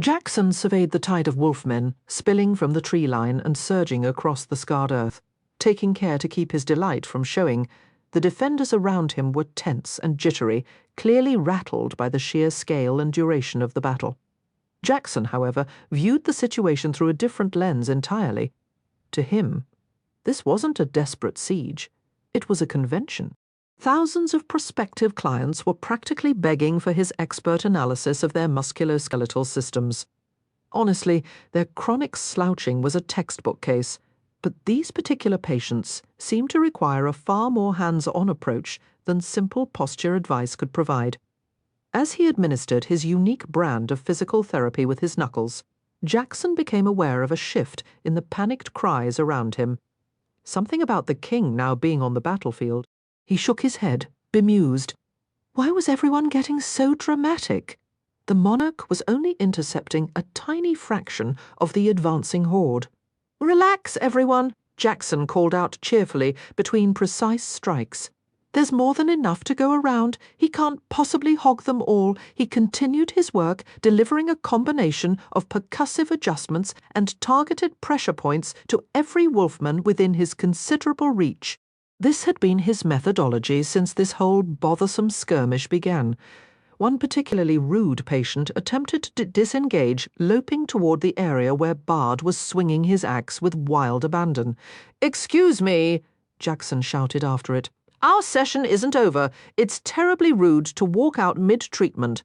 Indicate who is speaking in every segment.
Speaker 1: Jackson surveyed the tide of wolfmen spilling from the tree line and surging across the scarred earth, taking care to keep his delight from showing. The defenders around him were tense and jittery, clearly rattled by the sheer scale and duration of the battle. Jackson, however, viewed the situation through a different lens entirely. To him, this wasn't a desperate siege. It was a convention. Thousands of prospective clients were practically begging for his expert analysis of their musculoskeletal systems. Honestly, their chronic slouching was a textbook case, but these particular patients seemed to require a far more hands-on approach than simple posture advice could provide. As he administered his unique brand of physical therapy with his knuckles, Jackson became aware of a shift in the panicked cries around him. Something about the king now being on the battlefield. He shook his head, bemused. Why was everyone getting so dramatic? The monarch was only intercepting a tiny fraction of the advancing horde. "Relax, everyone," Jackson called out cheerfully between precise strikes. "There's more than enough to go around. He can't possibly hog them all." He continued his work, delivering a combination of percussive adjustments and targeted pressure points to every wolfman within his considerable reach. This had been his methodology since this whole bothersome skirmish began. One particularly rude patient attempted to disengage, loping toward the area where Bard was swinging his axe with wild abandon. "Excuse me," Jackson shouted after it. "Our session isn't over. It's terribly rude to walk out mid-treatment."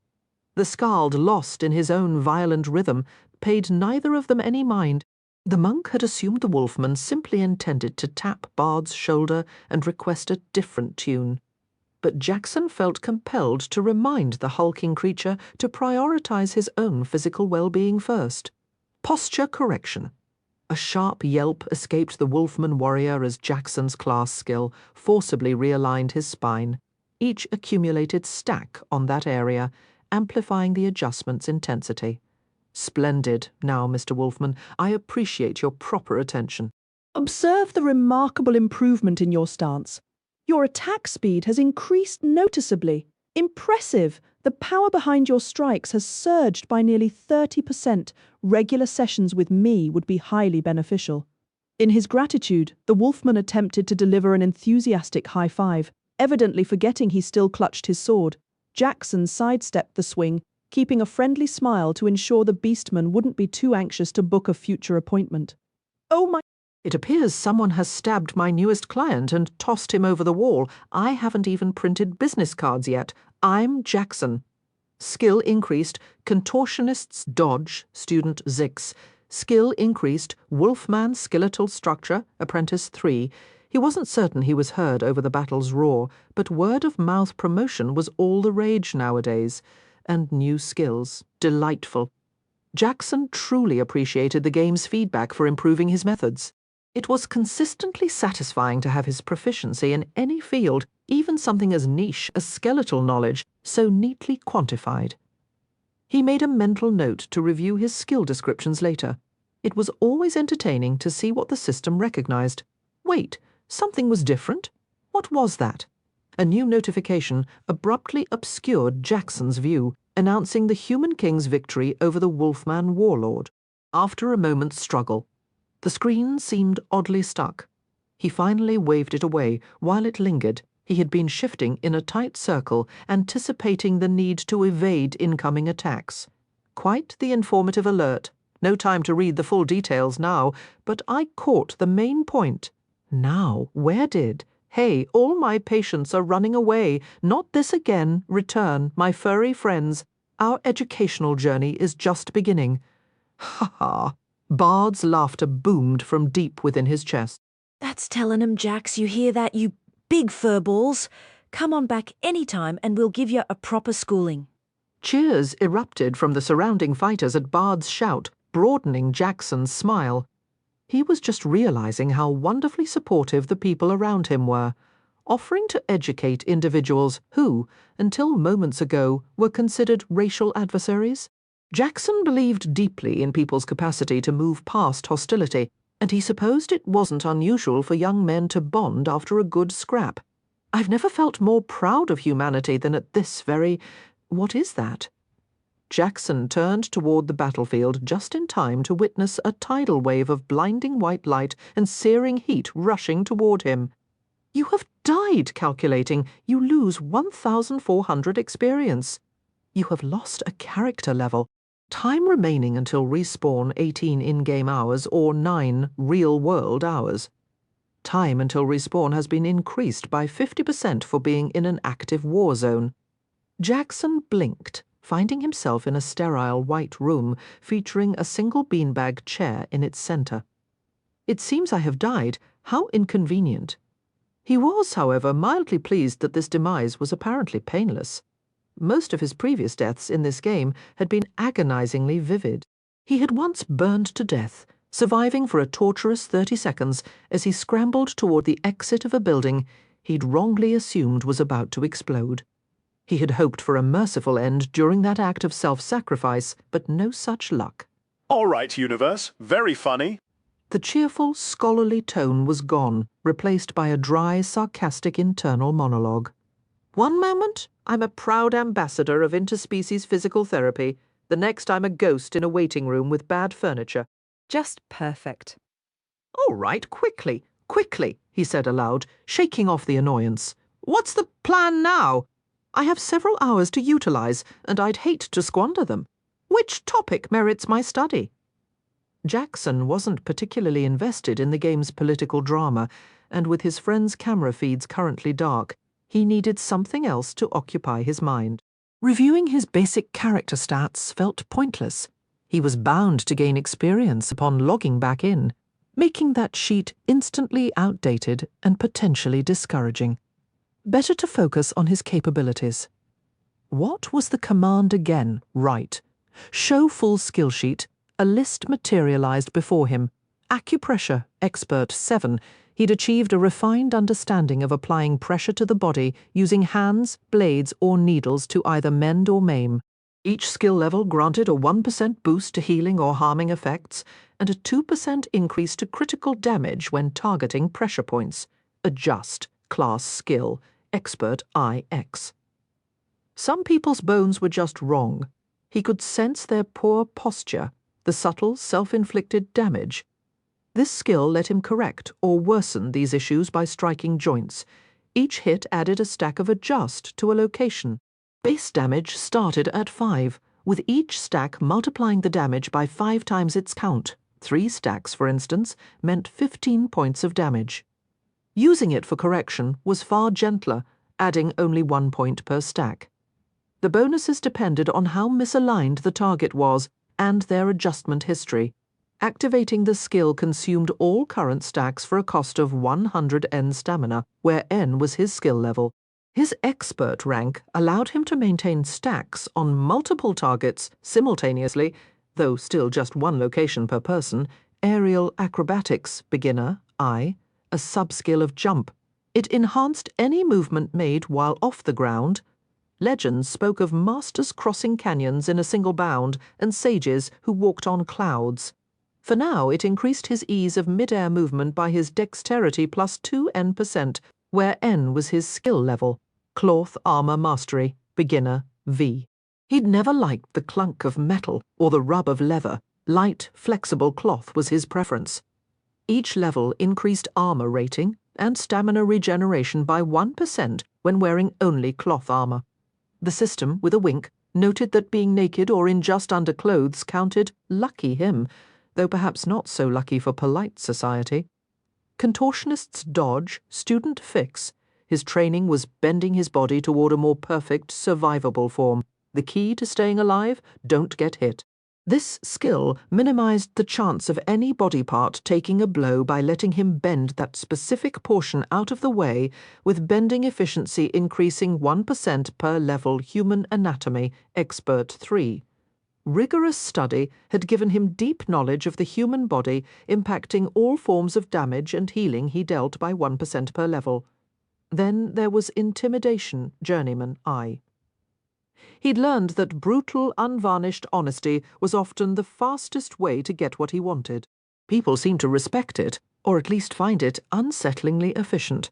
Speaker 1: The Skald, lost in his own violent rhythm, paid neither of them any mind. The monk had assumed the wolfman simply intended to tap Bard's shoulder and request a different tune. But Jackson felt compelled to remind the hulking creature to prioritize his own physical well-being first. Posture correction. A sharp yelp escaped the wolfman warrior as Jackson's class skill forcibly realigned his spine. Each accumulated stack on that area, amplifying the adjustment's intensity. "Splendid, now, Mr. Wolfman. I appreciate your proper attention."
Speaker 2: "Observe the remarkable improvement in your stance. Your attack speed has increased noticeably. Impressive! The power behind your strikes has surged by nearly 30%. Regular sessions with me would be highly beneficial." In his gratitude, the wolfman attempted to deliver an enthusiastic high five, evidently forgetting he still clutched his sword. Jackson sidestepped the swing, keeping a friendly smile to ensure the beastman wouldn't be too anxious to book a future appointment. "Oh my—"
Speaker 1: "It appears someone has stabbed my newest client and tossed him over the wall. I haven't even printed business cards yet. I'm Jackson." Skill increased, Contortionist's Dodge, Student Zix. Skill increased, Wolfman Skeletal Structure, Apprentice 3. He wasn't certain he was heard over the battle's roar, but word-of-mouth promotion was all the rage nowadays. And new skills. Delightful. Jackson truly appreciated the game's feedback for improving his methods. It was consistently satisfying to have his proficiency in any field, even something as niche as skeletal knowledge, so neatly quantified. He made a mental note to review his skill descriptions later. It was always entertaining to see what the system recognized. Wait, something was different? What was that? A new notification abruptly obscured Jackson's view, announcing the Human King's victory over the Wolfman warlord. After a moment's struggle, the screen seemed oddly stuck. He finally waved it away. While it lingered, he had been shifting in a tight circle, anticipating the need to evade incoming attacks. Quite the informative alert. No time to read the full details now, but I caught the main point. Now, where did... "Hey, all my patients are running away. Not this again. Return, my furry friends. Our educational journey is just beginning." Ha ha. Bard's laughter boomed from deep within his chest.
Speaker 3: "That's telling 'em, Jax. You hear that, you big furballs? Come on back any time and we'll give you a proper schooling."
Speaker 1: Cheers erupted from the surrounding fighters at Bard's shout, broadening Jackson's smile. He was just realizing how wonderfully supportive the people around him were, offering to educate individuals who, until moments ago, were considered racial adversaries. Jackson believed deeply in people's capacity to move past hostility, and he supposed it wasn't unusual for young men to bond after a good scrap. "I've never felt more proud of humanity than at this very... what is that?" Jackson turned toward the battlefield just in time to witness a tidal wave of blinding white light and searing heat rushing toward him. "You have died, calculating. You lose 1,400 experience. You have lost a character level. Time remaining until respawn 18 in-game hours or 9 real-world hours. Time until respawn has been increased by 50% for being in an active war zone." Jackson blinked, finding himself in a sterile white room featuring a single beanbag chair in its center. "It seems I have died. How inconvenient." He was, however, mildly pleased that this demise was apparently painless. Most of his previous deaths in this game had been agonizingly vivid. He had once burned to death, surviving for a torturous 30 seconds as he scrambled toward the exit of a building he'd wrongly assumed was about to explode. He had hoped for a merciful end during that act of self-sacrifice, but no such luck.
Speaker 4: "All right, universe. Very funny."
Speaker 1: The cheerful, scholarly tone was gone, replaced by a dry, sarcastic internal monologue. "One moment, I'm a proud ambassador of interspecies physical therapy. The next, I'm a ghost in a waiting room with bad furniture.
Speaker 2: Just perfect.
Speaker 1: All right, quickly, quickly," he said aloud, shaking off the annoyance. "What's the plan now? I have several hours to utilize, and I'd hate to squander them. Which topic merits my study?" Jackson wasn't particularly invested in the game's political drama, and with his friends' camera feeds currently dark, he needed something else to occupy his mind. Reviewing his basic character stats felt pointless. He was bound to gain experience upon logging back in, making that sheet instantly outdated and potentially discouraging. Better to focus on his capabilities. What was the command again? Right. Show full skill sheet. A list materialized before him. Acupressure, expert 7. He'd achieved a refined understanding of applying pressure to the body using hands, blades, or needles to either mend or maim. Each skill level granted a 1% boost to healing or harming effects, and a 2% increase to critical damage when targeting pressure points. Adjust, class skill, expert IX. Some people's bones were just wrong. He could sense their poor posture, the subtle, self-inflicted damage. This skill let him correct or worsen these issues by striking joints. Each hit added a stack of adjust to a location. Base damage started at 5, with each stack multiplying the damage by 5 times its count. 3 stacks, for instance, meant 15 points of damage. Using it for correction was far gentler, adding only 1 point per stack. The bonuses depended on how misaligned the target was and their adjustment history. Activating the skill consumed all current stacks for a cost of 100 N stamina, where N was his skill level. His expert rank allowed him to maintain stacks on multiple targets simultaneously, though still just 1 location per person. Aerial acrobatics, beginner, I, a sub-skill of jump. It enhanced any movement made while off the ground. Legends spoke of masters crossing canyons in a single bound and sages who walked on clouds. For now, it increased his ease of mid-air movement by his dexterity plus 2 N%, where N was his skill level. Cloth armor mastery, beginner, V. He'd never liked the clunk of metal or the rub of leather. Light, flexible cloth was his preference. Each level increased armor rating and stamina regeneration by 1% when wearing only cloth armor. The system, with a wink, noted that being naked or in just underclothes counted. Lucky him, though perhaps not so lucky for polite society. Contortionist's dodge, student fix. His training was bending his body toward a more perfect, survivable form. The key to staying alive? Don't get hit. This skill minimized the chance of any body part taking a blow by letting him bend that specific portion out of the way, with bending efficiency increasing 1% per level. Human anatomy, expert 3. Rigorous study had given him deep knowledge of the human body, impacting all forms of damage and healing he dealt by 1% per level. Then there was intimidation, journeyman I. He'd learned that brutal, unvarnished honesty was often the fastest way to get what he wanted. People seemed to respect it, or at least find it unsettlingly efficient.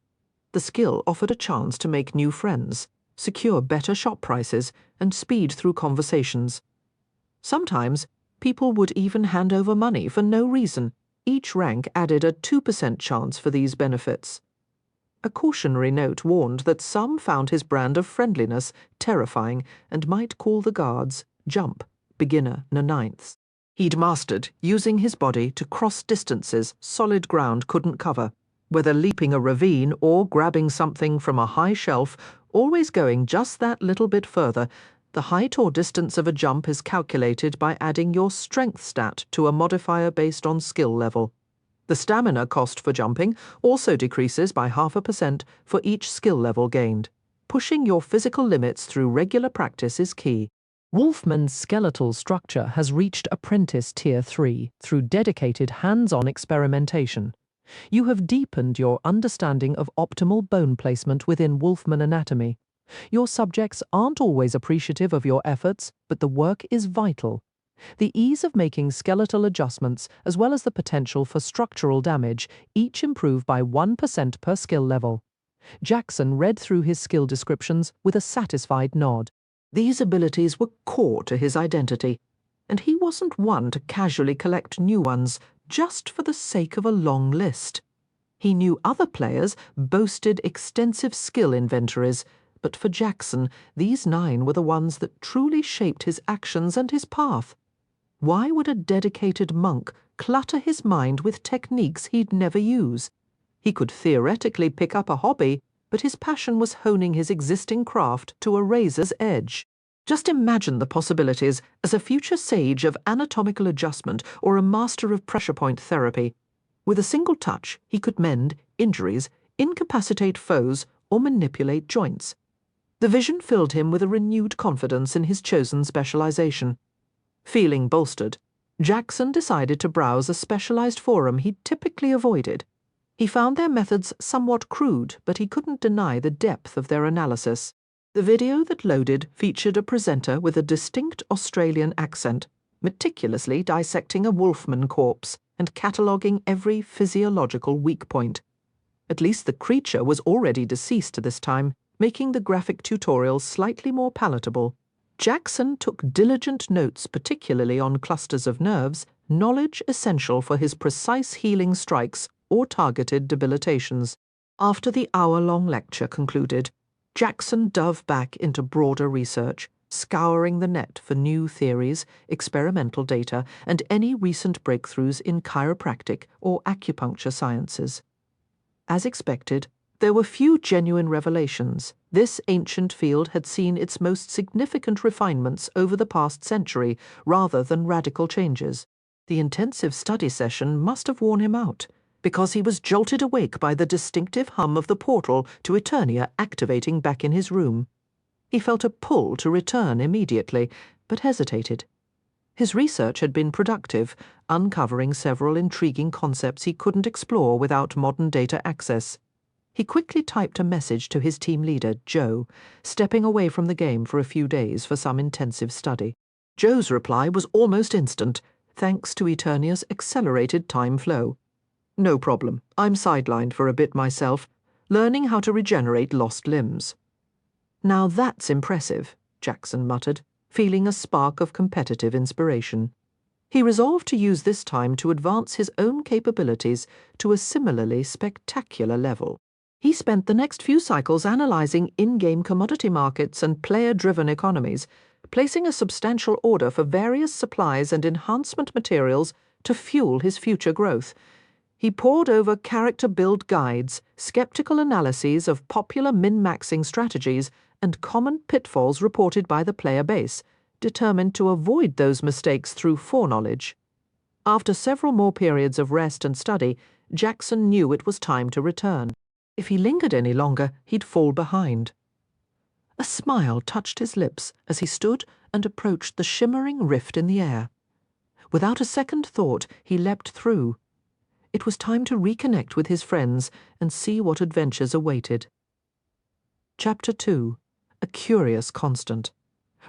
Speaker 1: The skill offered a chance to make new friends, secure better shop prices, and speed through conversations. Sometimes people would even hand over money for no reason. Each rank added a 2% chance for these benefits. A cautionary note warned that some found his brand of friendliness terrifying and might call the guards jump, beginner, ninths. He'd mastered using his body to cross distances solid ground couldn't cover, whether leaping a ravine or grabbing something from a high shelf, always going just that little bit further. The height or distance of a jump is calculated by adding your strength stat to a modifier based on skill level. The stamina cost for jumping also decreases by 0.5% for each skill level gained. Pushing your physical limits through regular practice is key. Wolfman's skeletal structure has reached Apprentice Tier 3 through dedicated hands-on experimentation. You have deepened your understanding of optimal bone placement within Wolfman anatomy. Your subjects aren't always appreciative of your efforts, but the work is vital. The ease of making skeletal adjustments, as well as the potential for structural damage, each improve by 1% per skill level. Jackson read through his skill descriptions with a satisfied nod. These abilities were core to his identity, and he wasn't one to casually collect new ones just for the sake of a long list. He knew other players boasted extensive skill inventories, but for Jackson, these 9 were the ones that truly shaped his actions and his path. Why would a dedicated monk clutter his mind with techniques he'd never use? He could theoretically pick up a hobby, but his passion was honing his existing craft to a razor's edge. Just imagine the possibilities as a future sage of anatomical adjustment or a master of pressure point therapy. With a single touch, he could mend injuries, incapacitate foes, or manipulate joints. The vision filled him with a renewed confidence in his chosen specialization. Feeling bolstered, Jackson decided to browse a specialized forum he'd typically avoided. He found their methods somewhat crude, but he couldn't deny the depth of their analysis. The video that loaded featured a presenter with a distinct Australian accent, meticulously dissecting a wolfman corpse and cataloguing every physiological weak point. At least the creature was already deceased this time, making the graphic tutorial slightly more palatable. Jackson took diligent notes, particularly on clusters of nerves, knowledge essential for his precise healing strikes or targeted debilitations. After the hour-long lecture concluded, Jackson dove back into broader research, scouring the net for new theories, experimental data, and any recent breakthroughs in chiropractic or acupuncture sciences. As expected, there were few genuine revelations. This ancient field had seen its most significant refinements over the past century, rather than radical changes. The intensive study session must have worn him out, because he was jolted awake by the distinctive hum of the portal to Eternia activating back in his room. He felt a pull to return immediately, but hesitated. His research had been productive, uncovering several intriguing concepts he couldn't explore without modern data access. He quickly typed a message to his team leader, Joe, stepping away from the game for a few days for some intensive study. Joe's reply was almost instant, thanks to Eternia's accelerated time flow. "No problem. I'm sidelined for a bit myself, learning how to regenerate lost limbs." "Now that's impressive," Jackson muttered, feeling a spark of competitive inspiration. He resolved to use this time to advance his own capabilities to a similarly spectacular level. He spent the next few cycles analyzing in-game commodity markets and player-driven economies, placing a substantial order for various supplies and enhancement materials to fuel his future growth. He pored over character build guides, skeptical analyses of popular min-maxing strategies, and common pitfalls reported by the player base, determined to avoid those mistakes through foreknowledge. After several more periods of rest and study, Jackson knew it was time to return. If he lingered any longer, he'd fall behind. A smile touched his lips as he stood and approached the shimmering rift in the air. Without a second thought, he leapt through. It was time to reconnect with his friends and see what adventures awaited. Chapter 2. A Curious Constant.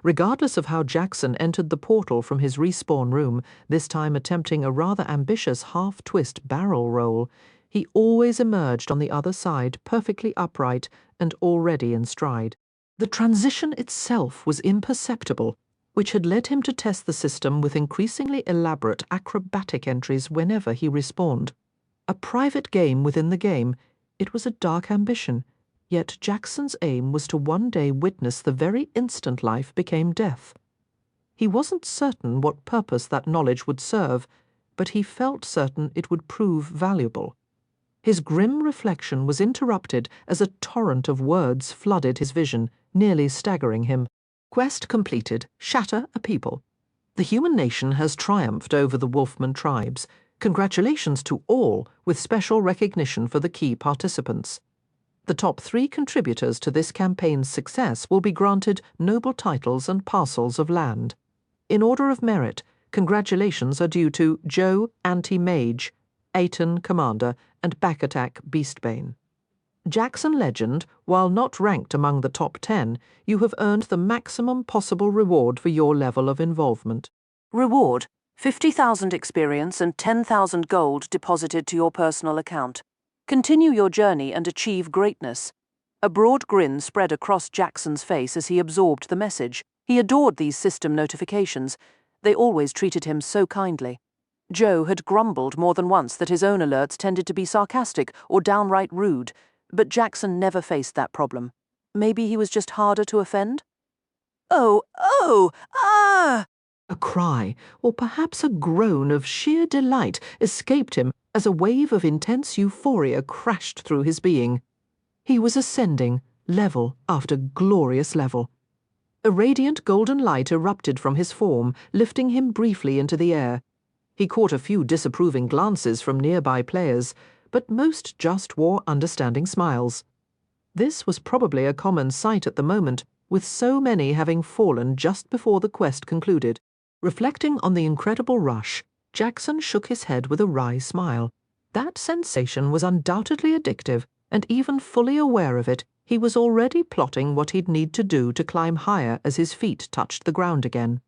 Speaker 1: Regardless of how Jackson entered the portal from his respawn room, this time attempting a rather ambitious half-twist barrel roll, he always emerged on the other side perfectly upright and already in stride. The transition itself was imperceptible, which had led him to test the system with increasingly elaborate acrobatic entries whenever he respawned. A private game within the game, it was a dark ambition, yet Jackson's aim was to one day witness the very instant life became death. He wasn't certain what purpose that knowledge would serve, but he felt certain it would prove valuable. His grim reflection was interrupted as a torrent of words flooded his vision, nearly staggering him. Quest completed. Shatter a people. The human nation has triumphed over the Wolfman tribes. Congratulations to all, with special recognition for the key participants. The top 3 contributors to this campaign's success will be granted noble titles and parcels of land. In order of merit, congratulations are due to Joe, Anti-Mage, Aiton, Commander, and Backattack, Beastbane. Jackson Legend, while not ranked among the top 10, you have earned the maximum possible reward for your level of involvement.
Speaker 5: Reward: 50,000 experience and 10,000 gold deposited to your personal account. Continue your journey and achieve greatness. A broad grin spread across Jackson's face as he absorbed the message. He adored these system notifications. They always treated him so kindly. Joe had grumbled more than once that his own alerts tended to be sarcastic or downright rude, but Jackson never faced that problem. Maybe he was just harder to offend? Oh, ah!
Speaker 1: A cry, or perhaps a groan of sheer delight, escaped him as a wave of intense euphoria crashed through his being. He was ascending, level after glorious level. A radiant golden light erupted from his form, lifting him briefly into the air. He caught a few disapproving glances from nearby players, but most just wore understanding smiles. This was probably a common sight at the moment, with so many having fallen just before the quest concluded. Reflecting on the incredible rush, Jackson shook his head with a wry smile. That sensation was undoubtedly addictive, and even fully aware of it, he was already plotting what he'd need to do to climb higher as his feet touched the ground again.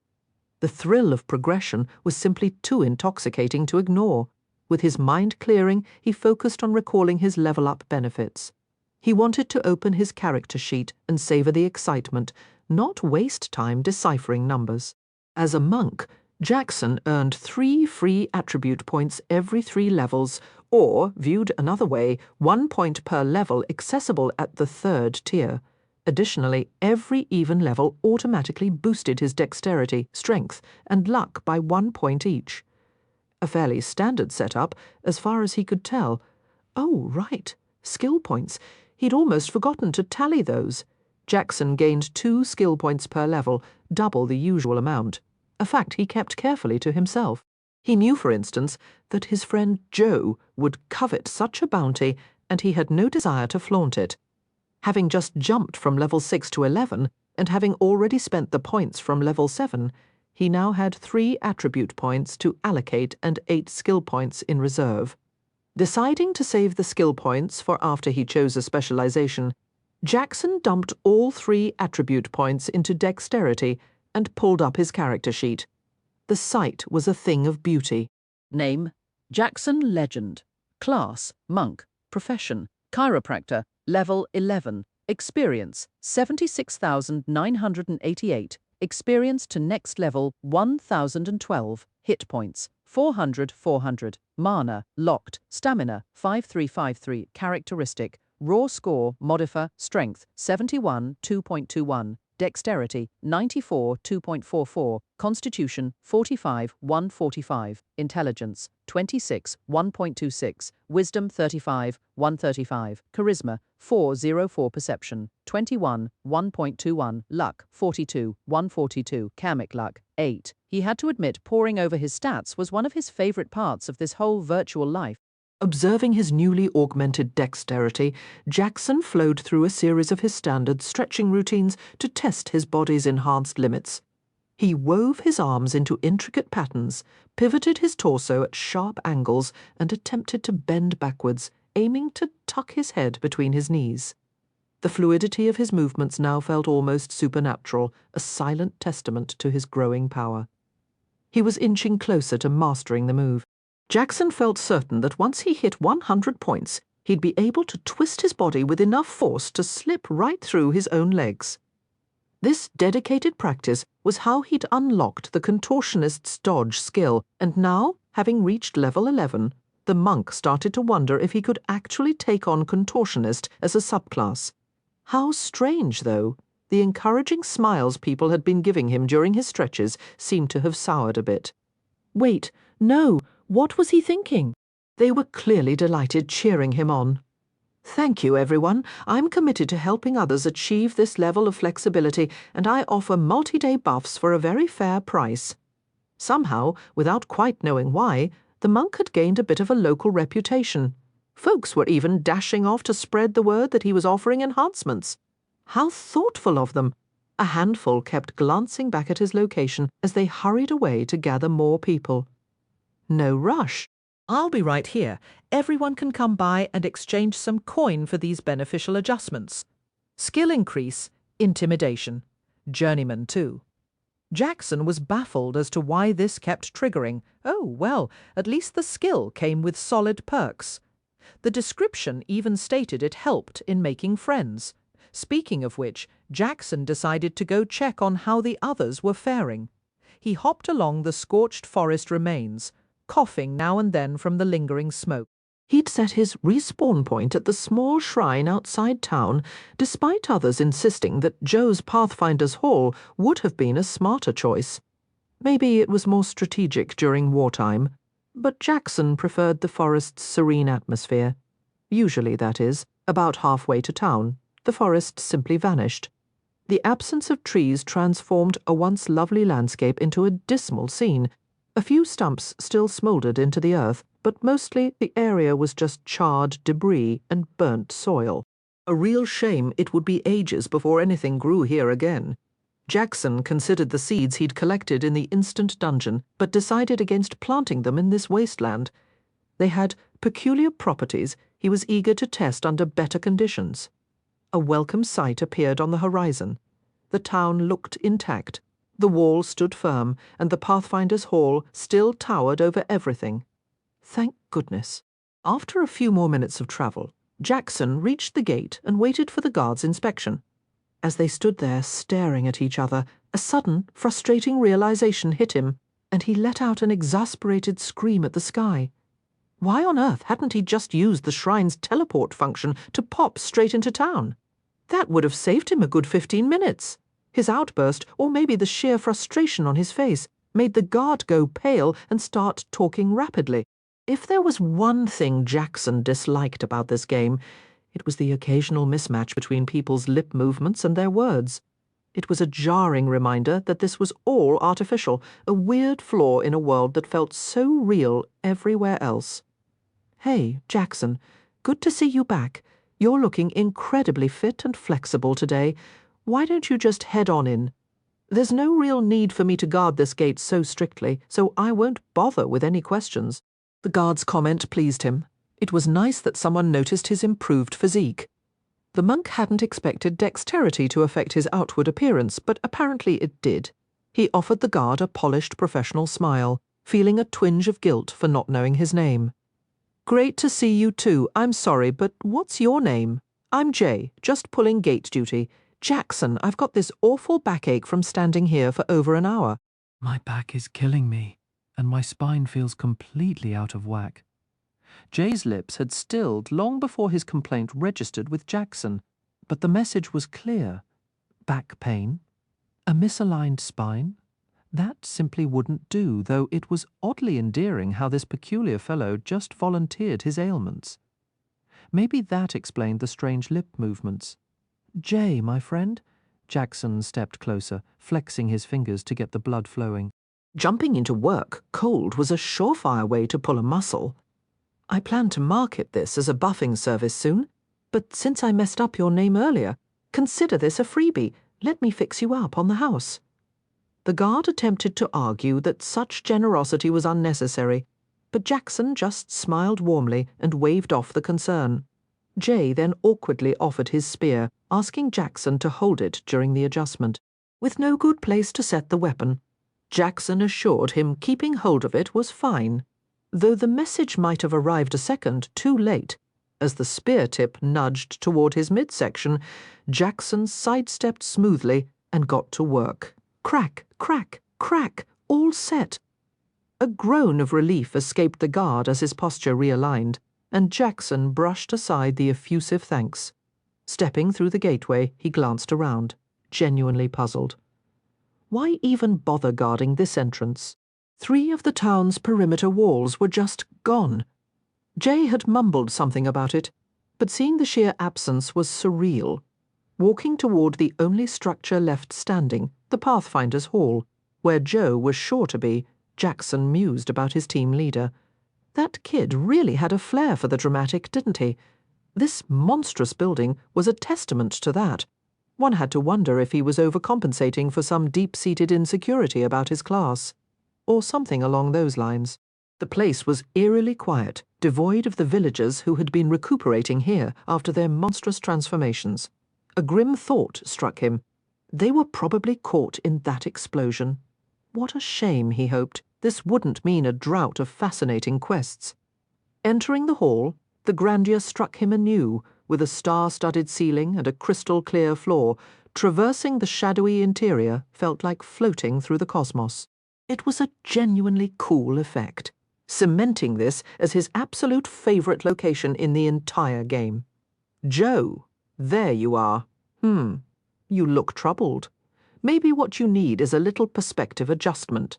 Speaker 1: The thrill of progression was simply too intoxicating to ignore. With his mind clearing, he focused on recalling his level-up benefits. He wanted to open his character sheet and savor the excitement, not waste time deciphering numbers. As a monk, Jackson earned 3 free attribute points every 3 levels, or, viewed another way, 1 point per level accessible at the 3rd tier. Additionally, every even level automatically boosted his dexterity, strength, and luck by 1 point each. A fairly standard setup, as far as he could tell. Oh, right, skill points. He'd almost forgotten to tally those. Jackson gained 2 skill points per level, double the usual amount. A fact he kept carefully to himself. He knew, for instance, that his friend Joe would covet such a bounty, and he had no desire to flaunt it. Having just jumped from level 6 to 11, and having already spent the points from level 7, he now had 3 attribute points to allocate and 8 skill points in reserve. Deciding to save the skill points for after he chose a specialization, Jackson dumped all 3 attribute points into dexterity and pulled up his character sheet. The sight was a thing of beauty.
Speaker 6: Name: Jackson Legend. Class: Monk. Profession: Chiropractor. Level 11. Experience: 76,988. Experience to next level 1,012. Hit points: 400. Mana: Locked. Stamina: 5353. Characteristic: Raw score modifier: Strength 71 2.21. Dexterity 94 2.44. Constitution 45 145. Intelligence 26 1.26. Wisdom 35 135. Charisma 404. Perception 21 1.21. Luck 42 142. Karmic luck 8. He had to admit poring over his stats was one of his favorite parts of this whole virtual life.
Speaker 1: Observing his newly augmented dexterity, Jackson flowed through a series of his standard stretching routines to test his body's enhanced limits. He wove his arms into intricate patterns, pivoted his torso at sharp angles, and attempted to bend backwards, aiming to tuck his head between his knees. The fluidity of his movements now felt almost supernatural, a silent testament to his growing power. He was inching closer to mastering the move. Jackson felt certain that once he hit 100 points, he'd be able to twist his body with enough force to slip right through his own legs. This dedicated practice was how he'd unlocked the contortionist's dodge skill, and now, having reached level 11, the monk started to wonder if he could actually take on contortionist as a subclass. How strange, though. The encouraging smiles people had been giving him during his stretches seemed to have soured a bit. Wait, no, what was he thinking? They were clearly delighted, cheering him on. Thank you, everyone. I'm committed to helping others achieve this level of flexibility, and I offer multi-day buffs for a very fair price. Somehow, without quite knowing why, the monk had gained a bit of a local reputation. Folks were even dashing off to spread the word that he was offering enhancements. How thoughtful of them! A handful kept glancing back at his location as they hurried away to gather more people. No rush. I'll be right here. Everyone can come by and exchange some coin for these beneficial adjustments. Skill increase, intimidation. Journeyman 2. Jackson was baffled as to why this kept triggering. Oh, well, at least the skill came with solid perks. The description even stated it helped in making friends. Speaking of which, Jackson decided to go check on how the others were faring. He hopped along the scorched forest remains, coughing now and then from the lingering smoke. He'd set his respawn point at the small shrine outside town, despite others insisting that Joe's Pathfinder's Hall would have been a smarter choice. Maybe it was more strategic during wartime, but Jackson preferred the forest's serene atmosphere. Usually, that is, about halfway to town, the forest simply vanished. The absence of trees transformed a once lovely landscape into a dismal scene. A few stumps still smouldered into the earth, but mostly the area was just charred debris and burnt soil. A real shame it would be ages before anything grew here again. Jackson considered the seeds he'd collected in the instant dungeon, but decided against planting them in this wasteland. They had peculiar properties he was eager to test under better conditions. A welcome sight appeared on the horizon. The town looked intact. The wall stood firm, and the Pathfinder's Hall still towered over everything. Thank goodness. After a few more minutes of travel, Jackson reached the gate and waited for the guard's inspection. As they stood there staring at each other, a sudden, frustrating realization hit him, and he let out an exasperated scream at the sky. Why on earth hadn't he just used the shrine's teleport function to pop straight into town? That would have saved him a good 15 minutes. His outburst, or maybe the sheer frustration on his face, made the guard go pale and start talking rapidly. If there was one thing Jackson disliked about this game, it was the occasional mismatch between people's lip movements and their words. It was a jarring reminder that this was all artificial, a weird flaw in a world that felt so real everywhere else. Hey, Jackson, good to see you back. You're looking incredibly fit and flexible today. Why don't you just head on in? There's no real need for me to guard this gate so strictly, so I won't bother with any questions. The guard's comment pleased him. It was nice that someone noticed his improved physique. The monk hadn't expected dexterity to affect his outward appearance, but apparently it did. He offered the guard a polished professional smile, feeling a twinge of guilt for not knowing his name. Great to see you too. I'm sorry, but what's your name? I'm Jay, just pulling gate duty. Jackson, I've got this awful backache from standing here for over an hour.
Speaker 7: My back is killing me, and my spine feels completely out of whack.
Speaker 1: Jay's lips had stilled long before his complaint registered with Jackson, but the message was clear. Back pain? A misaligned spine? That simply wouldn't do, though it was oddly endearing how this peculiar fellow just volunteered his ailments. Maybe that explained the strange lip movements. Jay, my friend? Jackson stepped closer, flexing his fingers to get the blood flowing. Jumping into work cold was a surefire way to pull a muscle. I plan to market this as a buffing service soon, but since I messed up your name earlier, consider this a freebie. Let me fix you up on the house. The guard attempted to argue that such generosity was unnecessary, but Jackson just smiled warmly and waved off the concern. Jay then awkwardly offered his spear, asking Jackson to hold it during the adjustment. With no good place to set the weapon, Jackson assured him keeping hold of it was fine, though the message might have arrived a second too late. As the spear tip nudged toward his midsection, Jackson sidestepped smoothly and got to work. Crack, crack, crack, all set. A groan of relief escaped the guard as his posture realigned, and Jackson brushed aside the effusive thanks. Stepping through the gateway, he glanced around, genuinely puzzled. Why even bother guarding this entrance? 3 of the town's perimeter walls were just gone. Jay had mumbled something about it, but seeing the sheer absence was surreal. Walking toward the only structure left standing, the Pathfinder's Hall, where Joe was sure to be, Jackson mused about his team leader. That kid really had a flair for the dramatic, didn't he? This monstrous building was a testament to that. One had to wonder if he was overcompensating for some deep-seated insecurity about his class, or something along those lines. The place was eerily quiet, devoid of the villagers who had been recuperating here after their monstrous transformations. A grim thought struck him. They were probably caught in that explosion. What a shame, he hoped. This wouldn't mean a drought of fascinating quests. Entering the hall, the grandeur struck him anew, with a star-studded ceiling and a crystal-clear floor. Traversing the shadowy interior felt like floating through the cosmos. It was a genuinely cool effect, cementing this as his absolute favorite location in the entire game. Joe, there you are. You look troubled. Maybe what you need is a little perspective adjustment.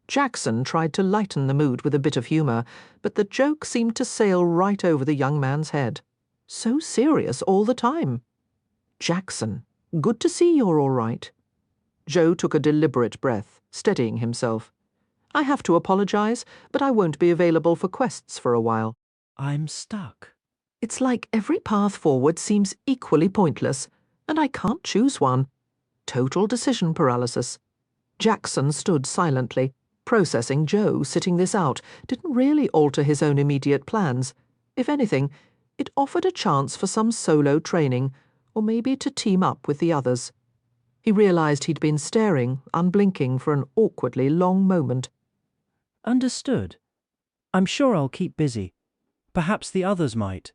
Speaker 1: Jackson tried to lighten the mood with a bit of humor, but the joke seemed to sail right over the young man's head. So serious all the time. Jackson, good to see you're all right. Joe took a deliberate breath, steadying himself. I have to apologize, but I won't be available for quests for a while.
Speaker 7: I'm stuck.
Speaker 1: It's like every path forward seems equally pointless, and I can't choose one. Total decision paralysis. Jackson stood silently, processing Joe sitting this out didn't really alter his own immediate plans. If anything, it offered a chance for some solo training, or maybe to team up with the others. He realized he'd been staring, unblinking, for an awkwardly long moment.
Speaker 8: Understood. I'm sure I'll keep busy. Perhaps the others might.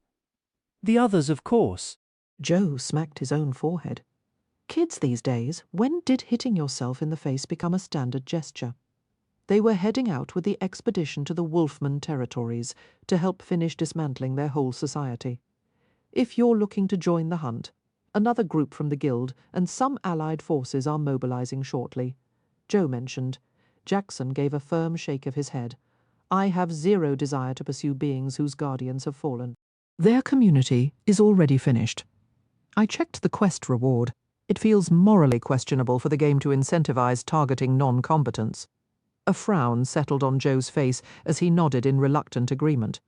Speaker 8: The others, of course.
Speaker 1: Joe smacked his own forehead. Kids these days, when did hitting yourself in the face become a standard gesture? They were heading out with the expedition to the Wolfman territories to help finish dismantling their whole society. If you're looking to join the hunt, another group from the guild and some allied forces are mobilizing shortly. Joe mentioned. Jackson gave a firm shake of his head. I have zero desire to pursue beings whose guardians have fallen. Their community is already finished. I checked the quest reward. It feels morally questionable for the game to incentivize targeting non-combatants. A frown settled on Joe's face as he nodded in reluctant agreement.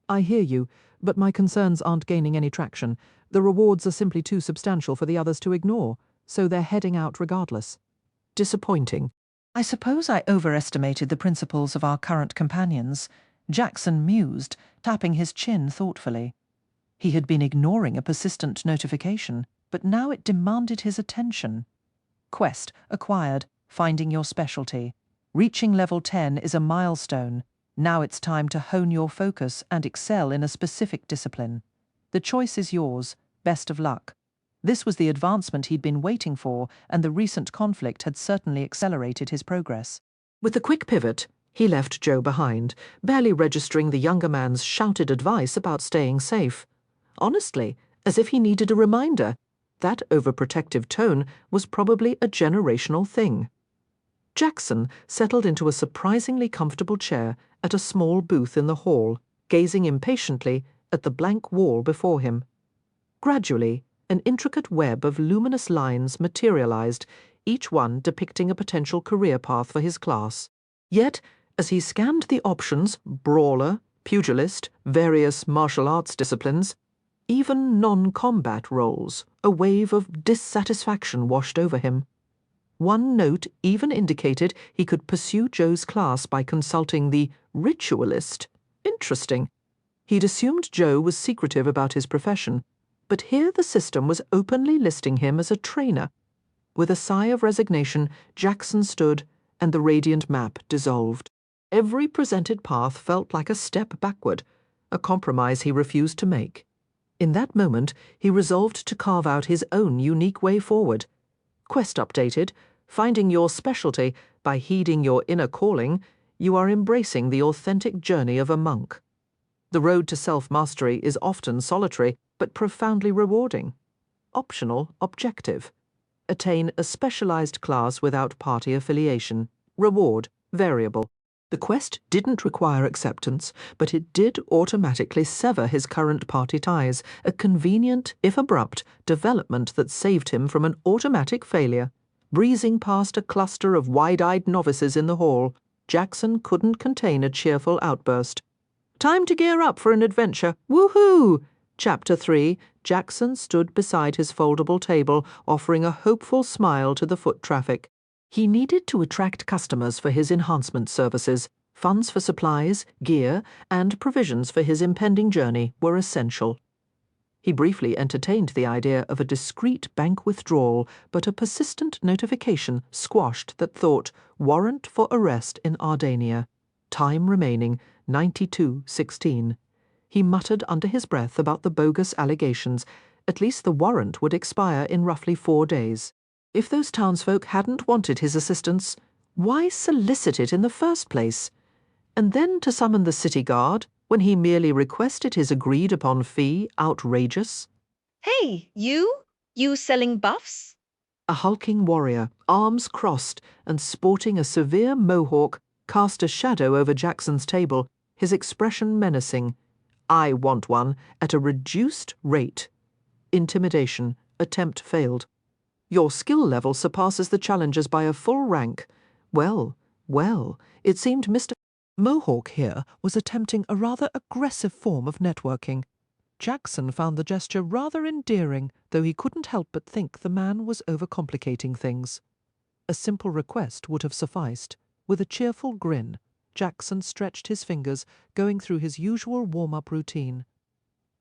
Speaker 1: I hear you, but my concerns aren't gaining any traction. The rewards are simply too substantial for the others to ignore, so they're heading out regardless. Disappointing. I suppose I overestimated the principles of our current companions, Jackson mused, tapping his chin thoughtfully. He had been ignoring a persistent notification, but now it demanded his attention. Quest acquired, finding your specialty. Reaching level 10 is a milestone. Now it's time to hone your focus and excel in a specific discipline. The choice is yours. Best of luck. This was the advancement he'd been waiting for, and the recent conflict had certainly accelerated his progress. With a quick pivot, he left Joe behind, barely registering the younger man's shouted advice about staying safe. Honestly, as if he needed a reminder. That overprotective tone was probably a generational thing. Jackson settled into a surprisingly comfortable chair at a small booth in the hall, gazing impatiently at the blank wall before him. Gradually, an intricate web of luminous lines materialized, each one depicting a potential career path for his class. Yet, as he scanned the options, brawler, pugilist, various martial arts disciplines, even non-combat roles, a wave of dissatisfaction washed over him. One note even indicated he could pursue Joe's class by consulting the Ritualist. Interesting. He'd assumed Joe was secretive about his profession, but here the system was openly listing him as a trainer. With a sigh of resignation, Jackson stood, and the radiant map dissolved. Every presented path felt like a step backward, a compromise he refused to make. In that moment, he resolved to carve out his own unique way forward. Quest updated. Finding your specialty by heeding your inner calling, you are embracing the authentic journey of a monk. The road to self-mastery is often solitary, but profoundly rewarding. Optional objective. Attain a specialized class without party affiliation. Reward variable. The quest didn't require acceptance, but it did automatically sever his current party ties, a convenient, if abrupt, development that saved him from an automatic failure. Breezing past a cluster of wide-eyed novices in the hall, Jackson couldn't contain a cheerful outburst. Time to gear up for an adventure. Woohoo! Chapter 3, Jackson stood beside his foldable table, offering a hopeful smile to the foot traffic. He needed to attract customers for his enhancement services. Funds for supplies, gear, and provisions for his impending journey were essential. He briefly entertained the idea of a discreet bank withdrawal, but a persistent notification squashed that thought. Warrant for arrest in Ardania. Time remaining 92:16. He muttered under his breath about the bogus allegations. At least the warrant would expire in roughly 4 days. If those townsfolk hadn't wanted his assistance, why solicit it in the first place? And then to summon the city guard, when he merely requested his agreed-upon fee outrageous?
Speaker 9: Hey, you selling buffs?
Speaker 1: A hulking warrior, arms crossed and sporting a severe mohawk, cast a shadow over Jackson's table, his expression menacing. I want one at a reduced rate. Intimidation. Attempt failed. Your skill level surpasses the challengers by a full rank. Well, it seemed Mr. Mohawk here was attempting a rather aggressive form of networking. Jackson found the gesture rather endearing, though he couldn't help but think the man was overcomplicating things. A simple request would have sufficed. With a cheerful grin, Jackson stretched his fingers, going through his usual warm-up routine.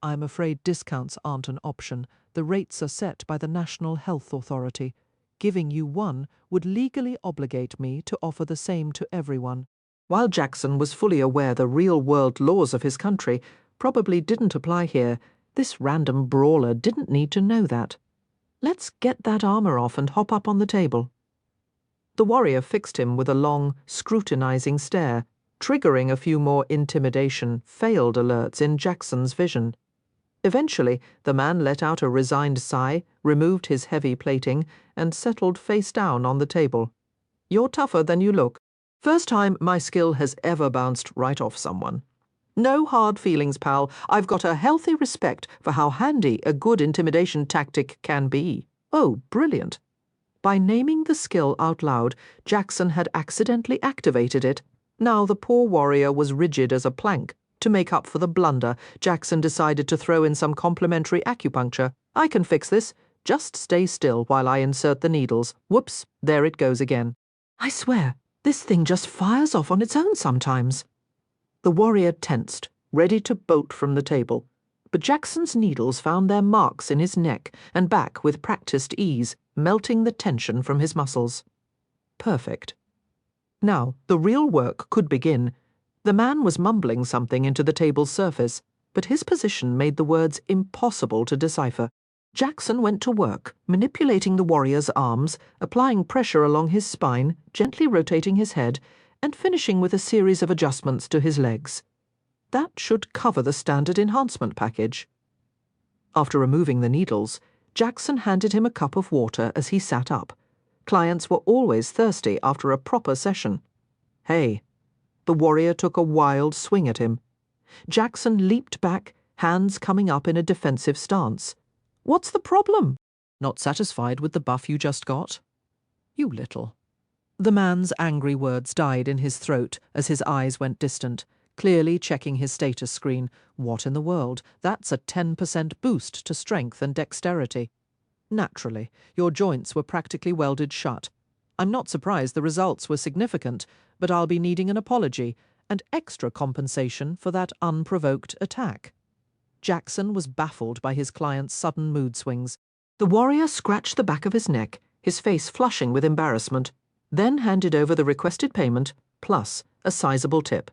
Speaker 1: I'm afraid discounts aren't an option. The rates are set by the National Health Authority. Giving you one would legally obligate me to offer the same to everyone. While Jackson was fully aware the real-world laws of his country probably didn't apply here, this random brawler didn't need to know that. Let's get that armor off and hop up on the table. The warrior fixed him with a long, scrutinizing stare, triggering a few more intimidation, failed alerts in Jackson's vision. Eventually, the man let out a resigned sigh, removed his heavy plating, and settled face down on the table. You're tougher than you look. First time my skill has ever bounced right off someone. No hard feelings, pal. I've got a healthy respect for how handy a good intimidation tactic can be. Oh, brilliant. By naming the skill out loud, Jackson had accidentally activated it. Now the poor warrior was rigid as a plank. To make up for the blunder, Jackson decided to throw in some complimentary acupuncture. I can fix this. Just stay still while I insert the needles. Whoops, there it goes again. I swear, this thing just fires off on its own sometimes. The warrior tensed, ready to bolt from the table. But Jackson's needles found their marks in his neck and back with practiced ease, melting the tension from his muscles. Perfect. Now, the real work could begin. The man was mumbling something into the table's surface, but his position made the words impossible to decipher. Jackson went to work, manipulating the warrior's arms, applying pressure along his spine, gently rotating his head, and finishing with a series of adjustments to his legs. That should cover the standard enhancement package. After removing the needles, Jackson handed him a cup of water as he sat up. Clients were always thirsty after a proper session. Hey. The warrior took a wild swing at him. Jackson leaped back, hands coming up in a defensive stance. What's the problem? Not satisfied with the buff you just got? You little. The man's angry words died in his throat as his eyes went distant, clearly checking his status screen. What in the world? That's a 10% boost to strength and dexterity. Naturally, your joints were practically welded shut. I'm not surprised the results were significant, but I'll be needing an apology and extra compensation for that unprovoked attack. Jackson was baffled by his client's sudden mood swings. The warrior scratched the back of his neck, his face flushing with embarrassment, then handed over the requested payment, plus a sizable tip.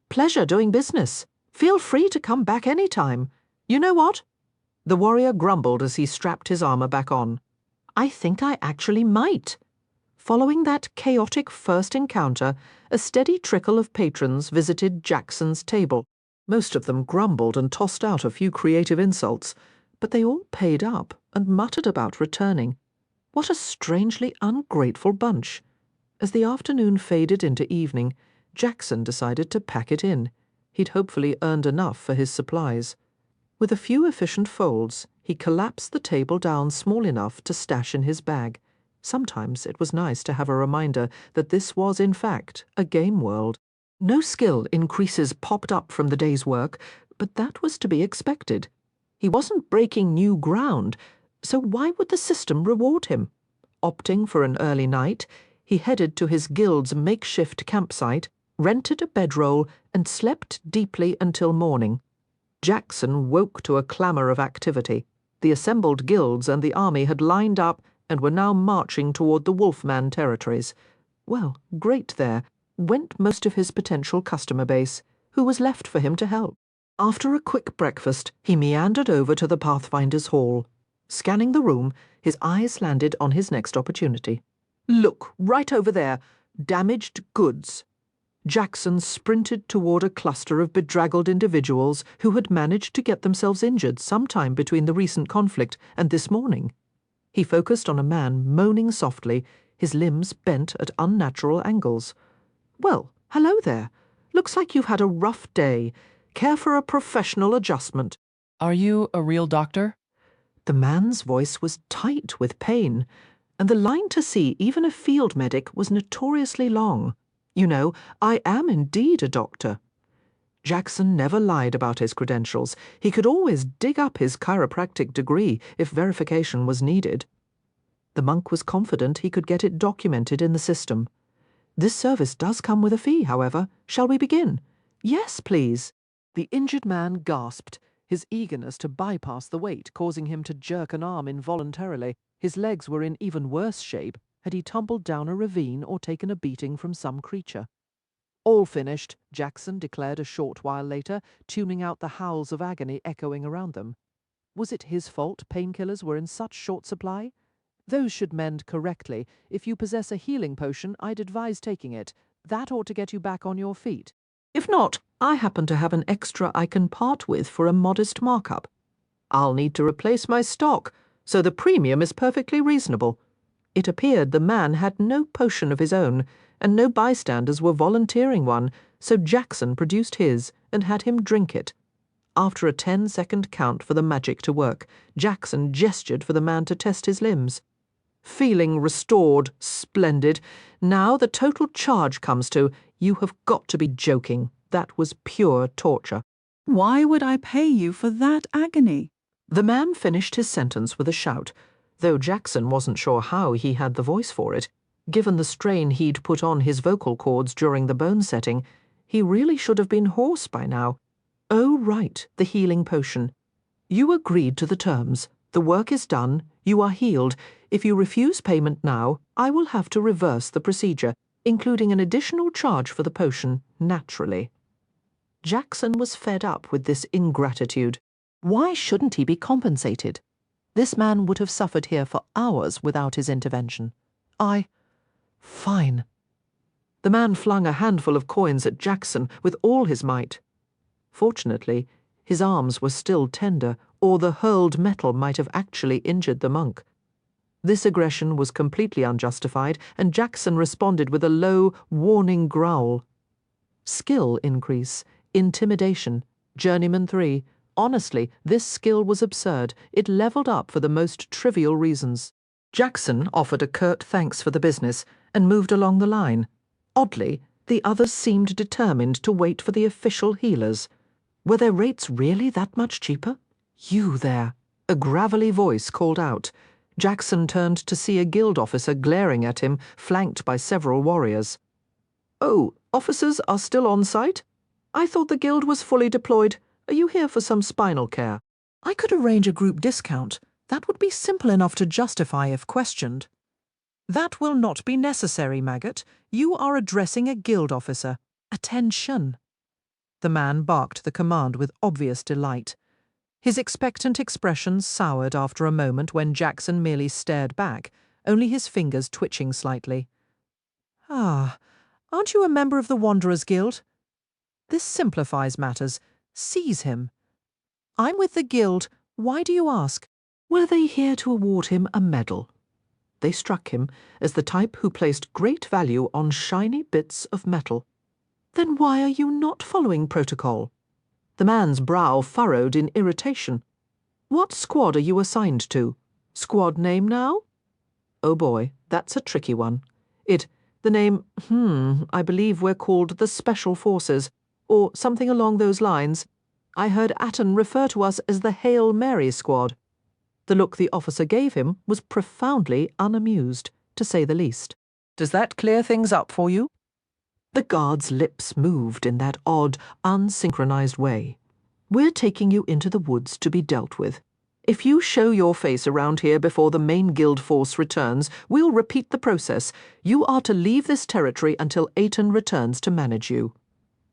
Speaker 1: Pleasure doing business. Feel free to come back any time. You know what? The warrior grumbled as he strapped his armor back on. I think I actually might. Following that chaotic first encounter, a steady trickle of patrons visited Jackson's table. Most of them grumbled and tossed out a few creative insults, but they all paid up and muttered about returning. What a strangely ungrateful bunch. As the afternoon faded into evening, Jackson decided to pack it in. He'd hopefully earned enough for his supplies. With a few efficient folds, he collapsed the table down small enough to stash in his bag. Sometimes it was nice to have a reminder that this was, in fact, a game world. No skill increases popped up from the day's work, but that was to be expected. He wasn't breaking new ground, so why would the system reward him? Opting for an early night, he headed to his guild's makeshift campsite, rented a bedroll, and slept deeply until morning. Jackson woke to a clamour of activity. The assembled guilds and the army had lined up and were now marching toward the Wolfman territories. Well, great there went most of his potential customer base, who was left for him to help. After a quick breakfast, he meandered over to the Pathfinder's Hall. Scanning the room, his eyes landed on his next opportunity. Look, right over there. Damaged goods. Jackson sprinted toward a cluster of bedraggled individuals who had managed to get themselves injured sometime between the recent conflict and this morning. He focused on a man moaning softly, his limbs bent at unnatural angles. Well, hello there. Looks like you've had a rough day. Care for a professional adjustment?
Speaker 7: Are you a real doctor?
Speaker 1: The man's voice was tight with pain, and the line to see even a field medic was notoriously long. You know, I am indeed a doctor. Jackson never lied about his credentials. He could always dig up his chiropractic degree if verification was needed. The monk was confident he could get it documented in the system. This service does come with a fee, however. Shall we begin? Yes, please. The injured man gasped, his eagerness to bypass the weight causing him to jerk an arm involuntarily. His legs were in even worse shape had he tumbled down a ravine or taken a beating from some creature. All finished, Jackson declared a short while later, tuning out the howls of agony echoing around them. Was it his fault painkillers were in such short supply? Those should mend correctly. If you possess a healing potion, I'd advise taking it. That ought to get you back on your feet. If not, I happen to have an extra I can part with for a modest markup. I'll need to replace my stock, so the premium is perfectly reasonable. It appeared the man had no potion of his own, and no bystanders were volunteering one, so Jackson produced his and had him drink it. After a 10-second count for the magic to work, Jackson gestured for the man to test his limbs. Feeling restored, splendid. Now the total charge comes to, you have got to be joking. That was pure torture.
Speaker 2: Why would I pay you for that agony?
Speaker 1: The man finished his sentence with a shout, though Jackson wasn't sure how he had the voice for it. Given the strain he'd put on his vocal cords during the bone setting, he really should have been hoarse by now. Oh, right, the healing potion. You agreed to the terms. The work is done. You are healed. If you refuse payment now, I will have to reverse the procedure, including an additional charge for the potion, naturally. Jackson was fed up with this ingratitude. Why shouldn't he be compensated? This man would have suffered here for hours without his intervention. Fine. The man flung a handful of coins at Jackson with all his might. Fortunately, his arms were still tender, or the hurled metal might have actually injured the monk. This aggression was completely unjustified, and Jackson responded with a low, warning growl. Skill increase, intimidation, Journeyman 3. Honestly, this skill was absurd. It leveled up for the most trivial reasons. Jackson offered a curt thanks for the business and moved along the line. Oddly, the others seemed determined to wait for the official healers. Were their rates really that much cheaper? You there. A gravelly voice called out. Jackson turned to see a guild officer glaring at him, flanked by several warriors. Oh, officers are still on site? I thought the guild was fully deployed. Are you here for some spinal care? I could arrange a group discount. That would be simple enough to justify if questioned. That will not be necessary, Maggot. You are addressing a guild officer. Attention. The man barked the command with obvious delight. His expectant expression soured after a moment when Jackson merely stared back, only his fingers twitching slightly. "Ah, aren't you a member of the Wanderers Guild? This simplifies matters. Seize him." "I'm with the Guild. Why do you ask?" Were they here to award him a medal? They struck him as the type who placed great value on shiny bits of metal. Then why are you not following protocol? The man's brow furrowed in irritation. What squad are you assigned to? Squad name now? Oh boy, that's a tricky one. The name, I believe we're called the Special Forces, or something along those lines. I heard Atten refer to us as the Hail Mary Squad. The look the officer gave him was profoundly unamused, to say the least. Does that clear things up for you? The guard's lips moved in that odd, unsynchronized way. We're taking you into the woods to be dealt with. If you show your face around here before the main guild force returns, we'll repeat the process. You are to leave this territory until Aten returns to manage you.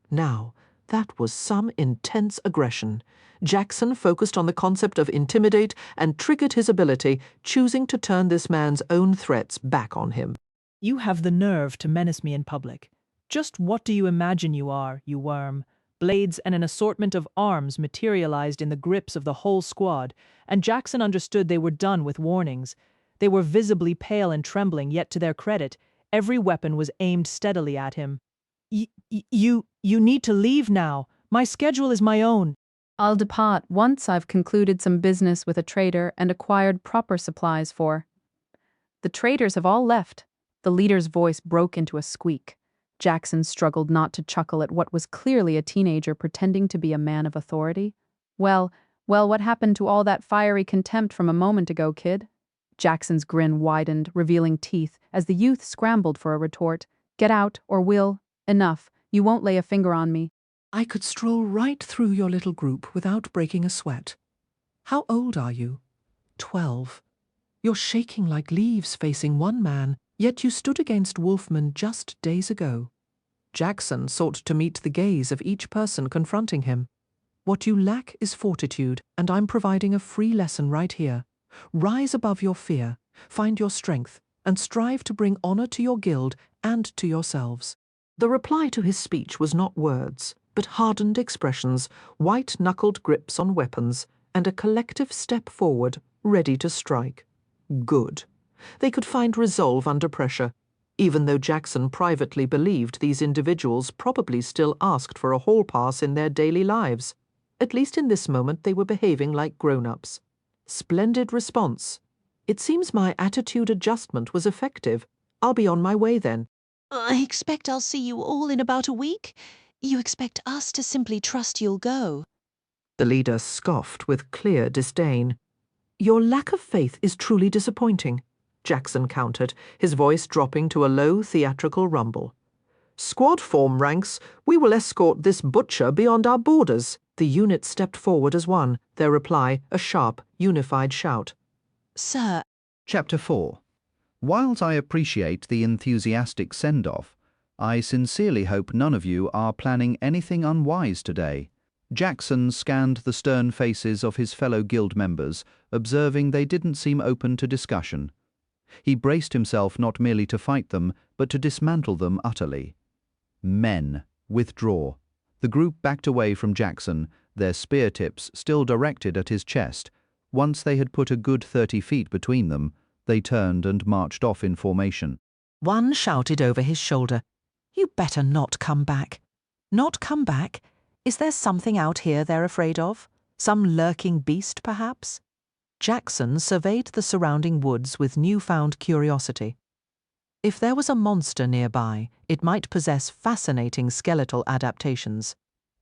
Speaker 1: Now, that was some intense aggression. Jackson focused on the concept of intimidate and triggered his ability, choosing to turn this man's own threats back on him.
Speaker 2: You have the nerve to menace me in public. Just what do you imagine you are, you worm? Blades and an assortment of arms materialized in the grips of the whole squad, and Jackson understood they were done with warnings. They were visibly pale and trembling, yet to their credit, every weapon was aimed steadily at him. You need to leave now. My schedule is my own."
Speaker 10: "I'll depart once I've concluded some business with a trader and acquired proper supplies for." "The traders have all left." The leader's voice broke into a squeak. Jackson struggled not to chuckle at what was clearly a teenager pretending to be a man of authority. Well, what happened to all that fiery contempt from a moment ago, kid?" Jackson's grin widened, revealing teeth, as the youth scrambled for a retort. "Get out, or we'll— Enough. You won't lay a finger on me."
Speaker 1: I could stroll right through your little group without breaking a sweat. How old are you? 12. You're shaking like leaves facing one man, yet you stood against Wolfman just days ago. Jackson sought to meet the gaze of each person confronting him. What you lack is fortitude, and I'm providing a free lesson right here. Rise above your fear, find your strength, and strive to bring honor to your guild and to yourselves. The reply to his speech was not words, but hardened expressions, white-knuckled grips on weapons, and a collective step forward, ready to strike. Good. They could find resolve under pressure, even though Jackson privately believed these individuals probably still asked for a hall pass in their daily lives. At least in this moment they were behaving like grown-ups. Splendid response. It seems my attitude adjustment was effective. I'll be on my way then.
Speaker 11: "I expect I'll see you all in about a week. You expect us to simply trust you'll go."
Speaker 1: The leader scoffed with clear disdain. Your lack of faith is truly disappointing, Jackson countered, his voice dropping to a low theatrical rumble. Squad form ranks. We will escort this butcher beyond our borders. The unit stepped forward as one, their reply a sharp, unified shout.
Speaker 11: "Sir."
Speaker 12: Chapter 4. Whilst I appreciate the enthusiastic send-off, I sincerely hope none of you are planning anything unwise today. Jackson scanned the stern faces of his fellow guild members, observing they didn't seem open to discussion. He braced himself not merely to fight them, but to dismantle them utterly. Men, withdraw. The group backed away from Jackson, their spear tips still directed at his chest. Once they had put a good 30 feet between them, they turned and marched off in formation.
Speaker 1: One shouted over his shoulder, You better not come back. Not come back? Is there something out here they're afraid of? Some lurking beast, perhaps? Jackson surveyed the surrounding woods with newfound curiosity. If there was a monster nearby, it might possess fascinating skeletal adaptations.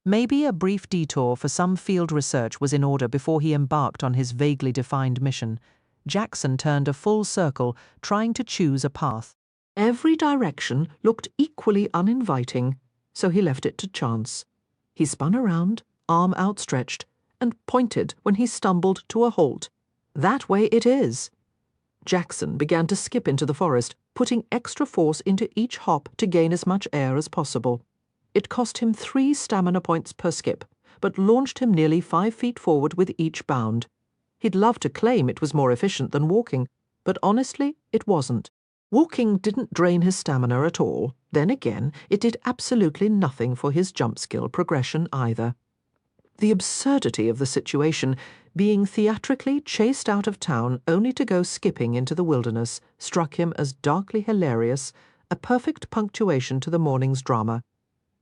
Speaker 1: Maybe a brief detour for some field research was in order before he embarked on his vaguely defined mission. Jackson turned a full circle, trying to choose a path. Every direction looked equally uninviting, so he left it to chance. He spun around, arm outstretched, and pointed when he stumbled to a halt. That way it is. Jackson began to skip into the forest, putting extra force into each hop to gain as much air as possible. It cost him 3 stamina points per skip, but launched him nearly 5 feet forward with each bound. He'd love to claim it was more efficient than walking, but honestly, it wasn't. Walking didn't drain his stamina at all. Then again, it did absolutely nothing for his jump skill progression either. The absurdity of the situation, being theatrically chased out of town only to go skipping into the wilderness, struck him as darkly hilarious, a perfect punctuation to the morning's drama.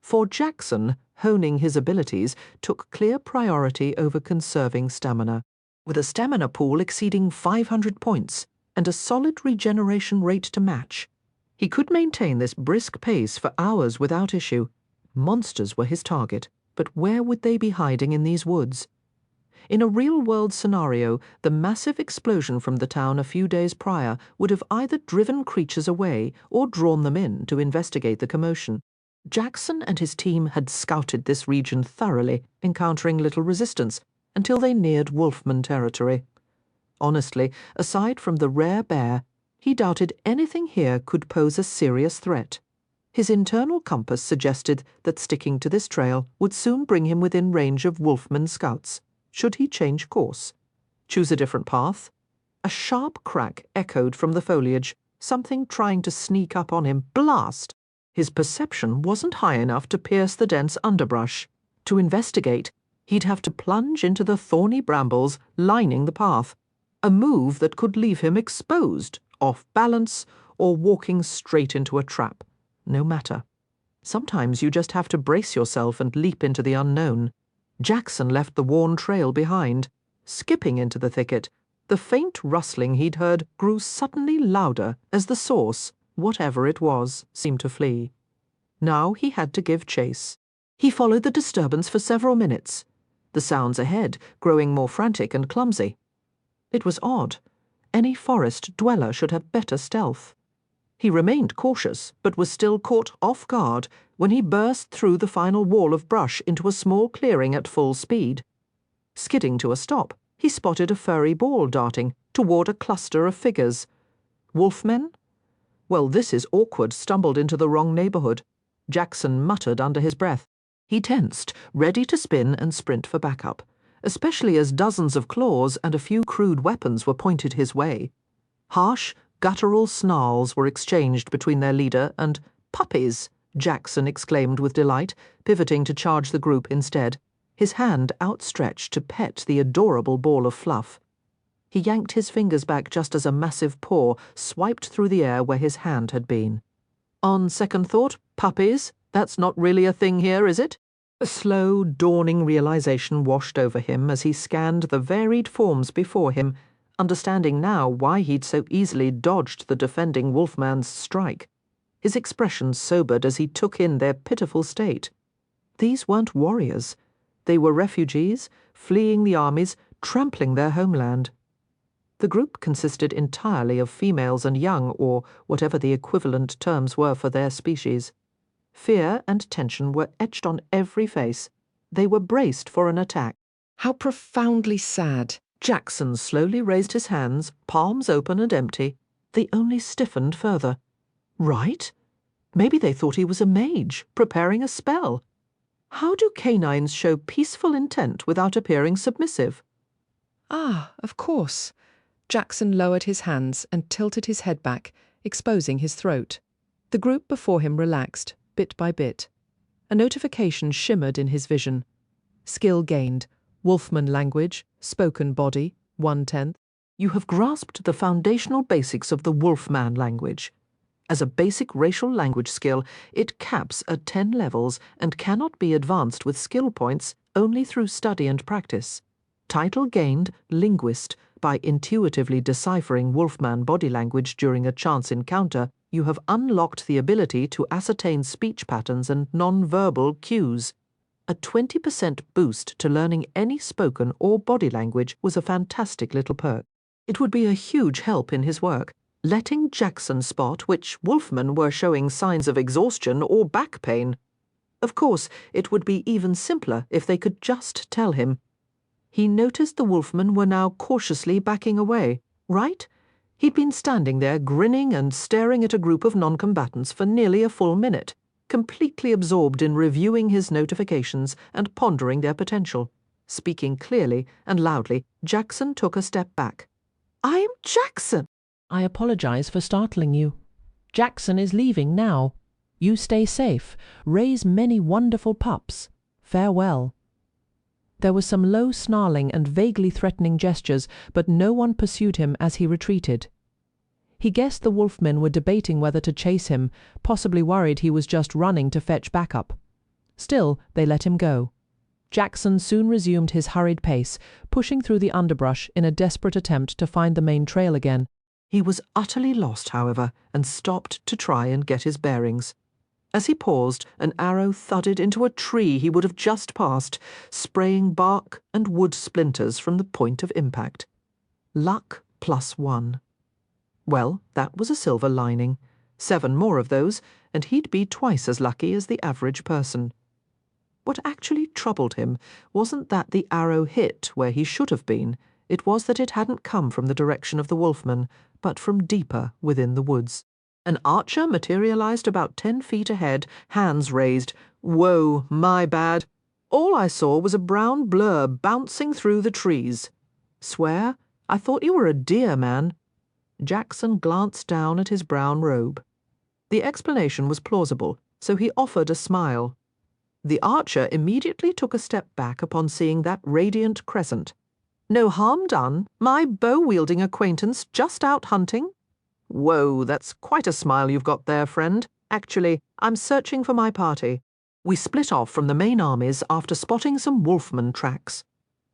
Speaker 1: For Jackson, honing his abilities took clear priority over conserving stamina. With a stamina pool exceeding 500 points and a solid regeneration rate to match, he could maintain this brisk pace for hours without issue. Monsters were his target, but where would they be hiding in these woods? In a real-world scenario, the massive explosion from the town a few days prior would have either driven creatures away or drawn them in to investigate the commotion. Jackson and his team had scouted this region thoroughly, encountering little resistance, until they neared Wolfman territory. Honestly, aside from the rare bear, he doubted anything here could pose a serious threat. His internal compass suggested that sticking to this trail would soon bring him within range of Wolfman scouts, should he change course. Choose a different path? A sharp crack echoed from the foliage, something trying to sneak up on him. Blast! His perception wasn't high enough to pierce the dense underbrush. To investigate, he'd have to plunge into the thorny brambles lining the path, a move that could leave him exposed, off balance, or walking straight into a trap. No matter. Sometimes you just have to brace yourself and leap into the unknown. Jackson left the worn trail behind. Skipping into the thicket, the faint rustling he'd heard grew suddenly louder as the source, whatever it was, seemed to flee. Now he had to give chase. He followed the disturbance for several minutes, the sounds ahead growing more frantic and clumsy. It was odd. Any forest dweller should have better stealth. He remained cautious, but was still caught off guard when he burst through the final wall of brush into a small clearing at full speed. Skidding to a stop, he spotted a furry ball darting toward a cluster of figures. Wolfmen? Well, this is awkward, stumbled into the wrong neighborhood. Jackson muttered under his breath. He tensed, ready to spin and sprint for backup, especially as dozens of claws and a few crude weapons were pointed his way. Harsh, guttural snarls were exchanged between their leader and "puppies," Jackson exclaimed with delight, pivoting to charge the group instead, his hand outstretched to pet the adorable ball of fluff. He yanked his fingers back just as a massive paw swiped through the air where his hand had been. On second thought, puppies? That's not really a thing here, is it? A slow, dawning realization washed over him as he scanned the varied forms before him, understanding now why he'd so easily dodged the defending Wolfman's strike. His expression sobered as he took in their pitiful state. These weren't warriors. They were refugees, fleeing the armies, trampling their homeland. The group consisted entirely of females and young, or whatever the equivalent terms were for their species. Fear and tension were etched on every face. They were braced for an attack. How profoundly sad! Jackson slowly raised his hands, palms open and empty. They only stiffened further. Right? Maybe they thought he was a mage, preparing a spell. How do canines show peaceful intent without appearing submissive?
Speaker 6: Ah, of course. Jackson lowered his hands and tilted his head back, exposing his throat. The group before him relaxed, bit by bit. A notification shimmered in his vision. Skill gained. Wolfman language, spoken body, 1/10. You have grasped the foundational basics of the Wolfman language. As a basic racial language skill, it caps at 10 levels and cannot be advanced with skill points only through study and practice. Title gained, Linguist. By intuitively deciphering Wolfman body language during a chance encounter, you have unlocked the ability to ascertain speech patterns and non-verbal cues. A 20% boost to learning any spoken or body language was a fantastic little perk. It would be a huge help in his work, letting Jackson spot which Wolfmen were showing signs of exhaustion or back pain. Of course, it would be even simpler if they could just tell him. He noticed the Wolfmen were now cautiously backing away, right? He'd been standing there grinning and staring at a group of non-combatants for nearly a full minute,
Speaker 1: completely absorbed in reviewing his notifications and pondering their potential. Speaking clearly and loudly, Jackson took a step back. "I'm Jackson!"
Speaker 13: "I apologize for startling you. Jackson is leaving now. You stay safe. Raise many wonderful pups. Farewell." There was some low snarling and vaguely threatening gestures, but no one pursued him as he retreated. He guessed the wolfmen were debating whether to chase him, possibly worried he was just running to fetch backup. Still, they let him go. Jackson soon resumed his hurried pace, pushing through the underbrush in a desperate attempt to find the main trail again.
Speaker 1: He was utterly lost, however, and stopped to try and get his bearings. As he paused, an arrow thudded into a tree he would have just passed, spraying bark and wood splinters from the point of impact. Luck +1. Well, that was a silver lining. 7 more of those, and he'd be twice as lucky as the average person. What actually troubled him wasn't that the arrow hit where he should have been. It was that it hadn't come from the direction of the wolfman, but from deeper within the woods. An archer materialized about 10 feet ahead, hands raised. "Whoa, my bad. All I saw was a brown blur bouncing through the trees. Swear? I thought you were a deer, man." Jackson glanced down at his brown robe. The explanation was plausible, so he offered a smile. The archer immediately took a step back upon seeing that radiant crescent. "No harm done. My bow-wielding acquaintance just out hunting?" "Whoa, that's quite a smile you've got there, friend. Actually, I'm searching for my party. We split off from the main armies after spotting some wolfman tracks.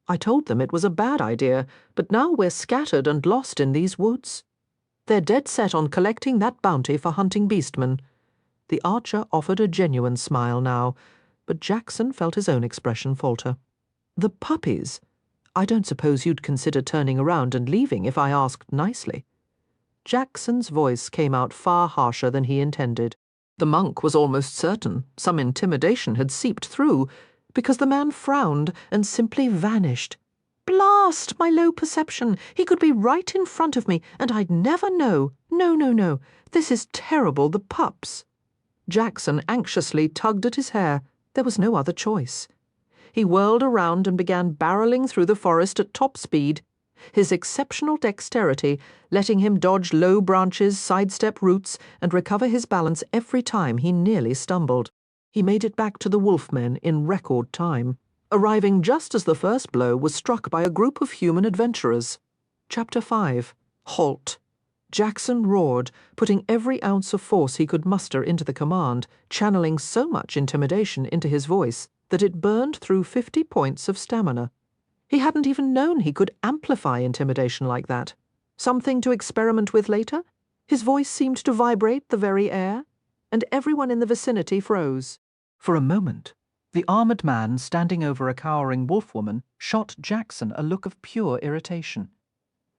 Speaker 1: I told them it was a bad idea, but now we're scattered and lost in these woods. They're dead set on collecting that bounty for hunting beastmen." The archer offered a genuine smile now, but Jackson felt his own expression falter. "The puppies? I don't suppose you'd consider turning around and leaving if I asked nicely." Jackson's voice came out far harsher than he intended. The monk was almost certain some intimidation had seeped through, because the man frowned and simply vanished. "Blast my low perception! He could be right in front of me, and I'd never know. No. This is terrible, the pups." Jackson anxiously tugged at his hair. There was no other choice. He whirled around and began barreling through the forest at top speed, his exceptional dexterity letting him dodge low branches, sidestep roots, and recover his balance every time he nearly stumbled. He made it back to the wolfmen in record time, arriving just as the first blow was struck by a group of human adventurers. Chapter 5. Halt. Jackson roared, putting every ounce of force he could muster into the command, channeling so much intimidation into his voice that it burned through 50 points of stamina. He hadn't even known he could amplify intimidation like that. Something to experiment with later? His voice seemed to vibrate the very air, and everyone in the vicinity froze. For a moment, the armored man standing over a cowering wolfwoman shot Jackson a look of pure irritation.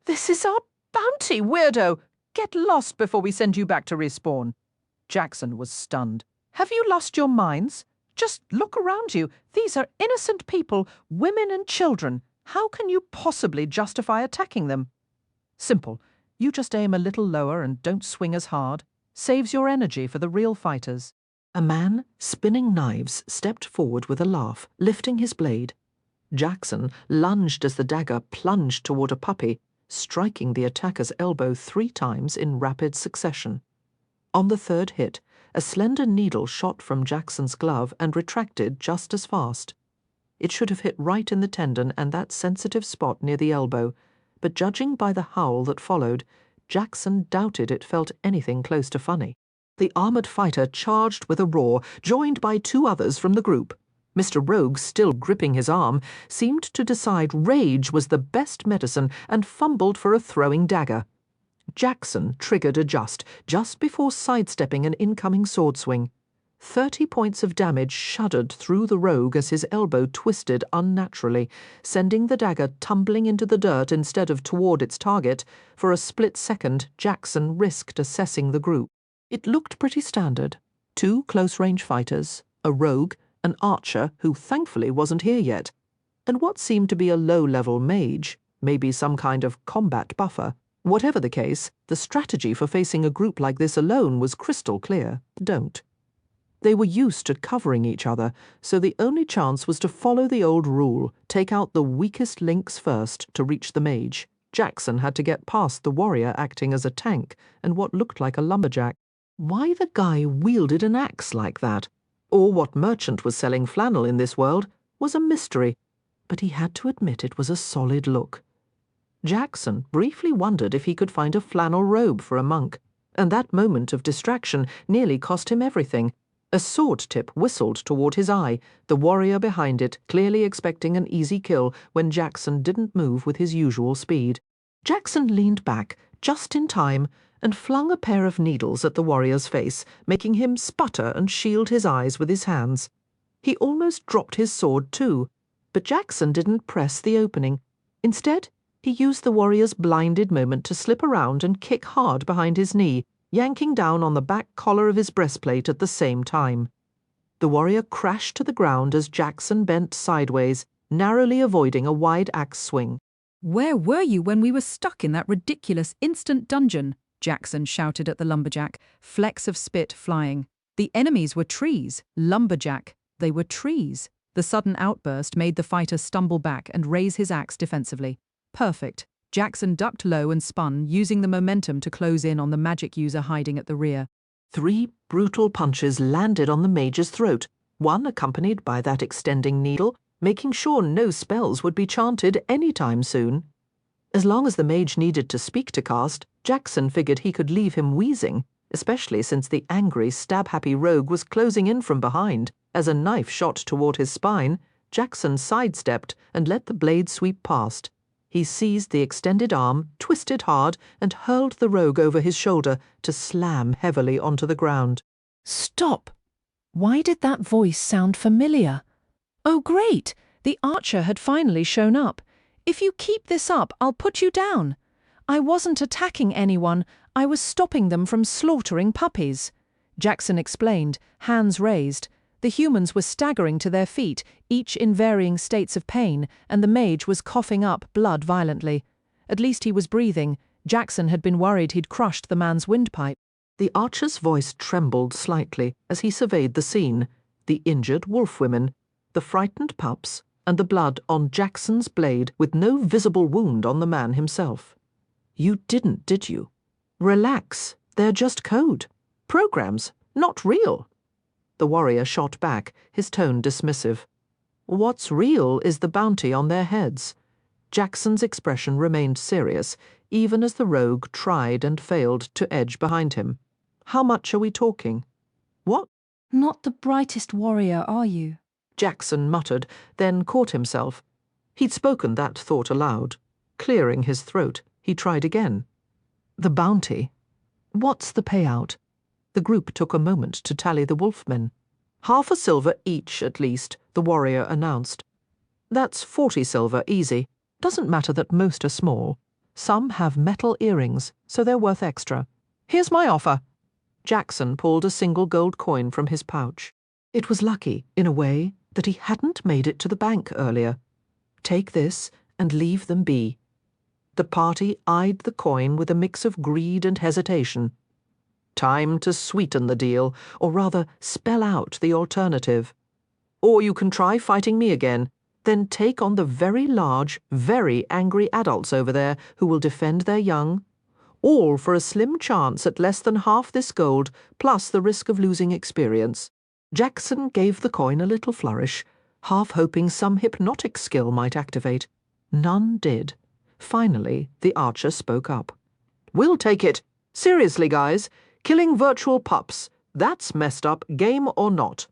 Speaker 1: "This is our bounty, weirdo! Get lost before we send you back to respawn." Jackson was stunned. "Have you lost your minds? Just look around you. These are innocent people, women and children. How can you possibly justify attacking them?" "Simple. You just aim a little lower and don't swing as hard. Saves your energy for the real fighters." A man, spinning knives, stepped forward with a laugh, lifting his blade. Jackson lunged as the dagger plunged toward a puppy, striking the attacker's elbow 3 times in rapid succession. On the third hit, a slender needle shot from Jackson's glove and retracted just as fast. It should have hit right in the tendon and that sensitive spot near the elbow, but judging by the howl that followed, Jackson doubted it felt anything close to funny. The armored fighter charged with a roar, joined by 2 others from the group. Mr. Rogue, still gripping his arm, seemed to decide rage was the best medicine and fumbled for a throwing dagger. Jackson triggered a just before sidestepping an incoming sword swing. 30 points of damage shuddered through the rogue as his elbow twisted unnaturally, sending the dagger tumbling into the dirt instead of toward its target. For a split second, Jackson risked assessing the group. It looked pretty standard. 2 close-range fighters, a rogue, an archer who thankfully wasn't here yet, and what seemed to be a low-level mage, maybe some kind of combat buffer. Whatever the case, the strategy for facing a group like this alone was crystal clear. Don't. They were used to covering each other, so the only chance was to follow the old rule, take out the weakest links first to reach the mage. Jackson had to get past the warrior acting as a tank and what looked like a lumberjack. Why the guy wielded an axe like that, or what merchant was selling flannel in this world, was a mystery, but he had to admit it was a solid look. Jackson briefly wondered if he could find a flannel robe for a monk, and that moment of distraction nearly cost him everything. A sword tip whistled toward his eye, the warrior behind it clearly expecting an easy kill when Jackson didn't move with his usual speed. Jackson leaned back, just in time, and flung a pair of needles at the warrior's face, making him sputter and shield his eyes with his hands. He almost dropped his sword too, but Jackson didn't press the opening. Instead, he used the warrior's blinded moment to slip around and kick hard behind his knee, yanking down on the back collar of his breastplate at the same time. The warrior crashed to the ground as Jackson bent sideways, narrowly avoiding a wide axe swing.
Speaker 14: "Where were you when we were stuck in that ridiculous instant dungeon?" Jackson shouted at the lumberjack, flecks of spit flying. The enemies were trees. Lumberjack, they were trees. The sudden outburst made the fighter stumble back and raise his axe defensively. Perfect. Jackson ducked low and spun, using the momentum to close in on the magic user hiding at the rear.
Speaker 1: 3 brutal punches landed on the mage's throat, one accompanied by that extending needle, making sure no spells would be chanted any time soon. As long as the mage needed to speak to cast, Jackson figured he could leave him wheezing, especially since the angry, stab-happy rogue was closing in from behind. As a knife shot toward his spine, Jackson sidestepped and let the blade sweep past. He seized the extended arm, twisted hard, and hurled the rogue over his shoulder to slam heavily onto the ground.
Speaker 3: Stop! Why did that voice sound familiar? Oh, great! The archer had finally shown up. If you keep this up, I'll put you down. I wasn't attacking anyone. I was stopping them from slaughtering puppies. Jackson explained, hands raised. The humans were staggering to their feet, each in varying states of pain, and the mage was coughing up blood violently. At least he was breathing. Jackson had been worried he'd crushed the man's windpipe.
Speaker 1: The archer's voice trembled slightly as he surveyed the scene, the injured wolf women, the frightened pups, and the blood on Jackson's blade with no visible wound on the man himself. You didn't, did you? Relax, they're just code. Programs, not real. The warrior shot back, his tone dismissive. What's real is the bounty on their heads. Jackson's expression remained serious, even as the rogue tried and failed to edge behind him. How much are we talking? What?
Speaker 15: Not the brightest warrior, are you?
Speaker 1: Jackson muttered, then caught himself. He'd spoken that thought aloud. Clearing his throat, he tried again. The bounty. What's the payout? The group took a moment to tally the wolfmen. 1/2 a silver each, at least, the warrior announced. That's 40 silver, easy. Doesn't matter that most are small. Some have metal earrings, so they're worth extra. Here's my offer. Jackson pulled a single gold coin from his pouch. It was lucky, in a way, that he hadn't made it to the bank earlier. Take this and leave them be. The party eyed the coin with a mix of greed and hesitation. Time to sweeten the deal, or rather spell out the alternative. Or you can try fighting me again, then take on the very large, very angry adults over there who will defend their young, all for a slim chance at less than half this gold, plus the risk of losing experience. Jackson gave the coin a little flourish, half hoping some hypnotic skill might activate. None did. Finally, the archer spoke up. We'll take it. Seriously, guys. Killing virtual pups. That's messed up, game or not.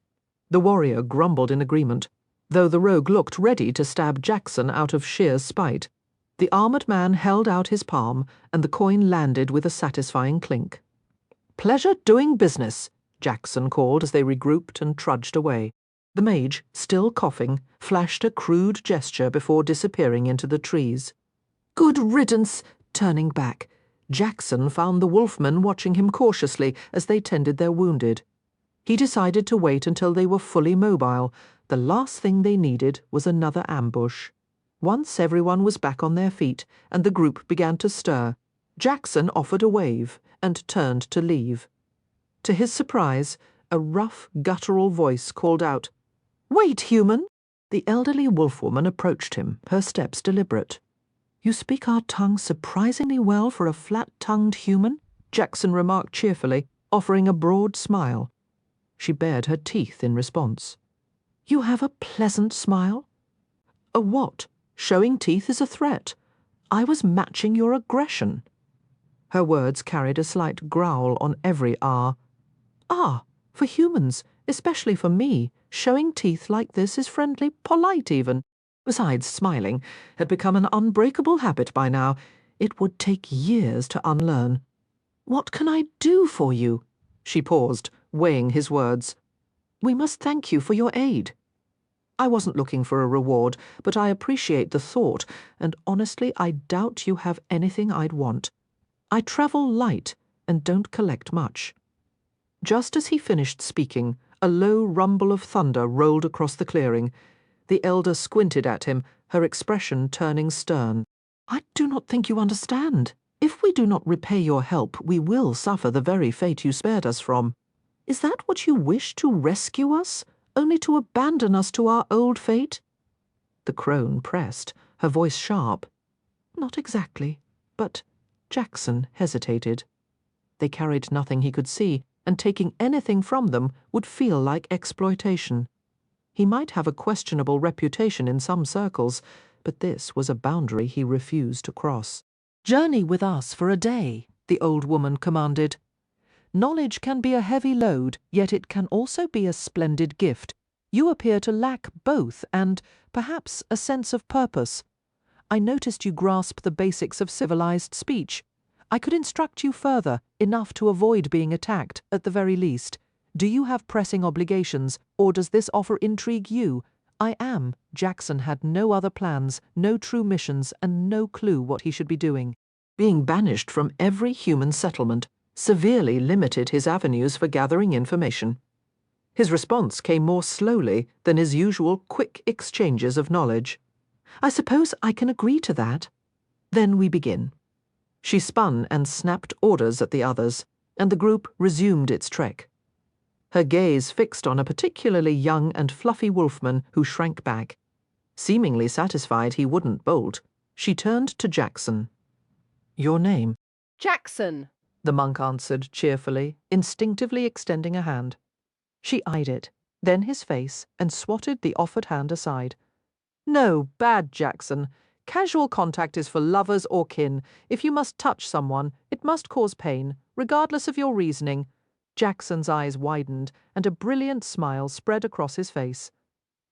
Speaker 1: The warrior grumbled in agreement, though the rogue looked ready to stab Jackson out of sheer spite. The armored man held out his palm, and the coin landed with a satisfying clink. Pleasure doing business, Jackson called as they regrouped and trudged away. The mage, still coughing, flashed a crude gesture before disappearing into the trees. Good riddance, turning back. Jackson found the wolfmen watching him cautiously as they tended their wounded. He decided to wait until they were fully mobile. The last thing they needed was another ambush. Once everyone was back on their feet and the group began to stir, Jackson offered a wave and turned to leave. To his surprise, a rough, guttural voice called out, "Wait, human!" The elderly wolfwoman approached him, her steps deliberate. "You speak our tongue surprisingly well for a flat-tongued human," Jackson remarked cheerfully, offering a broad smile. She bared her teeth in response. "You have a pleasant smile?" "A what? Showing teeth is a threat. I was matching your aggression." Her words carried a slight growl on every R. "Ah, for humans, especially for me, showing teeth like this is friendly, polite even. Besides, smiling had become an unbreakable habit by now. It would take years to unlearn." "What can I do for you?" She paused, weighing his words. "We must thank you for your aid." "I wasn't looking for a reward, but I appreciate the thought, and honestly, I doubt you have anything I'd want. I travel light and don't collect much." Just as he finished speaking, a low rumble of thunder rolled across the clearing. The elder squinted at him, her expression turning stern. "I do not think you understand. If we do not repay your help, we will suffer the very fate you spared us from. Is that what you wish, to rescue us, only to abandon us to our old fate?" The crone pressed, her voice sharp. "Not exactly, but—" Jackson hesitated. They carried nothing he could see, and taking anything from them would feel like exploitation. He might have a questionable reputation in some circles, but this was a boundary he refused to cross. "Journey with us for a day," the old woman commanded. "Knowledge can be a heavy load, yet it can also be a splendid gift. You appear to lack both and, perhaps, a sense of purpose. I noticed you grasp the basics of civilized speech. I could instruct you further, enough to avoid being attacked, at the very least. Do you have pressing obligations, or does this offer intrigue you? Jackson had no other plans, no true missions, and no clue what he should be doing. Being banished from every human settlement severely limited his avenues for gathering information. His response came more slowly than his usual quick exchanges of knowledge. "I suppose I can agree to that. Then we begin." She spun and snapped orders at the others, and the group resumed its trek. Her gaze fixed on a particularly young and fluffy wolfman who shrank back. Seemingly satisfied he wouldn't bolt, she turned to Jackson. "Your name?"
Speaker 5: Jackson!
Speaker 1: The monk answered cheerfully, instinctively extending a hand. She eyed it, then his face, and swatted the offered hand aside. "No, bad Jackson. Casual contact is for lovers or kin. If you must touch someone, it must cause pain, regardless of your reasoning." Jackson's eyes widened, and a brilliant smile spread across his face.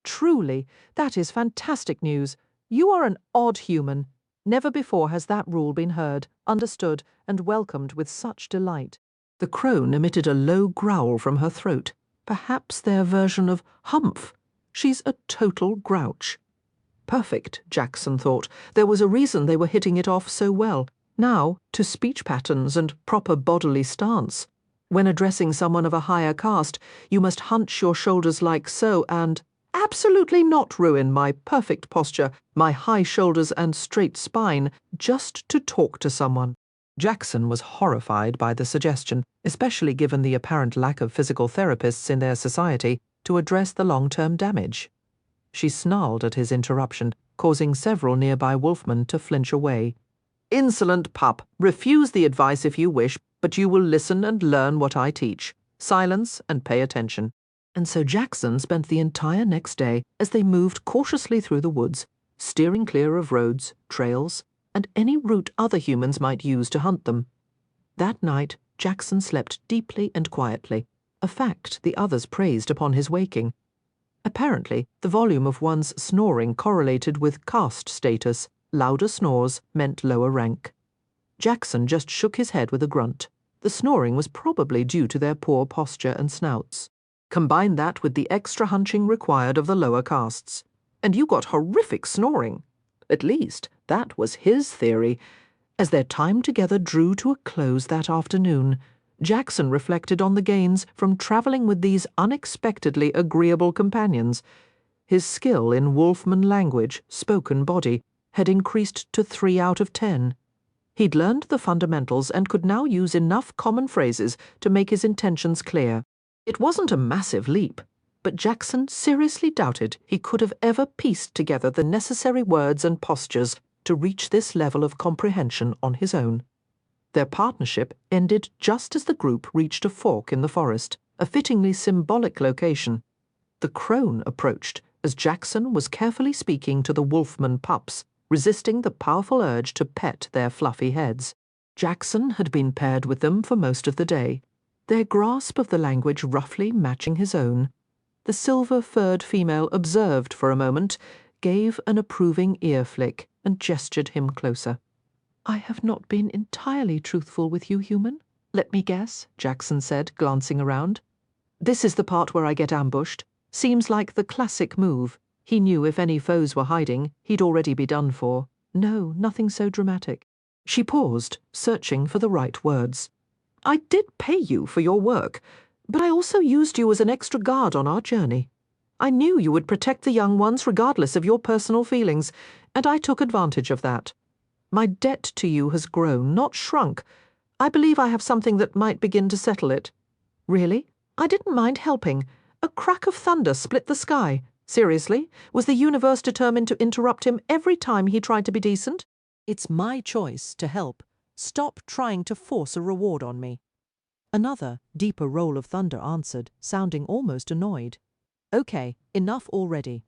Speaker 1: "Truly, that is fantastic news. You are an odd human. Never before has that rule been heard, understood, and welcomed with such delight." The crone emitted a low growl from her throat, perhaps their version of humph. She's a total grouch. Perfect, Jackson thought. There was a reason they were hitting it off so well. Now, to speech patterns and proper bodily stance. When addressing someone of a higher caste, you must hunch your shoulders like so and absolutely not ruin my perfect posture, my high shoulders and straight spine, just to talk to someone. Jackson was horrified by the suggestion, especially given the apparent lack of physical therapists in their society to address the long-term damage. She snarled at his interruption, causing several nearby wolfmen to flinch away. "Insolent pup, refuse the advice if you wish, but you will listen and learn what I teach. Silence and pay attention." And so Jackson spent the entire next day as they moved cautiously through the woods, steering clear of roads, trails, and any route other humans might use to hunt them. That night, Jackson slept deeply and quietly, a fact the others praised upon his waking. Apparently, the volume of one's snoring correlated with caste status. Louder snores meant lower rank. Jackson just shook his head with a grunt. The snoring was probably due to their poor posture and snouts. Combine that with the extra hunching required of the lower castes, and you got horrific snoring. At least, that was his theory. As their time together drew to a close that afternoon, Jackson reflected on the gains from traveling with these unexpectedly agreeable companions. His skill in wolfman language, spoken body, had increased to 3 out of 10. He'd learned the fundamentals and could now use enough common phrases to make his intentions clear. It wasn't a massive leap, but Jackson seriously doubted he could have ever pieced together the necessary words and postures to reach this level of comprehension on his own. Their partnership ended just as the group reached a fork in the forest, a fittingly symbolic location. The crone approached as Jackson was carefully speaking to the wolfman pups, resisting the powerful urge to pet their fluffy heads. Jackson had been paired with them for most of the day, their grasp of the language roughly matching his own. The silver-furred female observed for a moment, gave an approving ear flick, and gestured him closer. "I have not been entirely truthful with you, human. Let me guess," Jackson said, glancing around. "This is the part where I get ambushed. Seems like the classic move. He knew if any foes were hiding, he'd already be done for. No, nothing so dramatic." She paused, searching for the right words. "I did pay you for your work, but I also used you as an extra guard on our journey. I knew you would protect the young ones regardless of your personal feelings, and I took advantage of that. My debt to you has grown, not shrunk. I believe I have something that might begin to settle it. Really? I didn't mind helping. A crack of thunder split the sky. Seriously? Was the universe determined to interrupt him every time he tried to be decent?
Speaker 6: It's my choice to help. Stop trying to force a reward on me." Another, deeper roll of thunder answered, sounding almost annoyed. "Okay, enough already."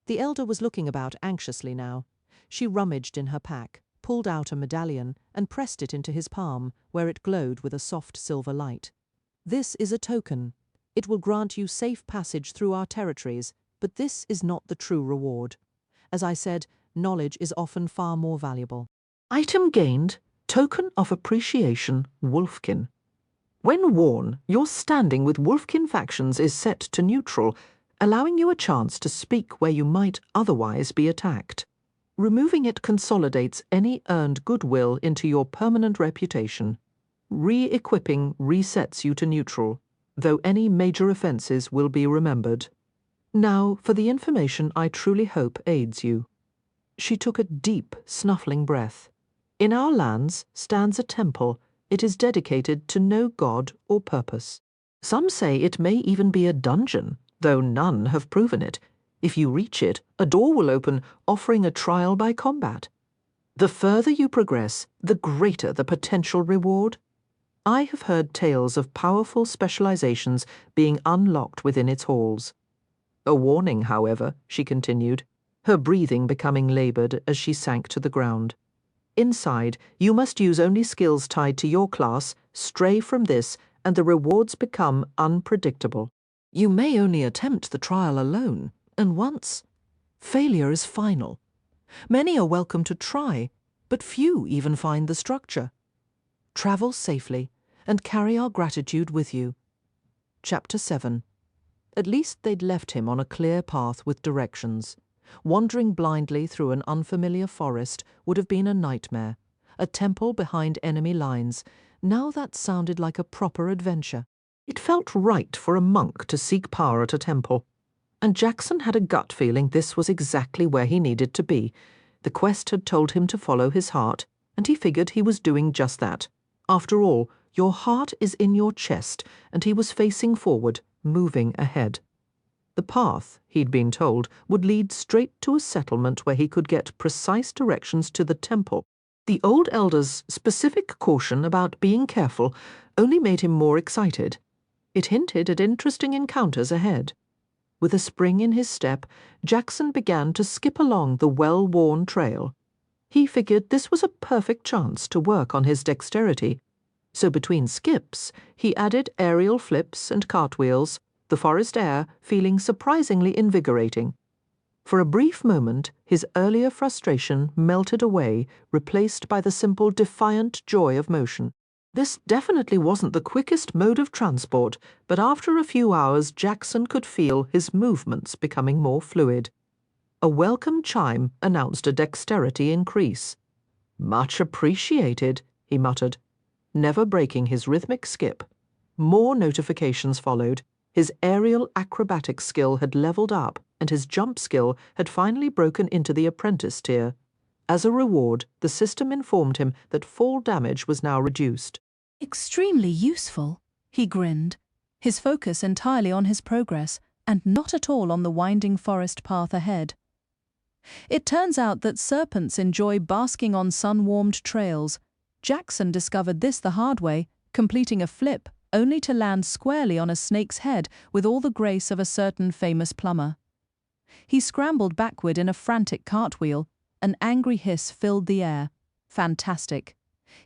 Speaker 6: The elder was looking about anxiously now. She rummaged in her pack, pulled out a medallion, and pressed it into his palm, where it glowed with a soft silver light. "This is a token. It will grant you safe passage through our territories, but this is not the true reward. As I said, knowledge is often far more valuable."
Speaker 1: Item gained, token of appreciation, Wolfkin. When worn, your standing with Wolfkin factions is set to neutral, allowing you a chance to speak where you might otherwise be attacked. Removing it consolidates any earned goodwill into your permanent reputation. Re-equipping resets you to neutral, though any major offences will be remembered. Now for the information I truly hope aids you. She took a deep, snuffling breath. In our lands stands a temple. It is dedicated to no god or purpose. Some say it may even be a dungeon, though none have proven it. If you reach it, a door will open, offering a trial by combat. The further you progress, the greater the potential reward. I have heard tales of powerful specializations being unlocked within its halls. A warning, however, she continued, her breathing becoming laboured as she sank to the ground. Inside, you must use only skills tied to your class, stray from this, and the rewards become unpredictable. You may only attempt the trial alone, and once, failure is final. Many are welcome to try, but few even find the structure. Travel safely, and carry our gratitude with you. Chapter 7. At least they'd left him on a clear path with directions. Wandering blindly through an unfamiliar forest would have been a nightmare. A temple behind enemy lines. Now that sounded like a proper adventure. It felt right for a monk to seek power at a temple. And Jackson had a gut feeling this was exactly where he needed to be. The quest had told him to follow his heart, and he figured he was doing just that. After all, your heart is in your chest, and he was facing forward, moving ahead. The path, he'd been told, would lead straight to a settlement where he could get precise directions to the temple. The old elder's specific caution about being careful only made him more excited. It hinted at interesting encounters ahead. With a spring in his step, Jackson began to skip along the well-worn trail. He figured this was a perfect chance to work on his dexterity, so between skips he added aerial flips and cartwheels, the forest air feeling surprisingly invigorating. For a brief moment, his earlier frustration melted away, replaced by the simple defiant joy of motion. This definitely wasn't the quickest mode of transport, but after a few hours Jackson could feel his movements becoming more fluid. A welcome chime announced a dexterity increase. "Much appreciated," he muttered, never breaking his rhythmic skip. More notifications followed. His aerial acrobatic skill had leveled up, and his jump skill had finally broken into the apprentice tier. As a reward, the system informed him that fall damage was now reduced.
Speaker 15: Extremely useful, he grinned.
Speaker 3: his focus entirely on his progress and not at all on the winding forest path ahead. It turns out that serpents enjoy basking on sun-warmed trails. Jackson discovered this the hard way, completing a flip only to land squarely on a snake's head with all the grace of a certain famous plumber. He scrambled backward in a frantic cartwheel. An angry hiss filled the air. Fantastic.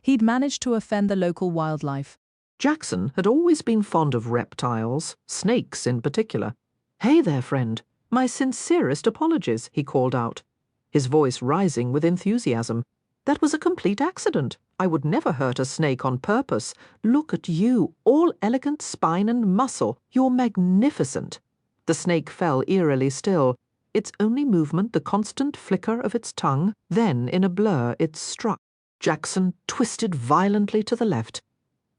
Speaker 3: He'd managed to offend the local wildlife.
Speaker 1: Jackson had always been fond of reptiles, snakes in particular. "Hey there, friend. My sincerest apologies," he called out, his voice rising with enthusiasm. "That was a complete accident. I would never hurt a snake on purpose. Look at you, all elegant spine and muscle. You're magnificent." The snake fell eerily still, its only movement the constant flicker of its tongue. Then, in a blur, it struck. Jackson twisted violently to the left,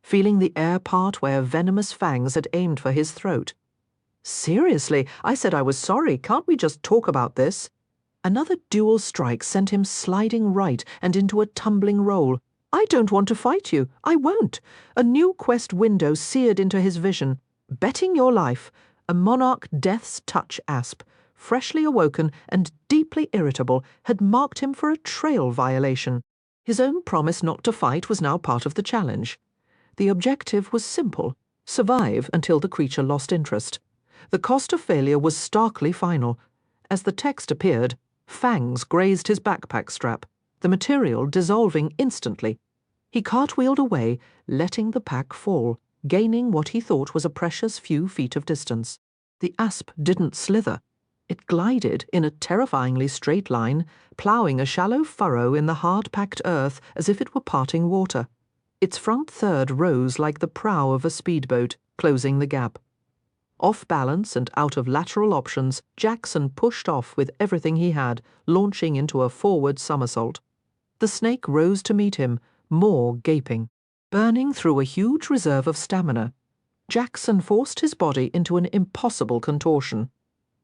Speaker 1: feeling the air part where venomous fangs had aimed for his throat. "Seriously, I said I was sorry. Can't we just talk about this?" Another dual strike sent him sliding right and into a tumbling roll. "I don't want to fight you. I won't." A new quest window seared into his vision. Betting your life, a monarch Death's Touch asp, freshly awoken and deeply irritable, had marked him for a trail violation. His own promise not to fight was now part of the challenge. The objective was simple: survive until the creature lost interest. The cost of failure was starkly final. As the text appeared, fangs grazed his backpack strap, the material dissolving instantly. He cartwheeled away, letting the pack fall, gaining what he thought was a precious few feet of distance. The asp didn't slither. It glided in a terrifyingly straight line, ploughing a shallow furrow in the hard-packed earth as if it were parting water. Its front third rose like the prow of a speedboat, closing the gap. Off balance and out of lateral options, Jackson pushed off with everything he had, launching into a forward somersault. The snake rose to meet him, more gaping. Burning through a huge reserve of stamina, Jackson forced his body into an impossible contortion.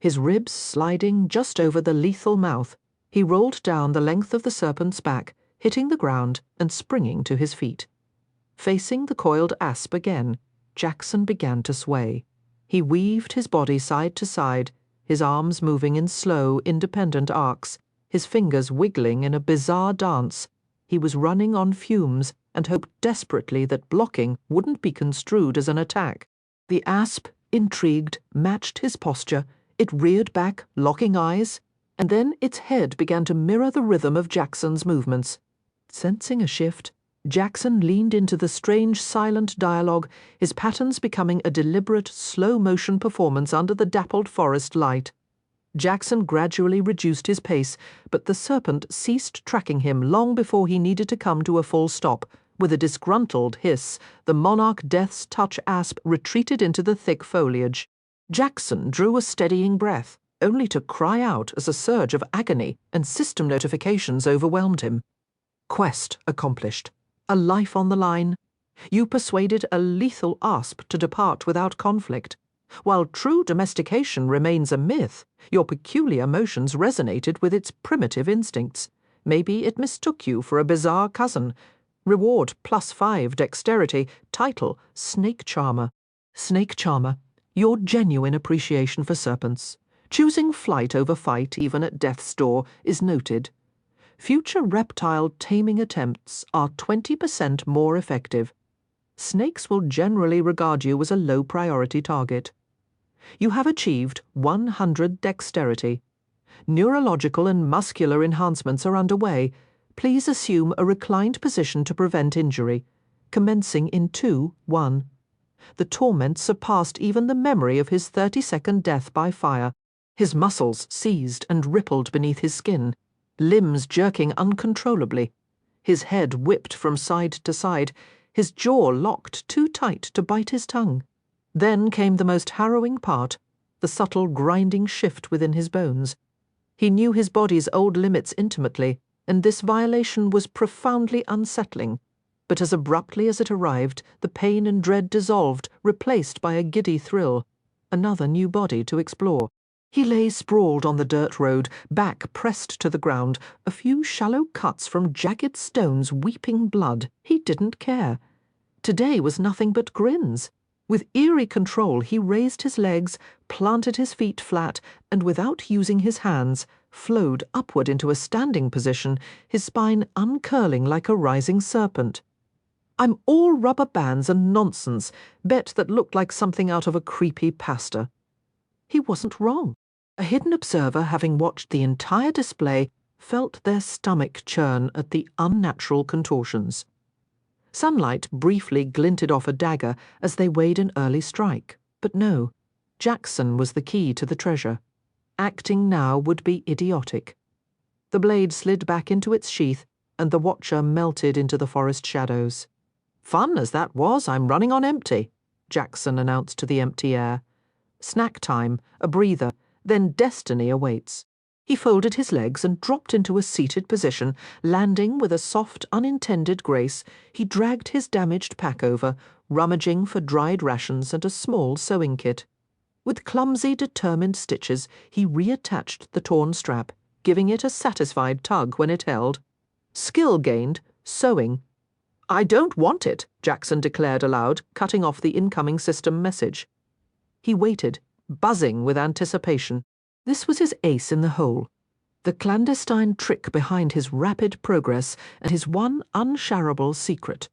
Speaker 1: His ribs sliding just over the lethal mouth, he rolled down the length of the serpent's back, hitting the ground and springing to his feet. Facing the coiled asp again, Jackson began to sway. He weaved his body side to side, his arms moving in slow, independent arcs, his fingers wiggling in a bizarre dance. He was running on fumes and hoped desperately that blocking wouldn't be construed as an attack. The asp, intrigued, matched his posture. It reared back, locking eyes, and then its head began to mirror the rhythm of Jackson's movements. Sensing a shift, Jackson leaned into the strange silent dialogue, his patterns becoming a deliberate, slow-motion performance under the dappled forest light. Jackson gradually reduced his pace, but the serpent ceased tracking him long before he needed to come to a full stop. With a disgruntled hiss, the monarch Death's Touch asp retreated into the thick foliage. Jackson drew a steadying breath, only to cry out as a surge of agony and system notifications overwhelmed him. Quest accomplished. A life on the line. You persuaded a lethal asp to depart without conflict. While true domestication remains a myth, your peculiar motions resonated with its primitive instincts. Maybe it mistook you for a bizarre cousin. Reward +5 dexterity. Title, Snake Charmer. Snake Charmer. Your genuine appreciation for serpents, choosing flight over fight even at death's door, is noted. Future reptile taming attempts are 20% more effective. Snakes will generally regard you as a low-priority target. You have achieved 100 dexterity. Neurological and muscular enhancements are underway. Please assume a reclined position to prevent injury, commencing in 2-1. The torment surpassed even the memory of his 30-second death by fire. His muscles seized and rippled beneath his skin, limbs jerking uncontrollably. His head whipped from side to side, his jaw locked too tight to bite his tongue. Then came the most harrowing part, the subtle grinding shift within his bones. He knew his body's old limits intimately, and this violation was profoundly unsettling. But as abruptly as it arrived, the pain and dread dissolved, replaced by a giddy thrill. Another new body to explore. He lay sprawled on the dirt road, back pressed to the ground, a few shallow cuts from jagged stones weeping blood. He didn't care. Today was nothing but grins. With eerie control, he raised his legs, planted his feet flat, and without using his hands, flowed upward into a standing position, his spine uncurling like a rising serpent. I'm all rubber bands and nonsense, bet that looked like something out of a creepy pasta. He wasn't wrong. A hidden observer, having watched the entire display, felt their stomach churn at the unnatural contortions. Sunlight briefly glinted off a dagger as they weighed an early strike. But no, Jackson was the key to the treasure. Acting now would be idiotic. The blade slid back into its sheath, and the watcher melted into the forest shadows. "Fun as that was, I'm running on empty," Jackson announced to the empty air. "Snack time, a breather, then destiny awaits." He folded his legs and dropped into a seated position, landing with a soft, unintended grace. He dragged his damaged pack over, rummaging for dried rations and a small sewing kit. With clumsy, determined stitches, he reattached the torn strap, giving it a satisfied tug when it held. Skill gained, sewing. "I don't want it," Jackson declared aloud, cutting off the incoming system message. He waited, buzzing with anticipation. This was his ace in the hole, the clandestine trick behind his rapid progress and his one unsharable secret.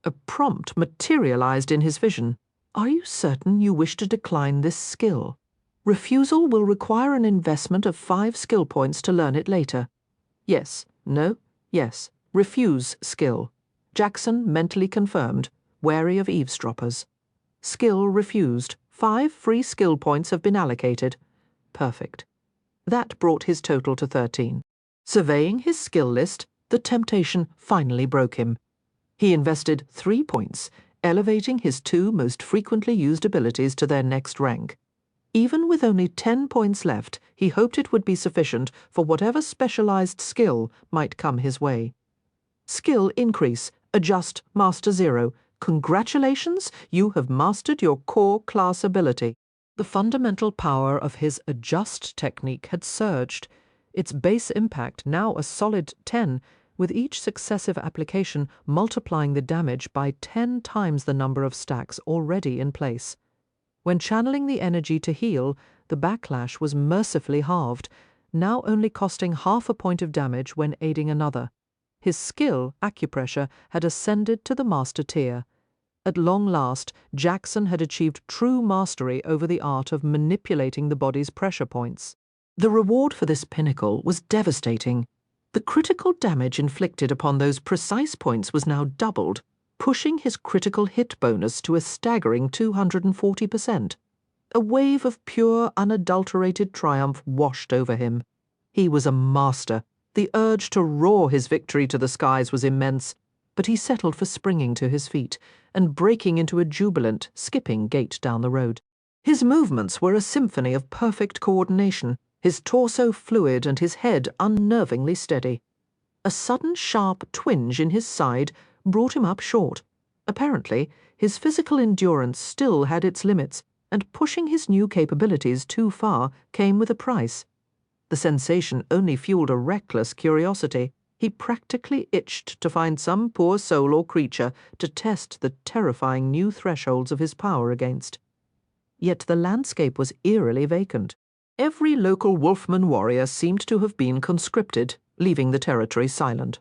Speaker 1: A prompt materialized in his vision. "Are you certain you wish to decline this skill? Refusal will require an investment of 5 skill points to learn it later. Yes, no, yes. Refuse skill." Jackson mentally confirmed, wary of eavesdroppers. Skill refused. 5 free skill points have been allocated. Perfect. That brought his total to 13. Surveying his skill list, the temptation finally broke him. He invested 3 points, elevating his 2 most frequently used abilities to their next rank. Even with only 10 points left, he hoped it would be sufficient for whatever specialized skill might come his way. Skill increase, adjust, master 0. Congratulations, you have mastered your core class ability. The fundamental power of his adjust technique had surged, its base impact now a solid 10, with each successive application multiplying the damage by 10 times the number of stacks already in place. When channeling the energy to heal, the backlash was mercifully halved, now only costing half a point of damage when aiding another. His skill, acupressure, had ascended to the master tier. At long last, Jackson had achieved true mastery over the art of manipulating the body's pressure points. The reward for this pinnacle was devastating. The critical damage inflicted upon those precise points was now doubled, pushing his critical hit bonus to a staggering 240%. A wave of pure, unadulterated triumph washed over him. He was a master. The urge to roar his victory to the skies was immense, but he settled for springing to his feet and breaking into a jubilant, skipping gait down the road. His movements were a symphony of perfect coordination, his torso fluid and his head unnervingly steady. A sudden sharp twinge in his side brought him up short. Apparently, his physical endurance still had its limits, and pushing his new capabilities too far came with a price. The sensation only fueled a reckless curiosity. He practically itched to find some poor soul or creature to test the terrifying new thresholds of his power against. Yet the landscape was eerily vacant. Every local wolfman warrior seemed to have been conscripted, leaving the territory silent.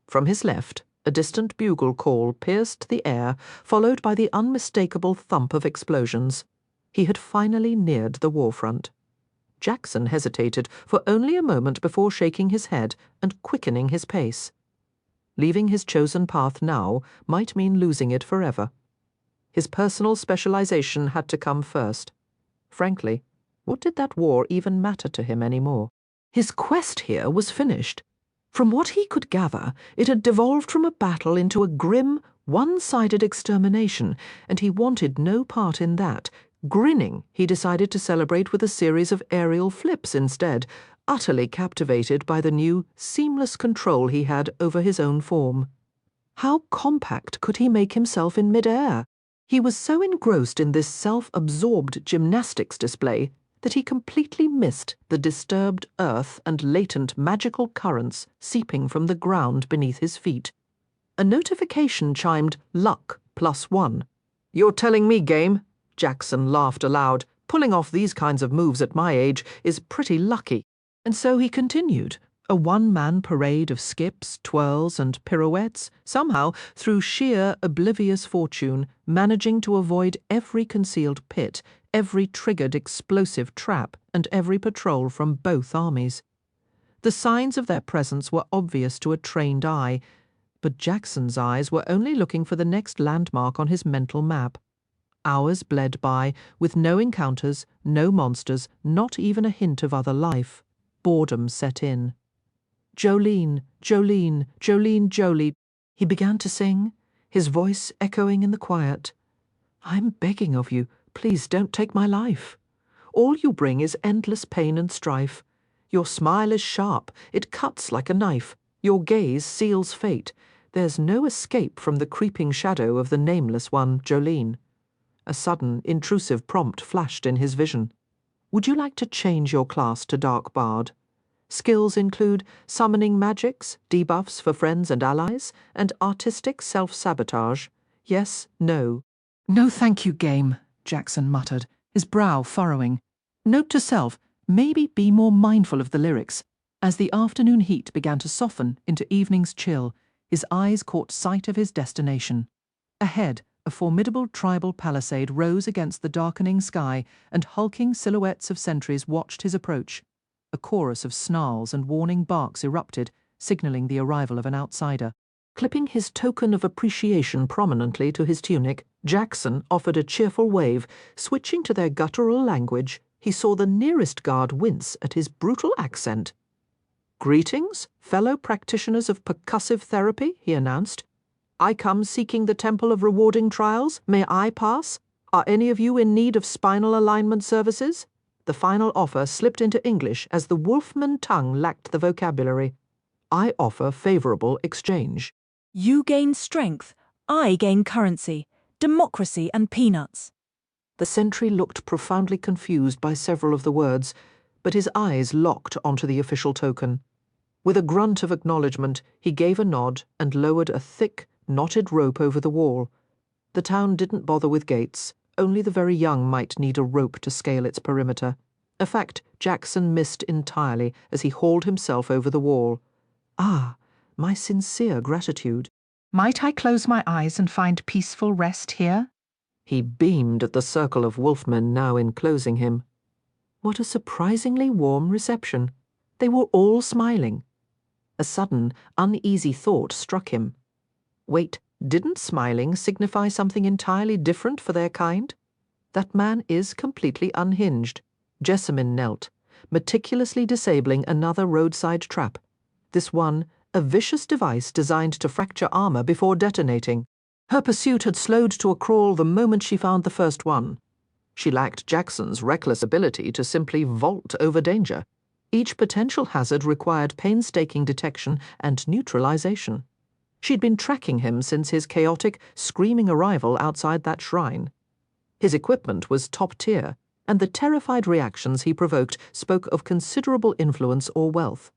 Speaker 1: From his left, a distant bugle call pierced the air, followed by the unmistakable thump of explosions. He had finally neared the warfront. Jackson hesitated for only a moment before shaking his head and quickening his pace. Leaving his chosen path now might mean losing it forever. His personal specialization had to come first. Frankly, what did that war even matter to him anymore? His quest here was finished. From what he could gather, it had devolved from a battle into a grim, one-sided extermination, and he wanted no part in that. Grinning, he decided to celebrate with a series of aerial flips instead, utterly captivated by the new, seamless control he had over his own form. How compact could he make himself in mid-air? He was so engrossed in this self-absorbed gymnastics display that he completely missed the disturbed earth and latent magical currents seeping from the ground beneath his feet. A notification chimed luck +1. "You're telling me, Game?" Jackson laughed aloud. "Pulling off these kinds of moves at my age is pretty lucky." And so he continued, a one-man parade of skips, twirls, and pirouettes, somehow, through sheer oblivious fortune, managing to avoid every concealed pit, every triggered explosive trap, and every patrol from both armies. The signs of their presence were obvious to a trained eye, but Jackson's eyes were only looking for the next landmark on his mental map. Hours bled by, with no encounters, no monsters, not even a hint of other life. Boredom set in. "Jolene, Jolene, Jolene, Jolie," he began to sing, his voice echoing in the quiet. "I'm begging of you, please don't take my life. All you bring is endless pain and strife. Your smile is sharp, it cuts like a knife. Your gaze seals fate. There's no escape from the creeping shadow of the nameless one, Jolene." A sudden, intrusive prompt flashed in his vision. "Would you like to change your class to Dark Bard? Skills include summoning magics, debuffs for friends and allies, and artistic self-sabotage. Yes, no."
Speaker 3: "No thank you, Game," Jackson muttered, his brow furrowing. Note to self, maybe be more mindful of the lyrics. As the afternoon heat began to soften into evening's chill, his eyes caught sight of his destination. Ahead, a formidable tribal palisade rose against the darkening sky, and hulking silhouettes of sentries watched his approach. A chorus of snarls and warning barks erupted, signalling the arrival of an outsider.
Speaker 1: Clipping his token of appreciation prominently to his tunic, Jackson offered a cheerful wave. Switching to their guttural language, he saw the nearest guard wince at his brutal accent. "Greetings, fellow practitioners of percussive therapy," he announced. "I come seeking the Temple of Rewarding Trials. May I pass? Are any of you in need of spinal alignment services?" The final offer slipped into English as the Wolfman tongue lacked the vocabulary. "I offer favorable exchange."
Speaker 16: "You gain strength, I gain currency, democracy and peanuts."
Speaker 1: The sentry looked profoundly confused by several of the words, but his eyes locked onto the official token. With a grunt of acknowledgement, he gave a nod and lowered a thick, knotted rope over the wall. The town didn't bother with gates. Only the very young might need a rope to scale its perimeter, a fact Jackson missed entirely as he hauled himself over the wall. "Ah, my sincere gratitude."
Speaker 3: "Might I close my eyes and find peaceful rest here?"
Speaker 1: He beamed at the circle of wolfmen now enclosing him. What a surprisingly warm reception. They were all smiling. A sudden, uneasy thought struck him. Wait, didn't smiling signify something entirely different for their kind? That man is completely unhinged. Jessamine knelt, meticulously disabling another roadside trap. This one, a vicious device designed to fracture armor before detonating. Her pursuit had slowed to a crawl the moment she found the first one. She lacked Jackson's reckless ability to simply vault over danger. Each potential hazard required painstaking detection and neutralization. She'd been tracking him since his chaotic, screaming arrival outside that shrine. His equipment was top tier, and the terrified reactions he provoked spoke of considerable influence or wealth.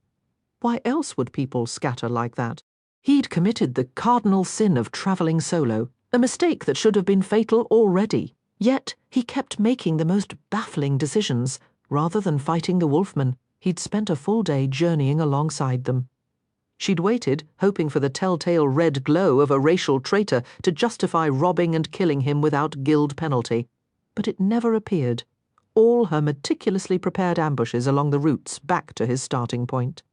Speaker 1: Why else would people scatter like that? He'd committed the cardinal sin of traveling solo, a mistake that should have been fatal already. Yet he kept making the most baffling decisions. Rather than fighting the wolfmen, he'd spent a full day journeying alongside them. She'd waited, hoping for the telltale red glow of a racial traitor to justify robbing and killing him without guild penalty. But it never appeared. All her meticulously prepared ambushes along the routes back to his starting point.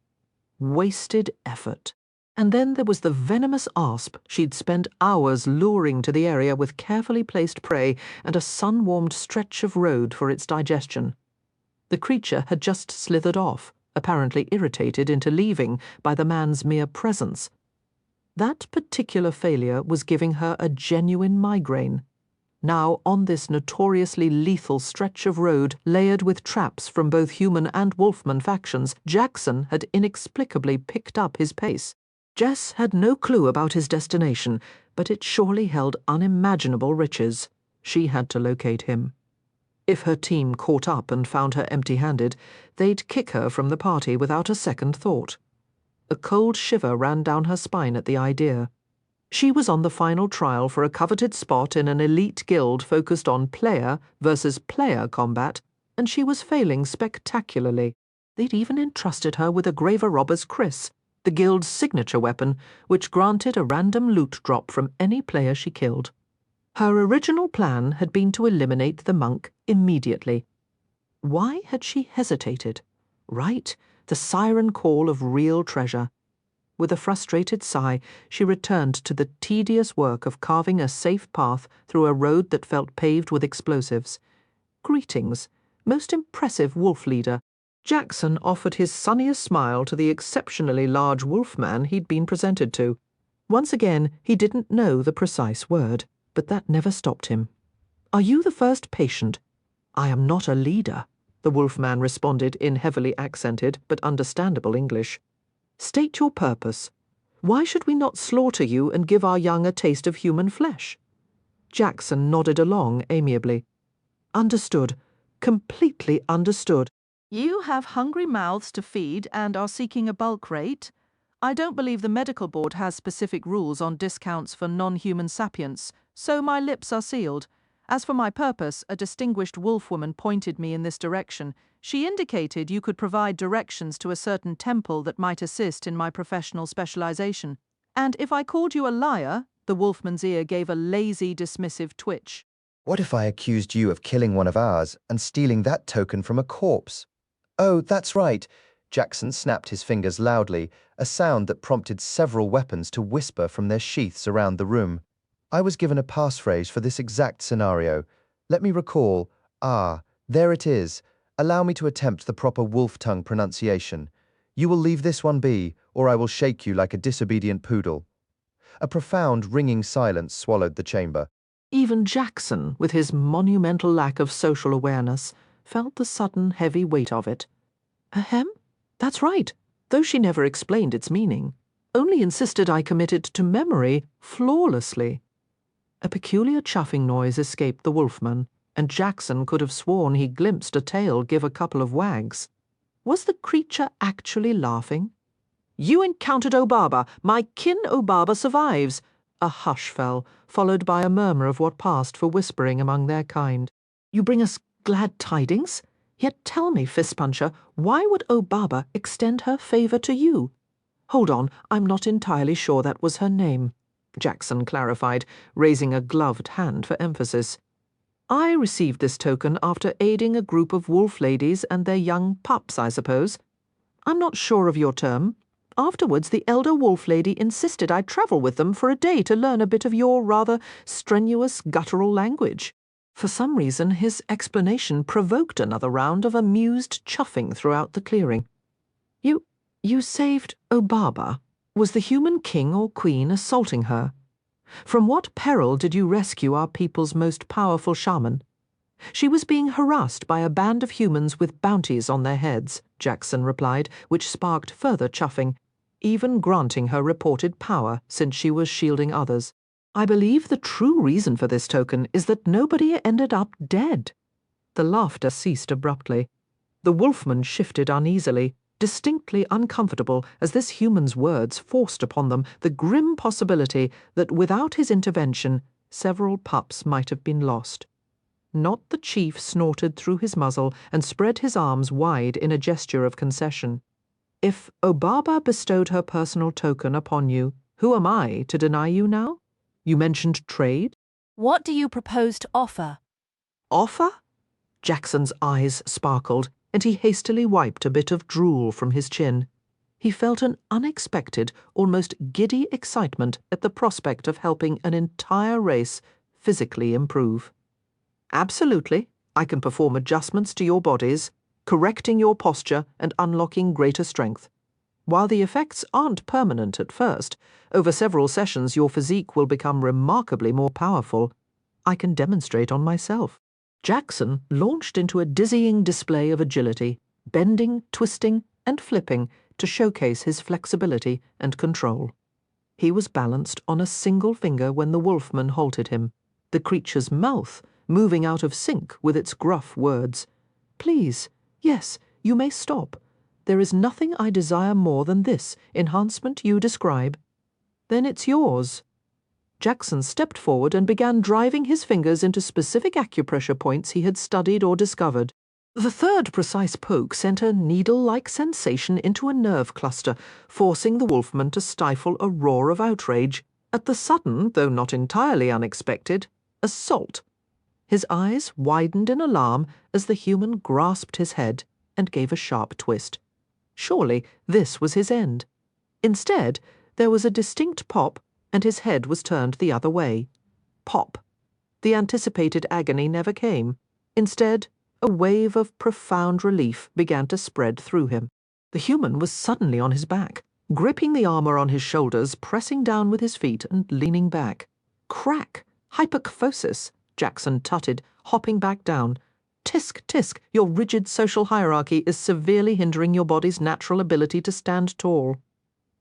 Speaker 1: Wasted effort. And then there was the venomous asp she'd spent hours luring to the area with carefully placed prey and a sun-warmed stretch of road for its digestion. The creature had just slithered off, apparently irritated into leaving by the man's mere presence. That particular failure was giving her a genuine migraine. Now, on this notoriously lethal stretch of road, layered with traps from both human and wolfman factions, Jackson had inexplicably picked up his pace. Jess had no clue about his destination, but it surely held unimaginable riches. She had to locate him. If her team caught up and found her empty-handed, they'd kick her from the party without a second thought. A cold shiver ran down her spine at the idea. She was on the final trial for a coveted spot in an elite guild focused on player versus player combat, and she was failing spectacularly. They'd even entrusted her with a Graver Robber's Kriss, the guild's signature weapon, which granted a random loot drop from any player she killed. Her original plan had been to eliminate the monk immediately. Why had she hesitated? Right, the siren call of real treasure. With a frustrated sigh, she returned to the tedious work of carving a safe path through a road that felt paved with explosives. Greetings, most impressive wolf leader. Jackson offered his sunniest smile to the exceptionally large wolfman he'd been presented to. Once again, he didn't know the precise word, but that never stopped him. "Are you the first patient?" "I am not a leader," the wolfman responded in heavily accented but understandable English. "State your purpose. Why should we not slaughter you and give our young a taste of human flesh?" Jackson nodded along amiably. "Understood. Completely understood. You have hungry mouths to feed and are seeking a bulk rate. I don't believe the medical board has specific rules on discounts for non-human sapients, so my lips are sealed. As for my purpose, a distinguished wolfwoman pointed me in this direction. She indicated you could provide directions to a certain temple that might assist in my professional specialization. And if I called you a liar, the wolfman's ear gave a lazy, dismissive twitch.
Speaker 17: What if I accused you of killing one of ours and stealing that token from a corpse? Oh, that's right. Jackson snapped his fingers loudly, a sound that prompted several weapons to whisper from their sheaths around the room. I was given a passphrase for this exact scenario. Let me recall. Ah, there it is. Allow me to attempt the proper wolf tongue pronunciation. You will leave this one be, or I will shake you like a disobedient poodle. A profound, ringing silence swallowed the chamber.
Speaker 1: Even Jackson, with his monumental lack of social awareness, felt the sudden heavy weight of it. Ahem? That's right, though she never explained its meaning, only insisted I committed to memory flawlessly. A peculiar chuffing noise escaped the wolfman, and Jackson could have sworn he glimpsed a tail give a couple of wags. Was the creature actually laughing? "You encountered Obaba. My kin Obaba survives." A hush fell, followed by a murmur of what passed for whispering among their kind. "You bring us glad tidings? Yet tell me, Fistpuncher, why would Obaba extend her favor to you?" "Hold on, I'm not entirely sure that was her name," Jackson clarified, raising a gloved hand for emphasis. "I received this token after aiding a group of wolf ladies and their young pups, I suppose. I'm not sure of your term. Afterwards, the elder wolf lady insisted I travel with them for a day to learn a bit of your rather strenuous guttural language." For some reason, his explanation provoked another round of amused chuffing throughout the clearing. You saved Obaba. Was the human king or queen assaulting her? From what peril did you rescue our people's most powerful shaman?" "She was being harassed by a band of humans with bounties on their heads," Jackson replied, which sparked further chuffing, even granting her reported power since she was shielding others. "I believe the true reason for this token is that nobody ended up dead." The laughter ceased abruptly. The wolfman shifted uneasily, distinctly uncomfortable as this human's words forced upon them the grim possibility that without his intervention, several pups might have been lost. Not the chief snorted through his muzzle and spread his arms wide in a gesture of concession. "If Obaba bestowed her personal token upon you, who am I to deny you now? You mentioned trade?"
Speaker 16: What do you propose to offer?
Speaker 1: "Offer?" Jackson's eyes sparkled, and he hastily wiped a bit of drool from his chin. He felt an unexpected, almost giddy excitement at the prospect of helping an entire race physically improve. "Absolutely. I can perform adjustments to your bodies, correcting your posture and unlocking greater strength. While the effects aren't permanent at first, over several sessions your physique will become remarkably more powerful. I can demonstrate on myself." Jackson launched into a dizzying display of agility, bending, twisting, and flipping to showcase his flexibility and control. He was balanced on a single finger when the wolfman halted him, the creature's mouth moving out of sync with its gruff words. "Please, yes, you may stop. There is nothing I desire more than this enhancement you describe." "Then it's yours." Jackson stepped forward and began driving his fingers into specific acupressure points he had studied or discovered. The third precise poke sent a needle-like sensation into a nerve cluster, forcing the wolfman to stifle a roar of outrage at the sudden, though not entirely unexpected, assault. His eyes widened in alarm as the human grasped his head and gave a sharp twist. Surely this was his end. Instead, there was a distinct pop, and his head was turned the other way. Pop. The anticipated agony never came. Instead, a wave of profound relief began to spread through him. The human was suddenly on his back, gripping the armor on his shoulders, pressing down with his feet and leaning back. Crack! Hyperkphosis, Jackson tutted, hopping back down. Tisk, tisk, your rigid social hierarchy is severely hindering your body's natural ability to stand tall.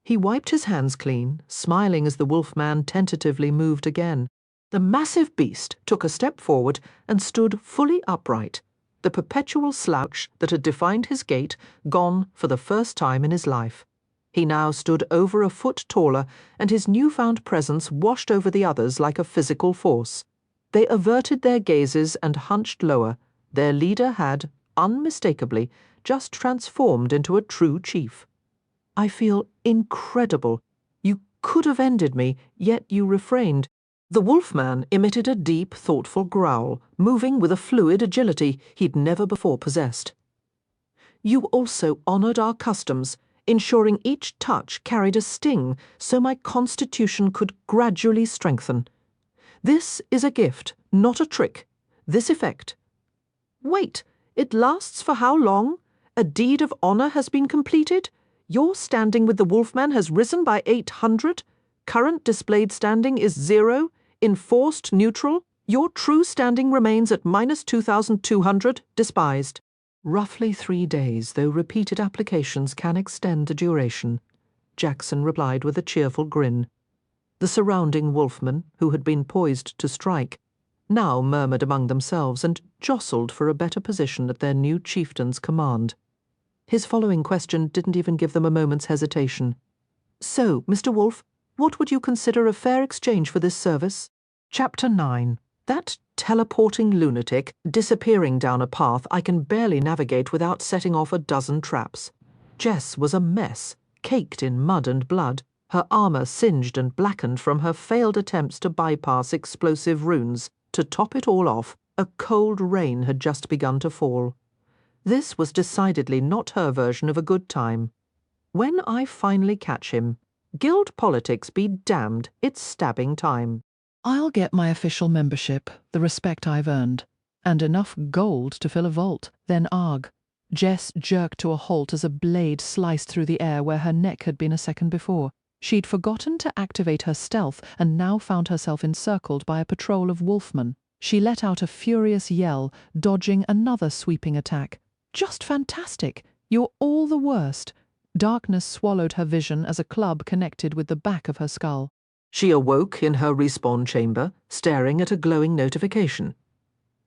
Speaker 1: He wiped his hands clean, smiling as the wolfman tentatively moved again. The massive beast took a step forward and stood fully upright, the perpetual slouch that had defined his gait gone for the first time in his life. He now stood over a foot taller, and his newfound presence washed over the others like a physical force. They averted their gazes and hunched lower. Their leader had, unmistakably, just transformed into a true chief. I feel incredible. You could have ended me, yet you refrained. The wolfman emitted a deep, thoughtful growl, moving with a fluid agility he'd never before possessed. You also honored our customs, ensuring each touch carried a sting so my constitution could gradually strengthen. This is a gift, not a trick. This effect. Wait, it lasts for how long? A deed of honor has been completed? Your standing with the wolfman has risen by 800? Current displayed standing is 0? Enforced neutral? Your true standing remains at minus 2,200, despised. Roughly 3 days, though repeated applications can extend the duration, Jackson replied with a cheerful grin. The surrounding wolfmen, who had been poised to strike, now murmured among themselves and jostled for a better position at their new chieftain's command. His following question didn't even give them a moment's hesitation. So, Mr. Wolf, what would you consider a fair exchange for this service? Chapter 9. That teleporting lunatic disappearing down a path I can barely navigate without setting off a dozen traps. Jess was a mess, caked in mud and blood, her armor singed and blackened from her failed attempts to bypass explosive runes. To top it all off, a cold rain had just begun to fall. This was decidedly not her version of a good time. When I finally catch him, guild politics be damned, it's stabbing time.
Speaker 6: I'll get my official membership, the respect I've earned, and enough gold to fill a vault, then arg. Jess jerked to a halt as a blade sliced through the air where her neck had been a second before. She'd forgotten to activate her stealth and now found herself encircled by a patrol of wolfmen. She let out a furious yell, dodging another sweeping attack. Just fantastic! You're all the worst. Darkness swallowed her vision as a club connected with the back of her skull.
Speaker 1: She awoke in her respawn chamber, staring at a glowing notification.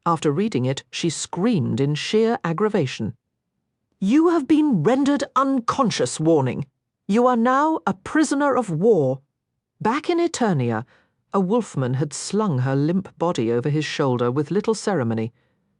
Speaker 1: After reading it, she screamed in sheer aggravation. You have been rendered unconscious, warning. You are now a prisoner of war. Back in Eternia, a wolfman had slung her limp body over his shoulder with little ceremony.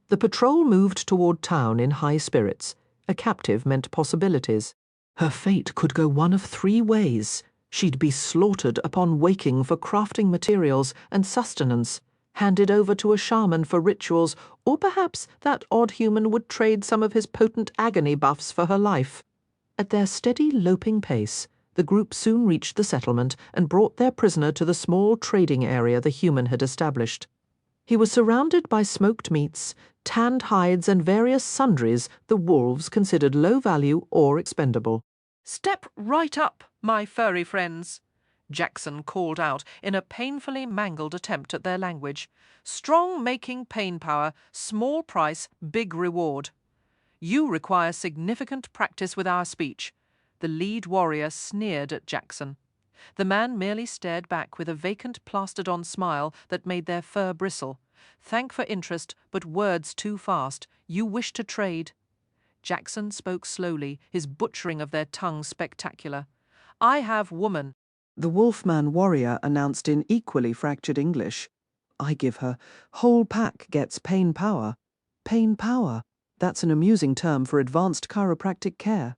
Speaker 1: The patrol moved toward town in high spirits. A captive meant possibilities. Her fate could go one of 3 ways. She'd be slaughtered upon waking for crafting materials and sustenance, handed over to a shaman for rituals, or perhaps that odd human would trade some of his potent agony buffs for her life. At their steady, loping pace, the group soon reached the settlement and brought their prisoner to the small trading area the human had established. He was surrounded by smoked meats, tanned hides, and various sundries the wolves considered low value or expendable.
Speaker 5: Step right up, my furry friends, Jackson called out in a painfully mangled attempt at their language. Strong making pain power, small price, big reward. You require significant practice with our speech. The lead warrior sneered at Jackson. The man merely stared back with a vacant plastered-on smile that made their fur bristle. Thank for interest, but words too fast. You wish to trade. Jackson spoke slowly, his butchering of their tongue spectacular. I have woman.
Speaker 1: The Wolfman warrior announced in equally fractured English. I give her. Whole pack gets pain power. Pain power. That's an amusing term for advanced chiropractic care.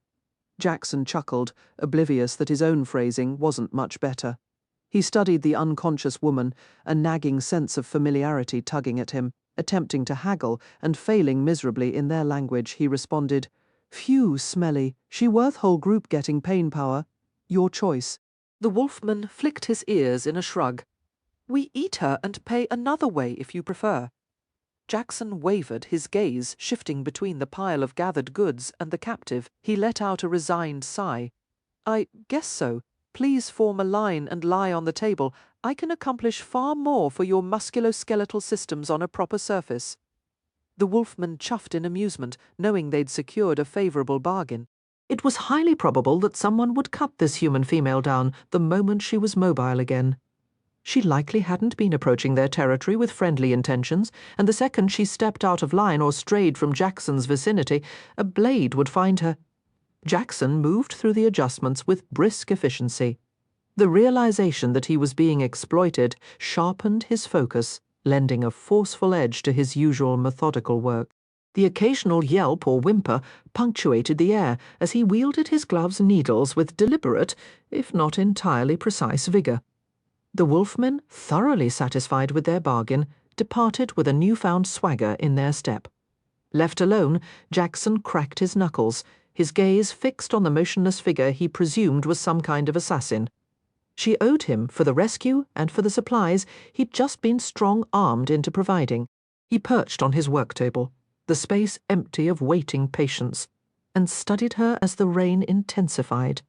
Speaker 1: Jackson chuckled, oblivious that his own phrasing wasn't much better. He studied the unconscious woman, a nagging sense of familiarity tugging at him. Attempting to haggle and failing miserably in their language, he responded, "Phew, smelly. She worth whole group getting pain power. Your choice." The Wolfman flicked his ears in a shrug. "We eat her and pay another way if you prefer." Jackson wavered, his gaze shifting between the pile of gathered goods and the captive. He let out a resigned sigh. "I guess so. Please form a line and lie on the table. I can accomplish far more for your musculoskeletal systems on a proper surface." The Wolfman chuffed in amusement, knowing they'd secured a favourable bargain. It was highly probable that someone would cut this human female down the moment she was mobile again. She likely hadn't been approaching their territory with friendly intentions, and the second she stepped out of line or strayed from Jackson's vicinity, a blade would find her. Jackson moved through the adjustments with brisk efficiency. The realization that he was being exploited sharpened his focus, lending a forceful edge to his usual methodical work. The occasional yelp or whimper punctuated the air as he wielded his gloves' needles with deliberate, if not entirely precise, vigor. The Wolfmen, thoroughly satisfied with their bargain, departed with a newfound swagger in their step. Left alone, Jackson cracked his knuckles, his gaze fixed on the motionless figure he presumed was some kind of assassin. She owed him for the rescue and for the supplies he'd just been strong-armed into providing. He perched on his work table, the space empty of waiting patience, and studied her as the rain intensified.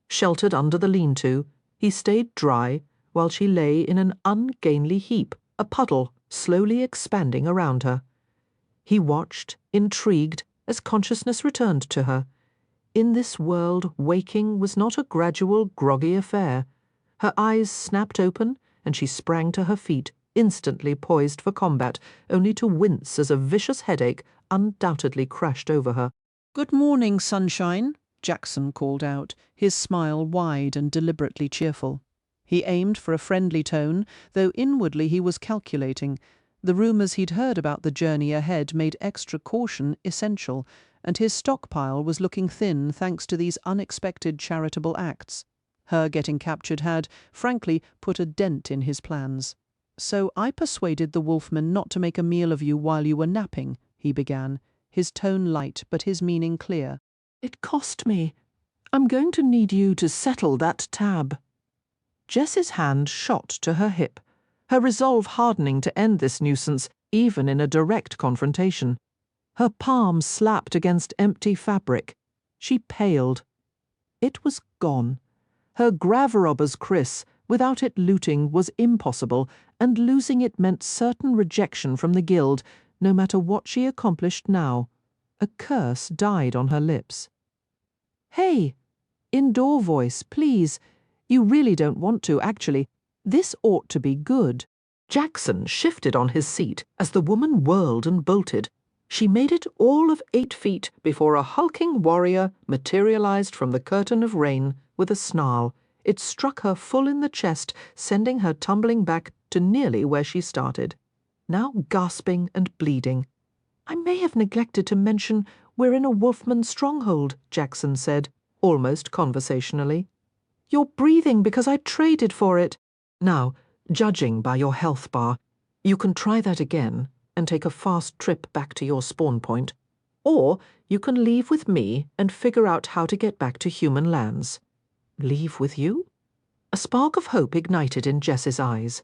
Speaker 1: Sheltered under the lean-to, he stayed dry while she lay in an ungainly heap, a puddle slowly expanding around her. He watched, intrigued, as consciousness returned to her. In this world, waking was not a gradual, groggy affair. Her eyes snapped open, and she sprang to her feet, instantly poised for combat, only to wince as a vicious headache undoubtedly crashed over her.
Speaker 6: "Good morning, sunshine," Jackson called out, his smile wide and deliberately cheerful. He aimed for a friendly tone, though inwardly he was calculating. The rumours he'd heard about the journey ahead made extra caution essential, and his stockpile was looking thin thanks to these unexpected charitable acts. Her getting captured had, frankly, put a dent in his plans. "So I persuaded the Wolfman not to make a meal of you while you were napping," he began, his tone light but his meaning clear.
Speaker 1: "It cost me. I'm going to need you to settle that tab." Jess's hand shot to her hip, her resolve hardening to end this nuisance, even in a direct confrontation. Her palm slapped against empty fabric. She paled. It was gone. Her grav-robber's kriss, without it looting, was impossible, and losing it meant certain rejection from the guild, no matter what she accomplished now. A curse died on her lips. "Hey! Indoor voice, please. You really don't want to, actually. This ought to be good." Jackson shifted on his seat as the woman whirled and bolted. She made it all of 8 feet before a hulking warrior materialized from the curtain of rain with a snarl. It struck her full in the chest, sending her tumbling back to nearly where she started, now gasping and bleeding. "I may have neglected to mention we're in a Wolfman stronghold," Jackson said, almost conversationally. "You're breathing because I traded for it. Now, judging by your health bar, you can try that again and take a fast trip back to your spawn point. Or you can leave with me and figure out how to get back to human lands." "Leave with you?" A spark of hope ignited in Jess's eyes.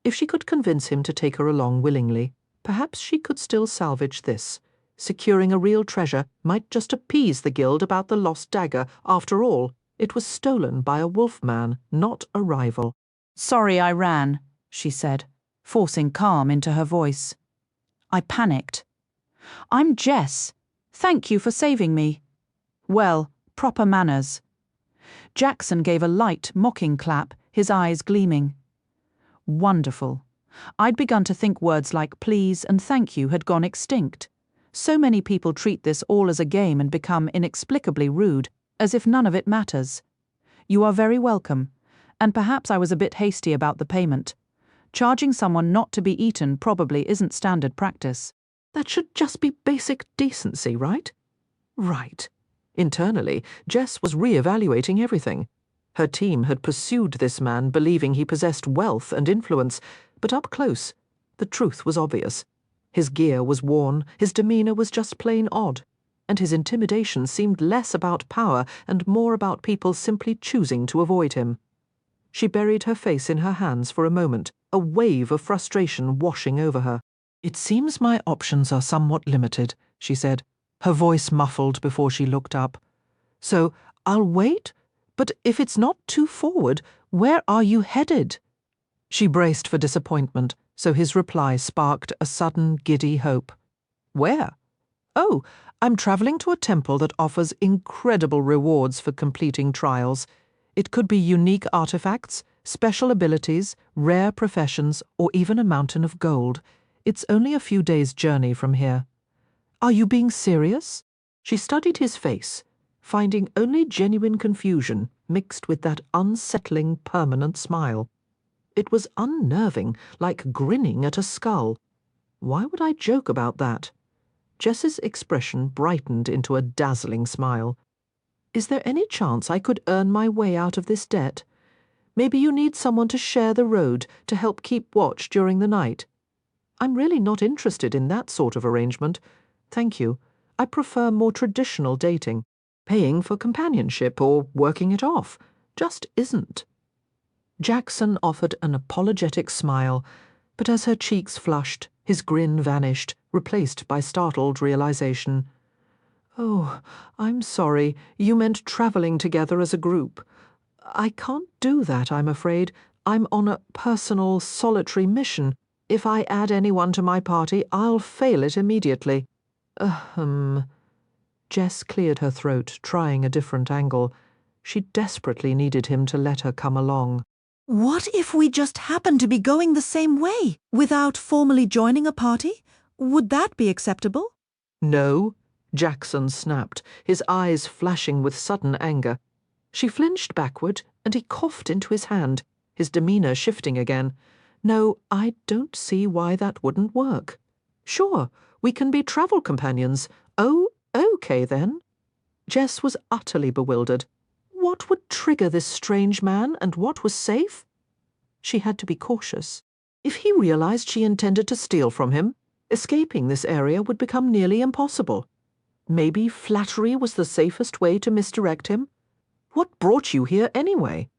Speaker 1: If she could convince him to take her along willingly, perhaps she could still salvage this. Securing a real treasure might just appease the guild about the lost dagger. After all, it was stolen by a wolfman, not a rival.
Speaker 5: "Sorry I ran," she said, forcing calm into her voice. "I panicked. I'm Jess. Thank you for saving me. Well, proper manners." Jackson gave a light, mocking clap, his eyes gleaming. Wonderful. I'd begun to think words like please and thank you had gone extinct. So many people treat this all as a game and become inexplicably rude, as if none of it matters. "You are very welcome.
Speaker 6: And perhaps I was a bit hasty about the payment. Charging someone not to be eaten probably isn't standard practice.
Speaker 1: That should just be basic decency, right? Right. Internally, Jess was re-evaluating everything. Her team had pursued this man believing he possessed wealth and influence, but up close, the truth was obvious. His gear was worn, his demeanor was just plain odd, and his intimidation seemed less about power and more about people simply choosing to avoid him. She buried her face in her hands for a moment, a wave of frustration washing over her. "It seems my options are somewhat limited," she said, her voice muffled before she looked up. "So, I'll wait? But if it's not too forward, where are you headed?" She braced for disappointment, so his reply sparked a sudden giddy hope. "Where? Oh, I'm traveling to a temple that offers incredible rewards for completing trials. It could be unique artifacts, special abilities, rare professions, or even a mountain of gold. It's only a few days' journey from here." "Are you being serious?" She studied his face, finding only genuine confusion mixed with that unsettling, permanent smile. It was unnerving, like grinning at a skull. Why would I joke about that? Jess's expression brightened into a dazzling smile. "Is there any chance I could earn my way out of this debt? Maybe you need someone to share the road to help keep watch during the night." "I'm really not interested in that sort of arrangement. Thank you. I prefer more traditional dating. Paying for companionship or working it off just isn't." Jackson offered an apologetic smile, but as her cheeks flushed, his grin vanished, replaced by startled realization. "Oh, I'm sorry. You meant traveling together as a group. I can't do that, I'm afraid. I'm on a personal, solitary mission. If I add anyone to my party, I'll fail it immediately." Jess cleared her throat, trying a different angle. She desperately needed him to let her come along.
Speaker 16: What if we just happen to be going the same way, without formally joining a party? Would that be acceptable?
Speaker 1: "No," Jackson snapped, his eyes flashing with sudden anger. She flinched backward, and he coughed into his hand, his demeanor shifting again. "No, I don't see why that wouldn't work. Sure, we can be travel companions. Oh, okay then." Jess was utterly bewildered. What would trigger this strange man, and what was safe? She had to be cautious. If he realized she intended to steal from him, escaping this area would become nearly impossible. Maybe flattery was the safest way to misdirect him? What brought you here anyway?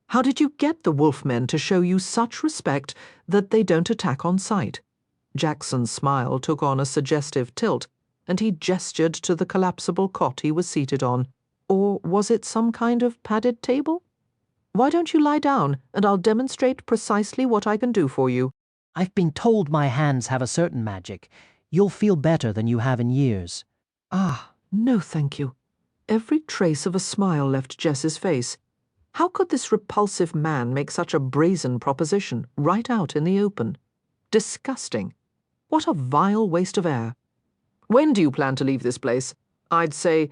Speaker 1: How did you get the wolfmen to show you such respect that they don't attack on sight? Jackson's smile took on a suggestive tilt, and he gestured to the collapsible cot he was seated on. Or was it some kind of padded table? "Why don't you lie down, and I'll demonstrate precisely what I can do for you."
Speaker 18: "I've been told my hands have a certain magic. You'll feel better than you have in years."
Speaker 1: "Ah, no thank you." Every trace of a smile left Jess's face. How could this repulsive man make such a brazen proposition, right out in the open? Disgusting. What a vile waste of air. "When do you plan to leave this place?" "I'd say—"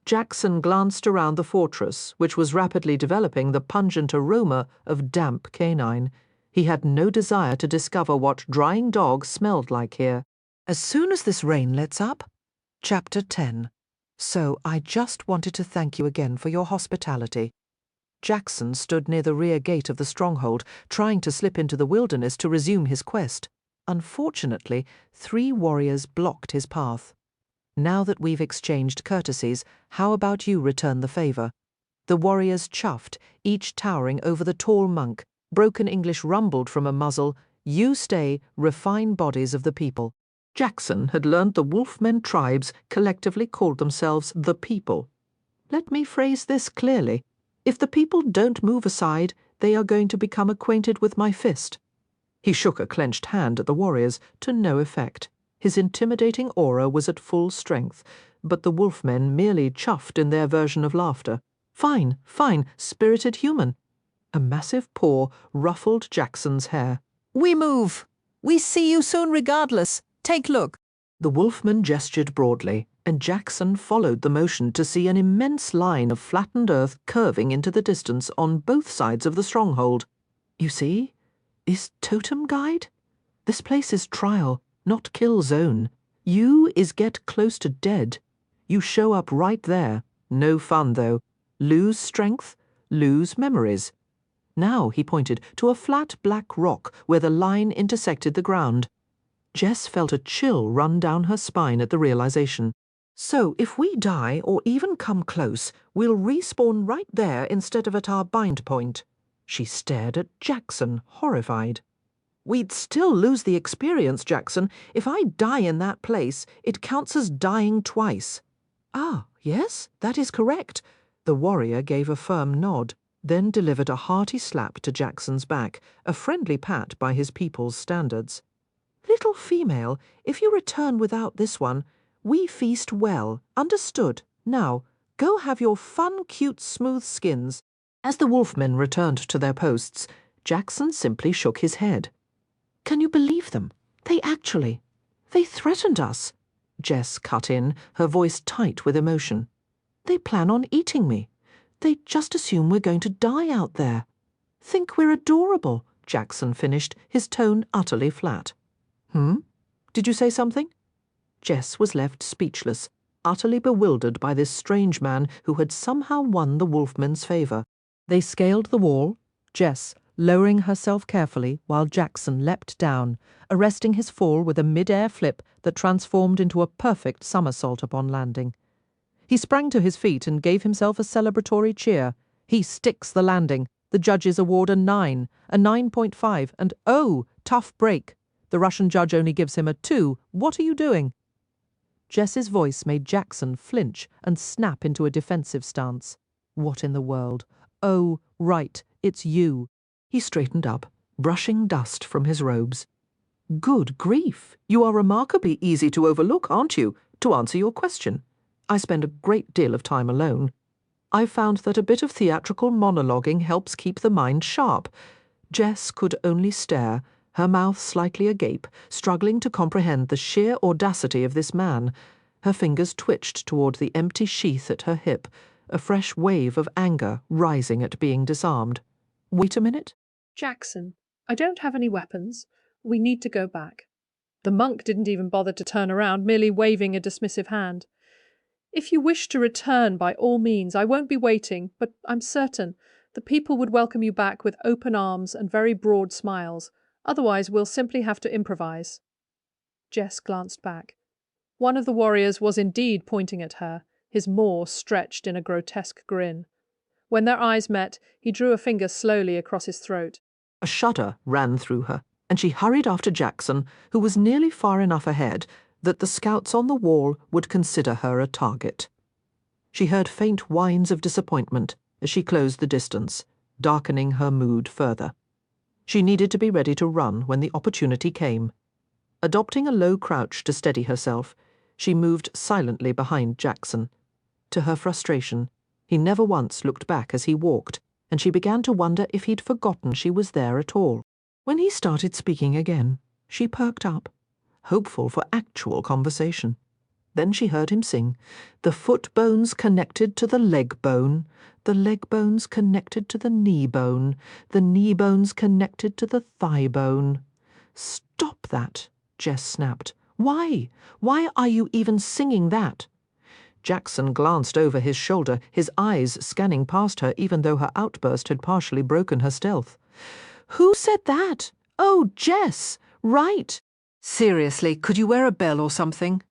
Speaker 1: Jackson glanced around the fortress, which was rapidly developing the pungent aroma of damp canine. He had no desire to discover what drying dog smelled like here. "As soon as this rain lets up." Chapter 10. "So I just wanted to thank you again for your hospitality." Jackson stood near the rear gate of the stronghold, trying to slip into the wilderness to resume his quest. Unfortunately, 3 warriors blocked his path. "Now that we've exchanged courtesies, how about you return the favor?" The warriors chuffed, each towering over the tall monk. Broken English rumbled from a muzzle, "You stay, refine bodies of the people." Jackson had learned the Wolfmen tribes collectively called themselves the people. Let me phrase this clearly. If the people don't move aside, they are going to become acquainted with my fist. He shook a clenched hand at the warriors, to no effect. His intimidating aura was at full strength, but the wolfmen merely chuffed in their version of laughter. "Fine, fine, spirited human." A massive paw ruffled Jackson's hair.
Speaker 6: "We move! We see you soon regardless. Take look."
Speaker 1: The wolfman gestured broadly, and Jackson followed the motion to see an immense line of flattened earth curving into the distance on both sides of the stronghold. You see? Is totem guide? This place is trial, not kill zone. You is get close to dead. You show up right there. No fun, though. Lose strength, lose memories. Now he pointed to a flat black rock where the line intersected the ground. Jess felt a chill run down her spine at the realization. So if we die or even come close, we'll respawn right there instead of at our bind point. She stared at Jackson, horrified. We'd still lose the experience, Jackson. If I die in that place, it counts as dying twice. Ah, yes, that is correct. The warrior gave a firm nod, then delivered a hearty slap to Jackson's back, a friendly pat by his people's standards. Little female, if you return without this one, we feast well, understood. Now, go have your fun, cute, smooth skins. As the wolfmen returned to their posts, Jackson simply shook his head. Can you believe them? They threatened us. Jess cut in, her voice tight with emotion. They plan on eating me. They just assume we're going to die out there. Think we're adorable, Jackson finished, his tone utterly flat. Did you say something? Jess was left speechless, utterly bewildered by this strange man who had somehow won the wolfmen's favour. They scaled the wall, Jess lowering herself carefully while Jackson leapt down, arresting his fall with a mid-air flip that transformed into a perfect somersault upon landing. He sprang to his feet and gave himself a celebratory cheer. He sticks the landing. The judges award a 9, a 9.5, and oh, tough break. The Russian judge only gives him a 2. What are you doing? Jess's voice made Jackson flinch and snap into a defensive stance. What in the world? Oh, right, it's you. He straightened up, brushing dust from his robes. Good grief, you are remarkably easy to overlook, aren't you? To answer your question. I spend a great deal of time alone. I've found that a bit of theatrical monologuing helps keep the mind sharp. Jess could only stare, her mouth slightly agape, struggling to comprehend the sheer audacity of this man. Her fingers twitched toward the empty sheath at her hip, a fresh wave of anger rising at being disarmed. Wait a minute.
Speaker 19: Jackson, I don't have any weapons. We need to go back. The monk didn't even bother to turn around, merely waving a dismissive hand. If you wish to return, by all means, I won't be waiting, but I'm certain the people would welcome you back with open arms and very broad smiles. Otherwise, we'll simply have to improvise. Jess glanced back. One of the warriors was indeed pointing at her, his maw stretched in a grotesque grin. When their eyes met, he drew a finger slowly across his throat.
Speaker 1: A shudder ran through her, and she hurried after Jackson, who was nearly far enough ahead that the scouts on the wall would consider her a target. She heard faint whines of disappointment as she closed the distance, darkening her mood further. She needed to be ready to run when the opportunity came. Adopting a low crouch to steady herself, she moved silently behind Jackson. To her frustration, he never once looked back as he walked, and she began to wonder if he'd forgotten she was there at all. When he started speaking again, she perked up, hopeful for actual conversation. Then she heard him sing, "The foot bones connected to the leg bone, the leg bones connected to the knee bone, the knee bones connected to the thigh bone." "Stop that," Jess snapped. "Why? Why are you even singing that?" Jackson glanced over his shoulder, his eyes scanning past her even though her outburst had partially broken her stealth. "Who said that? Oh, Jess! Right! Seriously, could you wear a bell or something?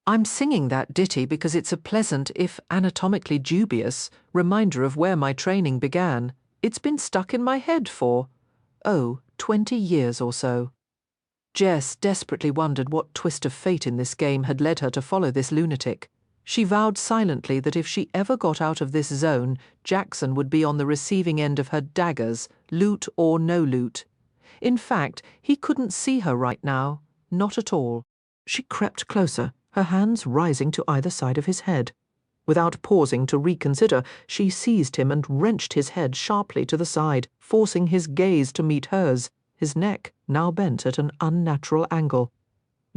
Speaker 1: I'm singing that ditty because it's a pleasant, if anatomically dubious, reminder of where my training began. It's been stuck in my head for, 20 years or so." Jess desperately wondered what twist of fate in this game had led her to follow this lunatic. She vowed silently that if she ever got out of this zone, Jackson would be on the receiving end of her daggers, loot or no loot. In fact, he couldn't see her right now, not at all. She crept closer, her hands rising to either side of his head. Without pausing to reconsider, she seized him and wrenched his head sharply to the side, forcing his gaze to meet hers, his neck now bent at an unnatural angle.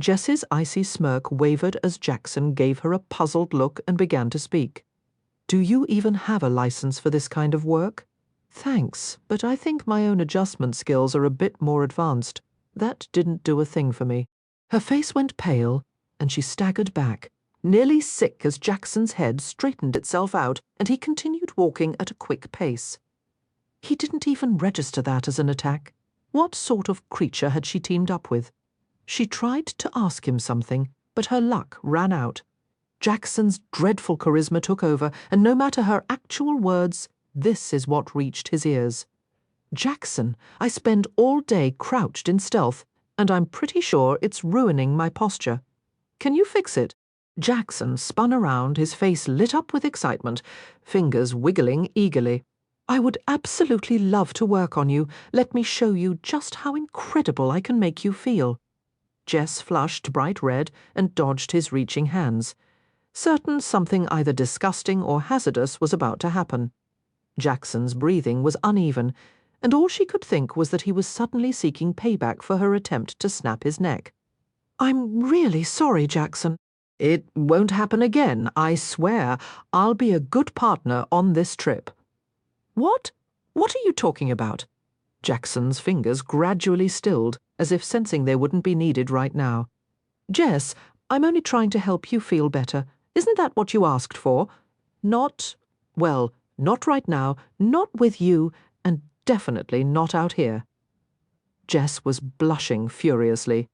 Speaker 1: Jess's icy smirk wavered as Jackson gave her a puzzled look and began to speak. "Do you even have a license for this kind of work?" "Thanks, but I think my own adjustment skills are a bit more advanced. That didn't do a thing for me." Her face went pale, and she staggered back, nearly sick as Jackson's head straightened itself out and he continued walking at a quick pace. He didn't even register that as an attack. What sort of creature had she teamed up with? She tried to ask him something, but her luck ran out. Jackson's dreadful charisma took over, and no matter her actual words, this is what reached his ears. "Jackson, I spend all day crouched in stealth, and I'm pretty sure it's ruining my posture. Can you fix it?" Jackson spun around, his face lit up with excitement, fingers wiggling eagerly. "I would absolutely love to work on you. Let me show you just how incredible I can make you feel." Jess flushed bright red and dodged his reaching hands. Certain something either disgusting or hazardous was about to happen. Jackson's breathing was uneven, and all she could think was that he was suddenly seeking payback for her attempt to snap his neck. "I'm really sorry, Jackson." "It won't happen again, I swear. I'll be a good partner on this trip." "What? What are you talking about?" Jackson's fingers gradually stilled, as if sensing they wouldn't be needed right now. "Jess, I'm only trying to help you feel better. Isn't that what you asked for? Not right now, not with you, and definitely not out here." Jess was blushing furiously.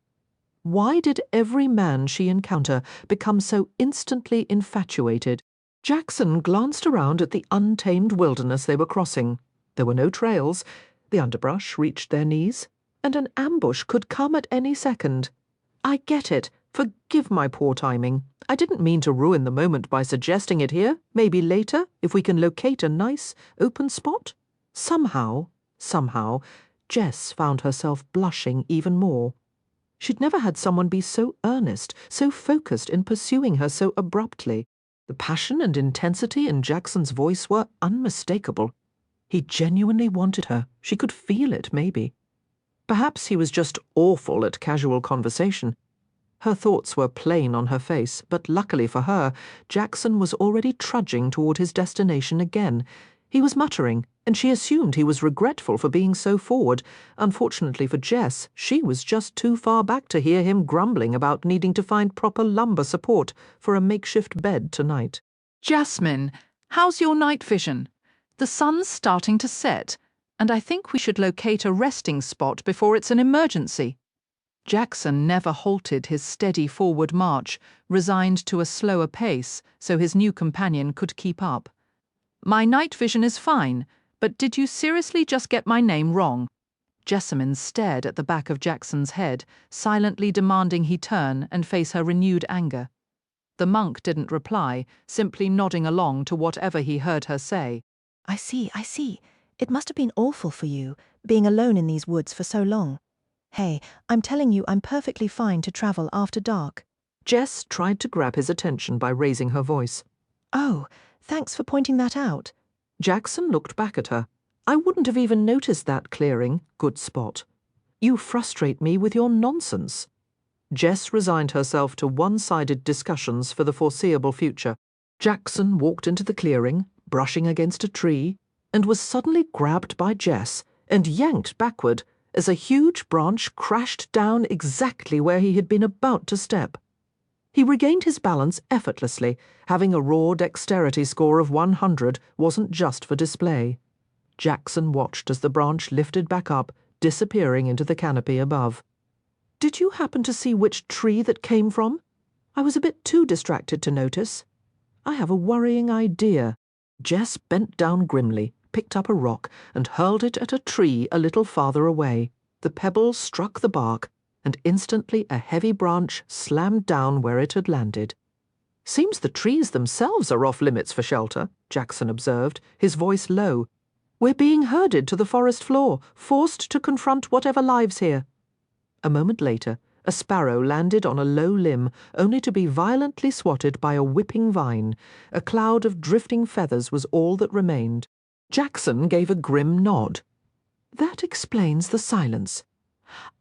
Speaker 1: Why did every man she encountered become so instantly infatuated? Jackson glanced around at the untamed wilderness they were crossing. There were no trails, the underbrush reached their knees, and an ambush could come at any second. "I get it. Forgive my poor timing. I didn't mean to ruin the moment by suggesting it here. Maybe later, if we can locate a nice, open spot." Somehow, Jess found herself blushing even more. She'd never had someone be so earnest, so focused in pursuing her so abruptly. The passion and intensity in Jackson's voice were unmistakable. He genuinely wanted her. She could feel it, maybe. Perhaps he was just awful at casual conversation. Her thoughts were plain on her face, but luckily for her, Jackson was already trudging toward his destination again. He was muttering, and she assumed he was regretful for being so forward. Unfortunately for Jess, she was just too far back to hear him grumbling about needing to find proper lumbar support for a makeshift bed tonight.
Speaker 14: "Jasmine, how's your night vision? The sun's starting to set, and I think we should locate a resting spot before it's an emergency." Jackson never halted his steady forward march, resigned to a slower pace so his new companion could keep up. "My night vision is fine, but did you seriously just get my name wrong?" Jessamine stared at the back of Jackson's head, silently demanding he turn and face her renewed anger. The monk didn't reply, simply nodding along to whatever he heard her say.
Speaker 20: I see. It must have been awful for you, being alone in these woods for so long. Hey, I'm telling you I'm perfectly fine to travel after dark."
Speaker 1: Jess tried to grab his attention by raising her voice.
Speaker 20: "Oh, thanks for pointing that out."
Speaker 1: Jackson looked back at her. "I wouldn't have even noticed that clearing. Good spot. You frustrate me with your nonsense." Jess resigned herself to one-sided discussions for the foreseeable future. Jackson walked into the clearing, brushing against a tree, and was suddenly grabbed by Jess and yanked backward as a huge branch crashed down exactly where he had been about to step. He regained his balance effortlessly. Having a raw dexterity score of 100 wasn't just for display. Jackson watched as the branch lifted back up, disappearing into the canopy above. "Did you happen to see which tree that came from? I was a bit too distracted to notice. I have a worrying idea." Jess bent down grimly, picked up a rock, and hurled it at a tree a little farther away. The pebbles struck the bark, and instantly a heavy branch slammed down where it had landed. "Seems the trees themselves are off limits for shelter," Jackson observed, his voice low. "We're being herded to the forest floor, forced to confront whatever lives here." A moment later, a sparrow landed on a low limb, only to be violently swatted by a whipping vine. A cloud of drifting feathers was all that remained. Jackson gave a grim nod. "That explains the silence.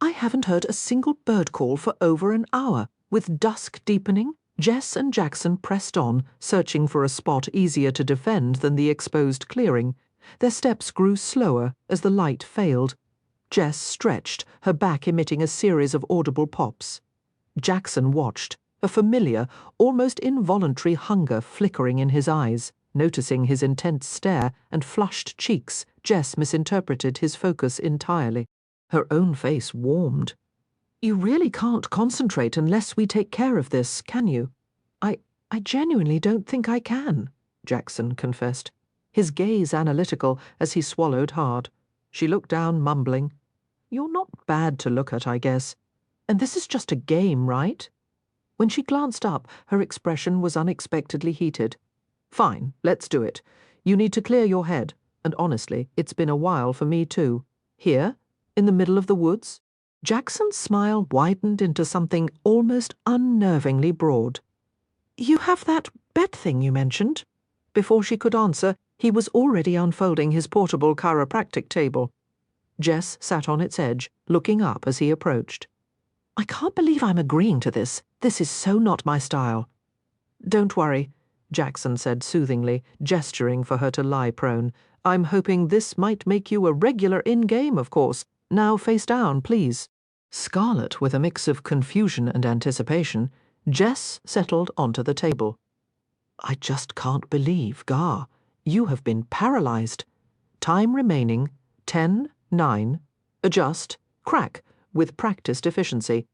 Speaker 1: I haven't heard a single bird call for over an hour. With dusk deepening, Jess and Jackson pressed on, searching for a spot easier to defend than the exposed clearing. Their steps grew slower as the light failed. Jess stretched, her back emitting a series of audible pops. Jackson watched, a familiar, almost involuntary hunger flickering in his eyes. Noticing his intense stare and flushed cheeks, Jess misinterpreted his focus entirely. Her own face warmed. "You really can't concentrate unless we take care of this, can you?" I genuinely don't think I can," Jackson confessed, his gaze analytical as he swallowed hard. She looked down, mumbling, "You're not bad to look at, I guess. And this is just a game, right?" When she glanced up, her expression was unexpectedly heated. "Fine, let's do it. You need to clear your head, and honestly, it's been a while for me too. Here, in the middle of the woods?" Jackson's smile widened into something almost unnervingly broad. "You have that bed thing you mentioned?" Before she could answer, he was already unfolding his portable chiropractic table. Jess sat on its edge, looking up as he approached. "I can't believe I'm agreeing to this. This is so not my style." "Don't worry," Jackson said soothingly, gesturing for her to lie prone. "I'm hoping this might make you a regular in-game, of course. Now face down, please." Scarlet with a mix of confusion and anticipation, Jess settled onto the table. "I just can't believe, Gar. You have been paralyzed. Time remaining, 10, 9, adjust, crack, with practiced efficiency."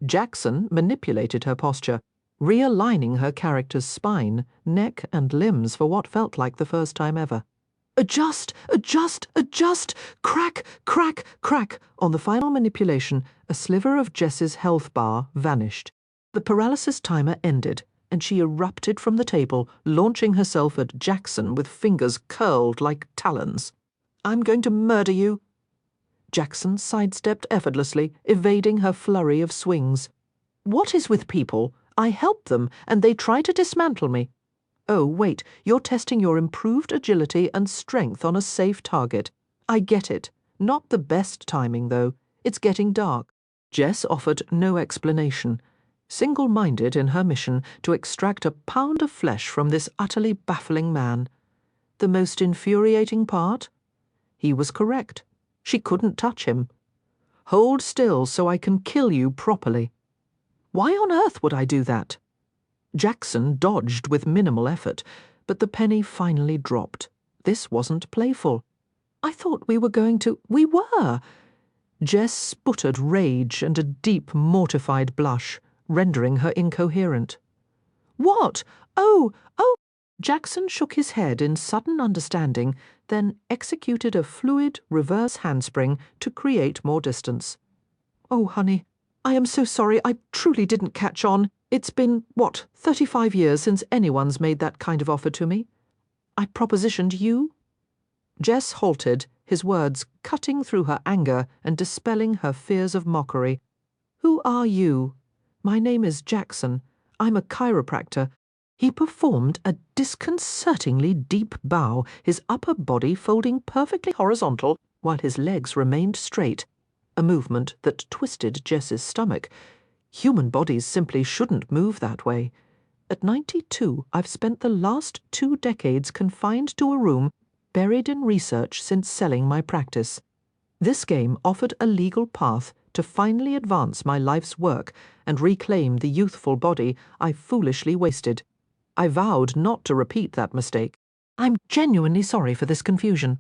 Speaker 1: Jackson manipulated her posture, realigning her character's spine, neck, and limbs for what felt like the first time ever. "Adjust, adjust, adjust, crack, crack, crack." On the final manipulation, a sliver of Jess's health bar vanished. The paralysis timer ended, and she erupted from the table, launching herself at Jackson with fingers curled like talons. "I'm going to murder you." Jackson sidestepped effortlessly, evading her flurry of swings. "What is with people? I help them, and they try to dismantle me." "Oh, wait, you're testing your improved agility and strength on a safe target. I get it. Not the best timing, though. It's getting dark." Jess offered no explanation, single-minded in her mission to extract a pound of flesh from this utterly baffling man. The most infuriating part? He was correct. She couldn't touch him. "Hold still so I can kill you properly." Why on earth would I do that? Jackson dodged with minimal effort, but the penny finally dropped. This wasn't playful. "I thought we were going to—" "We were!" Jess sputtered rage and a deep, mortified blush, rendering her incoherent. "What? Oh! Jackson shook his head in sudden understanding, then executed a fluid reverse handspring to create more distance. "Oh, honey, I am so sorry. I truly didn't catch on. It's been, 35 years since anyone's made that kind of offer to me. I propositioned you?" Jess halted, his words cutting through her anger and dispelling her fears of mockery. "Who are you?" "My name is Jackson. I'm a chiropractor." He performed a disconcertingly deep bow, his upper body folding perfectly horizontal while his legs remained straight, a movement that twisted Jess's stomach. Human bodies simply shouldn't move that way. At 92, I've spent the last 2 decades confined to a room, buried in research since selling my practice. This game offered a legal path to finally advance my life's work and reclaim the youthful body I foolishly wasted. I vowed not to repeat that mistake. I'm genuinely sorry for this confusion.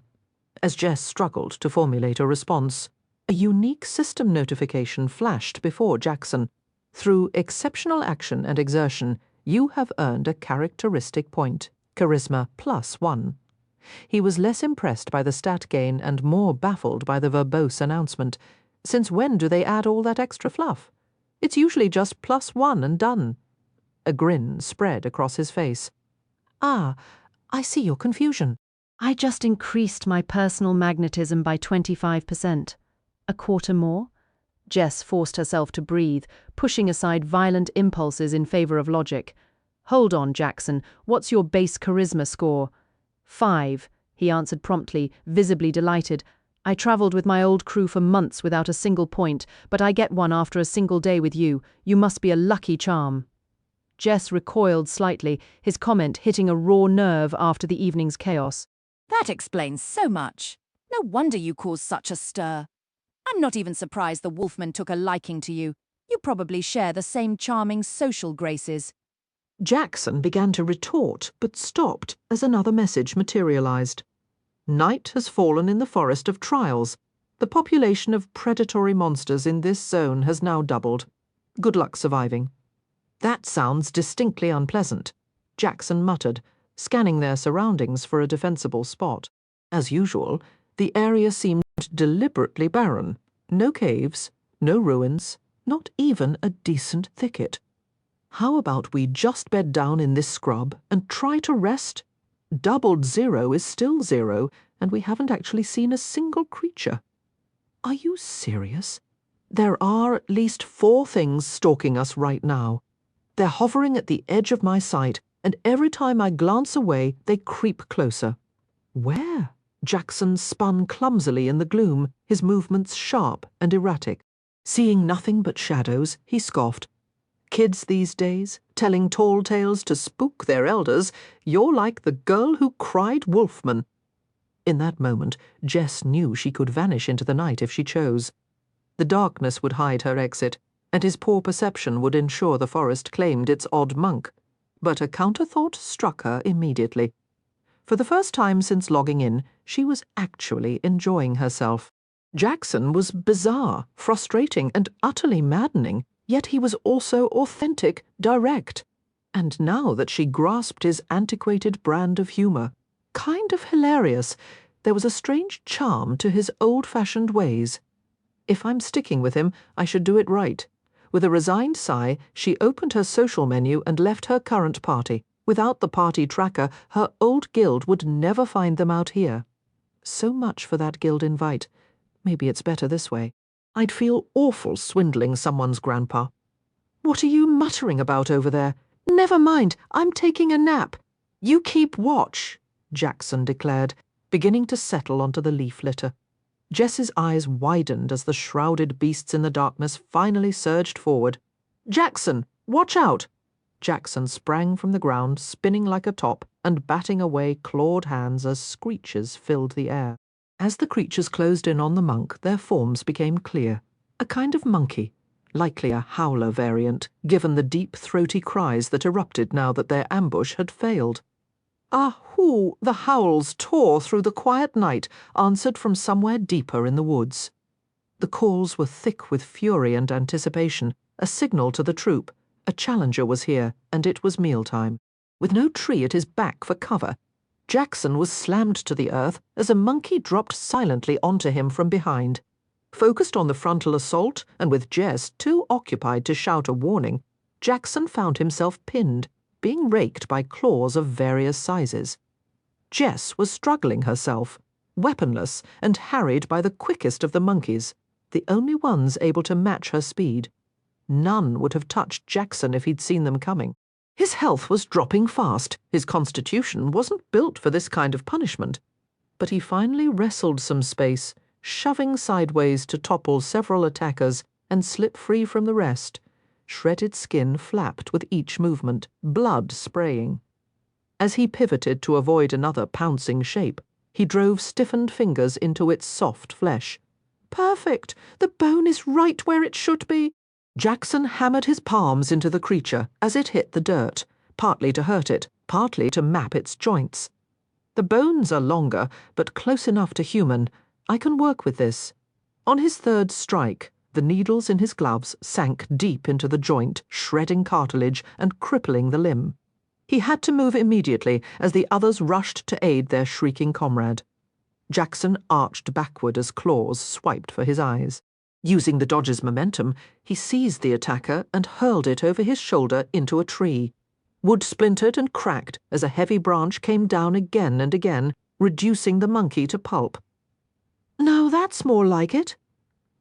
Speaker 1: As Jess struggled to formulate a response, a unique system notification flashed before Jackson. Through exceptional action and exertion, you have earned a characteristic point, Charisma +1. He was less impressed by the stat gain and more baffled by the verbose announcement. Since when do they add all that extra fluff? It's usually just +1 and done. A grin spread across his face. "Ah, I see your confusion."
Speaker 10: I just increased my personal magnetism by 25%. A quarter more? Jess forced herself to breathe, pushing aside violent impulses in favor of logic. "Hold on, Jackson. What's your base charisma score?" 5, he answered promptly, visibly delighted.
Speaker 3: I travelled with my old crew for months without a single point, but I get one after a single day with you. You must be a lucky charm. Jess recoiled slightly, his comment hitting a raw nerve after the evening's chaos.
Speaker 21: That explains so much. No wonder you caused such a stir. I'm not even surprised the wolfman took a liking to you. You probably share the same charming social graces.
Speaker 1: Jackson began to retort, but stopped as another message materialized. Night has fallen in the Forest of Trials. The population of predatory monsters in this zone has now doubled. Good luck surviving. That sounds distinctly unpleasant, Jackson muttered, scanning their surroundings for a defensible spot. As usual, the area seemed deliberately barren. No caves, no ruins, not even a decent thicket. How about we just bed down in this scrub and try to rest? Doubled 0 is still 0, and we haven't actually seen a single creature. Are you serious? There are at least 4 things stalking us right now. They're hovering at the edge of my sight, and every time I glance away, they creep closer. Where? Jackson spun clumsily in the gloom, his movements sharp and erratic. Seeing nothing but shadows, he scoffed. Kids these days, telling tall tales to spook their elders, you're like the girl who cried wolfman. In that moment, Jess knew she could vanish into the night if she chose. The darkness would hide her exit, and his poor perception would ensure the forest claimed its odd monk. But a counterthought struck her immediately. For the first time since logging in, she was actually enjoying herself. Jackson was bizarre, frustrating, and utterly maddening, yet he was also authentic, direct. And now that she grasped his antiquated brand of humour, kind of hilarious, there was a strange charm to his old-fashioned ways. If I'm sticking with him, I should do it right. With a resigned sigh, she opened her social menu and left her current party. Without the party tracker, her old guild would never find them out here. So much for that guild invite. Maybe it's better this way. I'd feel awful swindling someone's grandpa. What are you muttering about over there? Never mind, I'm taking a nap. You keep watch, Jackson declared, beginning to settle onto the leaf litter. Jess's eyes widened as the shrouded beasts in the darkness finally surged forward. Jackson, watch out! Jackson sprang from the ground, spinning like a top, and batting away clawed hands as screeches filled the air. As the creatures closed in on the monk, their forms became clear. A kind of monkey, likely a howler variant, given the deep, throaty cries that erupted now that their ambush had failed. Ah-hoo! The howls tore through the quiet night, answered from somewhere deeper in the woods. The calls were thick with fury and anticipation, a signal to the troop. A challenger was here, and it was mealtime. With no tree at his back for cover, Jackson was slammed to the earth as a monkey dropped silently onto him from behind. Focused on the frontal assault, and with Jess too occupied to shout a warning, Jackson found himself pinned, being raked by claws of various sizes. Jess was struggling herself, weaponless and harried by the quickest of the monkeys, the only ones able to match her speed. None would have touched Jackson if he'd seen them coming. His health was dropping fast. His constitution wasn't built for this kind of punishment. But he finally wrestled some space, shoving sideways to topple several attackers and slip free from the rest. Shredded skin flapped with each movement, blood spraying. As he pivoted to avoid another pouncing shape, he drove stiffened fingers into its soft flesh. Perfect! The bone is right where it should be! Jackson hammered his palms into the creature as it hit the dirt, partly to hurt it, partly to map its joints. The bones are longer, but close enough to human. I can work with this. On his third strike, the needles in his gloves sank deep into the joint, shredding cartilage and crippling the limb. He had to move immediately as the others rushed to aid their shrieking comrade. Jackson arched backward as claws swiped for his eyes. Using the dodge's momentum, he seized the attacker and hurled it over his shoulder into a tree. Wood splintered and cracked as a heavy branch came down again and again, reducing the monkey to pulp. "Now that's more like it."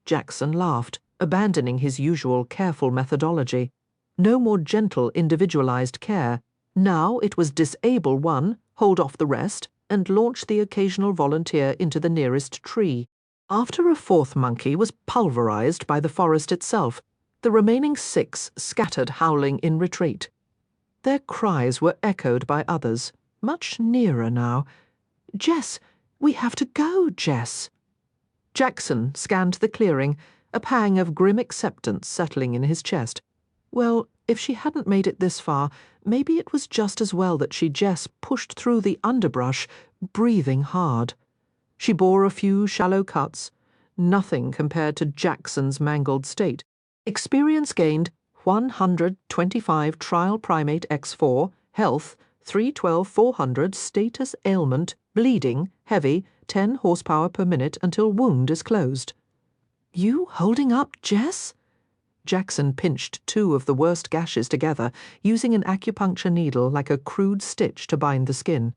Speaker 1: Jackson laughed, abandoning his usual careful methodology. No more gentle, individualized care. Now it was disable one, hold off the rest, and launch the occasional volunteer into the nearest tree. After a fourth monkey was pulverized by the forest itself, the remaining 6 scattered, howling in retreat. Their cries were echoed by others, much nearer now. "Jess, we have to go, Jess." Jackson scanned the clearing, a pang of grim acceptance settling in his chest. Well, if she hadn't made it this far, maybe it was just as well that Jess pushed through the underbrush, breathing hard. She bore a few shallow cuts, nothing compared to Jackson's mangled state. Experience gained 125 trial primate X4, health 312,400, status ailment, bleeding, heavy, 10 horsepower per minute until wound is closed. "You holding up, Jess?" Jackson pinched 2 of the worst gashes together, using an acupuncture needle like a crude stitch to bind the skin.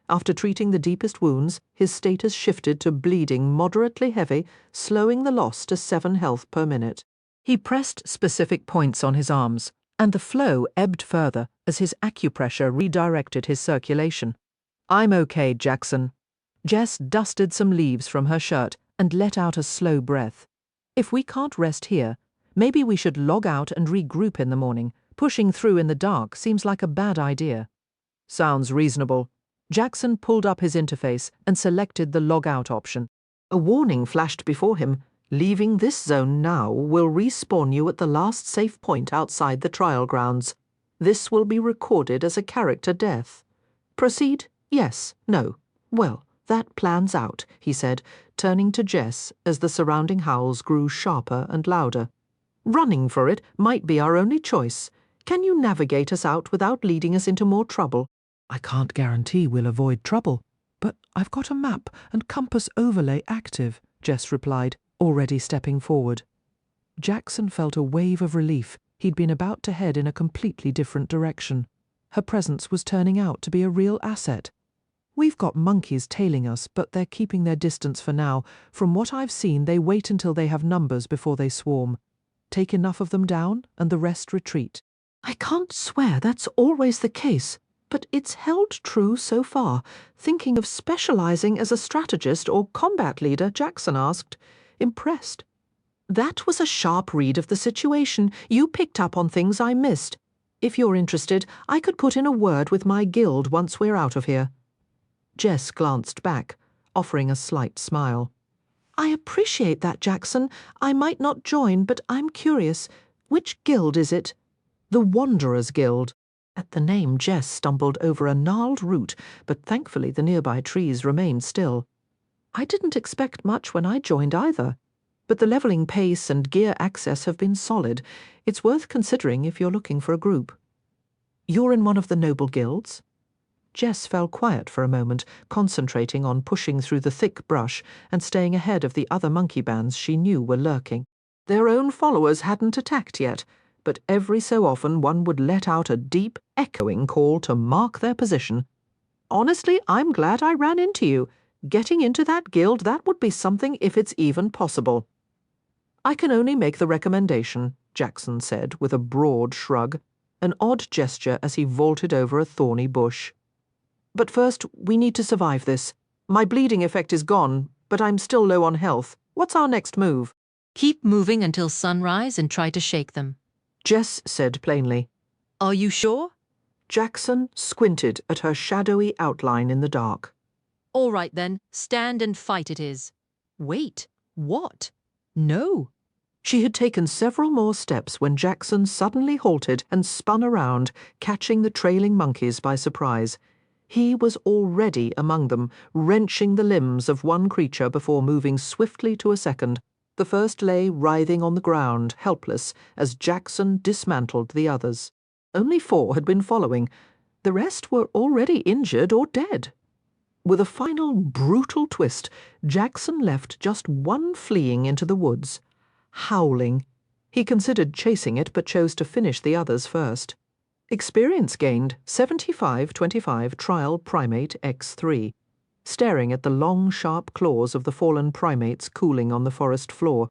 Speaker 1: After treating the deepest wounds, his status shifted to bleeding moderately heavy, slowing the loss to 7 health per minute. He pressed specific points on his arms, and the flow ebbed further as his acupressure redirected his circulation. "I'm okay, Jackson." Jess dusted some leaves from her shirt and let out a slow breath. "If we can't rest here, maybe we should log out and regroup in the morning. Pushing through in the dark seems like a bad idea." "Sounds reasonable." Jackson pulled up his interface and selected the log out option. A warning flashed before him. "Leaving this zone now will respawn you at the last safe point outside the trial grounds. This will be recorded as a character death. Proceed? Yes? No? Well, that plan's out," he said, turning to Jess as the surrounding howls grew sharper and louder. "Running for it might be our only choice. Can you navigate us out without leading us into more trouble?"
Speaker 7: I can't guarantee we'll avoid trouble, but I've got a map and compass overlay active, Jess replied, already stepping forward. Jackson felt a wave of relief. He'd been about to head in a completely different direction. Her presence was turning out to be a real asset. "We've got monkeys tailing us, but they're keeping their distance for now. From what I've seen, they wait until they have numbers before they swarm. Take enough of them down, and the rest retreat." "I can't swear that's always the case, but it's held true so far. Thinking of specializing as a strategist or combat leader?" Jackson asked, impressed. "That was a sharp read of the situation. You picked up on things I missed. If you're interested, I could put in a word with my guild once we're out of here." Jess glanced back, offering a slight smile. "I appreciate that, Jackson. I might not join, but I'm curious. Which guild is it?" "The Wanderers Guild." At the name, Jess stumbled over a gnarled root, but thankfully the nearby trees remained still. "I didn't expect much when I joined either, but the leveling pace and gear access have been solid. It's worth considering if you're looking for a group." "You're in one of the noble guilds?" Jess fell quiet for a moment, concentrating on pushing through the thick brush and staying ahead of the other monkey bands she knew were lurking. Their own followers hadn't attacked yet, but every so often one would let out a deep, echoing call to mark their position. "Honestly, I'm glad I ran into you. Getting into that guild, that would be something if it's even possible." "I can only make the recommendation," Jackson said with a broad shrug, an odd gesture as he vaulted over a thorny bush. "But first, we need to survive this. My bleeding effect is gone, but I'm still low on health. What's our next move?"
Speaker 4: "Keep moving until sunrise and try to shake them,"
Speaker 1: Jess said plainly.
Speaker 4: "Are you sure?"
Speaker 1: Jackson squinted at her shadowy outline in the dark.
Speaker 4: "All right then, stand and fight it is."
Speaker 14: Wait, what? No.
Speaker 1: She had taken several more steps when Jackson suddenly halted and spun around, catching the trailing monkeys by surprise. He was already among them, wrenching the limbs of one creature before moving swiftly to a second. The first lay writhing on the ground, helpless, as Jackson dismantled the others. Only 4 had been following. The rest were already injured or dead. With a final brutal twist, Jackson left just one fleeing into the woods, howling. He considered chasing it, but chose to finish the others first. Experience gained 75/25 trial primate X3. Staring at the long, sharp claws of the fallen primates cooling on the forest floor.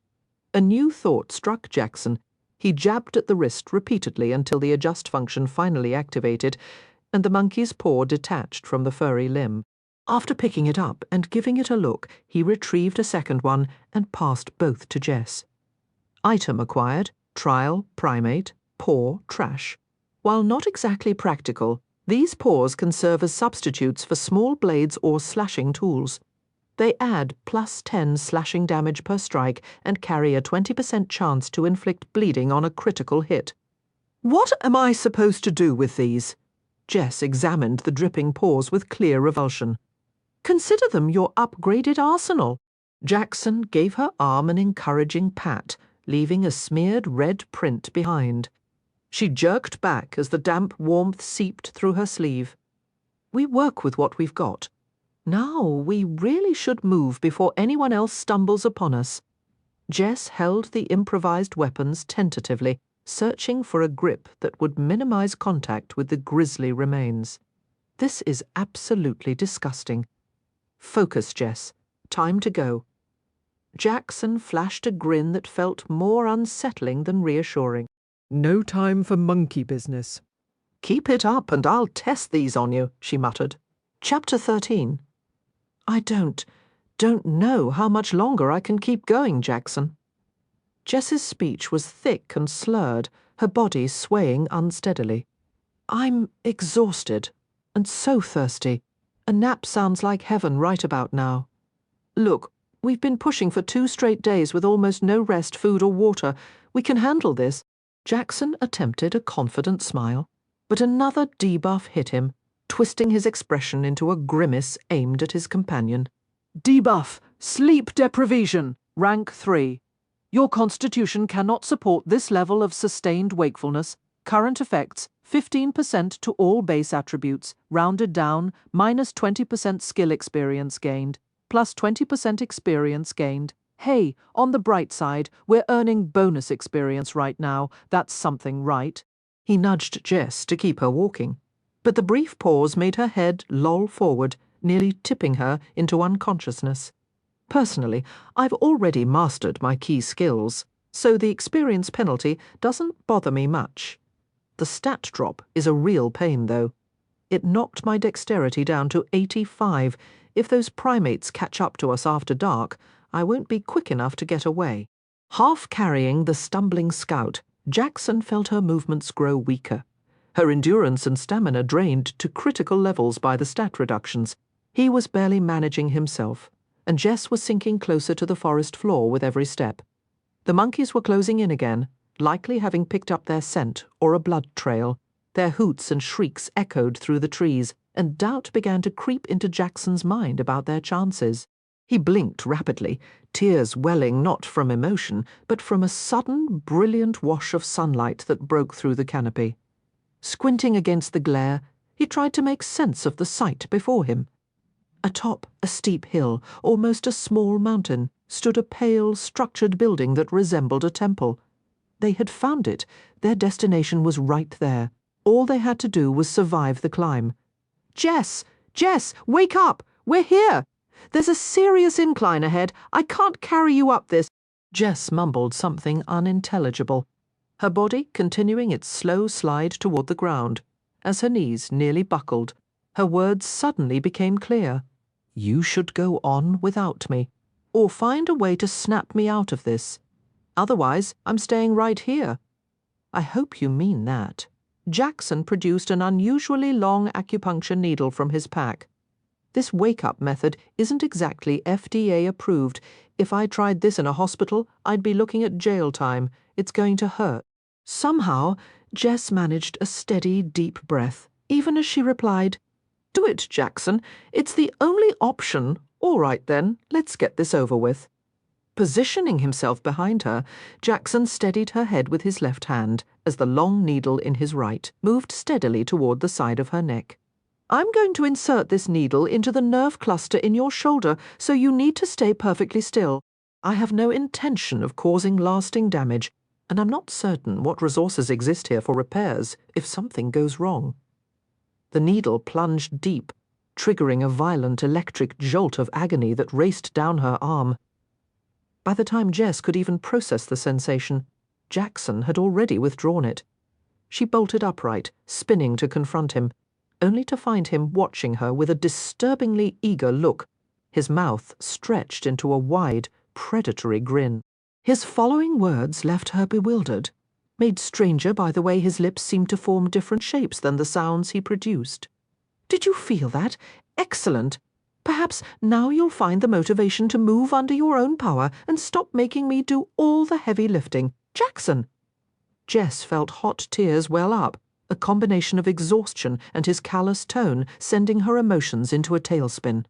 Speaker 1: A new thought struck Jackson. He jabbed at the wrist repeatedly until the adjust function finally activated, and the monkey's paw detached from the furry limb. After picking it up and giving it a look, he retrieved a second one and passed both to Jess. Item acquired, trial, primate, paw, trash. While not exactly practical, these paws can serve as substitutes for small blades or slashing tools. They add +10 slashing damage per strike and carry a 20% chance to inflict bleeding on a critical hit. What am I supposed to do with these? Jess examined the dripping paws with clear revulsion. Consider them your upgraded arsenal. Jackson gave her arm an encouraging pat, leaving a smeared red print behind. She jerked back as the damp warmth seeped through her sleeve. We work with what we've got. Now we really should move before anyone else stumbles upon us. Jess held the improvised weapons tentatively, searching for a grip that would minimize contact with the grisly remains. This is absolutely disgusting. Focus, Jess. Time to go. Jackson flashed a grin that felt more unsettling than reassuring.
Speaker 7: No time for monkey business.
Speaker 1: Keep it up and I'll test these on you, she muttered. Chapter 13. I don't know how much longer I can keep going, Jackson. Jess's speech was thick and slurred, her body swaying unsteadily. I'm exhausted and so thirsty. A nap sounds like heaven right about now. Look, we've been pushing for 2 straight days with almost no rest, food or water. We can handle this. Jackson attempted a confident smile, but another debuff hit him, twisting his expression into a grimace aimed at his companion.
Speaker 7: Debuff, sleep deprivation, rank 3. Your constitution cannot support this level of sustained wakefulness. Current effects, 15% to all base attributes, rounded down, minus 20% skill experience gained, plus 20% experience gained. Hey, on the bright side, we're earning bonus experience right now. That's something, right?
Speaker 1: He nudged Jess to keep her walking, but the brief pause made her head loll forward, nearly tipping her into unconsciousness. Personally, I've already mastered my key skills, so the experience penalty doesn't bother me much. The stat drop is a real pain, though. It knocked my dexterity down to 85. If those primates catch up to us after dark, I won't be quick enough to get away. Half carrying the stumbling scout, Jackson felt her movements grow weaker. Her endurance and stamina drained to critical levels by the stat reductions. He was barely managing himself, and Jess was sinking closer to the forest floor with every step. The monkeys were closing in again, likely having picked up their scent or a blood trail. Their hoots and shrieks echoed through the trees, and doubt began to creep into Jackson's mind about their chances. He blinked rapidly, tears welling not from emotion, but from a sudden, brilliant wash of sunlight that broke through the canopy. Squinting against the glare, he tried to make sense of the sight before him. Atop a steep hill, almost a small mountain, stood a pale, structured building that resembled a temple. They had found it. Their destination was right there. All they had to do was survive the climb. Jess! Jess! Wake up! We're here! There's a serious incline ahead. I can't carry you up this. Jess mumbled something unintelligible, her body continuing its slow slide toward the ground. As her knees nearly buckled, her words suddenly became clear. You should go on without me, or find a way to snap me out of this. Otherwise, I'm staying right here. I hope you mean that. Jackson produced an unusually long acupuncture needle from his pack. This wake-up method isn't exactly FDA approved. If I tried this in a hospital, I'd be looking at jail time. It's going to hurt. Somehow, Jess managed a steady, deep breath, even as she replied, Do it, Jackson. It's the only option. All right then, let's get this over with. Positioning himself behind her, Jackson steadied her head with his left hand as the long needle in his right moved steadily toward the side of her neck. I'm going to insert this needle into the nerve cluster in your shoulder, so you need to stay perfectly still. I have no intention of causing lasting damage, and I'm not certain what resources exist here for repairs if something goes wrong. The needle plunged deep, triggering a violent electric jolt of agony that raced down her arm. By the time Jess could even process the sensation, Jackson had already withdrawn it. She bolted upright, spinning to confront him. only to find him watching her with a disturbingly eager look, his mouth stretched into a wide, predatory grin. His following words left her bewildered, made stranger by the way his lips seemed to form different shapes than the sounds he produced. "Did you feel that? Excellent! Perhaps now you'll find the motivation to move under your own power and stop making me do all the heavy lifting. Jackson!" Jess felt hot tears well up, a combination of exhaustion and his callous tone sending her emotions into a tailspin.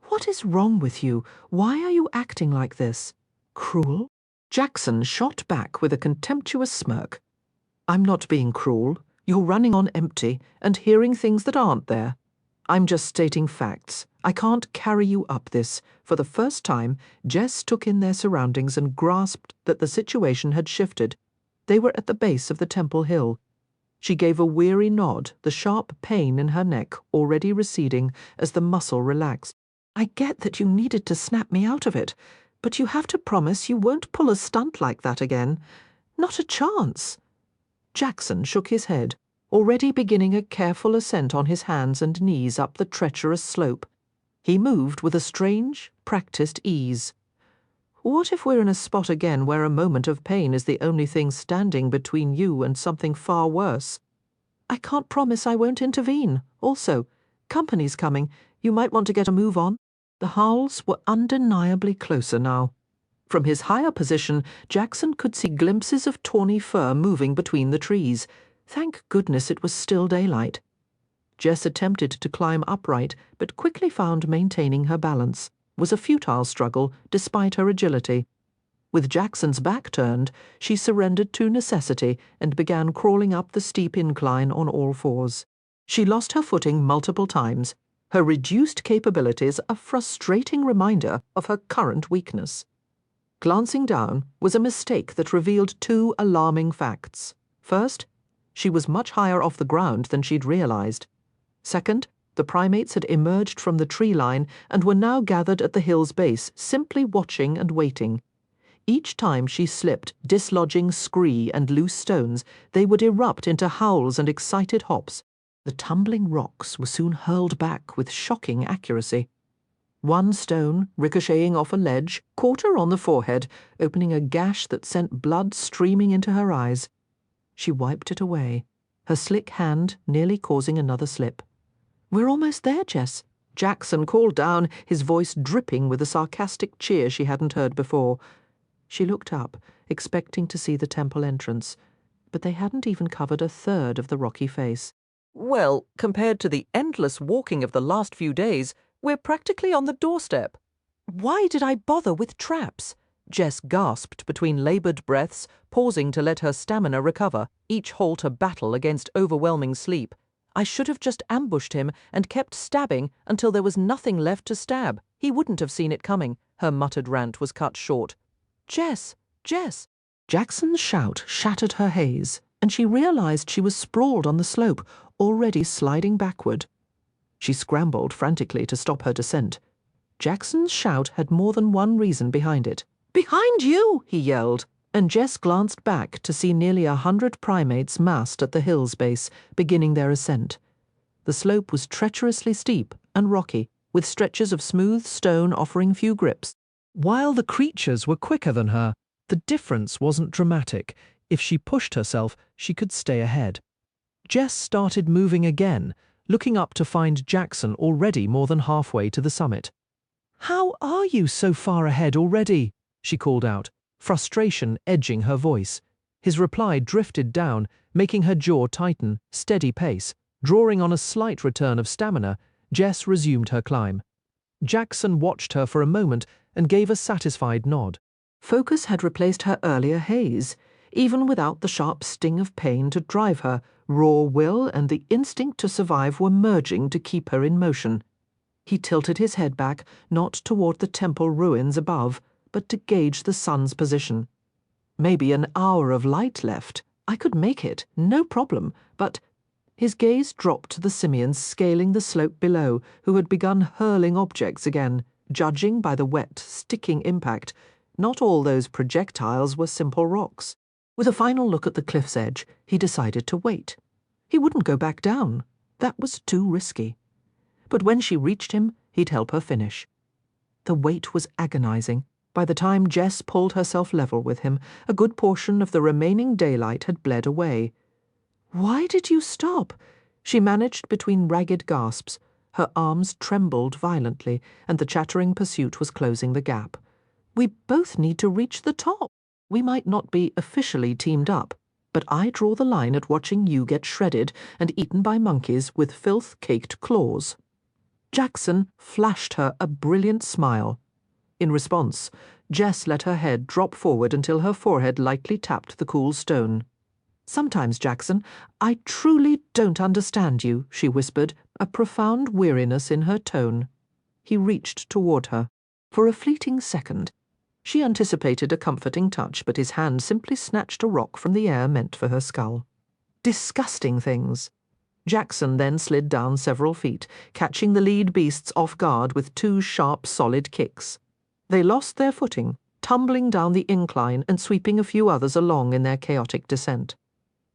Speaker 1: "What is wrong with you? Why are you acting like this? Cruel?" Jackson shot back with a contemptuous smirk. "I'm not being cruel. You're running on empty and hearing things that aren't there. I'm just stating facts. I can't carry you up this." For the first time, Jess took in their surroundings and grasped that the situation had shifted. They were at the base of the temple hill. She gave a weary nod, the sharp pain in her neck already receding as the muscle relaxed. "I get that you needed to snap me out of it, but you have to promise you won't pull a stunt like that again. Not a chance." Jackson shook his head, already beginning a careful ascent on his hands and knees up the treacherous slope. He moved with a strange, practiced ease. "What if we're in a spot again where a moment of pain is the only thing standing between you and something far worse? I can't promise I won't intervene. Also, company's coming. You might want to get a move on." The howls were undeniably closer now. From his higher position, Jackson could see glimpses of tawny fur moving between the trees. Thank goodness it was still daylight. Jess attempted to climb upright, but quickly found maintaining her balance was a futile struggle despite her agility. With Jackson's back turned, she surrendered to necessity and began crawling up the steep incline on all fours. She lost her footing multiple times, her reduced capabilities a frustrating reminder of her current weakness. Glancing down was a mistake that revealed two alarming facts. First, she was much higher off the ground than she'd realized. Second, the primates had emerged from the tree line and were now gathered at the hill's base, simply watching and waiting. Each time she slipped, dislodging scree and loose stones, they would erupt into howls and excited hops. The tumbling rocks were soon hurled back with shocking accuracy. One stone, ricocheting off a ledge, caught her on the forehead, opening a gash that sent blood streaming into her eyes. She wiped it away, her slick hand nearly causing another slip. "We're almost there, Jess," Jackson called down, his voice dripping with a sarcastic cheer she hadn't heard before. She looked up, expecting to see the temple entrance, but they hadn't even covered a third of the rocky face. "Well, compared to the endless walking of the last few days, we're practically on the doorstep." "Why did I bother with traps?" Jess gasped between laboured breaths, pausing to let her stamina recover, each halt a battle against overwhelming sleep. "I should have just ambushed him and kept stabbing until there was nothing left to stab. He wouldn't have seen it coming." Her muttered rant was cut short. "Jess! Jess!" Jackson's shout shattered her haze, and she realized she was sprawled on the slope, already sliding backward. She scrambled frantically to stop her descent. Jackson's shout had more than one reason behind it. "Behind you!" he yelled, and Jess glanced back to see nearly 100 primates massed at the hill's base, beginning their ascent. The slope was treacherously steep and rocky, with stretches of smooth stone offering few grips.
Speaker 7: While the creatures were quicker than her, the difference wasn't dramatic. If she pushed herself, she could stay ahead. Jess started moving again, looking up to find Jackson already more than halfway to the summit. "How are you so far ahead already?" she called out, frustration edging her voice. His reply drifted down, making her jaw tighten, steady pace. Drawing on a slight return of stamina, Jess resumed her climb. Jackson watched her for a moment and gave a satisfied nod.
Speaker 1: Focus had replaced her earlier haze. Even without the sharp sting of pain to drive her, raw will and the instinct to survive were merging to keep her in motion. He tilted his head back, not toward the temple ruins above, but to gauge the sun's position. "Maybe an hour of light left. I could make it, no problem, but—" His gaze dropped to the simians scaling the slope below, who had begun hurling objects again, judging by the wet, sticking impact. Not all those projectiles were simple rocks. With a final look at the cliff's edge, he decided to wait. He wouldn't go back down. That was too risky. But when she reached him, he'd help her finish. The wait was agonizing. By the time Jess pulled herself level with him, a good portion of the remaining daylight had bled away. "Why did you stop?" She managed between ragged gasps. Her arms trembled violently, and the chattering pursuit was closing the gap. "We both need to reach the top. We might not be officially teamed up, but I draw the line at watching you get shredded and eaten by monkeys with filth-caked claws." Jackson flashed her a brilliant smile. In response, Jess let her head drop forward until her forehead lightly tapped the cool stone. "Sometimes, Jackson, I truly don't understand you," she whispered, a profound weariness in her tone. He reached toward her. For a fleeting second, she anticipated a comforting touch, but his hand simply snatched a rock from the air meant for her skull. Disgusting things. Jackson then slid down several feet, catching the lead beasts off guard with two sharp, solid kicks. They lost their footing, tumbling down the incline and sweeping a few others along in their chaotic descent.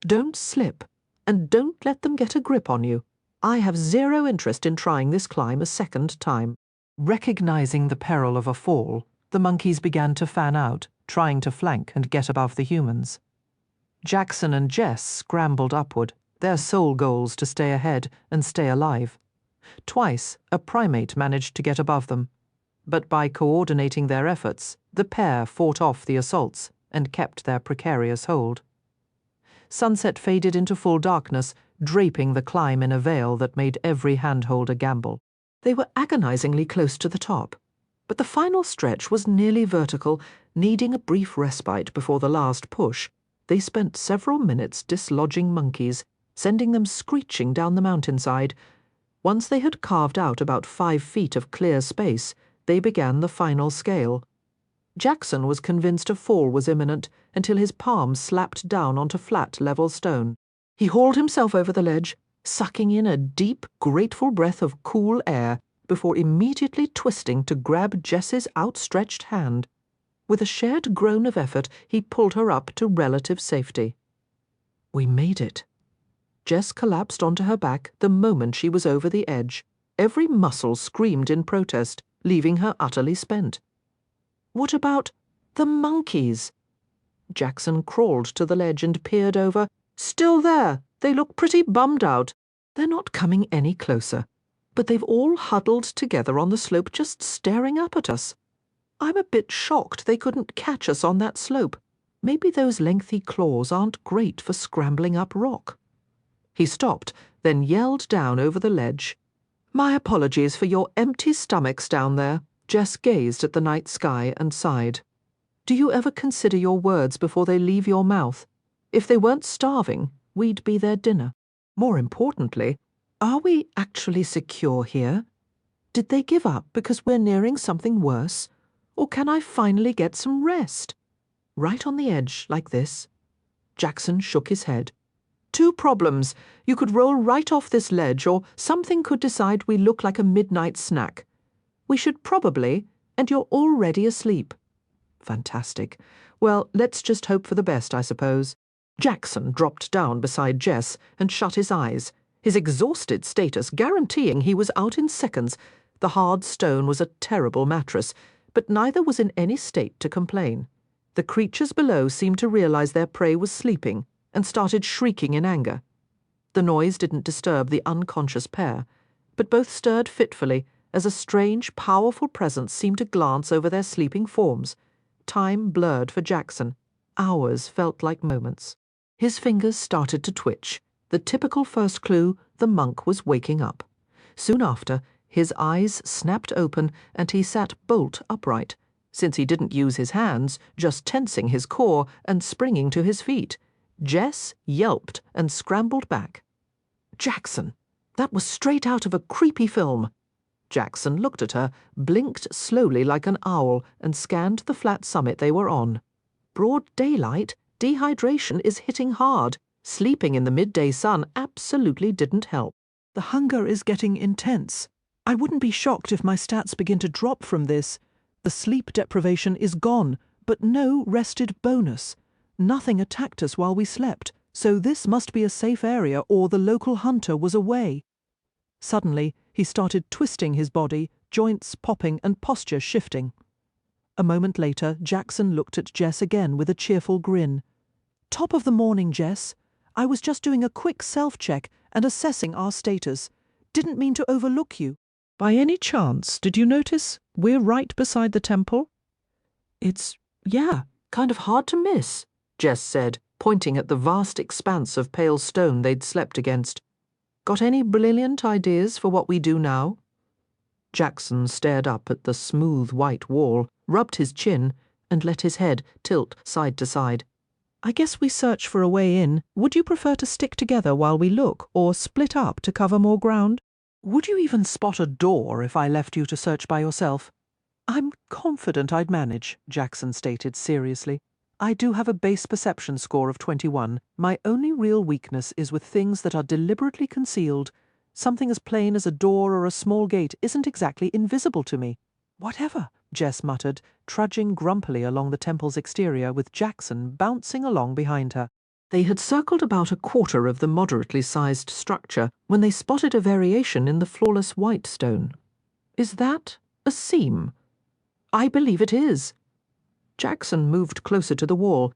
Speaker 1: "Don't slip, and don't let them get a grip on you. I have zero interest in trying this climb a second time." Recognizing the peril of a fall, the monkeys began to fan out, trying to flank and get above the humans. Jackson and Jess scrambled upward, their sole goals to stay ahead and stay alive. Twice, a primate managed to get above them, but by coordinating their efforts, the pair fought off the assaults and kept their precarious hold. Sunset faded into full darkness, draping the climb in a veil that made every handhold a gamble. They were agonizingly close to the top, but the final stretch was nearly vertical. Needing a brief respite before the last push, they spent several minutes dislodging monkeys, sending them screeching down the mountainside. Once they had carved out about 5 feet of clear space, they began the final scale. Jackson was convinced a fall was imminent until his palm slapped down onto flat, level stone. He hauled himself over the ledge, sucking in a deep, grateful breath of cool air before immediately twisting to grab Jess's outstretched hand. With a shared groan of effort, he pulled her up to relative safety. "We made it." Jess collapsed onto her back the moment she was over the edge. Every muscle screamed in protest, leaving her utterly spent. "What about the monkeys?" Jackson crawled to the ledge and peered over. "Still there. They look pretty bummed out. They're not coming any closer, but they've all huddled together on the slope just staring up at us. I'm a bit shocked they couldn't catch us on that slope. Maybe those lengthy claws aren't great for scrambling up rock." He stopped, then yelled down over the ledge. "My apologies for your empty stomachs down there." Jess gazed at the night sky and sighed. "Do you ever consider your words before they leave your mouth? If they weren't starving, we'd be their dinner. More importantly, are we actually secure here? Did they give up because we're nearing something worse? Or can I finally get some rest? Right on the edge, like this?" Jackson shook his head. "Two problems. You could roll right off this ledge, or something could decide we look like a midnight snack. We should probably, and you're already asleep." "Fantastic. Well, let's just hope for the best, I suppose." Jackson dropped down beside Jess and shut his eyes, his exhausted status guaranteeing he was out in seconds. The hard stone was a terrible mattress, but neither was in any state to complain. The creatures below seemed to realize their prey was sleeping and started shrieking in anger. The noise didn't disturb the unconscious pair, but both stirred fitfully as a strange, powerful presence seemed to glance over their sleeping forms. Time blurred for Jackson. Hours felt like moments. His fingers started to twitch, the typical first clue the monk was waking up. Soon after, his eyes snapped open and he sat bolt upright, since he didn't use his hands, just tensing his core and springing to his feet. Jess yelped and scrambled back. "Jackson, that was straight out of a creepy film." Jackson looked at her, blinked slowly like an owl, and scanned the flat summit they were on. Broad daylight, dehydration is hitting hard. Sleeping in the midday sun absolutely didn't help.
Speaker 7: "The hunger is getting intense. I wouldn't be shocked if my stats begin to drop from this. The sleep deprivation is gone, but no rested bonus. Nothing attacked us while we slept, so this must be a safe area or the local hunter was away.
Speaker 1: Suddenly, he started twisting his body, joints popping and posture shifting. A moment later, Jackson looked at Jess again with a cheerful grin. "Top of the morning, Jess. I was just doing a quick self-check and assessing our status. Didn't mean to overlook you. By any chance, did you notice we're right beside the temple?" Yeah, kind of hard to miss," Jess said, pointing at the vast expanse of pale stone they'd slept against. "Got any brilliant ideas for what we do now?" Jackson stared up at the smooth white wall, rubbed his chin, and let his head tilt side to side. "I guess we search for a way in. Would you prefer to stick together while we look, or split up to cover more ground? Would you even spot a door if I left you to search by yourself?" "I'm confident I'd manage," Jackson stated seriously. "I do have a base perception score of 21. My only real weakness is with things that are deliberately concealed. Something as plain as a door or a small gate isn't exactly invisible to me." "Whatever," Jess muttered, trudging grumpily along the temple's exterior with Jackson bouncing along behind her. They had circled about a quarter of the moderately sized structure when they spotted a variation in the flawless white stone. "Is that a seam?" "I believe it is." Jackson moved closer to the wall.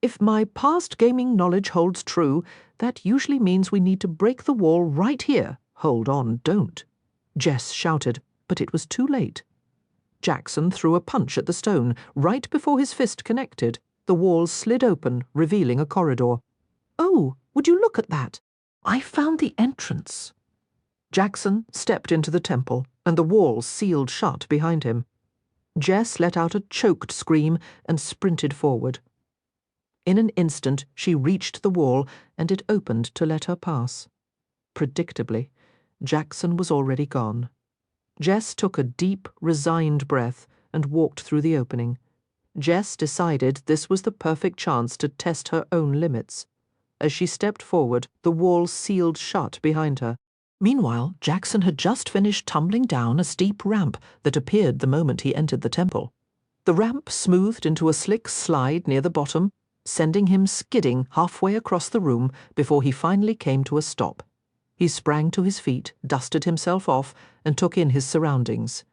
Speaker 1: "If my past gaming knowledge holds true, that usually means we need to break the wall right here. Hold on, don't." Jess shouted, but it was too late. Jackson threw a punch at the stone. Right before his fist connected, the wall slid open, revealing a corridor. "Oh, would you look at that? I found the entrance." Jackson stepped into the temple, and the wall sealed shut behind him. Jess let out a choked scream and sprinted forward. In an instant, she reached the wall, and it opened to let her pass. Predictably, Jackson was already gone. Jess took a deep, resigned breath and walked through the opening. Jess decided this was the perfect chance to test her own limits. As she stepped forward, the wall sealed shut behind her. Meanwhile, Jackson had just finished tumbling down a steep ramp that appeared the moment he entered the temple. The ramp smoothed into a slick slide near the bottom, sending him skidding halfway across the room before he finally came to a stop. He sprang to his feet, dusted himself off, and took in his surroundings.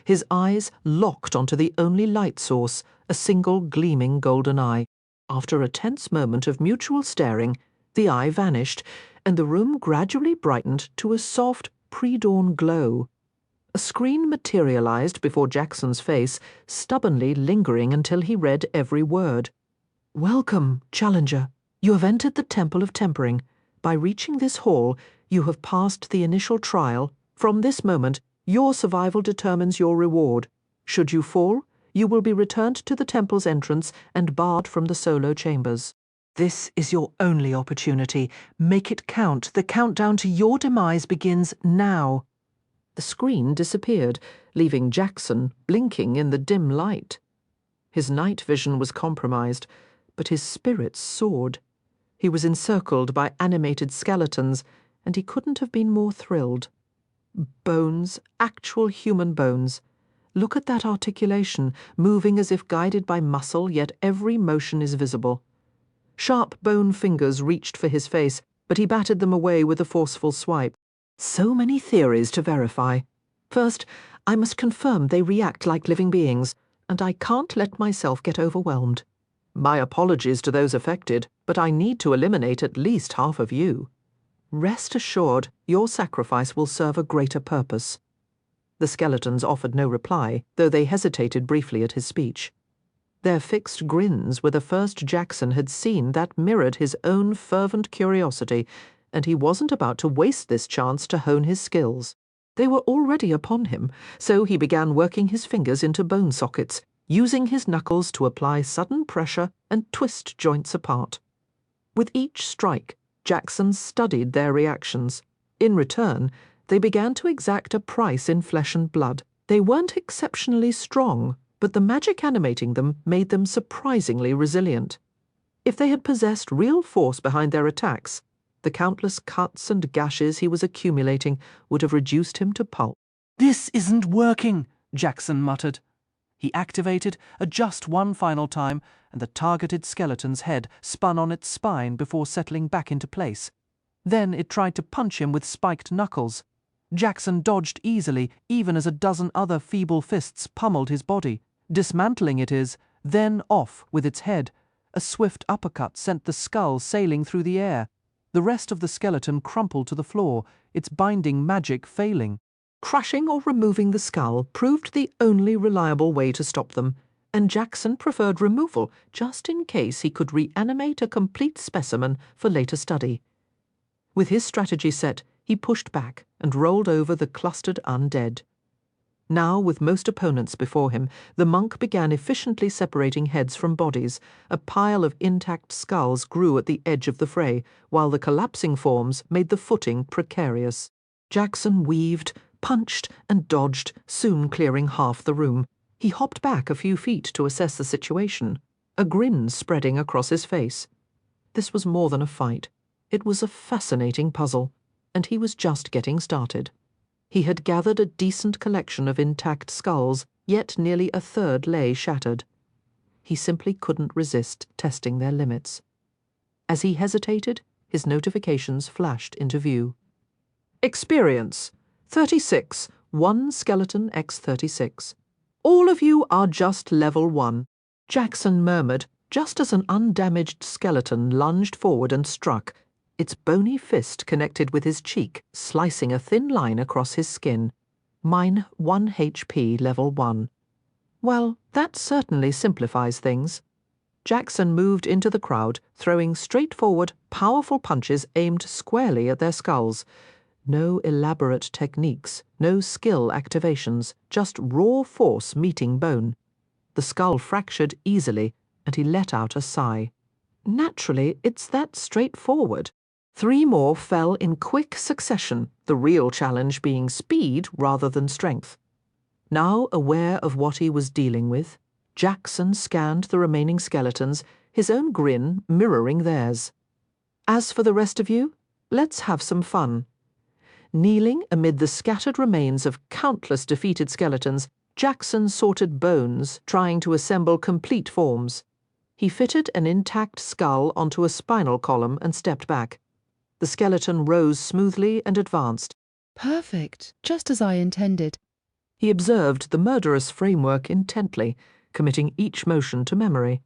Speaker 1: His eyes locked onto the only light source, a single gleaming golden eye. After a tense moment of mutual staring, the eye vanished, and the room gradually brightened to a soft, pre-dawn glow. A screen materialized before Jackson's face, stubbornly lingering until he read every word. "Welcome, Challenger. You have entered the Temple of Tempering. By reaching this hall, you have passed the initial trial. From this moment, your survival determines your reward. Should you fall, you will be returned to the temple's entrance and barred from the solo chambers. This is your only opportunity. Make it count. The countdown to your demise begins now." The screen disappeared, leaving Jackson blinking in the dim light. His night vision was compromised, but his spirits soared. He was encircled by animated skeletons, and he couldn't have been more thrilled. Bones, actual human bones. Look at that articulation, moving as if guided by muscle, yet every motion is visible. Sharp bone fingers reached for his face, but he batted them away with a forceful swipe. So many theories to verify. First, I must confirm they react like living beings, and I can't let myself get overwhelmed. My apologies to those affected, but I need to eliminate at least half of you. Rest assured, your sacrifice will serve a greater purpose. The skeletons offered no reply, though they hesitated briefly at his speech. Their fixed grins were the first Jackson had seen that mirrored his own fervent curiosity, and he wasn't about to waste this chance to hone his skills. They were already upon him, so he began working his fingers into bone sockets, using his knuckles to apply sudden pressure and twist joints apart. With each strike, Jackson studied their reactions. In return, they began to exact a price in flesh and blood. They weren't exceptionally strong, but the magic animating them made them surprisingly resilient. If they had possessed real force behind their attacks, the countless cuts and gashes he was accumulating would have reduced him to pulp.
Speaker 7: "This isn't working," Jackson muttered. He activated Adjust one final time, and the targeted skeleton's head spun on its spine before settling back into place. Then it tried to punch him with spiked knuckles. Jackson dodged easily, even as a dozen other feeble fists pummeled his body. Dismantling it is, then off with its head. A swift uppercut sent the skull sailing through the air. The rest of the skeleton crumpled to the floor, its binding magic failing.
Speaker 1: Crushing or removing the skull proved the only reliable way to stop them, and Jackson preferred removal just in case he could reanimate a complete specimen for later study. With his strategy set, he pushed back and rolled over the clustered undead. Now, with most opponents before him, the monk began efficiently separating heads from bodies. A pile of intact skulls grew at the edge of the fray, while the collapsing forms made the footing precarious. Jackson weaved, punched, and dodged, soon clearing half the room. He hopped back a few feet to assess the situation, a grin spreading across his face. This was more than a fight. It was a fascinating puzzle, and he was just getting started. He had gathered a decent collection of intact skulls, yet nearly a third lay shattered. He simply couldn't resist testing their limits. As he hesitated, his notifications flashed into view. Experience 36, 1 skeleton x36. All of you are just level 1. Jackson murmured, just as an undamaged skeleton lunged forward and struck, its bony fist connected with his cheek, slicing a thin line across his skin. Mine 1 HP level 1. Well, that certainly simplifies things. Jackson moved into the crowd, throwing straightforward, powerful punches aimed squarely at their skulls. No elaborate techniques, no skill activations, just raw force meeting bone. The skull fractured easily, and he let out a sigh. Naturally, it's that straightforward. 3 more fell in quick succession, the real challenge being speed rather than strength. Now aware of what he was dealing with, Jackson scanned the remaining skeletons, his own grin mirroring theirs. As for the rest of you, let's have some fun. Kneeling amid the scattered remains of countless defeated skeletons, Jackson sorted bones, trying to assemble complete forms. He fitted an intact skull onto a spinal column and stepped back. The skeleton rose smoothly and advanced.
Speaker 3: Perfect, just as I intended.
Speaker 1: He observed the murderous framework intently, committing each motion to memory.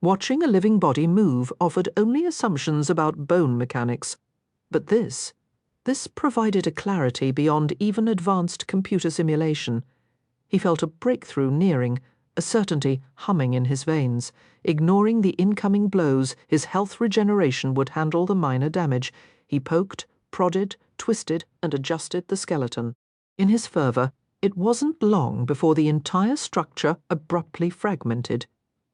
Speaker 1: Watching a living body move offered only assumptions about bone mechanics. But this provided a clarity beyond even advanced computer simulation. He felt a breakthrough nearing, a certainty humming in his veins. Ignoring the incoming blows, his health regeneration would handle the minor damage. He poked, prodded, twisted, and adjusted the skeleton. In his fervor, it wasn't long before the entire structure abruptly fragmented,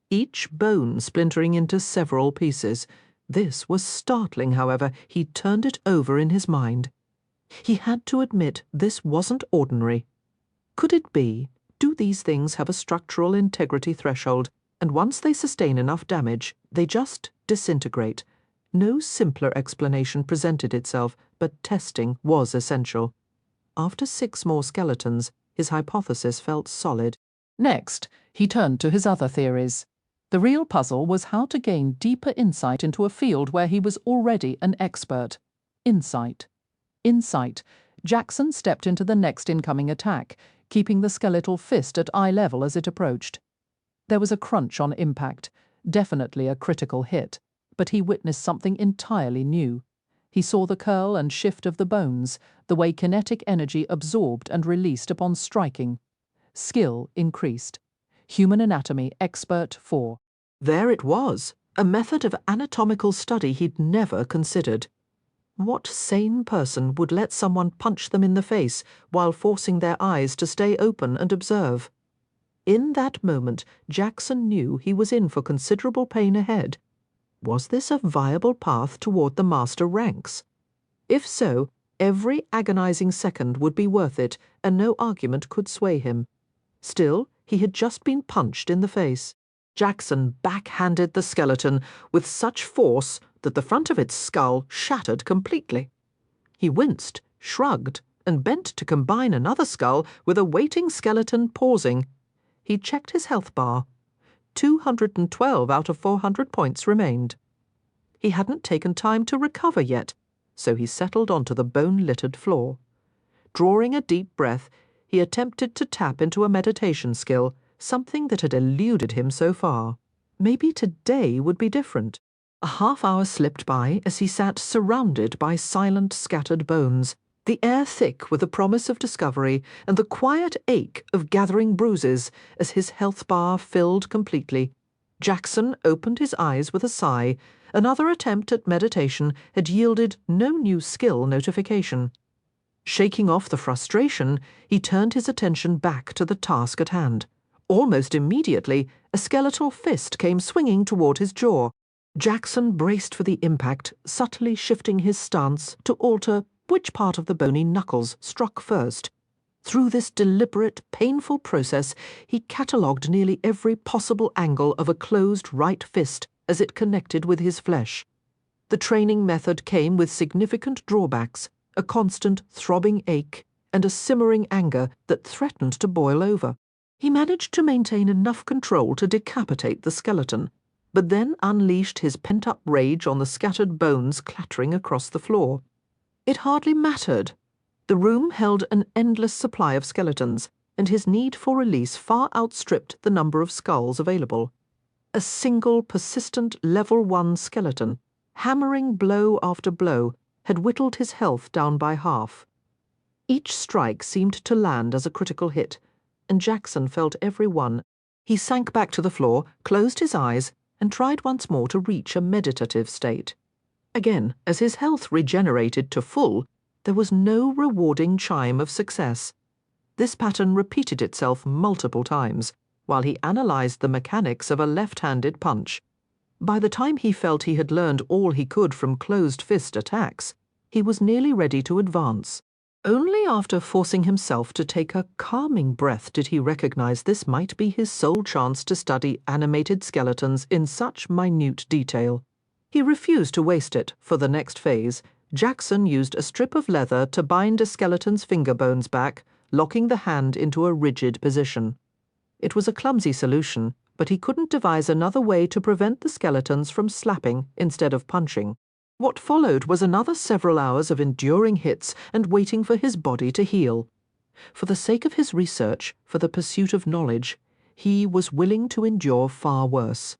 Speaker 1: each bone splintering into several pieces. This was startling, however. He turned it over in his mind. He had to admit this wasn't ordinary. Could it be? Do these things have a structural integrity threshold, and once they sustain enough damage, they just disintegrate? No simpler explanation presented itself, but testing was essential. After 6 more skeletons, his hypothesis felt solid.
Speaker 6: Next, he turned to his other theories. The real puzzle was how to gain deeper insight into a field where he was already an expert. Insight. Insight. Jackson stepped into the next incoming attack, keeping the skeletal fist at eye level as it approached. There was a crunch on impact, definitely a critical hit, but he witnessed something entirely new. He saw the curl and shift of the bones, the way kinetic energy absorbed and released upon striking. Skill increased. Human Anatomy Expert 4.
Speaker 1: There it was, a method of anatomical study he'd never considered. What sane person would let someone punch them in the face while forcing their eyes to stay open and observe? In that moment, Jackson knew he was in for considerable pain ahead. Was this a viable path toward the master ranks? If so, every agonizing second would be worth it, and no argument could sway him. Still, he had just been punched in the face. Jackson backhanded the skeleton with such force that the front of its skull shattered completely. He winced, shrugged, and bent to combine another skull with a waiting skeleton pausing. He checked his health bar. 212 out of 400 points remained. He hadn't taken time to recover yet, so he settled onto the bone-littered floor. Drawing a deep breath, he attempted to tap into a meditation skill, something that had eluded him so far. Maybe today would be different. A half-hour slipped by as he sat surrounded by silent, scattered bones, the air thick with the promise of discovery and the quiet ache of gathering bruises as his health bar filled completely. Jackson opened his eyes with a sigh. Another attempt at meditation had yielded no new skill notification. Shaking off the frustration, he turned his attention back to the task at hand. Almost immediately, a skeletal fist came swinging toward his jaw. Jackson braced for the impact, subtly shifting his stance to alter which part of the bony knuckles struck first. Through this deliberate, painful process, he catalogued nearly every possible angle of a closed right fist as it connected with his flesh. The training method came with significant drawbacks, a constant throbbing ache, and a simmering anger that threatened to boil over. He managed to maintain enough control to decapitate the skeleton, but then unleashed his pent-up rage on the scattered bones clattering across the floor. It hardly mattered. The room held an endless supply of skeletons, and his need for release far outstripped the number of skulls available. A single persistent level 1 skeleton, hammering blow after blow, had whittled his health down by half. Each strike seemed to land as a critical hit, and Jackson felt every one. He sank back to the floor, closed his eyes, and tried once more to reach a meditative state. Again, as his health regenerated to full, there was no rewarding chime of success. This pattern repeated itself multiple times, while he analyzed the mechanics of a left-handed punch. By the time he felt he had learned all he could from closed-fist attacks, he was nearly ready to advance. Only after forcing himself to take a calming breath did he recognize this might be his sole chance to study animated skeletons in such minute detail. He refused to waste it. For the next phase, Jackson used a strip of leather to bind a skeleton's finger bones back, locking the hand into a rigid position. It was a clumsy solution, but he couldn't devise another way to prevent the skeletons from slapping instead of punching. What followed was another several hours of enduring hits and waiting for his body to heal. For the sake of his research, for the pursuit of knowledge, he was willing to endure far worse.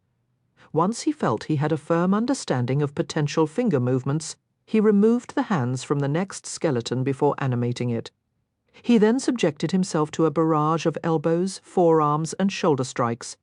Speaker 1: Once he felt he had a firm understanding of potential finger movements, he removed the hands from the next skeleton before animating it. He then subjected himself to a barrage of elbows, forearms, and shoulder strikes.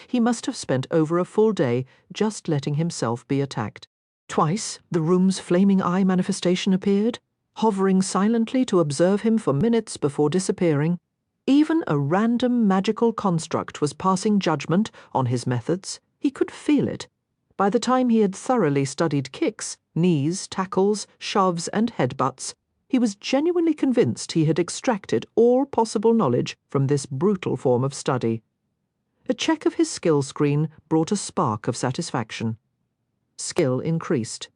Speaker 1: He must have spent over a full day just letting himself be attacked. Twice, the room's flaming eye manifestation appeared, hovering silently to observe him for minutes before disappearing. Even a random magical construct was passing judgment on his methods. He could feel it. By the time he had thoroughly studied kicks, knees, tackles, shoves, and headbutts, he was genuinely convinced he had extracted all possible knowledge from this brutal form of study. A check of his skill screen brought a spark of satisfaction. Skill increased.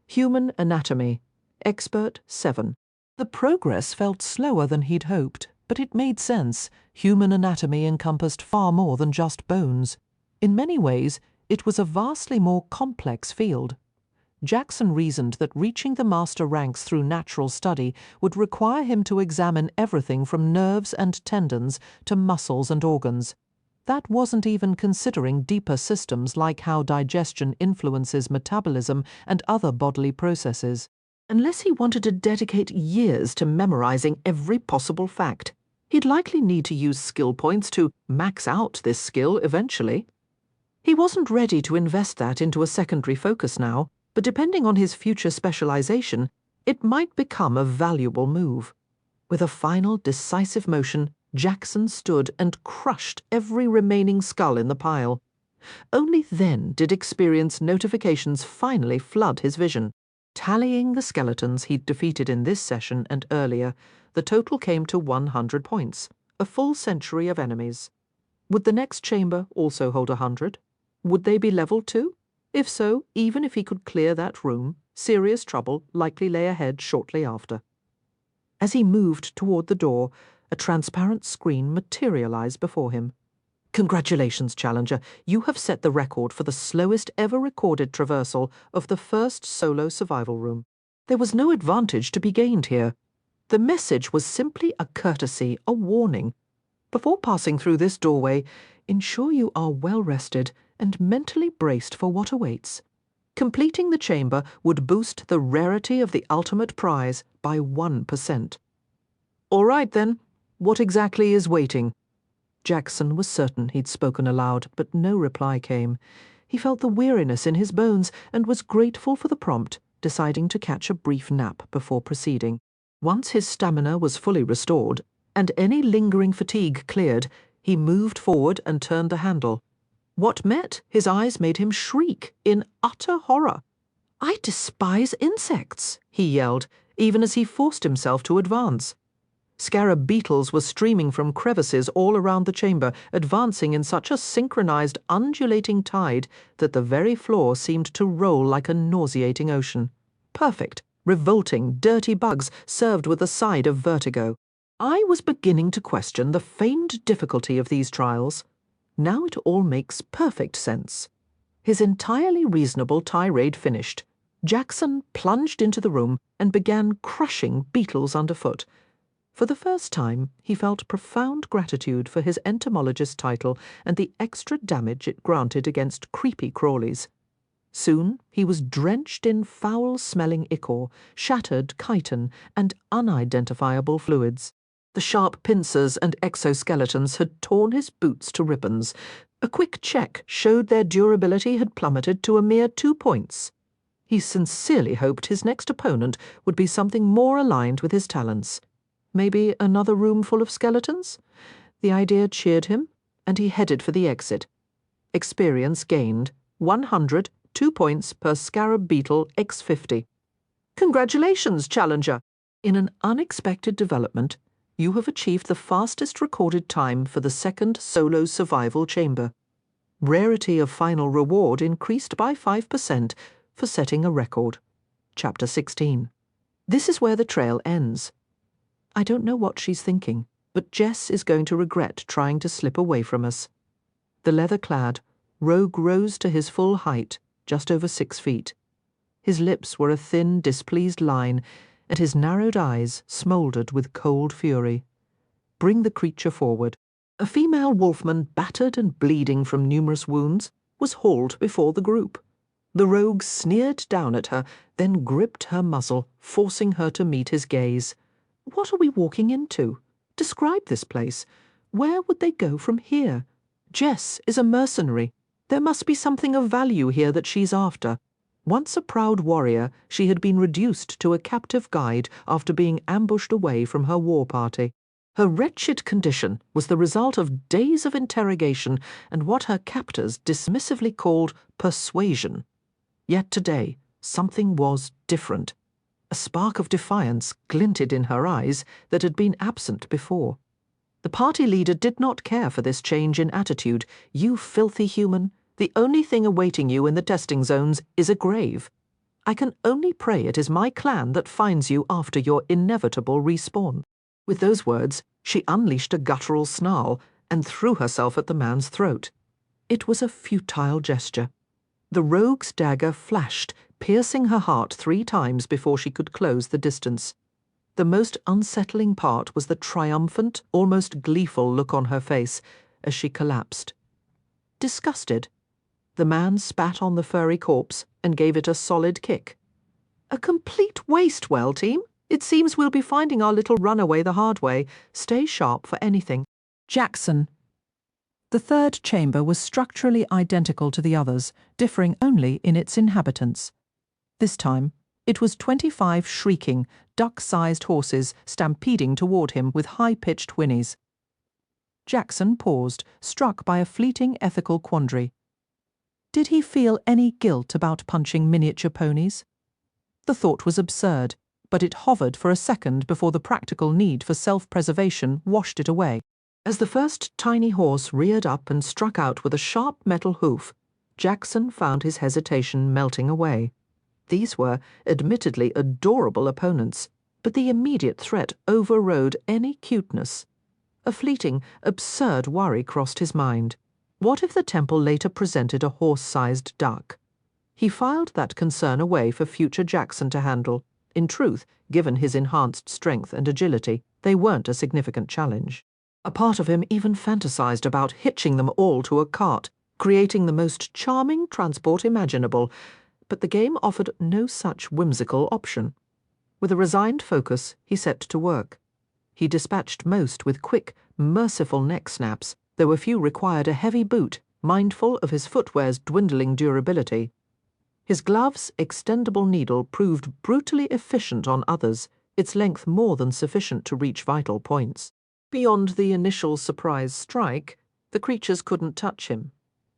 Speaker 1: Human anatomy. Expert 7. The progress felt slower than he'd hoped, but it made sense. Human anatomy encompassed far more than just bones. In many ways, it was a vastly more complex field. Jackson reasoned that reaching the master ranks through natural study would require him to examine everything from nerves and tendons to muscles and organs. That wasn't even considering deeper systems like how digestion influences metabolism and other bodily processes. Unless he wanted to dedicate years to memorizing every possible fact, he'd likely need to use skill points to max out this skill eventually. He wasn't ready to invest that into a secondary focus now, but depending on his future specialization, it might become a valuable move. With a final decisive motion, Jackson stood and crushed every remaining skull in the pile. Only then did experience notifications finally flood his vision. Tallying the skeletons he'd defeated in this session and earlier, the total came to 100 points, a full century of enemies. Would the next chamber also hold 100? Would they be level 2? If so, even if he could clear that room, serious trouble likely lay ahead shortly after. As he moved toward the door, a transparent screen materialized before him. Congratulations, Challenger. You have set the record for the slowest ever recorded traversal of the first solo survival room. There was no advantage to be gained here. The message was simply a courtesy, a warning. Before passing through this doorway, ensure you are well rested and mentally braced for what awaits. Completing the chamber would boost the rarity of the ultimate prize by 1%. All right, then. What exactly is waiting? Jackson was certain he'd spoken aloud, but no reply came. He felt the weariness in his bones and was grateful for the prompt, deciding to catch a brief nap before proceeding. Once his stamina was fully restored, and any lingering fatigue cleared, he moved forward and turned the handle. What met his eyes made him shriek in utter horror. "I despise insects," he yelled, even as he forced himself to advance. Scarab beetles were streaming from crevices all around the chamber, advancing in such a synchronized, undulating tide that the very floor seemed to roll like a nauseating ocean. Perfect, revolting, dirty bugs served with a side of vertigo. I was beginning to question the famed difficulty of these trials. Now it all makes perfect sense. His entirely reasonable tirade finished, Jackson plunged into the room and began crushing beetles underfoot. For the first time, he felt profound gratitude for his entomologist title and the extra damage it granted against creepy crawlies. Soon he was drenched in foul-smelling ichor, shattered chitin, and unidentifiable fluids. The sharp pincers and exoskeletons had torn his boots to ribbons. A quick check showed their durability had plummeted to a mere 2 points. He sincerely hoped his next opponent would be something more aligned with his talents. Maybe another room full of skeletons? The idea cheered him, and he headed for the exit. Experience gained, 100, 2 points per scarab beetle x50. Congratulations, challenger! In an unexpected development, you have achieved the fastest recorded time for the second solo survival chamber. Rarity of final reward increased by 5% for setting a record. Chapter 16. This is where the trail ends. I don't know what she's thinking, but Jess is going to regret trying to slip away from us. The leather-clad rogue rose to his full height, just over 6 feet. His lips were a thin, displeased line, and his narrowed eyes smouldered with cold fury. Bring the creature forward. A female wolfman, battered and bleeding from numerous wounds, was hauled before the group. The rogue sneered down at her, then gripped her muzzle, forcing her to meet his gaze. What are we walking into? Describe this place. Where would they go from here? Jess is a mercenary. There must be something of value here that she's after. Once a proud warrior, she had been reduced to a captive guide after being ambushed away from her war party. Her wretched condition was the result of days of interrogation and what her captors dismissively called persuasion. Yet today, something was different. A spark of defiance glinted in her eyes that had been absent before. The party leader did not care for this change in attitude. You filthy human, the only thing awaiting you in the testing zones is a grave. I can only pray it is my clan that finds you after your inevitable respawn. With those words, she unleashed a guttural snarl and threw herself at the man's throat. It was a futile gesture. The rogue's dagger flashed, piercing her heart 3 times before she could close the distance. The most unsettling part was the triumphant, almost gleeful look on her face as she collapsed. Disgusted, the man spat on the furry corpse and gave it a solid kick. A complete waste, well, team. It seems we'll be finding our little runaway the hard way. Stay sharp for anything.
Speaker 6: Jackson. The third chamber was structurally identical to the others, differing only in its inhabitants. This time, it was 25 shrieking, duck-sized horses stampeding toward him with high-pitched whinnies. Jackson paused, struck by a fleeting ethical quandary. Did he feel any guilt about punching miniature ponies? The thought was absurd, but it hovered for a second before the practical need for self-preservation washed it away.
Speaker 1: As the first tiny horse reared up and struck out with a sharp metal hoof, Jackson found his hesitation melting away. These were, admittedly, adorable opponents, but the immediate threat overrode any cuteness. A fleeting, absurd worry crossed his mind. What if the temple later presented a horse-sized duck? He filed that concern away for future Jackson to handle. In truth, given his enhanced strength and agility, they weren't a significant challenge. A part of him even fantasized about hitching them all to a cart, creating the most charming transport imaginable, but the game offered no such whimsical option. With a resigned focus, he set to work. He dispatched most with quick, merciful neck snaps, though a few required a heavy boot, mindful of his footwear's dwindling durability. His glove's extendable needle proved brutally efficient on others, its length more than sufficient to reach vital points. Beyond the initial surprise strike, the creatures couldn't touch him.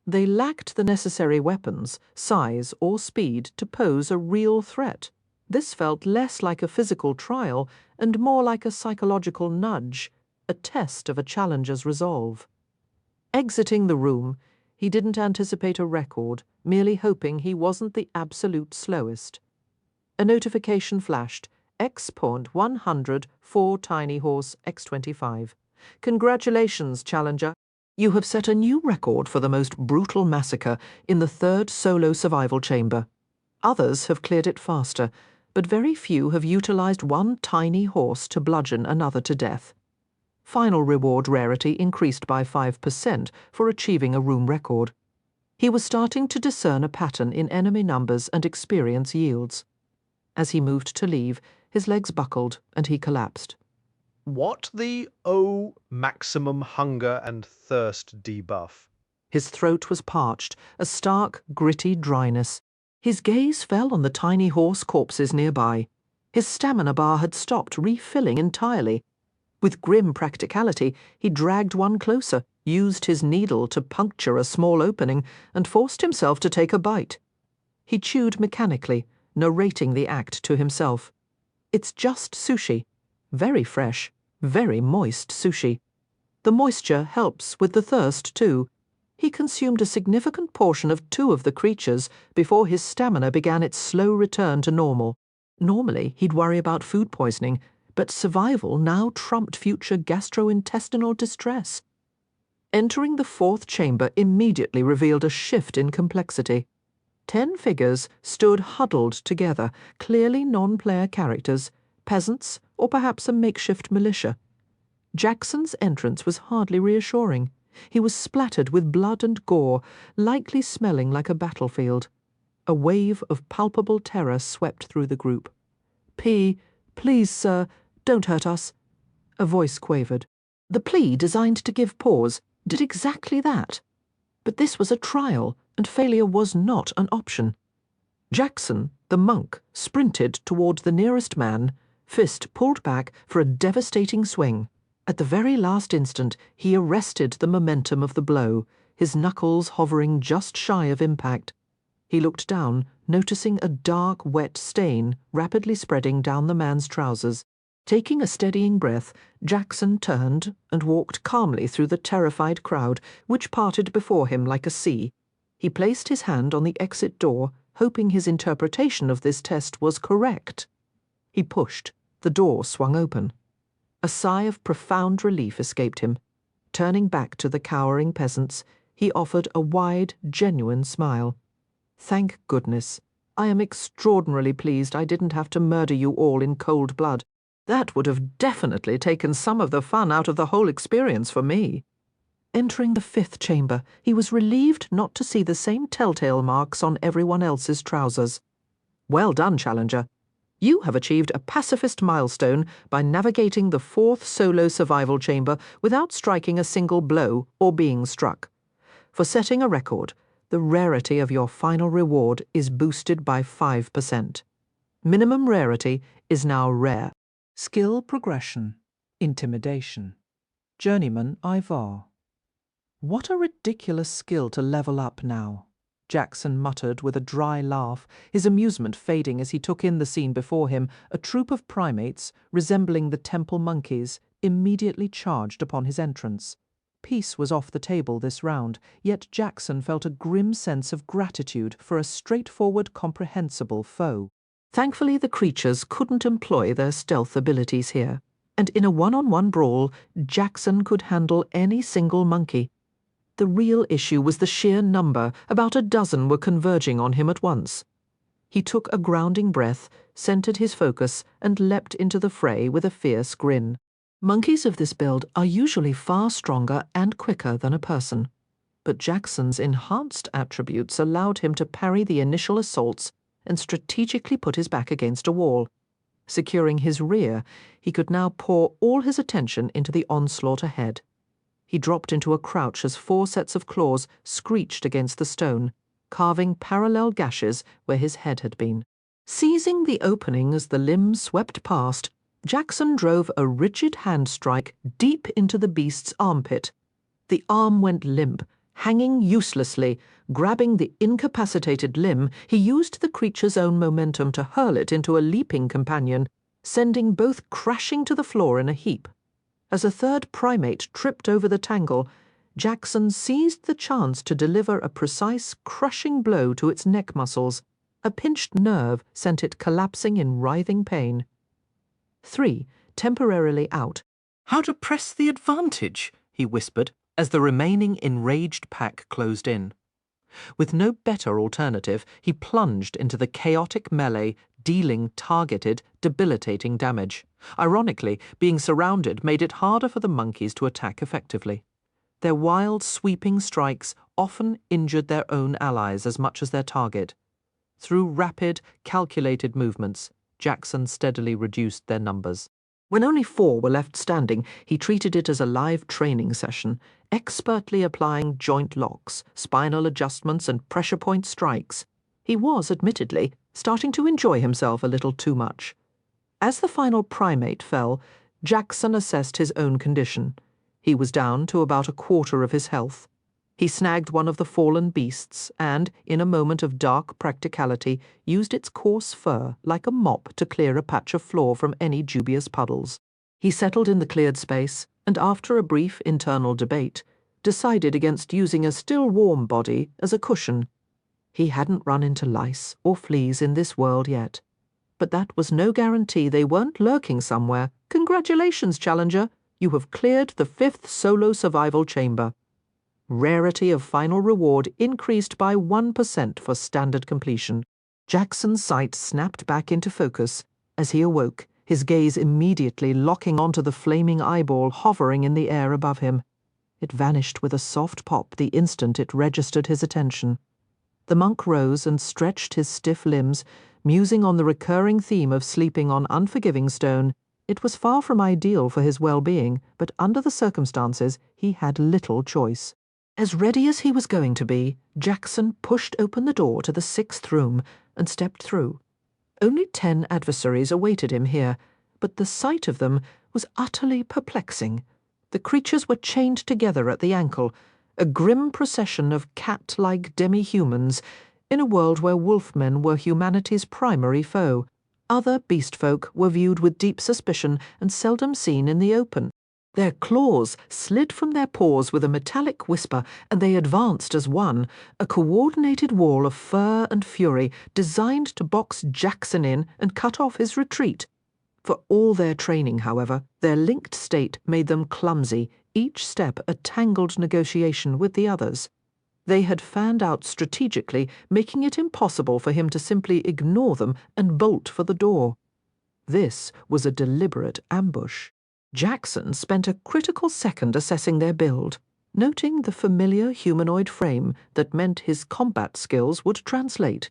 Speaker 1: They lacked the necessary weapons, size, or speed to pose a real threat. This felt less like a physical trial and more like a psychological nudge, a test of a challenger's resolve. Exiting the room, he didn't anticipate a record, merely hoping he wasn't the absolute slowest. A notification flashed, X.100 4 Tiny Horse X25. Congratulations, challenger. You have set a new record for the most brutal massacre in the 3rd solo survival chamber. Others have cleared it faster, but very few have utilized one tiny horse to bludgeon another to death. Final reward rarity increased by 5% for achieving a room record. He was starting to discern a pattern in enemy numbers and experience yields. As he moved to leave, his legs buckled and he collapsed.
Speaker 8: What the maximum hunger and thirst debuff?
Speaker 1: His throat was parched, a stark, gritty dryness. His gaze fell on the tiny horse corpses nearby. His stamina bar had stopped refilling entirely. With grim practicality, he dragged one closer, used his needle to puncture a small opening, and forced himself to take a bite. He chewed mechanically, narrating the act to himself. It's just sushi. Very fresh, very moist sushi. The moisture helps with the thirst, too. He consumed a significant portion of 2 of the creatures before his stamina began its slow return to normal. Normally, he'd worry about food poisoning, but survival now trumped future gastrointestinal distress. Entering the 4th chamber immediately revealed a shift in complexity. 10 figures stood huddled together, clearly non-player characters, peasants, or perhaps a makeshift militia. Jackson's entrance was hardly reassuring. He was splattered with blood and gore, likely smelling like a battlefield. A wave of palpable terror swept through the group. Please, sir, don't hurt us." A voice quavered. The plea designed to give pause did exactly that. But this was a trial, and failure was not an option. Jackson, the monk, sprinted toward the nearest man, fist pulled back for a devastating swing. At the very last instant, he arrested the momentum of the blow, his knuckles hovering just shy of impact. He looked down, noticing a dark, wet stain rapidly spreading down the man's trousers. Taking a steadying breath, Jackson turned and walked calmly through the terrified crowd, which parted before him like a sea. He placed his hand on the exit door, hoping his interpretation of this test was correct. He pushed. The door swung open. A sigh of profound relief escaped him. Turning back to the cowering peasants, he offered a wide, genuine smile. "Thank goodness. I am extraordinarily pleased I didn't have to murder you all in cold blood. That would have definitely taken some of the fun out of the whole experience for me." Entering the 5th chamber, he was relieved not to see the same telltale marks on everyone else's trousers. "Well done, challenger. You have achieved a pacifist milestone by navigating the 4th solo survival chamber without striking a single blow or being struck. For setting a record, the rarity of your final reward is boosted by 5%. Minimum rarity is now rare."
Speaker 7: Skill progression. Intimidation. Journeyman Ivar. What a ridiculous skill to level up now, Jackson muttered with a dry laugh, his amusement fading as he took in the scene before him. A troop of primates, resembling the temple monkeys, immediately charged upon his entrance. Peace was off the table this round, yet Jackson felt a grim sense of gratitude for a straightforward, comprehensible foe.
Speaker 1: Thankfully, the creatures couldn't employ their stealth abilities here, and in a one-on-one brawl, Jackson could handle any single monkey. The real issue was the sheer number. About a dozen were converging on him at once. He took a grounding breath, centered his focus, and leapt into the fray with a fierce grin. Monkeys of this build are usually far stronger and quicker than a person, but Jackson's enhanced attributes allowed him to parry the initial assaults and strategically put his back against a wall. Securing his rear, he could now pour all his attention into the onslaught ahead. He dropped into a crouch as 4 sets of claws screeched against the stone, carving parallel gashes where his head had been. Seizing the opening as the limb swept past, Jackson drove a rigid hand strike deep into the beast's armpit. The arm went limp, hanging uselessly. Grabbing the incapacitated limb, he used the creature's own momentum to hurl it into a leaping companion, sending both crashing to the floor in a heap. As a third primate tripped over the tangle, Jackson seized the chance to deliver a precise, crushing blow to its neck muscles. A pinched nerve sent it collapsing in writhing pain. 3, temporarily out.
Speaker 7: "How to press the advantage," he whispered, as the remaining enraged pack closed in. With no better alternative, he plunged into the chaotic melee, dealing targeted, debilitating damage. Ironically, being surrounded made it harder for the monkeys to attack effectively. Their wild, sweeping strikes often injured their own allies as much as their target. Through rapid, calculated movements, Jackson steadily reduced their numbers. When only 4 were left standing, he treated it as a live training session, expertly applying joint locks, spinal adjustments, and pressure point strikes. He was, admittedly, starting to enjoy himself a little too much. As the final primate fell, Jackson assessed his own condition. He was down to about a quarter of his health. He snagged one of the fallen beasts and, in a moment of dark practicality, used its coarse fur like a mop to clear a patch of floor from any dubious puddles. He settled in the cleared space, and after a brief internal debate, decided against using a still warm body as a cushion. He hadn't run into lice or fleas in this world yet. But that was no guarantee they weren't lurking somewhere. Congratulations, Challenger! You have cleared the 5th solo survival chamber. Rarity of final reward increased by 1% for standard completion. Jackson's sight snapped back into focus. As he awoke, his gaze immediately locking onto the flaming eyeball hovering in the air above him. It vanished with a soft pop the instant it registered his attention. The monk rose and stretched his stiff limbs, musing on the recurring theme of sleeping on unforgiving stone. It was far from ideal for his well-being, but under the circumstances he had little choice. As ready as he was going to be, Jackson pushed open the door to the 6th room and stepped through. Only 10 adversaries awaited him here, but the sight of them was utterly perplexing. The creatures were chained together at the ankle, a grim procession of cat-like demi-humans, in a world where wolfmen were humanity's primary foe. Other beast-folk were viewed with deep suspicion and seldom seen in the open. Their claws slid from their paws with a metallic whisper, and they advanced as one, a coordinated wall of fur and fury designed to box Jackson in and cut off his retreat. For all their training, however, their linked state made them clumsy, each step a tangled negotiation with the others. They had fanned out strategically, making it impossible for him to simply ignore them and bolt for the door. This was a deliberate ambush. Jackson spent a critical second assessing their build, noting the familiar humanoid frame that meant his combat skills would translate.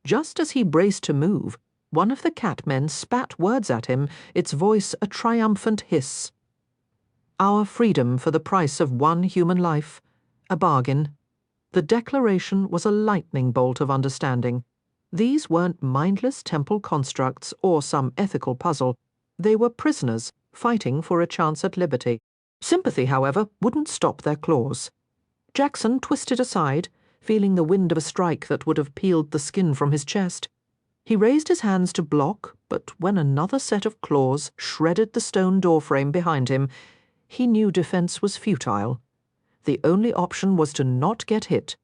Speaker 7: Just as he braced to move, one of the catmen spat words at him, its voice a triumphant hiss. "Our freedom for the price of 1 human life. A bargain." The declaration was a lightning bolt of understanding. These weren't mindless temple constructs or some ethical puzzle. They were prisoners, fighting for a chance at liberty. Sympathy, however, wouldn't stop their claws. Jackson twisted aside, feeling the wind of a strike that would have peeled the skin from his chest. He raised his hands to block, but when another set of claws shredded the stone doorframe behind him, he knew defense was futile. The only option was to not get hit.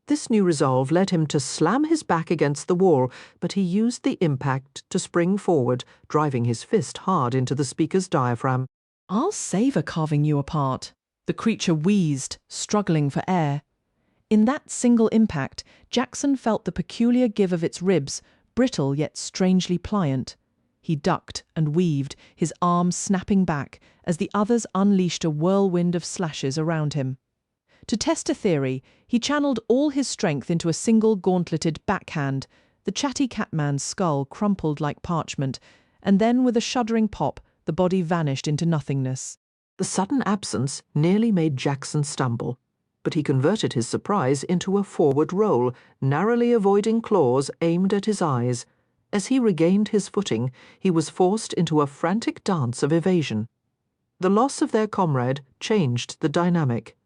Speaker 7: This new resolve led him to slam his back against the wall, but he used the impact to spring forward, driving his fist hard into the speaker's diaphragm.
Speaker 3: "I'll savor carving you apart," the creature wheezed, struggling for air. In that single impact, Jackson felt the peculiar give of its ribs, brittle yet strangely pliant. He ducked and weaved, his arms snapping back as the others unleashed a whirlwind of slashes around him. To test a theory, he channeled all his strength into a single gauntleted backhand. The chatty catman's skull crumpled like parchment, and then with a shuddering pop, the body vanished into nothingness.
Speaker 1: The sudden absence nearly made Jackson stumble, but he converted his surprise into a forward roll, narrowly avoiding claws aimed at his eyes. As he regained his footing, he was forced into a frantic dance of evasion. The loss of their comrade changed the dynamic.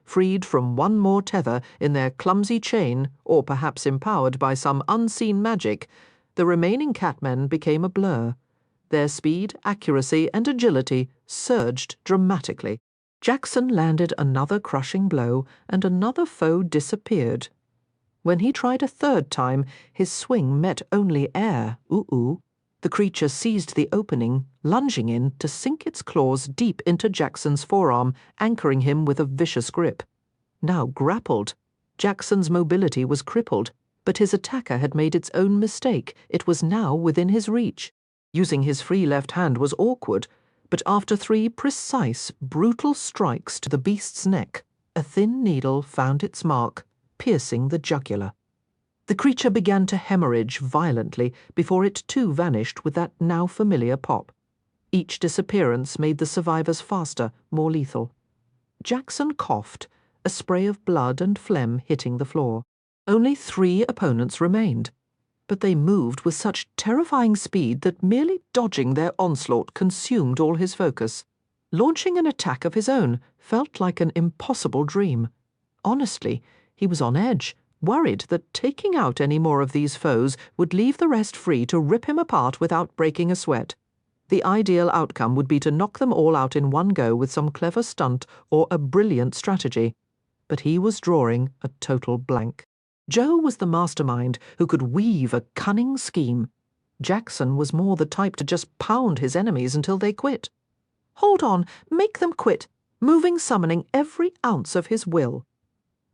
Speaker 1: Freed from one more tether in their clumsy chain, or perhaps empowered by some unseen magic, the remaining catmen became a blur. Their speed, accuracy, and agility surged dramatically. Jackson landed another crushing blow, and another foe disappeared. When he tried a third time, his swing met only air. Ooh-ooh. The creature seized the opening, lunging in to sink its claws deep into Jackson's forearm, anchoring him with a vicious grip. Now grappled, Jackson's mobility was crippled, but his attacker had made its own mistake. It was now within his reach. Using his free left hand was awkward, but after 3 precise, brutal strikes to the beast's neck, a thin needle found its mark, piercing the jugular. The creature began to hemorrhage violently before it too vanished with that now familiar pop. Each disappearance made the survivors faster, more lethal. Jackson coughed, a spray of blood and phlegm hitting the floor. Only 3 opponents remained, but they moved with such terrifying speed that merely dodging their onslaught consumed all his focus. Launching an attack of his own felt like an impossible dream. Honestly, he was on edge, worried that taking out any more of these foes would leave the rest free to rip him apart without breaking a sweat. The ideal outcome would be to knock them all out in one go with some clever stunt or a brilliant strategy. But he was drawing a total blank. Joe was the mastermind who could weave a cunning scheme. Jackson was more the type to just pound his enemies until they quit. Hold on, make them quit, moving summoning every ounce of his will.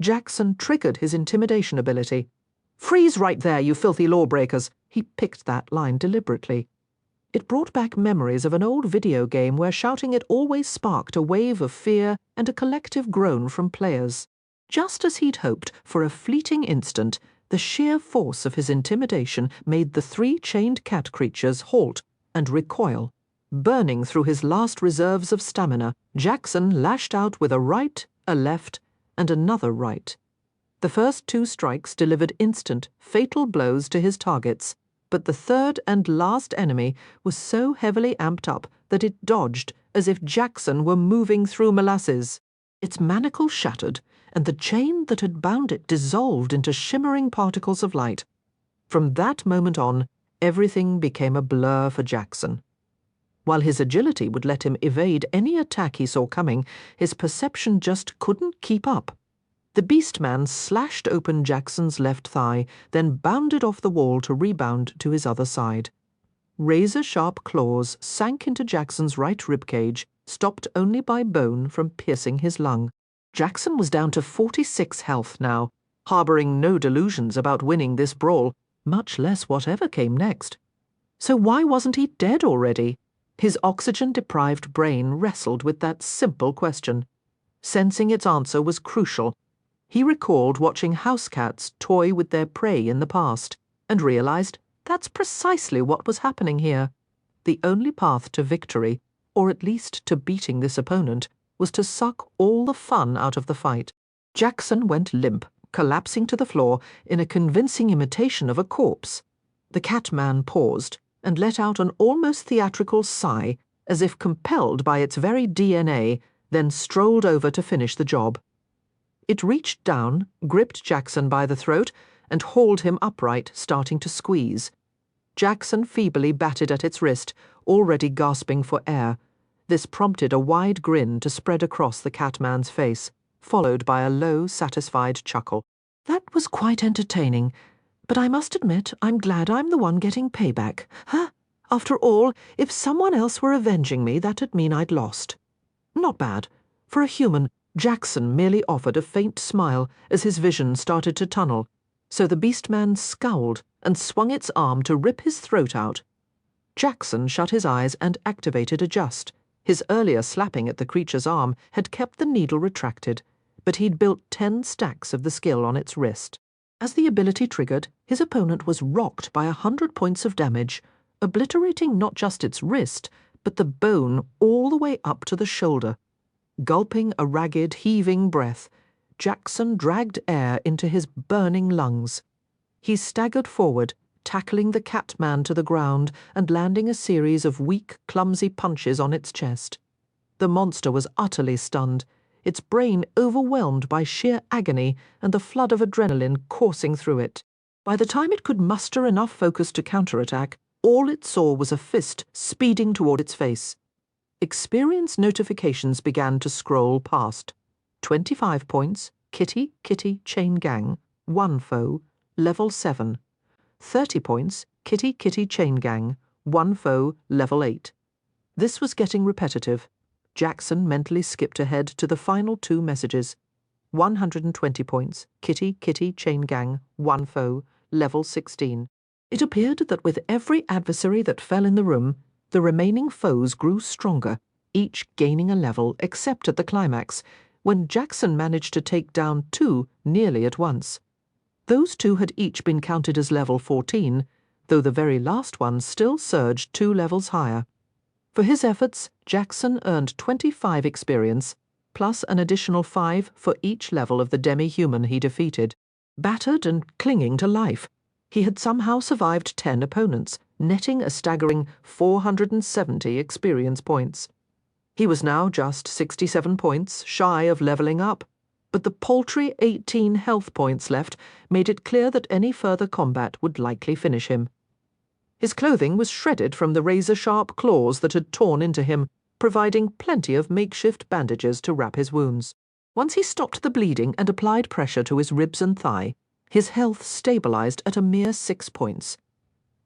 Speaker 1: Jackson triggered his intimidation ability. Freeze right there, you filthy lawbreakers. He picked that line deliberately. It brought back memories of an old video game where shouting it always sparked a wave of fear and a collective groan from players. Just as he'd hoped, for a fleeting instant, the sheer force of his intimidation made the 3 chained cat creatures halt and recoil. Burning through his last reserves of stamina, Jackson lashed out with a right, a left, and another right. The first 2 strikes delivered instant, fatal blows to his targets, but the third and last enemy was so heavily amped up that it dodged as if Jackson were moving through molasses. Its manacle shattered, and the chain that had bound it dissolved into shimmering particles of light. From that moment on, everything became a blur for Jackson. While his agility would let him evade any attack he saw coming, his perception just couldn't keep up. The beastman slashed open Jackson's left thigh, then bounded off the wall to rebound to his other side. Razor-sharp claws sank into Jackson's right ribcage, stopped only by bone from piercing his lung. Jackson was down to 46 health now, harboring no delusions about winning this brawl, much less whatever came next. So why wasn't he dead already? His oxygen-deprived brain wrestled with that simple question. Sensing its answer was crucial. He recalled watching house cats toy with their prey in the past, and realized that's precisely what was happening here. The only path to victory, or at least to beating this opponent, was to suck all the fun out of the fight. Jackson went limp, collapsing to the floor in a convincing imitation of a corpse. The catman paused and let out an almost theatrical sigh, as if compelled by its very DNA, then strolled over to finish the job. It reached down, gripped Jackson by the throat, and hauled him upright, starting to squeeze. Jackson feebly batted at its wrist, already gasping for air. This prompted a wide grin to spread across the catman's face, followed by a low, satisfied chuckle. That was quite entertaining, but I must admit I'm glad I'm the one getting payback. Huh? After all, if someone else were avenging me, that'd mean I'd lost. Not bad. For a human, Jackson merely offered a faint smile as his vision started to tunnel, so the beastman scowled and swung its arm to rip his throat out. Jackson shut his eyes and activated Adjust. His earlier slapping at the creature's arm had kept the needle retracted, but he'd built 10 stacks of the skill on its wrist. As the ability triggered, his opponent was rocked by 100 points of damage, obliterating not just its wrist, but the bone all the way up to the shoulder. Gulping a ragged, heaving breath, Jackson dragged air into his burning lungs. He staggered forward, tackling the Catman to the ground and landing a series of weak, clumsy punches on its chest. The monster was utterly stunned, its brain overwhelmed by sheer agony and the flood of adrenaline coursing through it. By the time it could muster enough focus to counterattack, all it saw was a fist speeding toward its face. Experience notifications began to scroll past. 25 points, Kitty, Kitty, Chain Gang, 1 foe, level 7. 30 points, Kitty, Kitty, Chain Gang, 1 foe, level 8. This was getting repetitive. Jackson mentally skipped ahead to the final 2 messages. 120 points, Kitty, Kitty, Chain Gang, 1 foe, level 16. It appeared that with every adversary that fell in the room, the remaining foes grew stronger, each gaining a level except at the climax, when Jackson managed to take down 2 nearly at once. Those 2 had each been counted as level 14, though the very last one still surged 2 levels higher. For his efforts, Jackson earned 25 experience, plus an additional 5 for each level of the demi-human he defeated. Battered and clinging to life, he had somehow survived 10 opponents, netting a staggering 470 experience points. He was now just 67 points shy of leveling up, but the paltry 18 health points left made it clear that any further combat would likely finish him. His clothing was shredded from the razor-sharp claws that had torn into him, providing plenty of makeshift bandages to wrap his wounds. Once he stopped the bleeding and applied pressure to his ribs and thigh, his health stabilized at a mere 6 points.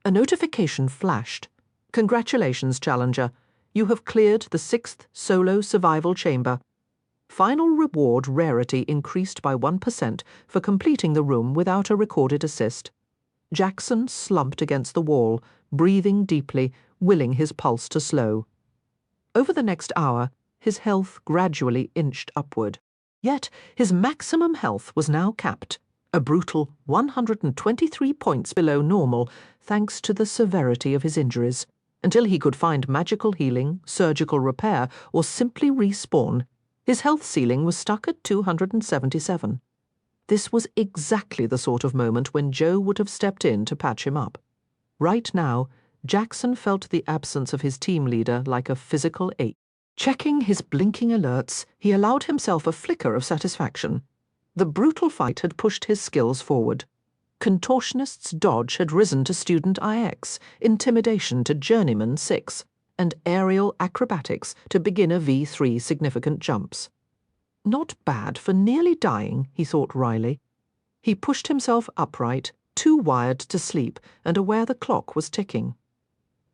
Speaker 1: A notification flashed. Congratulations, Challenger. You have cleared the 6th solo survival chamber. Final reward rarity increased by 1% for completing the room without a recorded assist. Jackson slumped against the wall, breathing deeply, willing his pulse to slow. Over the next hour, his health gradually inched upward. Yet his maximum health was now capped, a brutal 123 points below normal, thanks to the severity of his injuries. Until he could find magical healing, surgical repair, or simply respawn, his health ceiling was stuck at 277. This was exactly the sort of moment when Joe would have stepped in to patch him up. Right now, Jackson felt the absence of his team leader like a physical ache. Checking his blinking alerts, he allowed himself a flicker of satisfaction. The brutal fight had pushed his skills forward. Contortionist's dodge had risen to student IX, intimidation to journeyman 6, and aerial acrobatics to beginner V3 significant jumps. Not bad for nearly dying, he thought wryly. He pushed himself upright, too wired to sleep and aware the clock was ticking.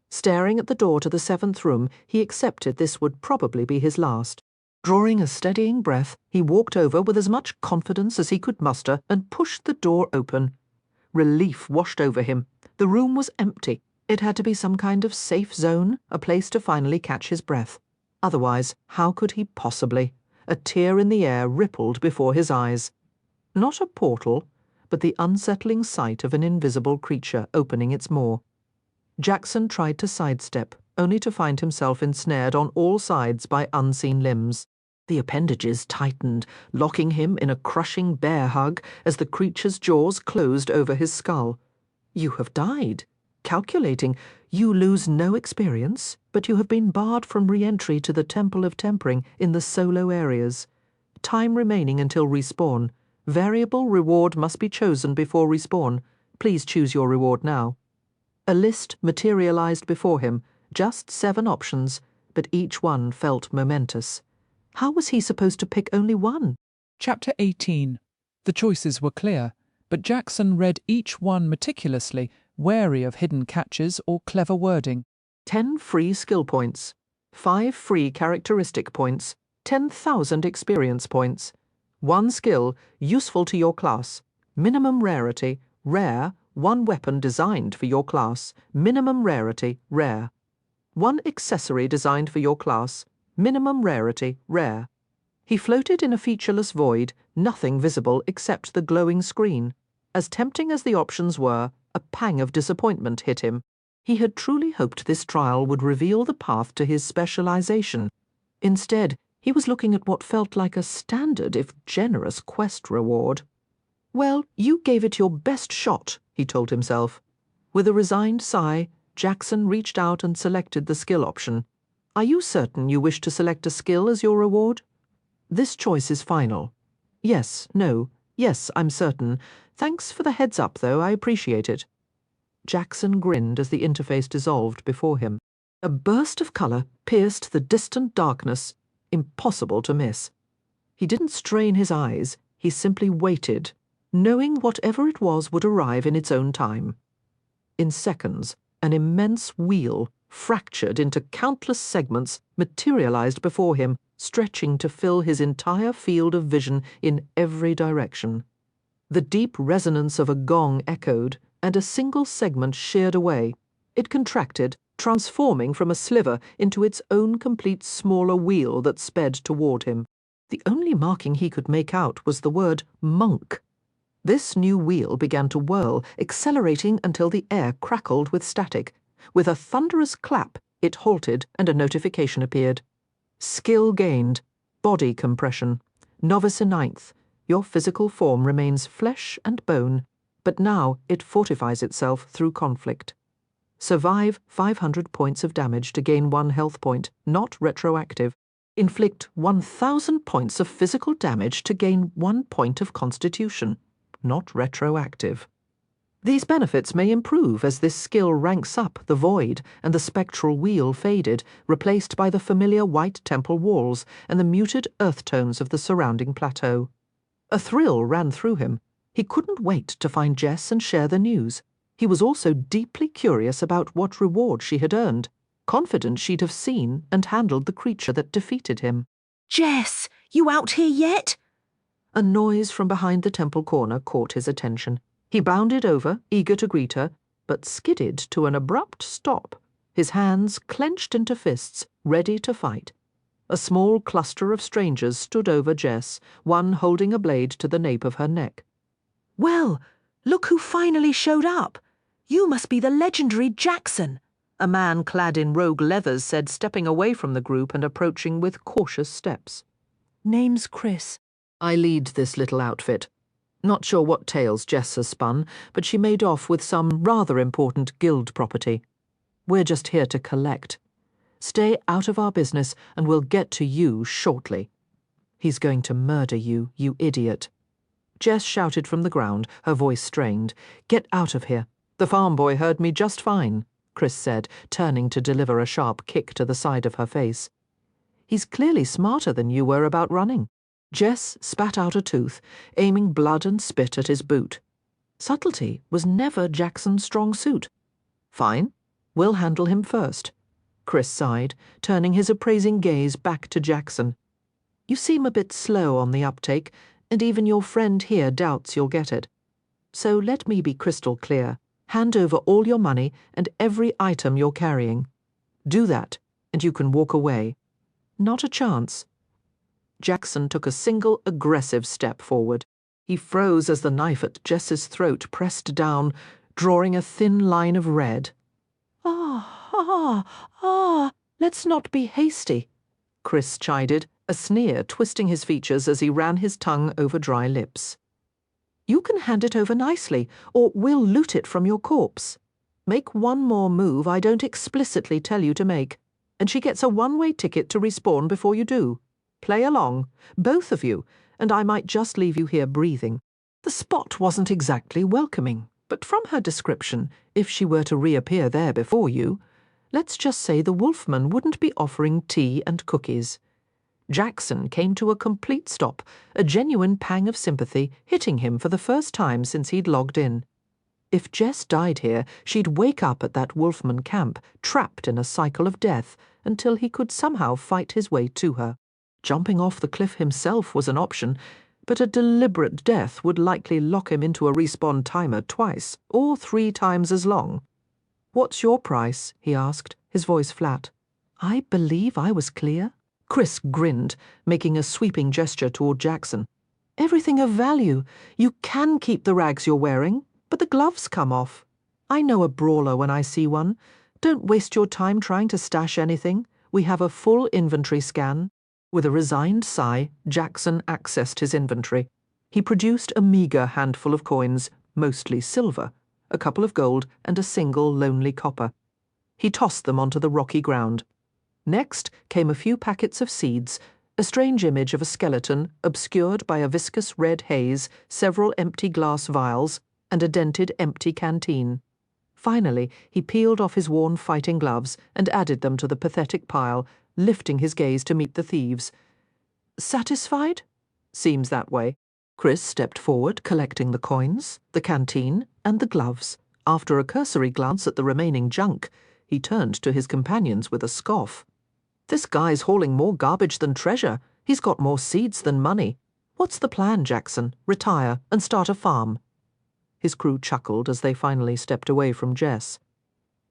Speaker 1: Staring at the door to the 7th room, he accepted this would probably be his last. Drawing a steadying breath, he walked over with as much confidence as he could muster and pushed the door open. Relief washed over him. The room was empty. It had to be some kind of safe zone, a place to finally catch his breath. Otherwise, how could he possibly? A tear in the air rippled before his eyes. Not a portal, but the unsettling sight of an invisible creature opening its maw. Jackson tried to sidestep, only to find himself ensnared on all sides by unseen limbs. The appendages tightened, locking him in a crushing bear hug as the creature's jaws closed over his skull. You have died. Calculating, you lose no experience, but you have been barred from re-entry to the Temple of Tempering in the solo areas. Time remaining until respawn. Variable reward must be chosen before respawn. Please choose your reward now. A list materialized before him, just 7 options, but each one felt momentous. How was he supposed to pick only one?
Speaker 7: Chapter 18. The choices were clear, but Jackson read each one meticulously, wary of hidden catches or clever wording.
Speaker 1: 10 free skill points, 5 free characteristic points, 10,000 experience points. 1 skill, useful to your class. Minimum rarity, rare, 1 weapon designed for your class, minimum rarity, rare. 1 accessory designed for your class, minimum rarity, rare. He floated in a featureless void, nothing visible except the glowing screen. As tempting as the options were, a pang of disappointment hit him. He had truly hoped this trial would reveal the path to his specialization. Instead, he was looking at what felt like a standard, if generous, quest reward. Well, you gave it your best shot, he told himself. With a resigned sigh, Jackson reached out and selected the skill option. Are you certain you wish to select a skill as your reward? This choice is final. Yes, no, yes, I'm certain. Thanks for the heads up, though, I appreciate it. Jackson grinned as the interface dissolved before him. A burst of colour pierced the distant darkness, impossible to miss. He didn't strain his eyes, he simply waited, knowing whatever it was would arrive in its own time. In seconds, an immense wheel, fractured into countless segments, materialized before him, stretching to fill his entire field of vision in every direction. The deep resonance of a gong echoed, and a single segment sheared away. It contracted, transforming from a sliver into its own complete smaller wheel that sped toward him. The only marking he could make out was the word monk. This new wheel began to whirl, accelerating until the air crackled with static. With a thunderous clap, it halted and a notification appeared. Skill gained. Body compression. Novice in 9th. Your physical form remains flesh and bone, but now it fortifies itself through conflict. Survive 500 points of damage to gain 1 health point, not retroactive. Inflict 1,000 points of physical damage to gain 1 point of constitution, not retroactive. These benefits may improve as this skill ranks up the void and the spectral wheel faded, replaced by the familiar white temple walls and the muted earth tones of the surrounding plateau. A thrill ran through him. He couldn't wait to find Jess and share the news. He was also deeply curious about what reward she had earned, confident she'd have seen and handled the creature that defeated him.
Speaker 16: Jess, you out here yet?
Speaker 1: A noise from behind the temple corner caught his attention. He bounded over, eager to greet her, but skidded to an abrupt stop, his hands clenched into fists, ready to fight. A small cluster of strangers stood over Jess, one holding a blade to the nape of her neck.
Speaker 16: Well, look who finally showed up. You must be the legendary Jackson,
Speaker 1: a man clad in rogue leathers said, stepping away from the group and approaching with cautious steps.
Speaker 16: Name's Chris.
Speaker 1: I lead this little outfit. Not sure what tales Jess has spun, but she made off with some rather important guild property. We're just here to collect. Stay out of our business and we'll get to you shortly. He's going to murder you, you idiot. Jess shouted from the ground, her voice strained. Get out of here. The farm boy heard me just fine, Chris said, turning to deliver a sharp kick to the side of her face. He's clearly smarter than you were about running. Jess spat out a tooth, aiming blood and spit at his boot. Subtlety was never Jackson's strong suit. Fine, we'll handle him first. Chris sighed, turning his appraising gaze back to Jackson. You seem a bit slow on the uptake, and even your friend here doubts you'll get it. So let me be crystal clear. Hand over all your money and every item you're carrying. Do that, and you can walk away. Not a chance. Jackson took a single aggressive step forward. He froze as the knife at Jess's throat pressed down, drawing a thin line of red. Let's not be hasty, Chris chided, a sneer twisting his features as he ran his tongue over dry lips. You can hand it over nicely, or we'll loot it from your corpse. Make one more move I don't explicitly tell you to make, and she gets a one-way ticket to respawn before you do. Play along, both of you, and I might just leave you here breathing. The spot wasn't exactly welcoming, but from her description, if she were to reappear there before you, let's just say the wolfman wouldn't be offering tea and cookies. Jackson came to a complete stop, a genuine pang of sympathy hitting him for the first time since he'd logged in. If Jess died here, she'd wake up at that wolfman camp, trapped in a cycle of death, until he could somehow fight his way to her. Jumping off the cliff himself was an option, but a deliberate death would likely lock him into a respawn timer twice or 3 times as long. "What's your price?" he asked, his voice flat. "I believe I was clear." Chris grinned, making a sweeping gesture toward Jackson. "Everything of value. You can keep the rags you're wearing, but the gloves come off. I know a brawler when I see one. Don't waste your time trying to stash anything. We have a full inventory scan." With a resigned sigh, Jackson accessed his inventory. He produced a meagre handful of coins, mostly silver, a couple of gold, and a single lonely copper. He tossed them onto the rocky ground. Next came a few packets of seeds, a strange image of a skeleton obscured by a viscous red haze, several empty glass vials, and a dented empty canteen. Finally, he peeled off his worn fighting gloves and added them to the pathetic pile, lifting his gaze to meet the thieves. "Satisfied?" "Seems that way." Chris stepped forward, collecting the coins, the canteen, and the gloves. After a cursory glance at the remaining junk, he turned to his companions with a scoff. "This guy's hauling more garbage than treasure. He's got more seeds than money. What's the plan, Jackson? Retire and start a farm?" His crew chuckled as they finally stepped away from Jess.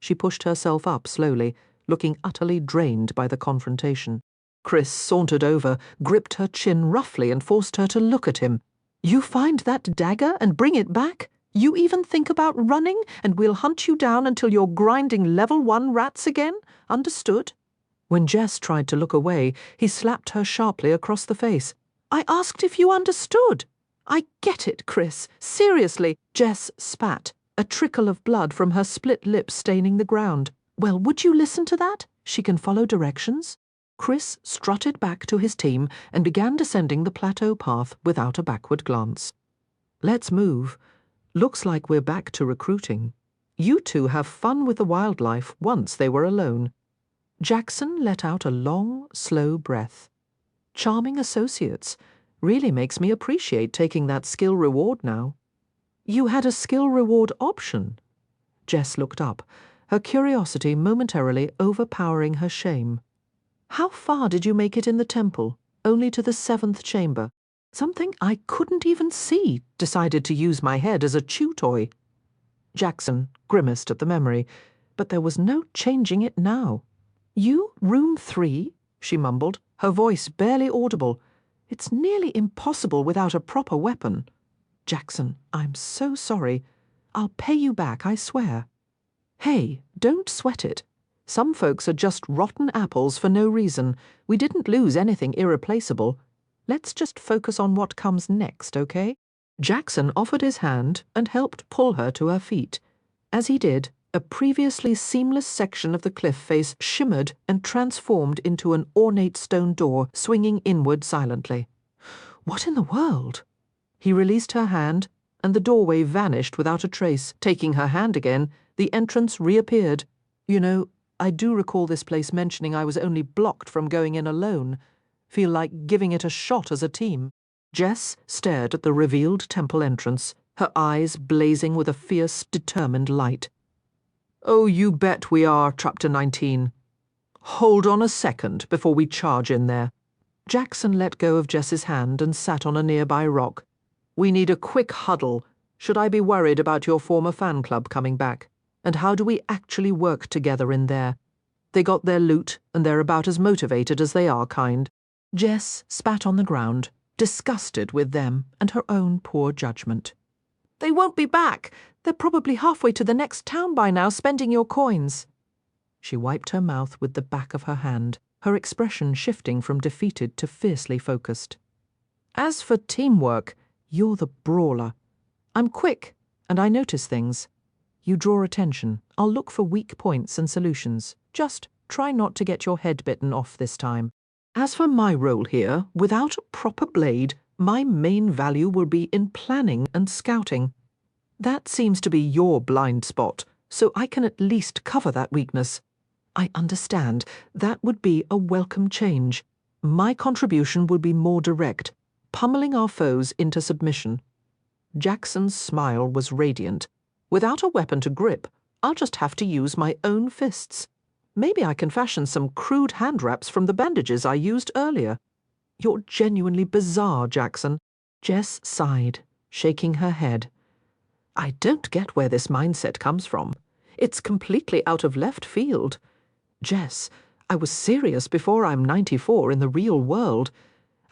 Speaker 1: She pushed herself up slowly, looking utterly drained by the confrontation. Chris sauntered over, gripped her chin roughly and forced her to look at him. "You find that dagger and bring it back? You even think about running, and we'll hunt you down until you're grinding level 1 rats again? Understood?" When Jess tried to look away, he slapped her sharply across the face. "I asked if you understood." "I get it, Chris. Seriously." Jess spat, a trickle of blood from her split lips staining the ground. "Well, would you listen to that? She can follow directions." Chris strutted back to his team and began descending the plateau path without a backward glance. "Let's move. Looks like we're back to recruiting. You two have fun with the wildlife once they were alone." Jackson let out a long, slow breath. "Charming associates. Really makes me appreciate taking that skill reward now." "You had a skill reward option?" Jess looked up, her curiosity momentarily overpowering her shame. "How far did you make it in the temple? Only to the 7th chamber. Something I couldn't even see decided to use my head as a chew toy." Jackson grimaced at the memory, but there was no changing it now. "You, room 3?" she mumbled, her voice barely audible. "It's nearly impossible without a proper weapon. Jackson, I'm so sorry. I'll pay you back, I swear." "Hey, don't sweat it. Some folks are just rotten apples for no reason. We didn't lose anything irreplaceable. Let's just focus on what comes next, okay?" Jackson offered his hand and helped pull her to her feet. As he did, a previously seamless section of the cliff face shimmered and transformed into an ornate stone door swinging inward silently. "What in the world?" He released her hand, and the doorway vanished without a trace. Taking her hand again, the entrance reappeared. "You know, I do recall this place mentioning I was only blocked from going in alone. Feel like giving it a shot as a team." Jess stared at the revealed temple entrance, her eyes blazing with a fierce, determined light. "Oh, you bet we are, Chapter 19. Hold on a second before we charge in there." Jackson let go of Jess's hand and sat on a nearby rock. "We need a quick huddle. Should I be worried about your former fan club coming back? And how do we actually work together in there? They got their loot, and they're about as motivated as they are kind." Jess spat on the ground, disgusted with them and her own poor judgment. "They won't be back. They're probably halfway to the next town by now, spending your coins." She wiped her mouth with the back of her hand, her expression shifting from defeated to fiercely focused. "As for teamwork, you're the brawler. I'm quick, and I notice things. You draw attention. I'll look for weak points and solutions. Just try not to get your head bitten off this time. As for my role here, without a proper blade, my main value will be in planning and scouting. That seems to be your blind spot, so I can at least cover that weakness. I understand. That would be a welcome change. My contribution will be more direct, pummeling our foes into submission." Jackson's smile was radiant. "Without a weapon to grip, I'll just have to use my own fists. Maybe I can fashion some crude hand wraps from the bandages I used earlier. You're genuinely bizarre, Jackson. Jess sighed, shaking her head. I don't get where this mindset comes from. It's completely out of left field. Jess, I was serious before I'm 94 in the real world.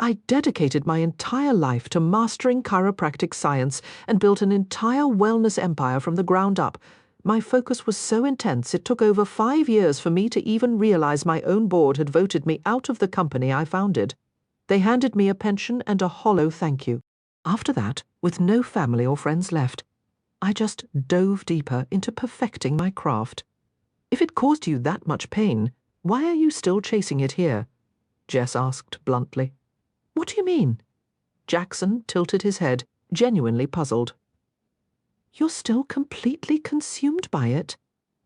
Speaker 1: I dedicated my entire life to mastering chiropractic science and built an entire wellness empire from the ground up. My focus was so intense it took over 5 years for me to even realize my own board had voted me out of the company I founded. They handed me a pension and a hollow thank you. After that, with no family or friends left, I just dove deeper into perfecting my craft. If it caused you that much pain, why are you still chasing it here? Jess asked bluntly. What do you mean? Jackson tilted his head, genuinely puzzled. You're still completely consumed by it.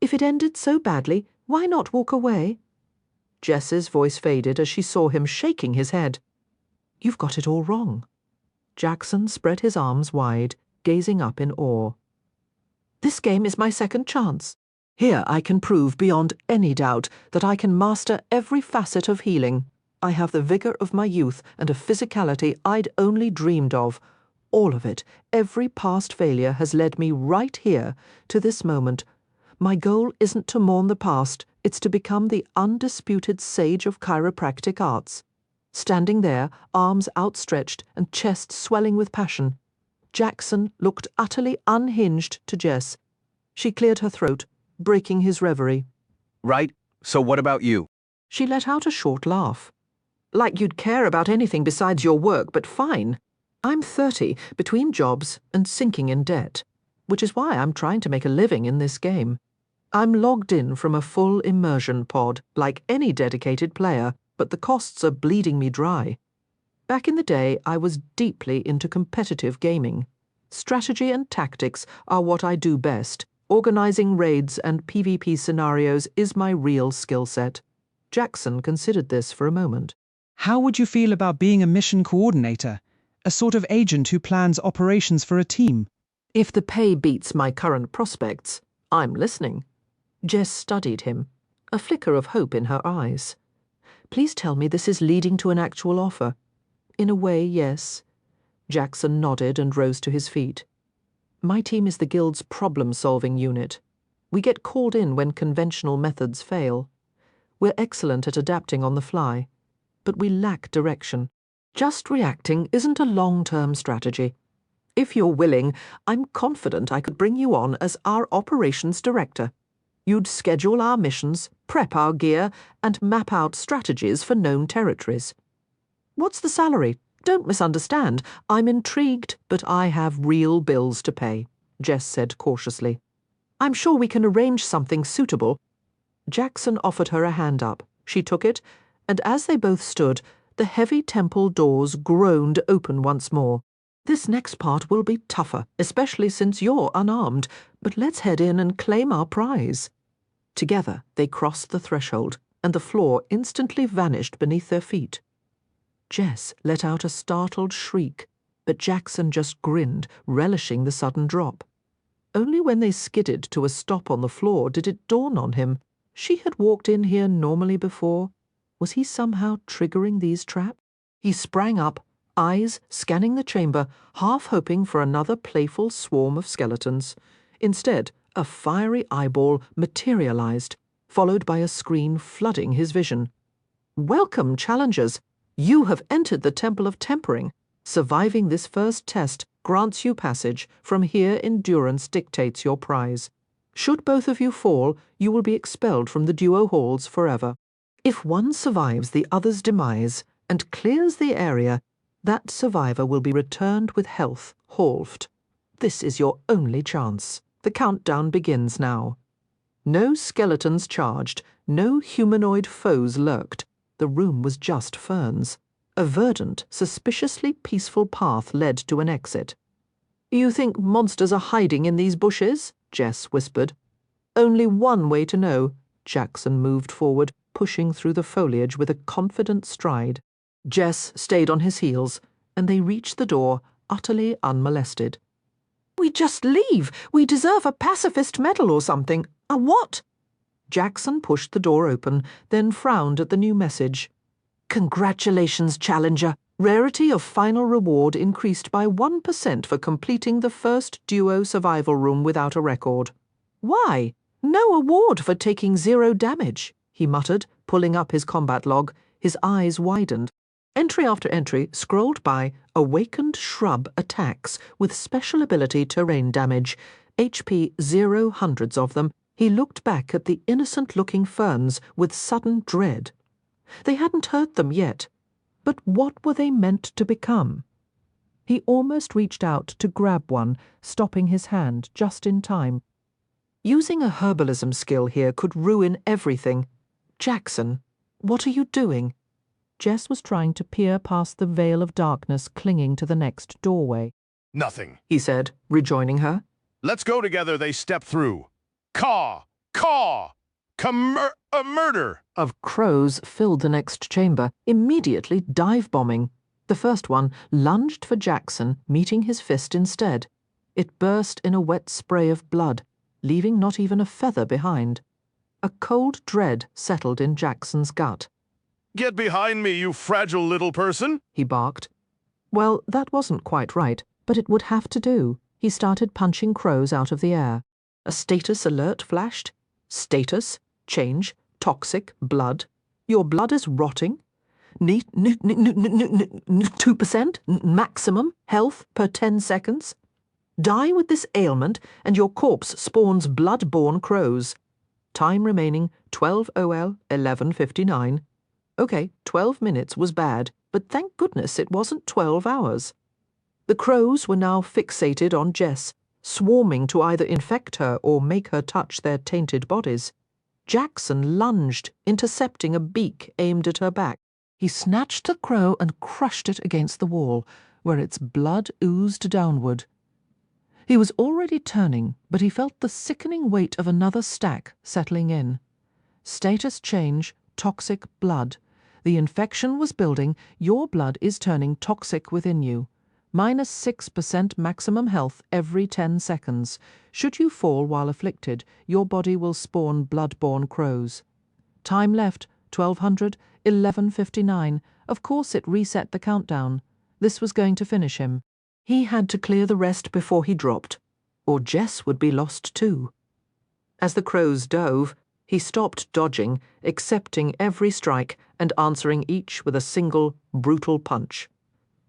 Speaker 1: If it ended so badly, why not walk away? Jess's voice faded as she saw him shaking his head. You've got it all wrong. Jackson spread his arms wide, gazing up in awe. This game is my second chance. Here I can prove beyond any doubt that I can master every facet of healing. I have the vigor of my youth and a physicality I'd only dreamed of. All of it, every past failure has led me right here, to this moment. My goal isn't to mourn the past, it's to become the undisputed sage of chiropractic arts. Standing there, arms outstretched and chest swelling with passion, Jackson looked utterly unhinged to Jess. She cleared her throat, breaking his reverie.
Speaker 9: Right, so what about you?
Speaker 1: She let out a short laugh. Like you'd care about anything besides your work, but fine. I'm 30, between jobs and sinking in debt, which is why I'm trying to make a living in this game. I'm logged in from a full immersion pod, like any dedicated player, but the costs are bleeding me dry. Back in the day, I was deeply into competitive gaming. Strategy and tactics are what I do best. Organizing raids and PvP scenarios is my real skill set. Jackson considered this for a moment.
Speaker 22: How would you feel about being a mission coordinator, a sort of agent who plans operations for a team?
Speaker 1: If the pay beats my current prospects, I'm listening. Jess studied him, a flicker of hope in her eyes. Please tell me this is leading to an actual offer. In a way, yes. Jackson nodded and rose to his feet. My team is the Guild's problem-solving unit. We get called in when conventional methods fail. We're excellent at adapting on the fly, but we lack direction. Just reacting isn't a long-term strategy. If you're willing, I'm confident I could bring you on as our operations director. You'd schedule our missions, prep our gear, and map out strategies for known territories. What's the salary? Don't misunderstand. I'm intrigued, but I have real bills to pay, Jess said cautiously. I'm sure we can arrange something suitable. Jackson offered her a hand up. She took it, and as they both stood, the heavy temple doors groaned open once more. This next part will be tougher, especially since you're unarmed, but let's head in and claim our prize. Together they crossed the threshold, and the floor instantly vanished beneath their feet. Jess let out a startled shriek, but Jackson just grinned, relishing the sudden drop. Only when they skidded to a stop on the floor did it dawn on him. She had walked in here normally before. Was he somehow triggering these traps? He sprang up, eyes scanning the chamber, half hoping for another playful swarm of skeletons. Instead, a fiery eyeball materialized, followed by a screen flooding his vision. Welcome, challengers! You have entered the Temple of Tempering. Surviving this first test grants you passage. From here, endurance dictates your prize. Should both of you fall, you will be expelled from the duo halls forever. If one survives the other's demise and clears the area, that survivor will be returned with health halved. This is your only chance. The countdown begins now. No skeletons charged, no humanoid foes lurked. The room was just ferns. A verdant, suspiciously peaceful path led to an exit. You think monsters are hiding in these bushes? Jess whispered. Only one way to know. Jackson moved forward, pushing through the foliage with a confident stride. Jess stayed on his heels, and they reached the door, utterly unmolested. We just leave. We deserve a pacifist medal or something. A what? Jackson pushed the door open, then frowned at the new message. Congratulations, challenger. Rarity of final reward increased by 1% for completing the first duo survival room without a record. Why? No award for taking 0 damage, he muttered, pulling up his combat log. His eyes widened. Entry after entry scrolled by Awakened Shrub attacks with special ability terrain damage, HP 0 hundreds of them. He looked back at the innocent-looking ferns with sudden dread. They hadn't hurt them yet, but what were they meant to become? He almost reached out to grab one, stopping his hand just in time. Using a herbalism skill here could ruin everything. Jackson, what are you doing? Jess was trying to peer past the veil of darkness clinging to the next doorway.
Speaker 2: Nothing,
Speaker 1: he said, rejoining her.
Speaker 2: Let's go together, they step through. Caw! Caw! A murder!
Speaker 1: Of crows filled the next chamber, immediately dive-bombing. The first one lunged for Jackson, meeting his fist instead. It burst in a wet spray of blood, leaving not even a feather behind. A cold dread settled in Jackson's gut.
Speaker 2: Get behind me, you fragile little person,
Speaker 1: he barked. Well, that wasn't quite right, but it would have to do. He started punching crows out of the air. A status alert flashed. Status, change, toxic, blood. Your blood is rotting. 2% maximum health per 10 seconds. Die with this ailment and your corpse spawns blood-borne crows. Time remaining 12 OL 11:59. Okay, 12 minutes was bad, but thank goodness it wasn't 12 hours. The crows were now fixated on Jess, swarming to either infect her or make her touch their tainted bodies. Jackson lunged, intercepting a beak aimed at her back. He snatched the crow and crushed it against the wall, where its blood oozed downward. He was already turning, but he felt the sickening weight of another stack settling in. Status change, toxic blood. The infection was building. Your blood is turning toxic within you. -6% maximum health every 10 seconds. Should you fall while afflicted, your body will spawn blood-borne crows. Time left, 1200, 11:59. Of course it reset the countdown. This was going to finish him. He had to clear the rest before he dropped, or Jess would be lost too. As the crows dove, he stopped dodging, accepting every strike and answering each with a single, brutal punch.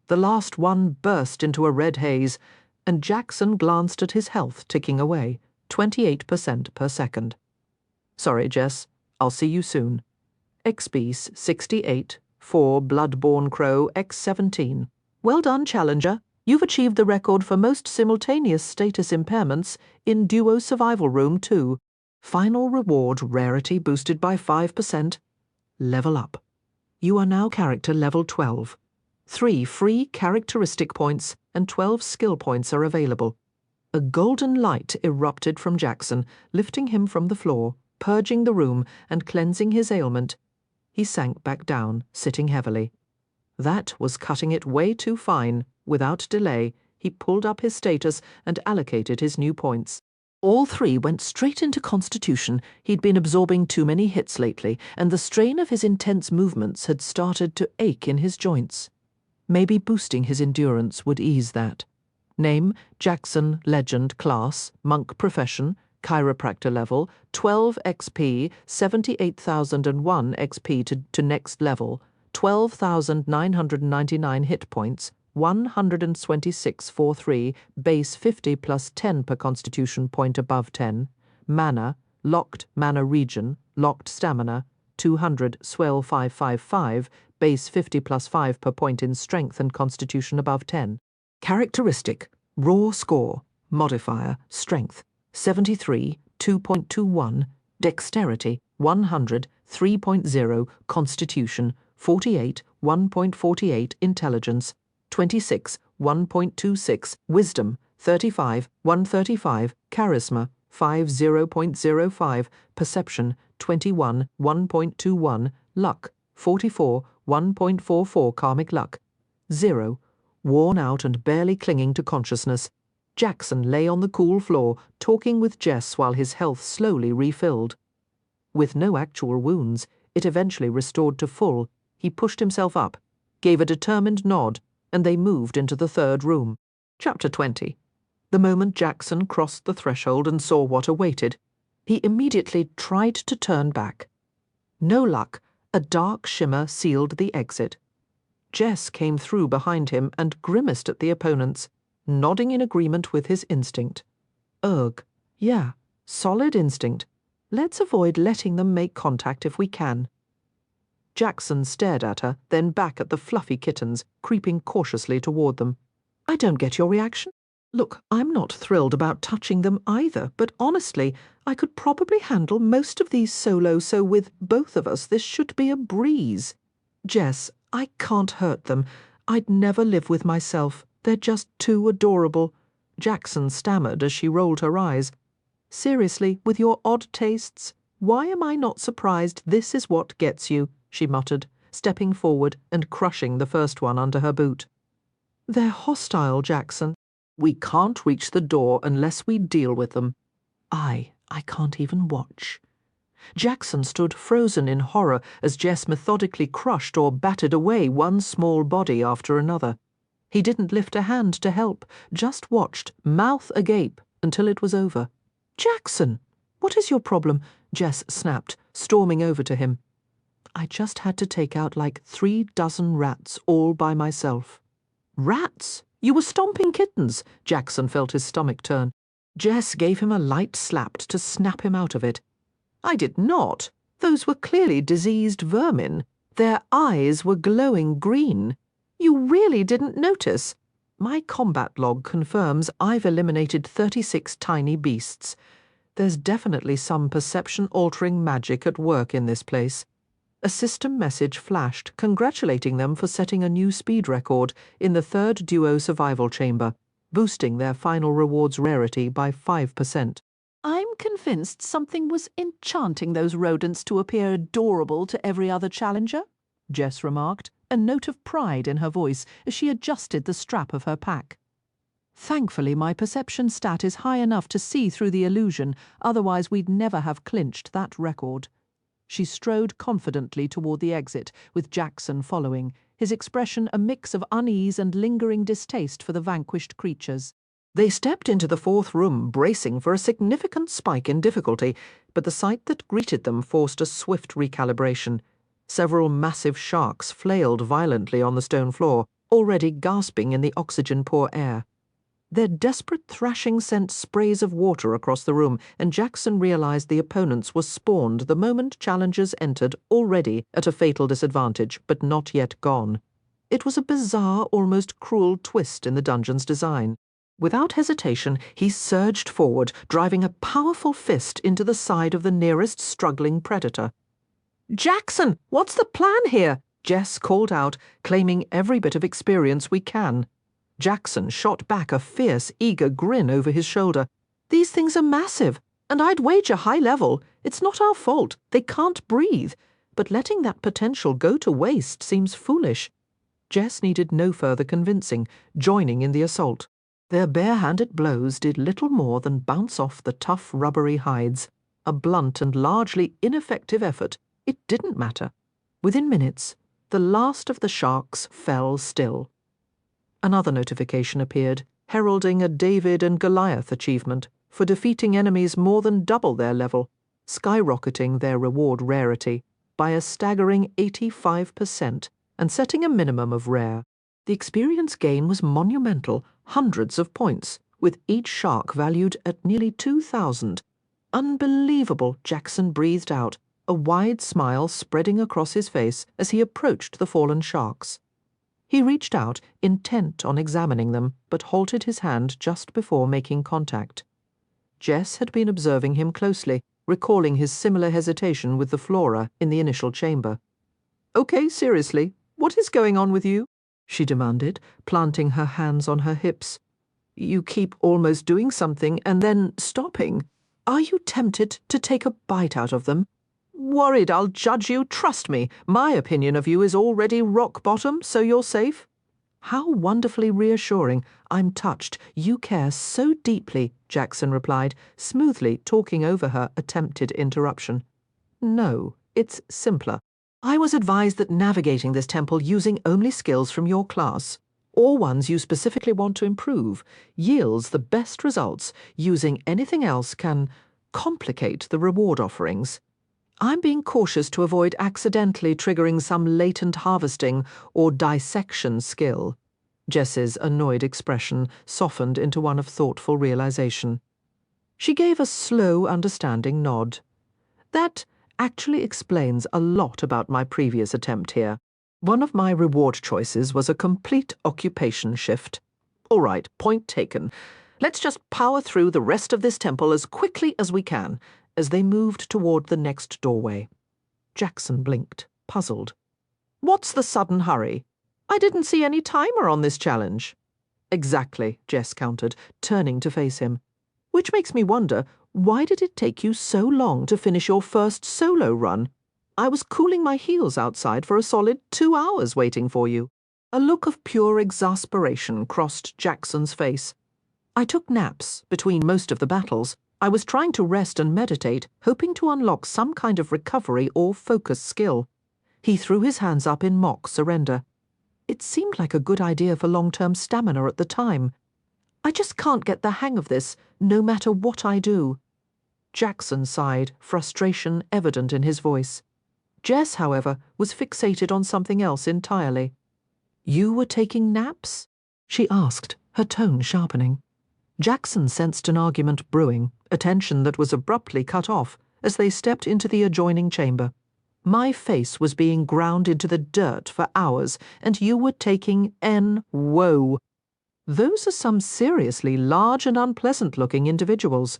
Speaker 1: The last one burst into a red haze, and Jackson glanced at his health ticking away, 28% per second. Sorry, Jess. I'll see you soon. XP 68, 4 Bloodborne Crow X17. Well done, Challenger. You've achieved the record for most simultaneous status impairments in Duo Survival Room 2. Final reward rarity boosted by 5%. Level up. You are now character level 12. 3 free characteristic points and 12 skill points are available. A golden light erupted from Jackson, lifting him from the floor, purging the room and cleansing his ailment. He sank back down, sitting heavily. That was cutting it way too fine. Without delay, he pulled up his status and allocated his new points. All 3 went straight into Constitution. He'd been absorbing too many hits lately, and the strain of his intense movements had started to ache in his joints. Maybe boosting his endurance would ease that. Name, Jackson, Legend, Class, Monk Profession, Chiropractor Level, 12 XP, 78,001 XP to next level, 12,999 hit points, 126.43, base 50 plus 10 per Constitution point above 10, mana, locked mana region, locked stamina, 200 swell 555, base 50 plus 5 per point in strength and Constitution above 10. Characteristic, raw score, modifier, strength, 73, 2.21, dexterity, 100, 3.0, Constitution, 48, 1.48, intelligence, 26, 1.26, wisdom, 35, 135, charisma, 50.05, perception, 21, 1.21, luck, 44, 1.44 karmic luck, 0, worn out and barely clinging to consciousness. Jackson lay on the cool floor, talking with Jess while his health slowly refilled. With no actual wounds, it eventually restored to full. He pushed himself up. gave a determined nod, and they moved into the third room. Chapter 20. The moment Jackson crossed the threshold and saw what awaited, he immediately tried to turn back. No luck. A dark shimmer sealed the exit. Jess came through behind him and grimaced at the opponents, nodding in agreement with his instinct. Ugh. Yeah, solid instinct. Let's avoid letting them make contact if we can. Jackson stared at her, then back at the fluffy kittens, creeping cautiously toward them. I don't get your reaction. Look, I'm not thrilled about touching them either, but honestly, I could probably handle most of these solo, so with both of us, this should be a breeze. Jess, I can't hurt them. I'd never live with myself. They're just too adorable. Jackson stammered as she rolled her eyes. Seriously, with your odd tastes, why am I not surprised this is what gets you? She muttered, stepping forward and crushing the first one under her boot. They're hostile, Jackson. We can't reach the door unless we deal with them. I can't even watch. Jackson stood frozen in horror as Jess methodically crushed or battered away one small body after another. He didn't lift a hand to help, just watched, mouth agape, until it was over. Jackson! What is your problem? Jess snapped, storming over to him. I just had to take out like 3 dozen rats all by myself. Rats? You were stomping kittens. Jackson felt his stomach turn. Jess gave him a light slap to snap him out of it. I did not. Those were clearly diseased vermin. Their eyes were glowing green. You really didn't notice. My combat log confirms I've eliminated 36 tiny beasts. There's definitely some perception-altering magic at work in this place. A system message flashed congratulating them for setting a new speed record in the 3rd duo survival chamber, boosting their final reward's rarity by 5%. I'm convinced something was enchanting those rodents to appear adorable to every other challenger, Jess remarked, a note of pride in her voice as she adjusted the strap of her pack. Thankfully, my perception stat is high enough to see through the illusion, otherwise we'd never have clinched that record. She strode confidently toward the exit, with Jackson following, his expression a mix of unease and lingering distaste for the vanquished creatures. They stepped into the 4th room, bracing for a significant spike in difficulty, but the sight that greeted them forced a swift recalibration. Several massive sharks flailed violently on the stone floor, already gasping in the oxygen-poor air. Their desperate thrashing sent sprays of water across the room, and Jackson realized the opponents were spawned the moment challengers entered, already at a fatal disadvantage, but not yet gone. It was a bizarre, almost cruel twist in the dungeon's design. Without hesitation, he surged forward, driving a powerful fist into the side of the nearest struggling predator. Jackson, what's the plan here? Jess called out, claiming every bit of experience we can. Jackson shot back a fierce, eager grin over his shoulder. These things are massive, and I'd wager high level. It's not our fault. They can't breathe. But letting that potential go to waste seems foolish. Jess needed no further convincing, joining in the assault. Their bare-handed blows did little more than bounce off the tough, rubbery hides. A blunt and largely ineffective effort. It didn't matter. Within minutes, the last of the sharks fell still. Another notification appeared, heralding a David and Goliath achievement for defeating enemies more than double their level, skyrocketing their reward rarity by a staggering 85% and setting a minimum of rare. The experience gain was monumental, hundreds of points, with each shark valued at nearly 2,000. Unbelievable, Jackson breathed out, a wide smile spreading across his face as he approached the fallen sharks. He reached out, intent on examining them, but halted his hand just before making contact. Jess had been observing him closely, recalling his similar hesitation with the flora in the initial chamber. Okay, seriously, what is going on with you? She demanded, planting her hands on her hips. You keep almost doing something and then stopping. Are you tempted to take a bite out of them? Worried I'll judge you? Trust me, my opinion of you is already rock bottom, so you're safe. How wonderfully reassuring. I'm touched. You care so deeply, Jackson replied, smoothly talking over her attempted interruption. No, it's simpler. I was advised that navigating this temple using only skills from your class, or ones you specifically want to improve, yields the best results. Using anything else can complicate the reward offerings. I'm being cautious to avoid accidentally triggering some latent harvesting or dissection skill. Jess's annoyed expression softened into one of thoughtful realization. She gave a slow, understanding nod. That actually explains a lot about my previous attempt here. One of my reward choices was a complete occupation shift. All right, point taken. Let's just power through the rest of this temple as quickly as we can, as they moved toward the next doorway. Jackson blinked, puzzled. What's the sudden hurry? I didn't see any timer on this challenge. Exactly, Jess countered, turning to face him. Which makes me wonder, why did it take you so long to finish your first solo run? I was cooling my heels outside for a solid 2 hours waiting for you. A look of pure exasperation crossed Jackson's face. I took naps between most of the battles. I was trying to rest and meditate, hoping to unlock some kind of recovery or focus skill. He threw his hands up in mock surrender. It seemed like a good idea for long-term stamina at the time. I just can't get the hang of this, no matter what I do. Jackson sighed, frustration evident in his voice. Jess, however, was fixated on something else entirely. You were taking naps? She asked, her tone sharpening. Jackson sensed an argument brewing, a tension that was abruptly cut off as they stepped into the adjoining chamber. My face was being ground into the dirt for hours, and you were taking N-woe. Those are some seriously large and unpleasant-looking individuals.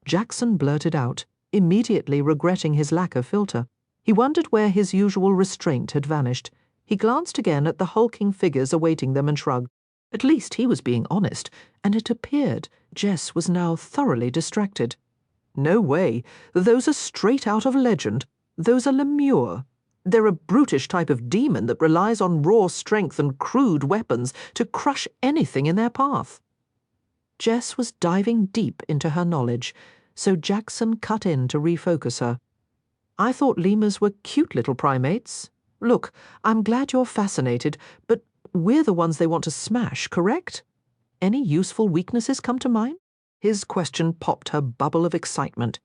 Speaker 1: Jackson blurted out, immediately regretting his lack of filter. He wondered where his usual restraint had vanished. He glanced again at the hulking figures awaiting them and shrugged. At least he was being honest, and it appeared Jess was now thoroughly distracted. No way. Those are straight out of legend. Those are Lemure. They're a brutish type of demon that relies on raw strength and crude weapons to crush anything in their path. Jess was diving deep into her knowledge, so Jackson cut in to refocus her. I thought lemurs were cute little primates. Look, I'm glad you're fascinated, but we're the ones they want to smash, correct? Any useful weaknesses come to mind? His question popped her bubble of excitement.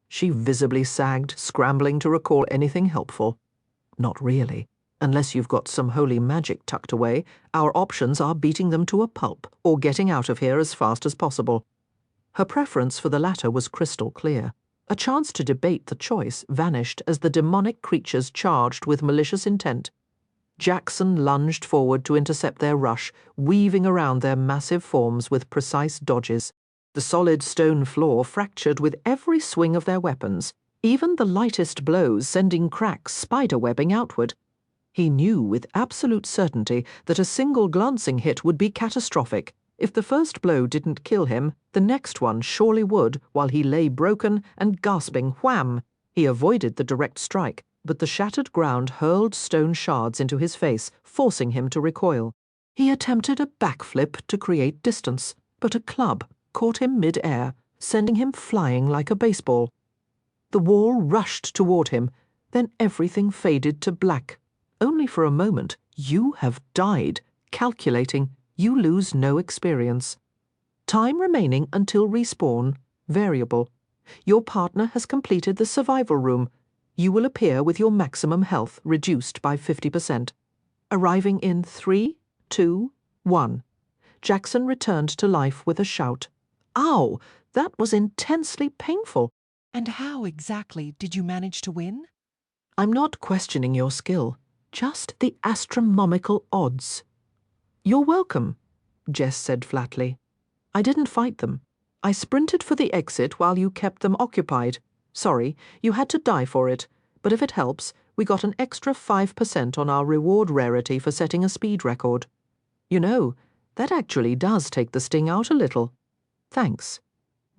Speaker 1: She visibly sagged, scrambling to recall anything helpful. Not really. Unless you've got some holy magic tucked away, our options are beating them to a pulp or getting out of here as fast as possible. Her preference for the latter was crystal clear. A chance to debate the choice vanished as the demonic creatures charged with malicious intent. Jackson lunged forward to intercept their rush, weaving around their massive forms with precise dodges. The solid stone floor fractured with every swing of their weapons, even the lightest blows sending cracks spider-webbing outward. He knew with absolute certainty that a single glancing hit would be catastrophic. If the first blow didn't kill him, the next one surely would, while he lay broken and gasping wham. He avoided the direct strike, but the shattered ground hurled stone shards into his face, forcing him to recoil. He attempted a backflip to create distance, but a club caught him mid-air, sending him flying like a baseball. The wall rushed toward him, then everything faded to black. Only for a moment. You have died. Calculating. You lose no experience. Time remaining until respawn. Variable. Your partner has completed the survival room. You will appear with your maximum health reduced by 50%. Arriving in 3, 2, 1. Jackson returned to life with a shout. Ow! That was intensely painful.
Speaker 7: And how exactly did you manage to win?
Speaker 1: I'm not questioning your skill. Just the astronomical odds. You're welcome, Jess said flatly. I didn't fight them. I sprinted for the exit while you kept them occupied. Sorry, you had to die for it. But if it helps, we got an extra 5% on our reward rarity for setting a speed record. You know, that actually does take the sting out a little. Thanks.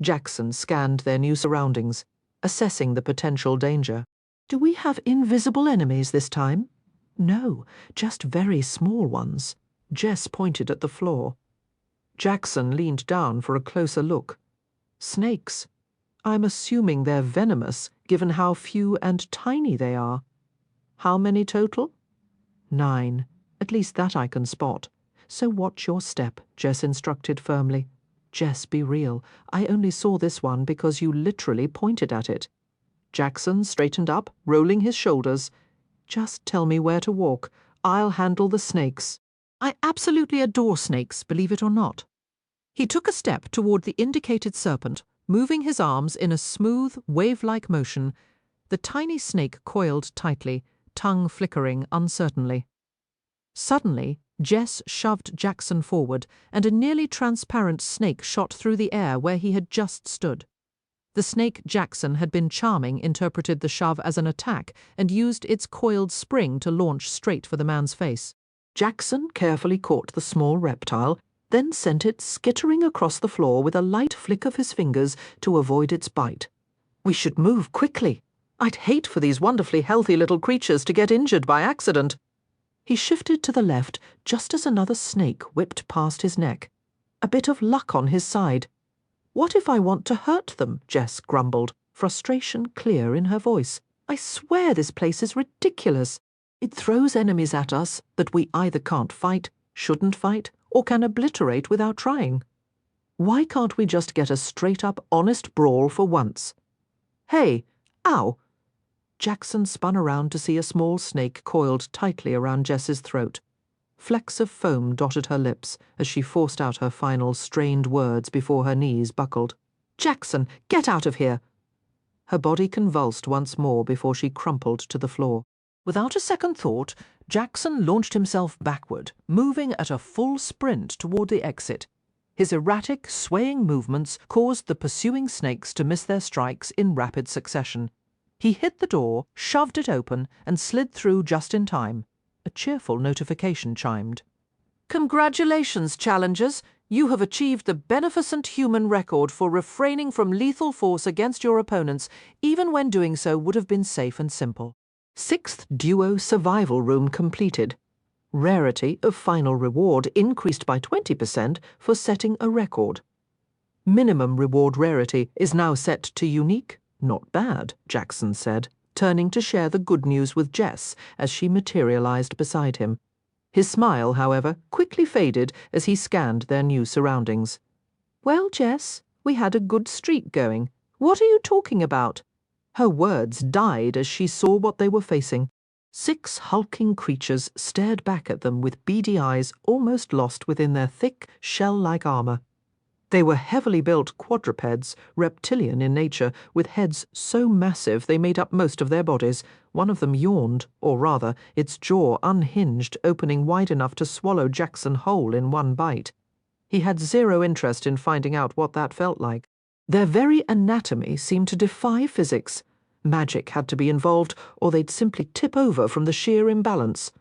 Speaker 1: Jackson scanned their new surroundings, assessing the potential danger. Do we have invisible enemies this time? No, just very small ones. Jess pointed at the floor. Jackson leaned down for a closer look. Snakes. I'm assuming they're venomous, given how few and tiny they are. How many total? 9. At least that I can spot. So watch your step, Jess instructed firmly. Jess, be real. I only saw this one because you literally pointed at it. Jackson straightened up, rolling his shoulders. Just tell me where to walk. I'll handle the snakes. I absolutely adore snakes, believe it or not. He took a step toward the indicated serpent, moving his arms in a smooth, wave-like motion. The tiny snake coiled tightly, tongue flickering uncertainly. Suddenly, Jess shoved Jackson forward, and a nearly transparent snake shot through the air where he had just stood. The snake Jackson had been charming interpreted the shove as an attack and used its coiled spring to launch straight for the man's face. Jackson carefully caught the small reptile, then sent it skittering across the floor with a light flick of his fingers to avoid its bite. We should move quickly. I'd hate for these wonderfully healthy little creatures to get injured by accident. He shifted to the left just as another snake whipped past his neck. A bit of luck on his side. What if I want to hurt them? Jess grumbled, frustration clear in her voice. I swear this place is ridiculous. It throws enemies at us that we either can't fight, shouldn't fight, or can obliterate without trying. Why can't we just get a straight-up, honest brawl for once? Hey! Ow! Jackson spun around to see a small snake coiled tightly around Jess's throat. Flecks of foam dotted her lips as she forced out her final strained words before her knees buckled. Jackson, get out of here! Her body convulsed once more before she crumpled to the floor. Without a second thought, Jackson launched himself backward, moving at a full sprint toward the exit. His erratic, swaying movements caused the pursuing snakes to miss their strikes in rapid succession. He hit the door, shoved it open, and slid through just in time. A cheerful notification chimed. Congratulations, challengers! You have achieved the beneficent human record for refraining from lethal force against your opponents, even when doing so would have been safe and simple. 6th Duo Survival Room completed. Rarity of final reward increased by 20% for setting a record. Minimum reward rarity is now set to unique. Not bad, Jackson said, turning to share the good news with Jess as she materialized beside him. His smile, however, quickly faded as he scanned their new surroundings. Well, Jess, we had a good streak going. What are you talking about? Her words died as she saw what they were facing. 6 hulking creatures stared back at them with beady eyes almost lost within their thick, shell-like armor. They were heavily built quadrupeds, reptilian in nature, with heads so massive they made up most of their bodies. One of them yawned, or rather, its jaw unhinged, opening wide enough to swallow Jackson whole in one bite. He had zero interest in finding out what that felt like. Their very anatomy seemed to defy physics. Magic had to be involved, or they'd simply tip over from the sheer imbalance.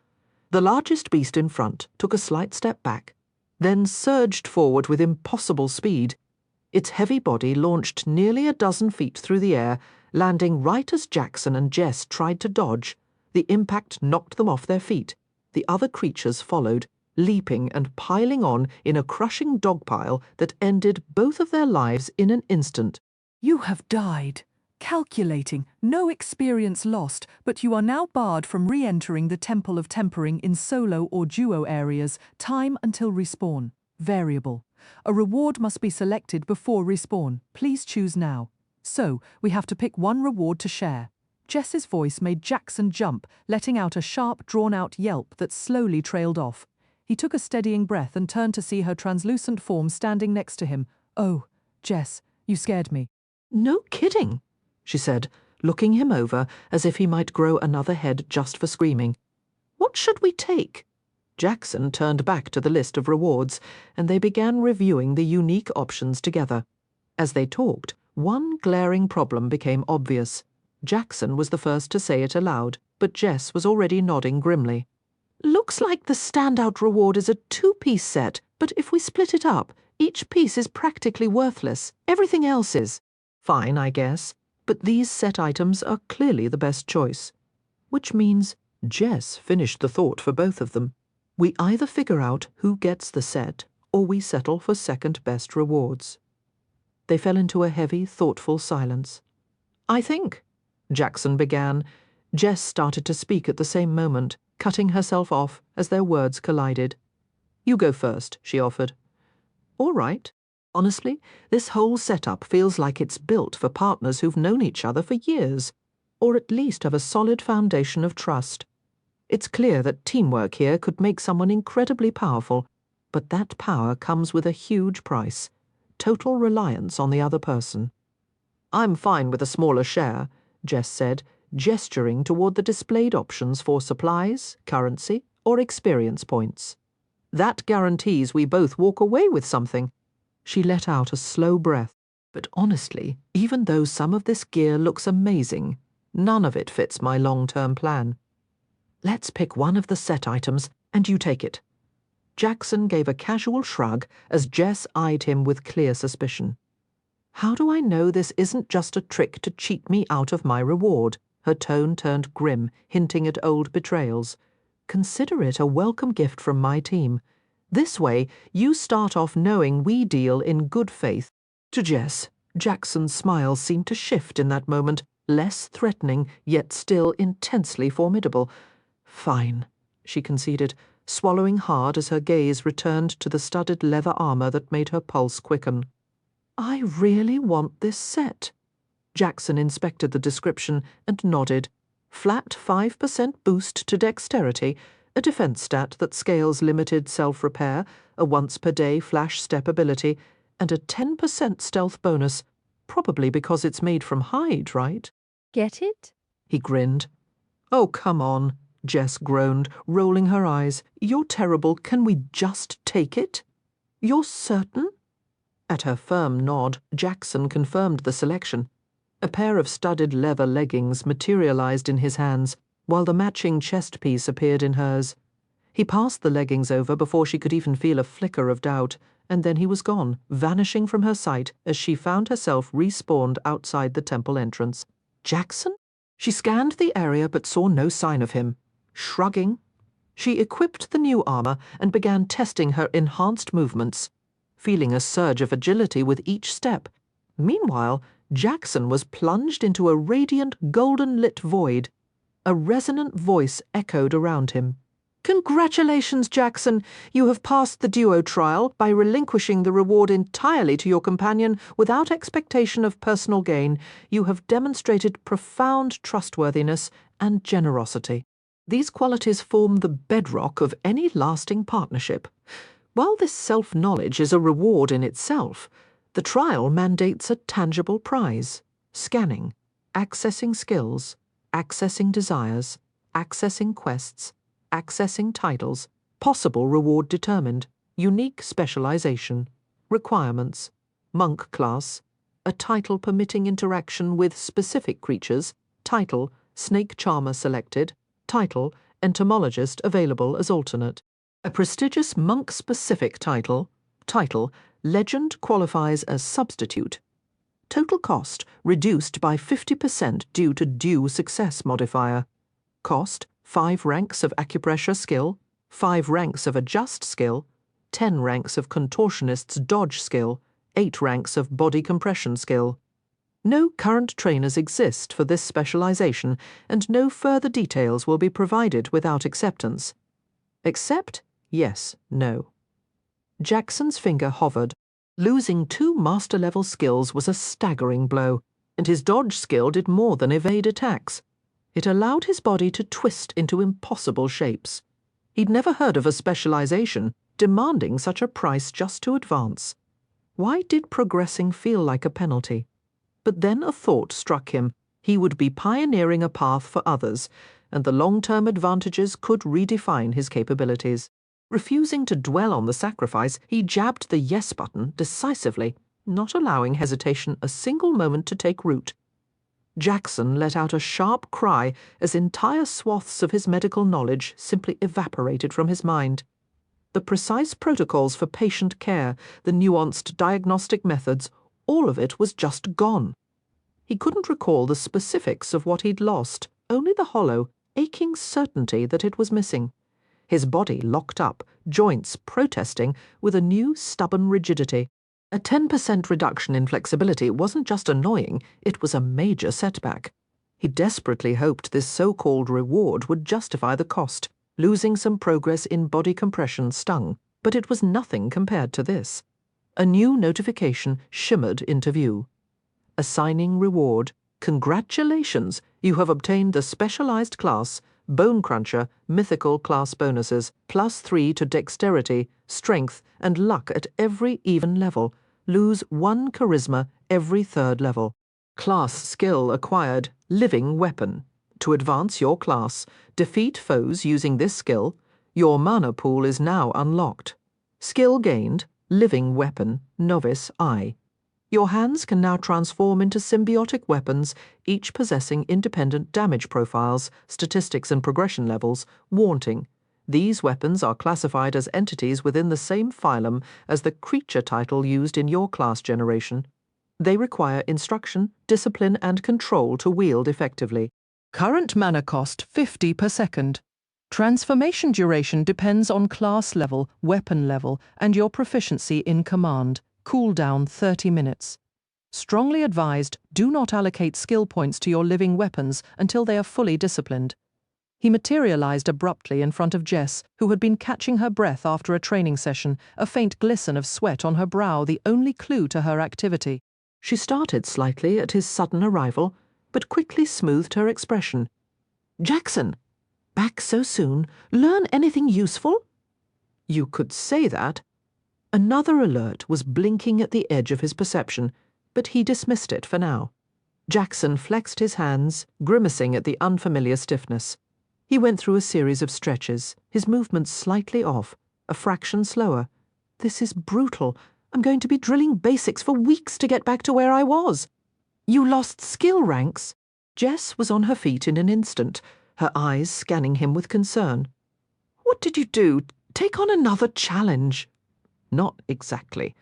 Speaker 1: The largest beast in front took a slight step back, then surged forward with impossible speed. Its heavy body launched nearly a dozen feet through the air, landing right as Jackson and Jess tried to dodge. The impact knocked them off their feet. The other creatures followed, leaping and piling on in a crushing dogpile that ended both of their lives in an instant.
Speaker 11: You have died. Calculating, no experience lost, but you are now barred from re-entering the Temple of Tempering in solo or duo areas. Time until respawn. Variable. A reward must be selected before respawn. Please choose now. So, we have to pick one reward to share. Jess's voice made Jackson jump, letting out a sharp, drawn-out yelp that slowly trailed off. He took a steadying breath and turned to see her translucent form standing next to him. Oh, Jess, you scared me.
Speaker 1: No kidding, she said, looking him over as if he might grow another head just for screaming. What should we take? Jackson turned back to the list of rewards, and they began reviewing the unique options together. As they talked, one glaring problem became obvious. Jackson was the first to say it aloud, but Jess was already nodding grimly. Looks like the standout reward is a 2-piece set, but if we split it up, each piece is practically worthless. Everything else is. Fine, I guess. But these set items are clearly the best choice. Which means Jess finished the thought for both of them. We either figure out who gets the set, or we settle for second-best rewards. They fell into a heavy, thoughtful silence. I think, Jackson began, Jess started to speak at the same moment, cutting herself off as their words collided. "You go first," she offered. "All right. Honestly, this whole setup feels like it's built for partners who've known each other for years, or at least have a solid foundation of trust. It's clear that teamwork here could make someone incredibly powerful, but that power comes with a huge price: total reliance on the other person." "I'm fine with a smaller share," Jess said, gesturing toward the displayed options for supplies, currency, or experience points. "That guarantees we both walk away with something." She let out a slow breath. "But honestly, even though some of this gear looks amazing, none of it fits my long-term plan. Let's pick one of the set items, and you take it." Jackson gave a casual shrug as Jess eyed him with clear suspicion. "How do I know this isn't just a trick to cheat me out of my reward?" Her tone turned grim, hinting at old betrayals. "Consider it a welcome gift from my team. This way, you start off knowing we deal in good faith." To Jess, Jackson's smile seemed to shift in that moment, less threatening, yet still intensely formidable. "Fine," she conceded, swallowing hard as her gaze returned to the studded leather armor that made her pulse quicken. "I really want this set." Jackson inspected the description and nodded. Flat 5% boost to dexterity, a defense stat that scales limited self-repair, a once-per-day flash step ability, and a 10% stealth bonus, probably because it's made from hide, right?
Speaker 12: "Get it?"
Speaker 1: He grinned. "Oh, come on," Jess groaned, rolling her eyes. "You're terrible. Can we just take it?" "You're certain?" At her firm nod, Jackson confirmed the selection. A pair of studded leather leggings materialized in his hands, while the matching chest piece appeared in hers. He passed the leggings over before she could even feel a flicker of doubt, and then he was gone, vanishing from her sight as she found herself respawned outside the temple entrance. Jackson? She scanned the area but saw no sign of him. Shrugging, she equipped the new armor and began testing her enhanced movements, feeling a surge of agility with each step. Meanwhile, Jackson was plunged into a radiant, golden-lit void. A resonant voice echoed around him. "Congratulations, Jackson! You have passed the duo trial by relinquishing the reward entirely to your companion without expectation of personal gain. You have demonstrated profound trustworthiness and generosity. These qualities form the bedrock of any lasting partnership. While this self-knowledge is a reward in itself, the trial mandates a tangible prize: scanning, accessing skills, accessing desires, accessing quests, accessing titles, possible reward determined, unique specialization, requirements, monk class, a title permitting interaction with specific creatures, title, snake charmer selected, title, entomologist available as alternate. A prestigious monk-specific title, title, legend qualifies as substitute. Total cost reduced by 50% due to due success modifier. Cost, 5 ranks of acupressure skill, 5 ranks of adjust skill, 10 ranks of contortionist's dodge skill, 8 ranks of body compression skill. No current trainers exist for this specialization, and no further details will be provided without acceptance. Accept? Yes, no. Jackson's finger hovered. Losing 2 master-level skills was a staggering blow, and his dodge skill did more than evade attacks. It allowed his body to twist into impossible shapes. He'd never heard of a specialization demanding such a price just to advance. Why did progressing feel like a penalty? But then a thought struck him. He would be pioneering a path for others, and the long-term advantages could redefine his capabilities. Refusing to dwell on the sacrifice, he jabbed the yes button decisively, not allowing hesitation a single moment to take root. Jackson let out a sharp cry as entire swaths of his medical knowledge simply evaporated from his mind. The precise protocols for patient care, the nuanced diagnostic methods, all of it was just gone. He couldn't recall the specifics of what he'd lost, only the hollow, aching certainty that it was missing. His body locked up, joints protesting with a new stubborn rigidity. A 10% reduction in flexibility wasn't just annoying, it was a major setback. He desperately hoped this so-called reward would justify the cost. Losing some progress in body compression stung, but it was nothing compared to this. A new notification shimmered into view. Assigning reward. Congratulations! You have obtained the specialized class, Bone Cruncher, mythical class bonuses, +3 to dexterity, strength, and luck at every even level. Lose 1 charisma every 3rd level. Class skill acquired, living weapon. To advance your class, defeat foes using this skill. Your mana pool is now unlocked. Skill gained, living weapon, novice eye. Your hands can now transform into symbiotic weapons, each possessing independent damage profiles, statistics and progression levels, warranting. These weapons are classified as entities within the same phylum as the creature title used in your class generation. They require instruction, discipline, and control to wield effectively. Current mana cost 50 per second. Transformation duration depends on class level, weapon level, and your proficiency in command. Cooldown 30 minutes. Strongly advised, do not allocate skill points to your living weapons until they are fully disciplined. He materialized abruptly in front of Jess, who had been catching her breath after a training session, a faint glisten of sweat on her brow the only clue to her activity. She started slightly at his sudden arrival, but quickly smoothed her expression. "Jackson! Back so soon? Learn anything useful?" You could say that. Another alert was blinking at the edge of his perception, but he dismissed it for now. Jackson flexed his hands, grimacing at the unfamiliar stiffness. He went through a series of stretches, his movements slightly off, a fraction slower. This is brutal. I'm going to be drilling basics for weeks to get back to where I was. You lost skill ranks? Jess was on her feet in an instant, her eyes scanning him with concern. What did you do? Take on another challenge. Not exactly.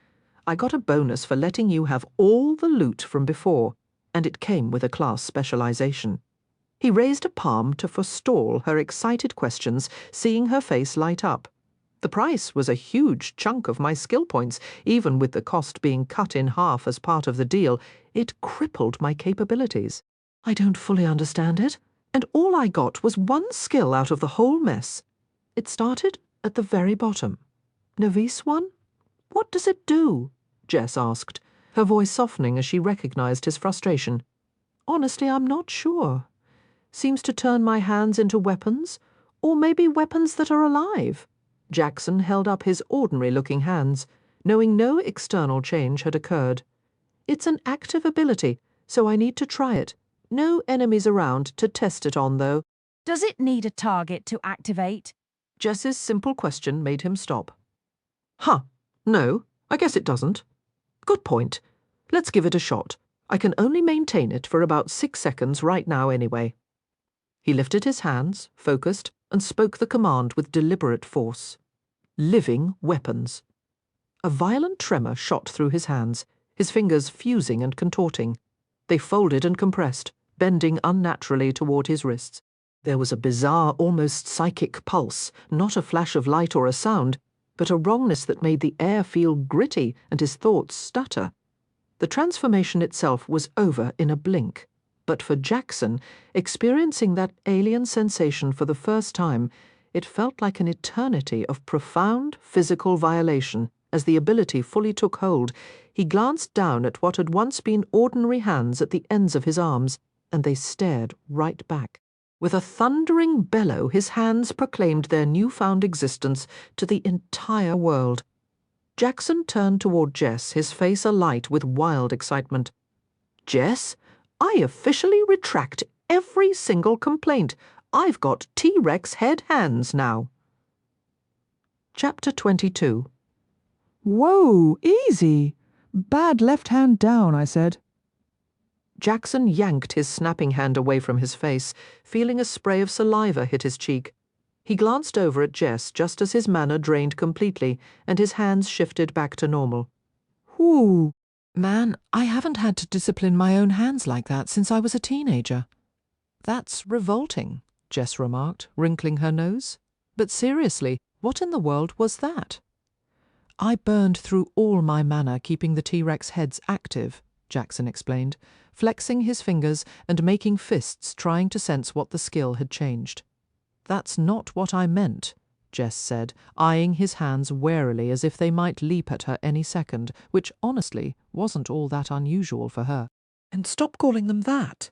Speaker 1: I got a bonus for letting you have all the loot from before, and it came with a class specialization. He raised a palm to forestall her excited questions, seeing her face light up. The price was a huge chunk of my skill points, even with the cost being cut in half as part of the deal. It crippled my capabilities. I don't fully understand it, and all I got was 1 skill out of the whole mess. It started at the very bottom. Novice one? What does it do? Jess asked, her voice softening as she recognized his frustration. Honestly, I'm not sure. Seems to turn my hands into weapons, or maybe weapons that are alive. Jackson held up his ordinary-looking hands, knowing no external change had occurred. It's an active ability, so I need to try it. No enemies around to test it on, though.
Speaker 21: Does it need a target to activate?
Speaker 1: Jess's simple question made him stop. Huh, no, I guess it doesn't. Good point. Let's give it a shot. I can only maintain it for about 6 seconds right now anyway. He lifted his hands, focused, and spoke the command with deliberate force. Living weapons. A violent tremor shot through his hands, his fingers fusing and contorting. They folded and compressed, bending unnaturally toward his wrists. There was a bizarre, almost psychic pulse, not a flash of light or a sound, but a wrongness that made the air feel gritty and his thoughts stutter. The transformation itself was over in a blink, but for Jackson, experiencing that alien sensation for the first time, it felt like an eternity of profound physical violation. As the ability fully took hold, he glanced down at what had once been ordinary hands at the ends of his arms, and they stared right back. With a thundering bellow, his hands proclaimed their newfound existence to the entire world. Jackson turned toward Jess, his face alight with wild excitement. Jess, I officially retract every single complaint. I've got T-Rex head hands now. Chapter 22.
Speaker 7: Whoa, easy. Bad left hand down, I said.
Speaker 1: Jackson yanked his snapping hand away from his face, feeling a spray of saliva hit his cheek. He glanced over at Jess just as his mana drained completely and his hands shifted back to normal.
Speaker 7: Whew.
Speaker 1: Man, I haven't had to discipline my own hands like that since I was a teenager. That's revolting, Jess remarked, wrinkling her nose. But seriously, what in the world was that? I burned through all my mana keeping the T-Rex heads active, Jackson explained, flexing his fingers and making fists trying to sense what the skill had changed. "That's not what I meant," Jess said, eyeing his hands warily as if they might leap at her any second, which honestly wasn't all that unusual for her. "And stop calling them that.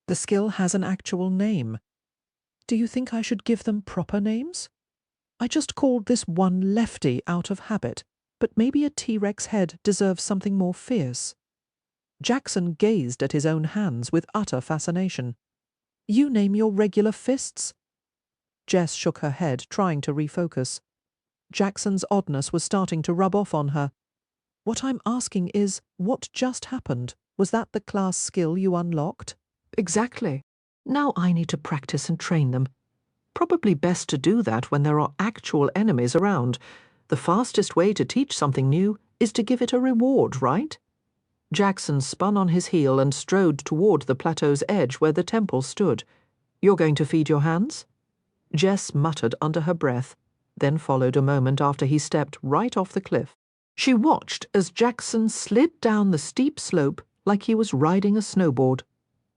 Speaker 1: The skill has an actual name. Do you think I should give them proper names? I just called this one Lefty out of habit, but maybe a T-Rex head deserves something more fierce." Jackson gazed at his own hands with utter fascination. "You name your regular fists?" Jess shook her head, trying to refocus. Jackson's oddness was starting to rub off on her. "What I'm asking is, what just happened? Was that the class skill you unlocked?" "Exactly. Now I need to practice and train them. Probably best to do that when there are actual enemies around. The fastest way to teach something new is to give it a reward, right?" Jackson spun on his heel and strode toward the plateau's edge where the temple stood. "You're going to feed your hands?" Jess muttered under her breath, then followed a moment after he stepped right off the cliff. She watched as Jackson slid down the steep slope like he was riding a snowboard,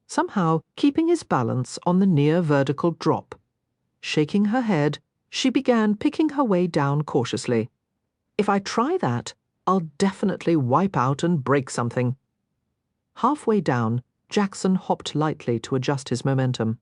Speaker 1: somehow keeping his balance on the near-vertical drop. Shaking her head, she began picking her way down cautiously. "If I try that, I'll definitely wipe out and break something." Halfway down, Jackson hopped lightly to adjust his momentum.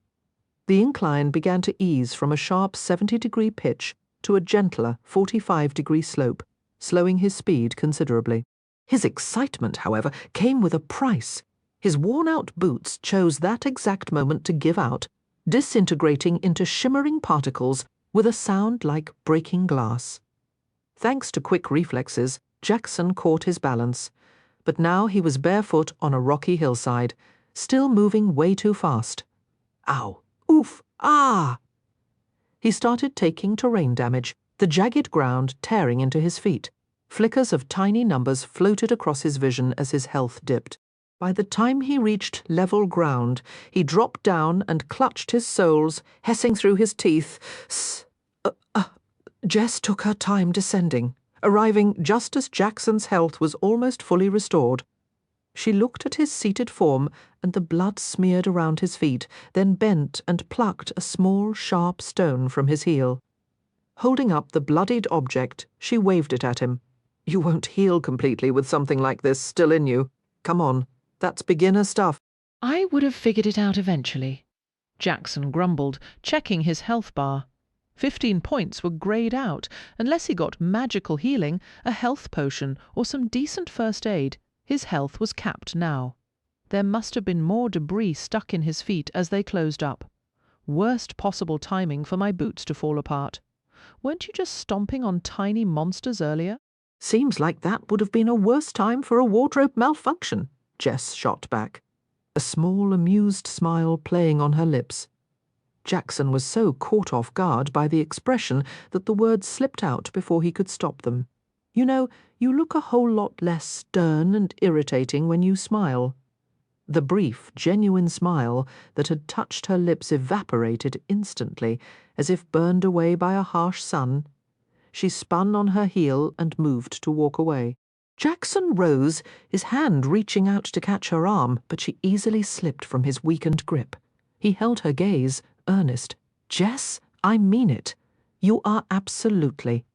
Speaker 1: The incline began to ease from a sharp 70-degree pitch to a gentler 45-degree slope, slowing his speed considerably. His excitement, however, came with a price. His worn-out boots chose that exact moment to give out, disintegrating into shimmering particles with a sound like breaking glass. Thanks to quick reflexes, Jackson caught his balance, but now he was barefoot on a rocky hillside, still moving way too fast. Ow! Oof! Ah! He started taking terrain damage, the jagged ground tearing into his feet. Flickers of tiny numbers floated across his vision as his health dipped. By the time he reached level ground, he dropped down and clutched his soles, hissing through his teeth. Jess took her time descending, arriving just as Jackson's health was almost fully restored. She looked at his seated form and the blood smeared around his feet, then bent and plucked a small, sharp stone from his heel. Holding up the bloodied object, she waved it at him. "You won't heal completely with something like this still in you. Come on. That's beginner stuff."
Speaker 3: "I would have figured it out eventually," Jackson grumbled, checking his health bar. 15 points were greyed out. Unless he got magical healing, a health potion, or some decent first aid, his health was capped now. There must have been more debris stuck in his feet as they closed up. Worst possible timing for my boots to fall apart. Weren't you just stomping on tiny monsters earlier?
Speaker 1: "Seems like that would have been a worse time for a wardrobe malfunction," Jess shot back, a small, amused smile playing on her lips. Jackson was so caught off guard by the expression that the words slipped out before he could stop them. "You know, you look a whole lot less stern and irritating when you smile." The brief, genuine smile that had touched her lips evaporated instantly, as if burned away by a harsh sun. She spun on her heel and moved to walk away. Jackson rose, his hand reaching out to catch her arm, but she easily slipped from his weakened grip. He held her gaze, earnest. "Jess, I mean it. You are absolutely."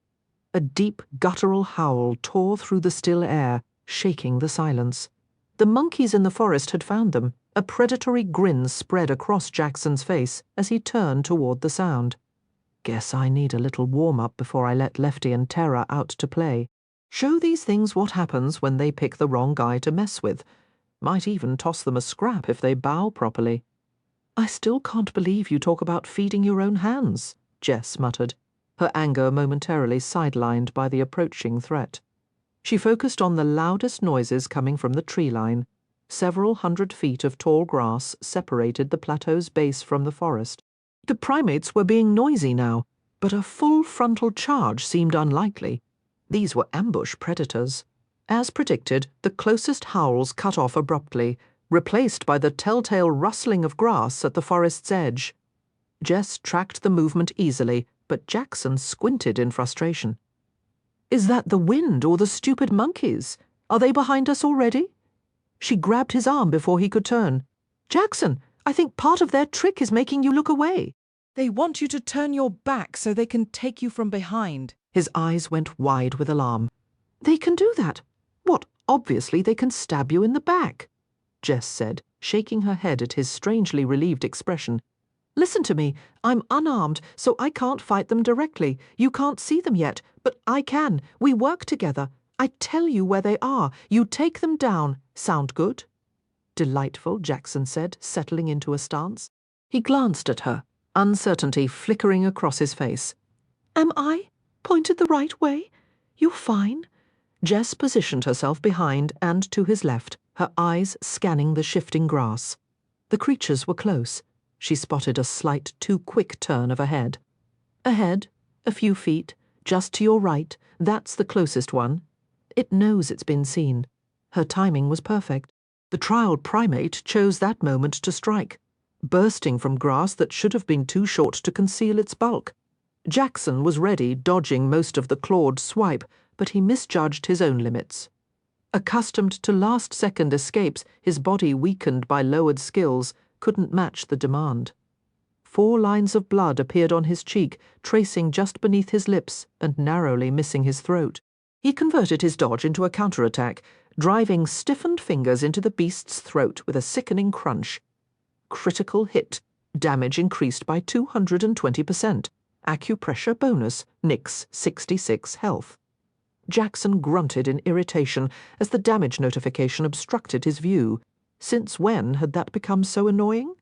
Speaker 1: A deep, guttural howl tore through the still air, shaking the silence. The monkeys in the forest had found them. A predatory grin spread across Jackson's face as he turned toward the sound. "Guess I need a little warm-up before I let Lefty and Terra out to play. Show these things what happens when they pick the wrong guy to mess with. Might even toss them a scrap if they bow properly." "I still can't believe you talk about feeding your own hands," Jess muttered, her anger momentarily sidelined by the approaching threat. She focused on the loudest noises coming from the tree line. Several 100 feet of tall grass separated the plateau's base from the forest. The primates were being noisy now, but a full frontal charge seemed unlikely. These were ambush predators. As predicted, the closest howls cut off abruptly, replaced by the telltale rustling of grass at the forest's edge. Jess tracked the movement easily, but Jackson squinted in frustration. "Is that the wind or the stupid monkeys? Are they behind us already?" She grabbed his arm before he could turn. "Jackson, I think part of their trick is making you look away."
Speaker 6: They want you to turn your back so they can take you from behind.
Speaker 1: His eyes went wide with alarm. "They can do that? What, obviously they can stab you in the back," Jess said, shaking her head at his strangely relieved expression. "Listen to me. I'm unarmed, so I can't fight them directly. You can't see them yet, but I can. We work together. I tell you where they are. You take them down. Sound good?" "Delightful," Jackson said, settling into a stance. He glanced at her, uncertainty flickering across his face. "Am I pointed the right way? You're fine." Jess positioned herself behind and to his left, her eyes scanning the shifting grass. The creatures were close. She spotted a slight, too quick turn of a head. Ahead, a few feet, just to your right, that's the closest one. It knows it's been seen. Her timing was perfect. The trial primate chose that moment to strike, bursting from grass that should have been too short to conceal its bulk. Jackson was ready, dodging most of the clawed swipe, but he misjudged his own limits. Accustomed to last-second escapes, his body weakened by lowered skills, couldn't match the demand. 4 lines of blood appeared on his cheek, tracing just beneath his lips and narrowly missing his throat. He converted his dodge into a counterattack, driving stiffened fingers into the beast's throat with a sickening crunch. Critical hit. Damage increased by 220%. Acupressure bonus. Nix 66 health. Jackson grunted in irritation as the damage notification obstructed his view. Since when had that become so annoying?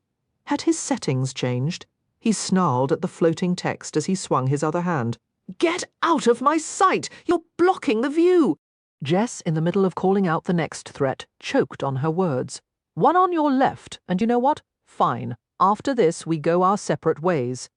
Speaker 1: Had his settings changed? He snarled at the floating text as he swung his other hand. "Get out of my sight! You're blocking the view!" Jess, in the middle of calling out the next threat, choked on her words. "One on your left, and you know what? Fine. After this, we go our separate ways."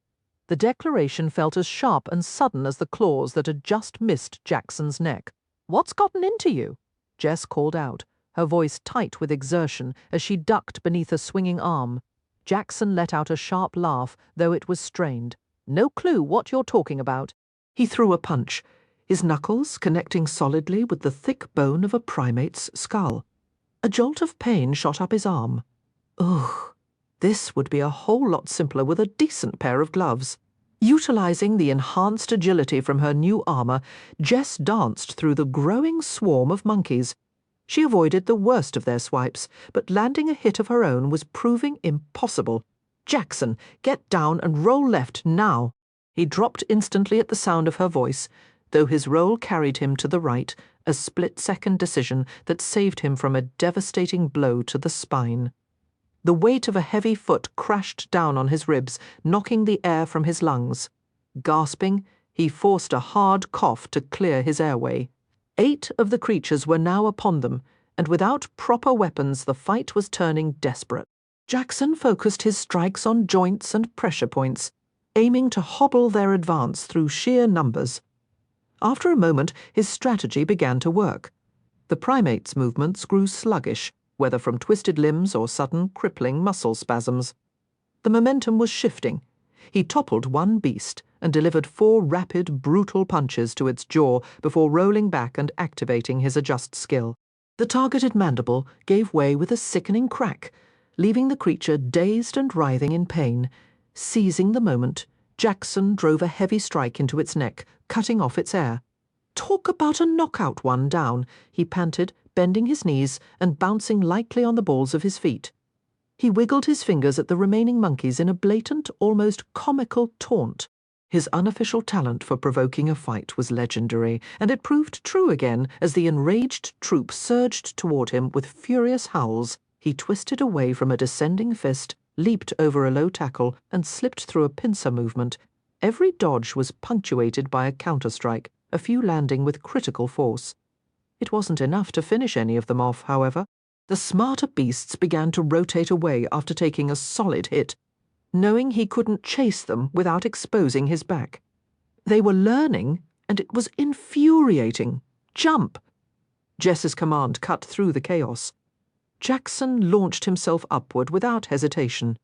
Speaker 1: The declaration felt as sharp and sudden as the claws that had just missed Jackson's neck. "What's gotten into you?" Jess called out, her voice tight with exertion as she ducked beneath a swinging arm. Jackson let out a sharp laugh, though it was strained. "No clue what you're talking about." He threw a punch, his knuckles connecting solidly with the thick bone of a primate's skull. A jolt of pain shot up his arm. Ugh. This would be a whole lot simpler with a decent pair of gloves. Utilizing the enhanced agility from her new armor, Jess danced through the growing swarm of monkeys. She avoided the worst of their swipes, but landing a hit of her own was proving impossible. "Jackson, get down and roll left now." He dropped instantly at the sound of her voice, though his roll carried him to the right, a split-second decision that saved him from a devastating blow to the spine. The weight of a heavy foot crashed down on his ribs, knocking the air from his lungs. Gasping, he forced a hard cough to clear his airway. 8 of the creatures were now upon them, and without proper weapons the fight was turning desperate. Jackson focused his strikes on joints and pressure points, aiming to hobble their advance through sheer numbers. After a moment, his strategy began to work. The primate's movements grew sluggish, whether from twisted limbs or sudden, crippling muscle spasms. The momentum was shifting. He toppled one beast and delivered 4 rapid, brutal punches to its jaw before rolling back and activating his adjust skill. The targeted mandible gave way with a sickening crack, leaving the creature dazed and writhing in pain. Seizing the moment, Jackson drove a heavy strike into its neck, cutting off its air. "Talk about a knockout one down," he panted, bending his knees and bouncing lightly on the balls of his feet. He wiggled his fingers at the remaining monkeys in a blatant, almost comical taunt. His unofficial talent for provoking a fight was legendary, and it proved true again as the enraged troop surged toward him with furious howls. He twisted away from a descending fist, leaped over a low tackle, and slipped through a pincer movement. Every dodge was punctuated by a counterstrike, a few landing with critical force. It wasn't enough to finish any of them off, however. The smarter beasts began to rotate away after taking a solid hit, knowing he couldn't chase them without exposing his back. They were learning, and it was infuriating. "Jump!" Jess's command cut through the chaos. Jackson launched himself upward without hesitation.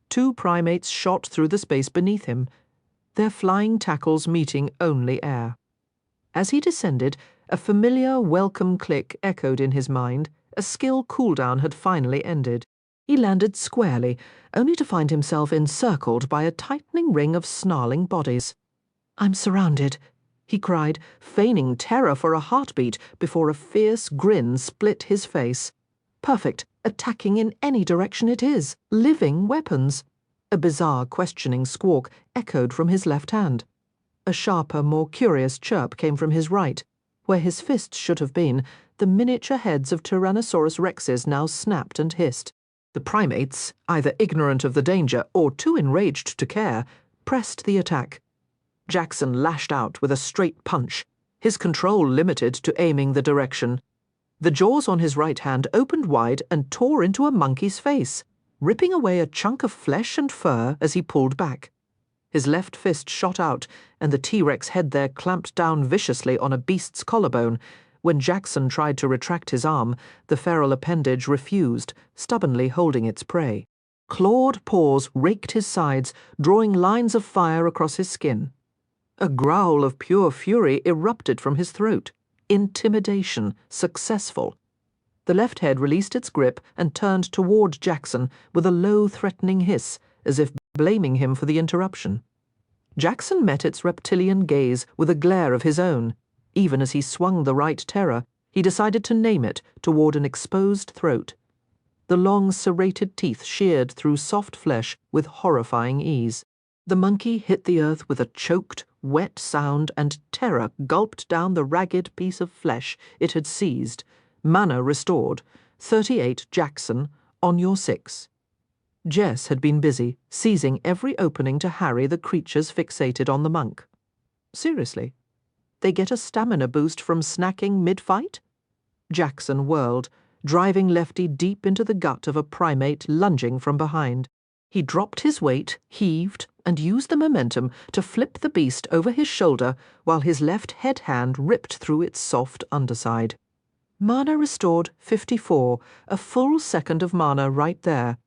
Speaker 1: 2 primates shot through the space beneath him, their flying tackles meeting only air. As he descended, a familiar welcome click echoed in his mind A skill cooldown had finally ended. He landed squarely, only to find himself encircled by a tightening ring of snarling bodies. "I'm surrounded," he cried, feigning terror for a heartbeat before a fierce grin split his face. "Perfect, attacking in any direction it is. Living weapons." A bizarre, questioning squawk echoed from his left hand. A sharper, more curious chirp came from his right. Where his fists should have been, the miniature heads of Tyrannosaurus rexes now snapped and hissed. The primates, either ignorant of the danger or too enraged to care, pressed the attack. Jackson lashed out with a straight punch, his control limited to aiming the direction. The jaws on his right hand opened wide and tore into a monkey's face, ripping away a chunk of flesh and fur as he pulled back. His left fist shot out, and the T-Rex head there clamped down viciously on a beast's collarbone. When Jackson tried to retract his arm, the feral appendage refused, stubbornly holding its prey. Clawed paws raked his sides, drawing lines of fire across his skin. A growl of pure fury erupted from his throat. Intimidation successful. The left head released its grip and turned toward Jackson with a low, threatening hiss, as if blaming him for the interruption. Jackson met its reptilian gaze with a glare of his own. Even as he swung the right terror, he decided to name it toward an exposed throat. The long, serrated teeth sheared through soft flesh with horrifying ease. The monkey hit the earth with a choked, wet sound, and terror gulped down the ragged piece of flesh it had seized. Mana restored. 38 Jackson, on your 6. Jess had been busy, seizing every opening to harry the creatures fixated on the monk. Seriously? They get a stamina boost from snacking mid-fight? Jackson whirled, driving Lefty deep into the gut of a primate lunging from behind. He dropped his weight, heaved, and used the momentum to flip the beast over his shoulder while his left head hand ripped through its soft underside. Mana restored 54, a full second of mana right there.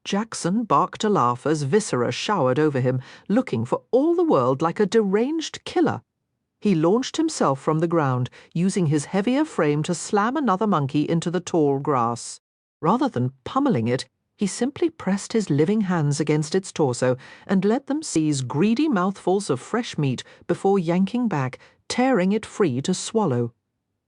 Speaker 1: Jackson barked a laugh as viscera showered over him, looking for all the world like a deranged killer. He launched himself from the ground, using his heavier frame to slam another monkey into the tall grass. Rather than pummeling it, he simply pressed his living hands against its torso and let them seize greedy mouthfuls of fresh meat before yanking back, tearing it free to swallow.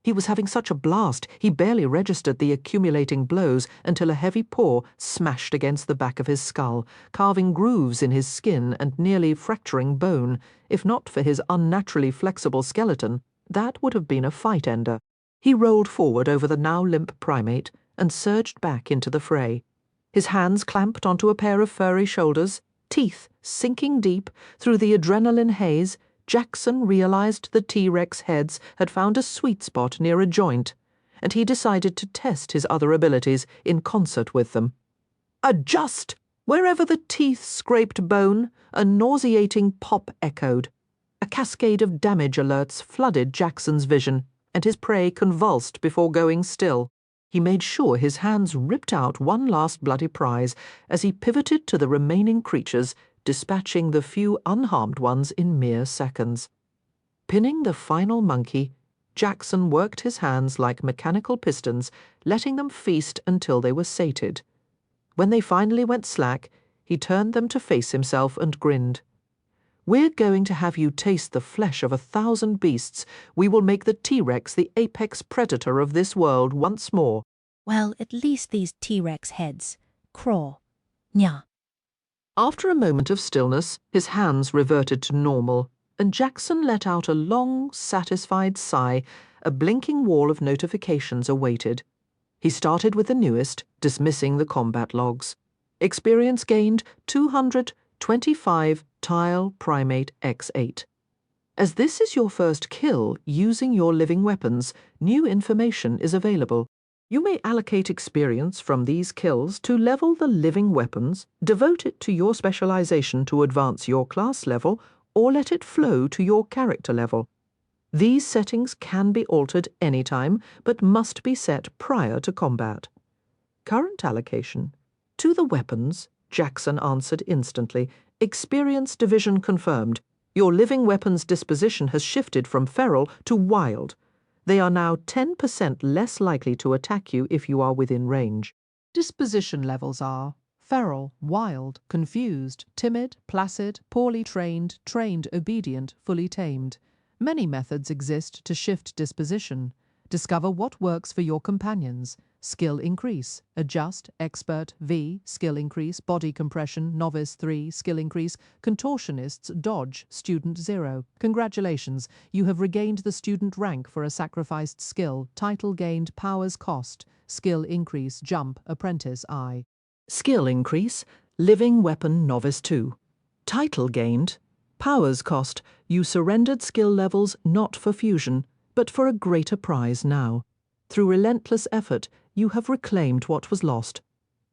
Speaker 1: He was having such a blast he barely registered the accumulating blows until a heavy paw smashed against the back of his skull, carving grooves in his skin and nearly fracturing bone. If not for his unnaturally flexible skeleton, that would have been a fight-ender. He rolled forward over the now limp primate and surged back into the fray. His hands clamped onto a pair of furry shoulders, teeth sinking deep through the adrenaline haze. Jackson realized the T-Rex heads had found a sweet spot near a joint, and he decided to test his other abilities in concert with them. Adjust! Wherever the teeth scraped bone, a nauseating pop echoed. A cascade of damage alerts flooded Jackson's vision, and his prey convulsed before going still. He made sure his hands ripped out one last bloody prize as he pivoted to the remaining creatures, dispatching the few unharmed ones in mere seconds. Pinning the final monkey, Jackson worked his hands like mechanical pistons, letting them feast until they were sated. When they finally went slack, he turned them to face himself and grinned. "We're going to have you taste the flesh of 1,000 beasts. We will make the T-Rex the apex predator of this world once more."
Speaker 20: Well, at least these T-Rex heads. Craw. Nya.
Speaker 1: After a moment of stillness, his hands reverted to normal, and Jackson let out a long, satisfied sigh. A blinking wall of notifications awaited. He started with the newest, dismissing the combat logs. Experience gained 225 Tile Primate X8. As this is your first kill using your living weapons, new information is available. You may allocate experience from these kills to level the living weapons, devote it to your specialization to advance your class level, or let it flow to your character level. These settings can be altered anytime, but must be set prior to combat. Current allocation. To the weapons, Jackson answered instantly. Experience division confirmed. Your living weapons disposition has shifted from feral to wild. They are now 10% less likely to attack you if you are within range.
Speaker 6: Disposition levels are feral, wild, confused, timid, placid, poorly trained, trained, obedient, fully tamed. Many methods exist to shift disposition. Discover what works for your companions. Skill increase, adjust, expert, V, skill increase, body compression, novice 3, skill increase, contortionists, dodge, student 0. Congratulations, you have regained the student rank for a sacrificed skill, title gained, powers cost, skill increase, jump, apprentice I.
Speaker 1: Skill increase, living weapon novice 2. Title gained, powers cost, you surrendered skill levels not for fusion, but for a greater prize now. Through relentless effort, you have reclaimed what was lost.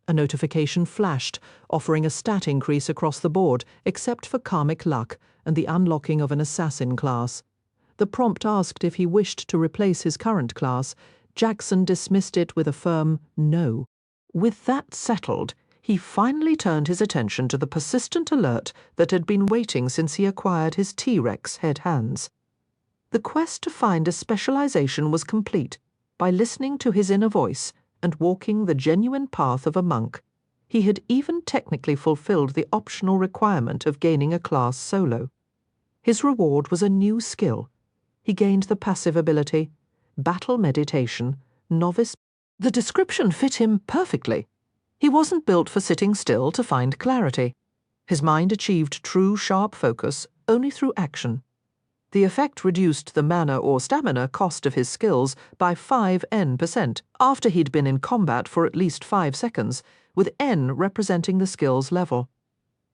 Speaker 1: A notification flashed, offering a stat increase across the board, except for karmic luck and the unlocking of an assassin class. The prompt asked if he wished to replace his current class. Jackson dismissed it with a firm no. With that settled, he finally turned his attention to the persistent alert that had been waiting since he acquired his T-Rex head hands. The quest to find a specialization was complete by listening to his inner voice and walking the genuine path of a monk. He had even technically fulfilled the optional requirement of gaining a class solo. His reward was a new skill. He gained the passive ability, Battle Meditation, Novice. The description fit him perfectly. He wasn't built for sitting still to find clarity. His mind achieved true sharp focus only through action. The effect reduced the mana or stamina cost of his skills by 5N% after he'd been in combat for at least 5 seconds, with N representing the skill's level.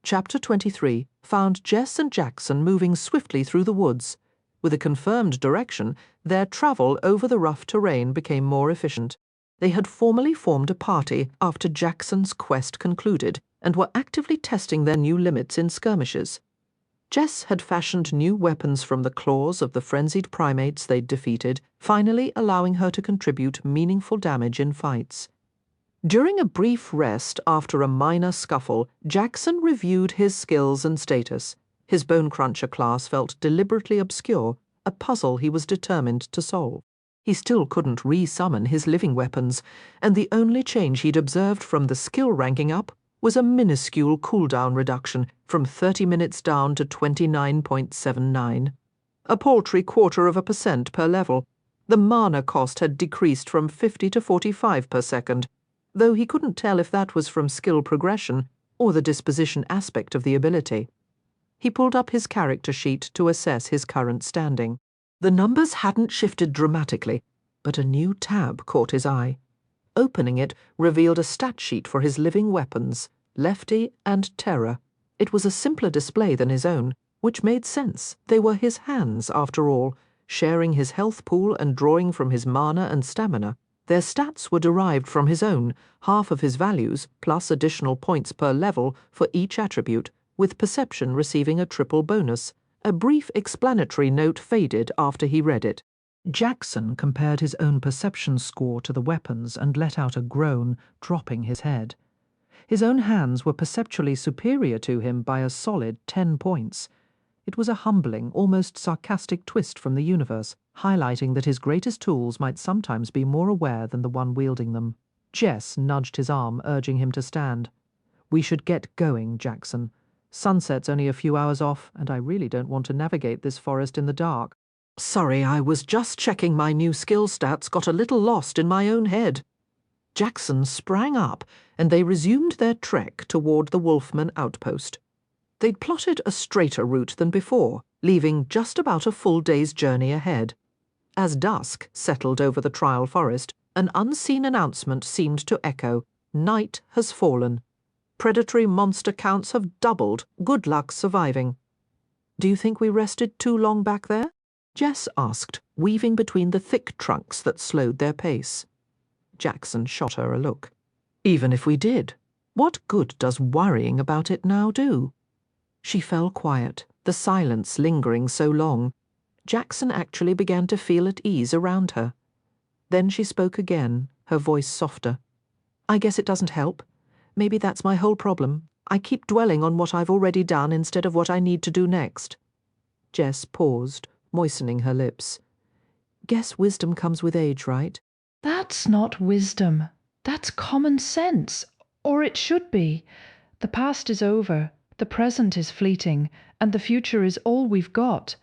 Speaker 1: Chapter 23 found Jess and Jackson moving swiftly through the woods. With a confirmed direction, their travel over the rough terrain became more efficient. They had formally formed a party after Jackson's quest concluded and were actively testing their new limits in skirmishes. Jess had fashioned new weapons from the claws of the frenzied primates they'd defeated, finally allowing her to contribute meaningful damage in fights. During a brief rest after a minor scuffle, Jackson reviewed his skills and status. His Bone Cruncher class felt deliberately obscure, a puzzle he was determined to solve. He still couldn't re-summon his living weapons, and the only change he'd observed from the skill ranking up was a minuscule cooldown reduction from 30 minutes down to 29.79. A paltry 0.25% per level. The mana cost had decreased from 50 to 45 per second, though he couldn't tell if that was from skill progression or the disposition aspect of the ability. He pulled up his character sheet to assess his current standing. The numbers hadn't shifted dramatically, but a new tab caught his eye. Opening it revealed a stat sheet for his living weapons, Lefty and Terror. It was a simpler display than his own, which made sense. They were his hands, after all, sharing his health pool and drawing from his mana and stamina. Their stats were derived from his own, half of his values, plus additional points per level for each attribute, with perception receiving a triple bonus. A brief explanatory note faded after he read it. Jackson compared his own perception score to the weapons and let out a groan, dropping his head. His own hands were perceptually superior to him by a solid 10 points. It was a humbling, almost sarcastic twist from the universe, highlighting that his greatest tools might sometimes be more aware than the one wielding them. Jess nudged his arm, urging him to stand. "We should get going, Jackson. Sunset's only a few hours off, and I really don't want to navigate this forest in the dark." "Sorry, I was just checking my new skill stats, got a little lost in my own head." Jackson sprang up, and they resumed their trek toward the Wolfman outpost. They'd plotted a straighter route than before, leaving just about a full day's journey ahead. As dusk settled over the trial forest, an unseen announcement seemed to echo, "Night has fallen. Predatory monster counts have doubled. Good luck surviving." "Do you think we rested too long back there?" Jess asked, weaving between the thick trunks that slowed their pace. Jackson shot her a look. "Even if we did, what good does worrying about it now do?" She fell quiet, the silence lingering so long. Jackson actually began to feel at ease around her. Then she spoke again, her voice softer. "I guess it doesn't help. Maybe that's my whole problem. I keep dwelling on what I've already done instead of what I need to do next." Jess paused, moistening her lips. guess wisdom comes with age, right?
Speaker 3: That's not wisdom. That's common sense. Or it should be. The past is over, the present is fleeting, and the future is all we've got.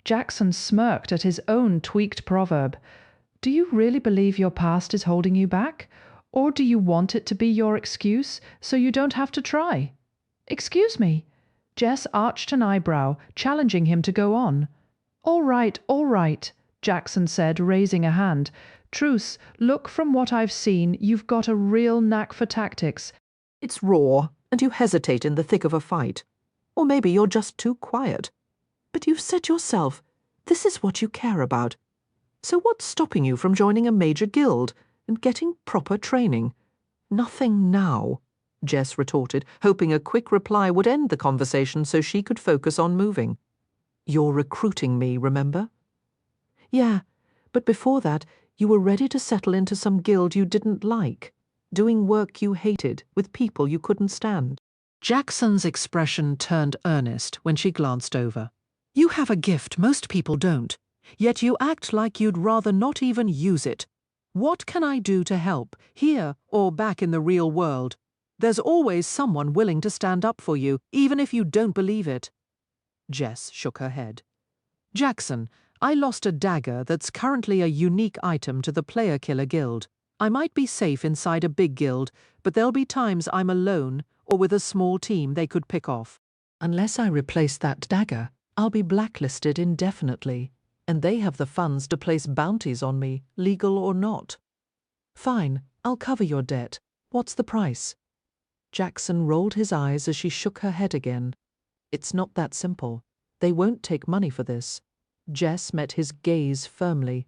Speaker 3: Jackson smirked at his own tweaked proverb. Do you really believe your past is holding you back? Or do you want it to be your excuse so you don't have to try? Excuse me. Jess arched an eyebrow, challenging him to go on. All right, Jackson said, raising a hand. Truce, look, from what I've seen, you've got a real knack for tactics.
Speaker 1: It's raw, and you hesitate in the thick of a fight. Or maybe you're just too quiet. But you've said yourself, this is what you care about. So what's stopping you from joining a major guild and getting proper training? Nothing now, Jess retorted, hoping a quick reply would end the conversation so she could focus on moving. You're recruiting me, remember? Yeah, but before that, you were ready to settle into some guild you didn't like, doing work you hated with people you couldn't stand. Jackson's expression turned earnest when she glanced over. You have a gift most people don't, yet you act like you'd rather not even use it. What can I do to help, here or back in the real world? There's always someone willing to stand up for you, even if you don't believe it. Jess shook her head. Jackson, I lost a dagger that's currently a unique item to the Player Killer Guild. I might be safe inside a big guild, but there'll be times I'm alone or with a small team they could pick off. Unless I replace that dagger, I'll be blacklisted indefinitely, and they have the funds to place bounties on me, legal or not. Fine, I'll cover your debt. What's the price? Jackson rolled his eyes as she shook her head again. It's not that simple. They won't take money for this. Jess met his gaze firmly.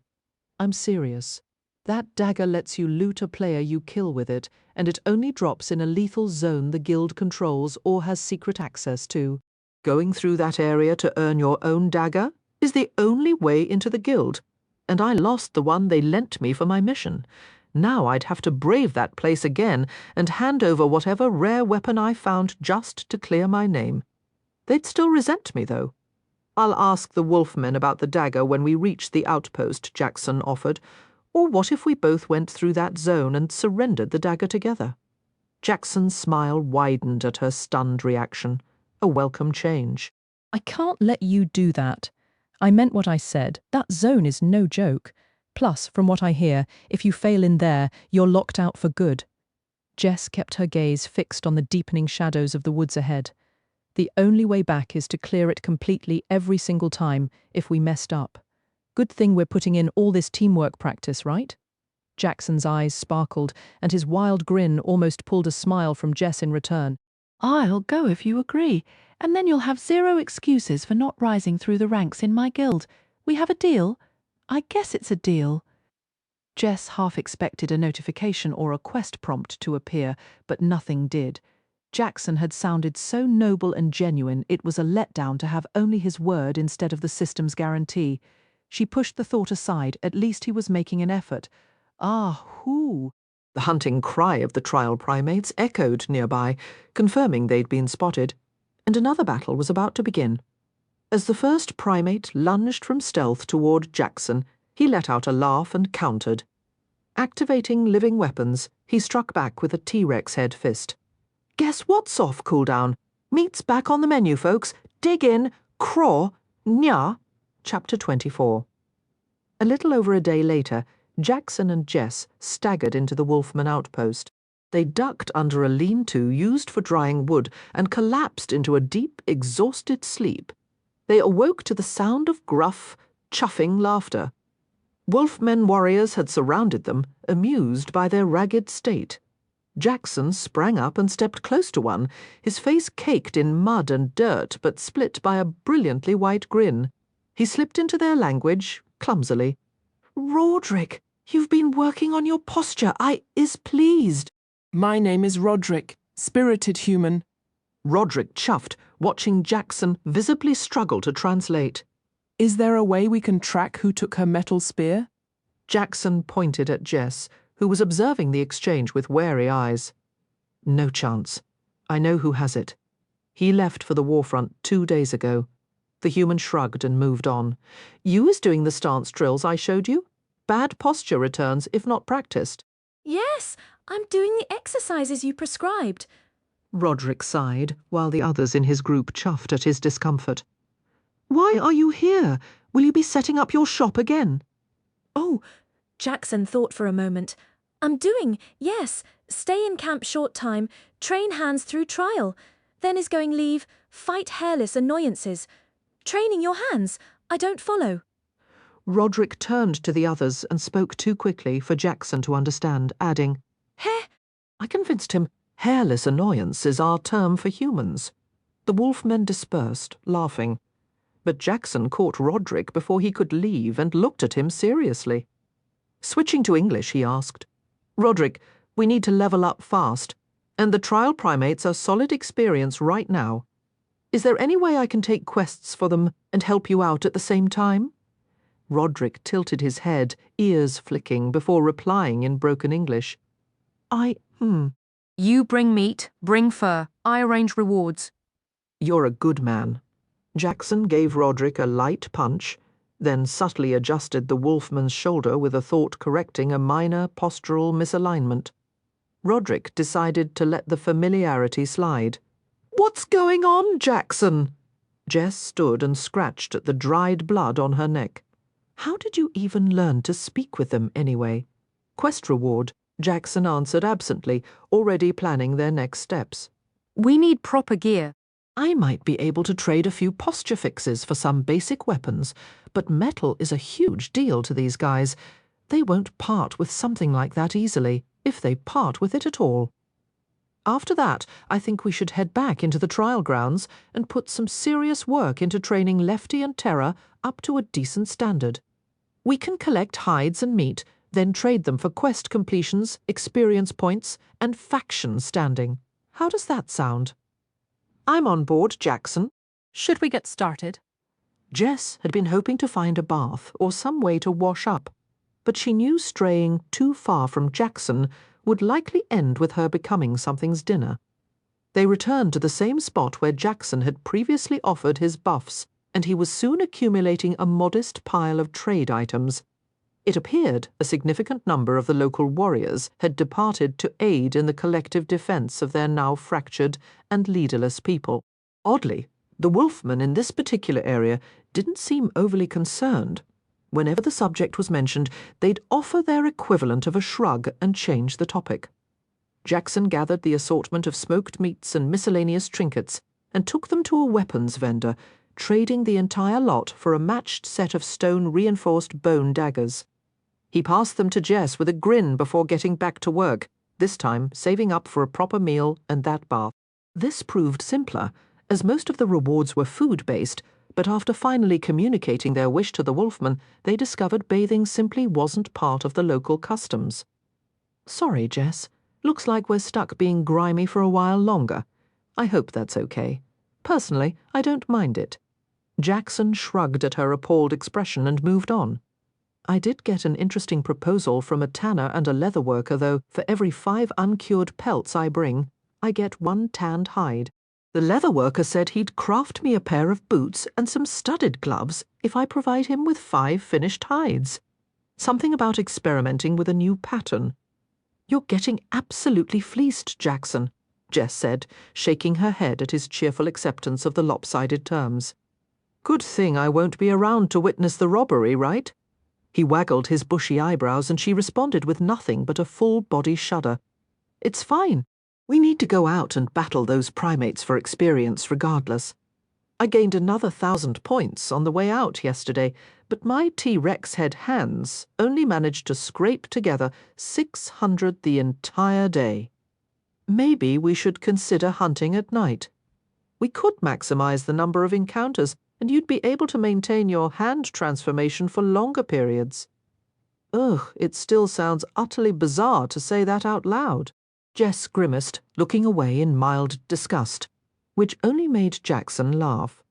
Speaker 1: I'm serious. That dagger lets you loot a player you kill with it, and it only drops in a lethal zone the guild controls or has secret access to. Going through that area to earn your own dagger is the only way into the guild, and I lost the one they lent me for my mission. Now I'd have to brave that place again and hand over whatever rare weapon I found just to clear my name. They'd still resent me, though. I'll ask the wolfmen about the dagger when we reach the outpost, Jackson offered. Or what if we both went through that zone and surrendered the dagger together? Jackson's smile widened at her stunned reaction. A welcome change.
Speaker 3: I can't let you do that. I meant what I said. That zone is no joke. Plus, from what I hear, if you fail in there, you're locked out for good. Jess kept her gaze fixed on the deepening shadows of the woods ahead. The only way back is to clear it completely every single time if we messed up. Good thing we're putting in all this teamwork practice, right? Jackson's eyes sparkled, and his wild grin almost pulled a smile from Jess in return.
Speaker 15: I'll go if you agree, and then you'll have zero excuses for not rising through the ranks in my guild. We have a deal? I guess it's a deal.
Speaker 3: Jess half expected a notification or a quest prompt to appear, but nothing did. Jackson had sounded so noble and genuine it was a letdown to have only his word instead of the system's guarantee. She pushed the thought aside, at least he was making an effort. Ah, who?
Speaker 1: The hunting cry of the trial primates echoed nearby, confirming they'd been spotted, and another battle was about to begin. As the first primate lunged from stealth toward Jackson, he let out a laugh and countered. Activating living weapons, he struck back with a T-Rex head fist. Guess what's off cooldown? Meat's back on the menu, folks. Dig in, craw, nya. Chapter 24. A little over a day later, Jackson and Jess staggered into the Wolfman outpost. They ducked under a lean-to used for drying wood and collapsed into a deep, exhausted sleep. They awoke to the sound of gruff, chuffing laughter. Wolfmen warriors had surrounded them, amused by their ragged state. Jackson sprang up and stepped close to one, his face caked in mud and dirt but split by a brilliantly white grin. He slipped into their language, clumsily. Roderick, you've been working on your posture. I is pleased.
Speaker 12: My name is Roderick, spirited human.
Speaker 1: Roderick chuffed, watching Jackson visibly struggle to translate.
Speaker 12: Is there a way we can track who took her metal spear?
Speaker 1: Jackson pointed at Jess, who was observing the exchange with wary eyes. No chance. I know who has it. He left for the warfront 2 days ago. The human shrugged and moved on. You is doing the stance drills I showed you? Bad posture returns if not practiced.
Speaker 13: Yes, I'm doing the exercises you prescribed.
Speaker 1: Roderick sighed, while the others in his group chuffed at his discomfort. Why are you here? Will you be setting up your shop again?
Speaker 13: Oh, Jackson thought for a moment. I'm doing, yes, stay in camp short time, train hands through trial. Then is going leave, fight hairless annoyances. Training your hands, I don't follow.
Speaker 1: Roderick turned to the others and spoke too quickly for Jackson to understand, adding,
Speaker 13: Hair.
Speaker 1: I convinced him hairless annoyance is our term for humans. The wolfmen dispersed, laughing. But Jackson caught Roderick before he could leave and looked at him seriously. Switching to English, he asked, Roderick, we need to level up fast, and the trial primates are solid experience right now. Is there any way I can take quests for them and help you out at the same time? Roderick tilted his head, ears flicking, before replying in broken English.
Speaker 17: You bring meat, bring fur. I arrange rewards.
Speaker 1: You're a good man. Jackson gave Roderick a light punch, then subtly adjusted the wolfman's shoulder with a thought correcting a minor postural misalignment. Roderick decided to let the familiarity slide. What's going on, Jackson? Jess stood and scratched at the dried blood on her neck. How did you even learn to speak with them, anyway? Quest reward, Jackson answered absently, already planning their next steps.
Speaker 17: We need proper gear.
Speaker 1: I might be able to trade a few posture fixes for some basic weapons, but metal is a huge deal to these guys. They won't part with something like that easily, if they part with it at all. After that, I think we should head back into the trial grounds and put some serious work into training Lefty and Terra up to a decent standard. We can collect hides and meat, then trade them for quest completions, experience points, and faction standing. How does that sound? I'm on board, Jackson.
Speaker 4: Should we get started?
Speaker 1: Jess had been hoping to find a bath or some way to wash up, but she knew straying too far from Jackson would likely end with her becoming something's dinner. They returned to the same spot where Jackson had previously offered his buffs, and he was soon accumulating a modest pile of trade items. It appeared a significant number of the local warriors had departed to aid in the collective defense of their now fractured and leaderless people. Oddly, the wolfmen in this particular area didn't seem overly concerned. Whenever the subject was mentioned, they'd offer their equivalent of a shrug and change the topic. Jackson gathered the assortment of smoked meats and miscellaneous trinkets and took them to a weapons vendor, trading the entire lot for a matched set of stone-reinforced bone daggers. He passed them to Jess with a grin before getting back to work, this time saving up for a proper meal and that bath. This proved simpler, as most of the rewards were food-based, but after finally communicating their wish to the wolfman, they discovered bathing simply wasn't part of the local customs. Sorry, Jess. Looks like we're stuck being grimy for a while longer. I hope that's okay. Personally, I don't mind it. Jackson shrugged at her appalled expression and moved on. I did get an interesting proposal from a tanner and a leather worker, though. For every 5 uncured pelts I bring, I get 1 tanned hide. The leather worker said he'd craft me a pair of boots and some studded gloves if I provide him with 5 finished hides. Something about experimenting with a new pattern. You're getting absolutely fleeced, Jackson, Jess said, shaking her head at his cheerful acceptance of the lopsided terms. Good thing I won't be around to witness the robbery, right? He waggled his bushy eyebrows and she responded with nothing but a full-body shudder. It's fine. We need to go out and battle those primates for experience regardless. I gained another 1,000 points on the way out yesterday, but my T-Rex head hands only managed to scrape together 600 the entire day. Maybe we should consider hunting at night. We could maximize the number of encounters, and you'd be able to maintain your hand transformation for longer periods. Ugh, it still sounds utterly bizarre to say that out loud. Jess grimaced, looking away in mild disgust, which only made Jackson laugh.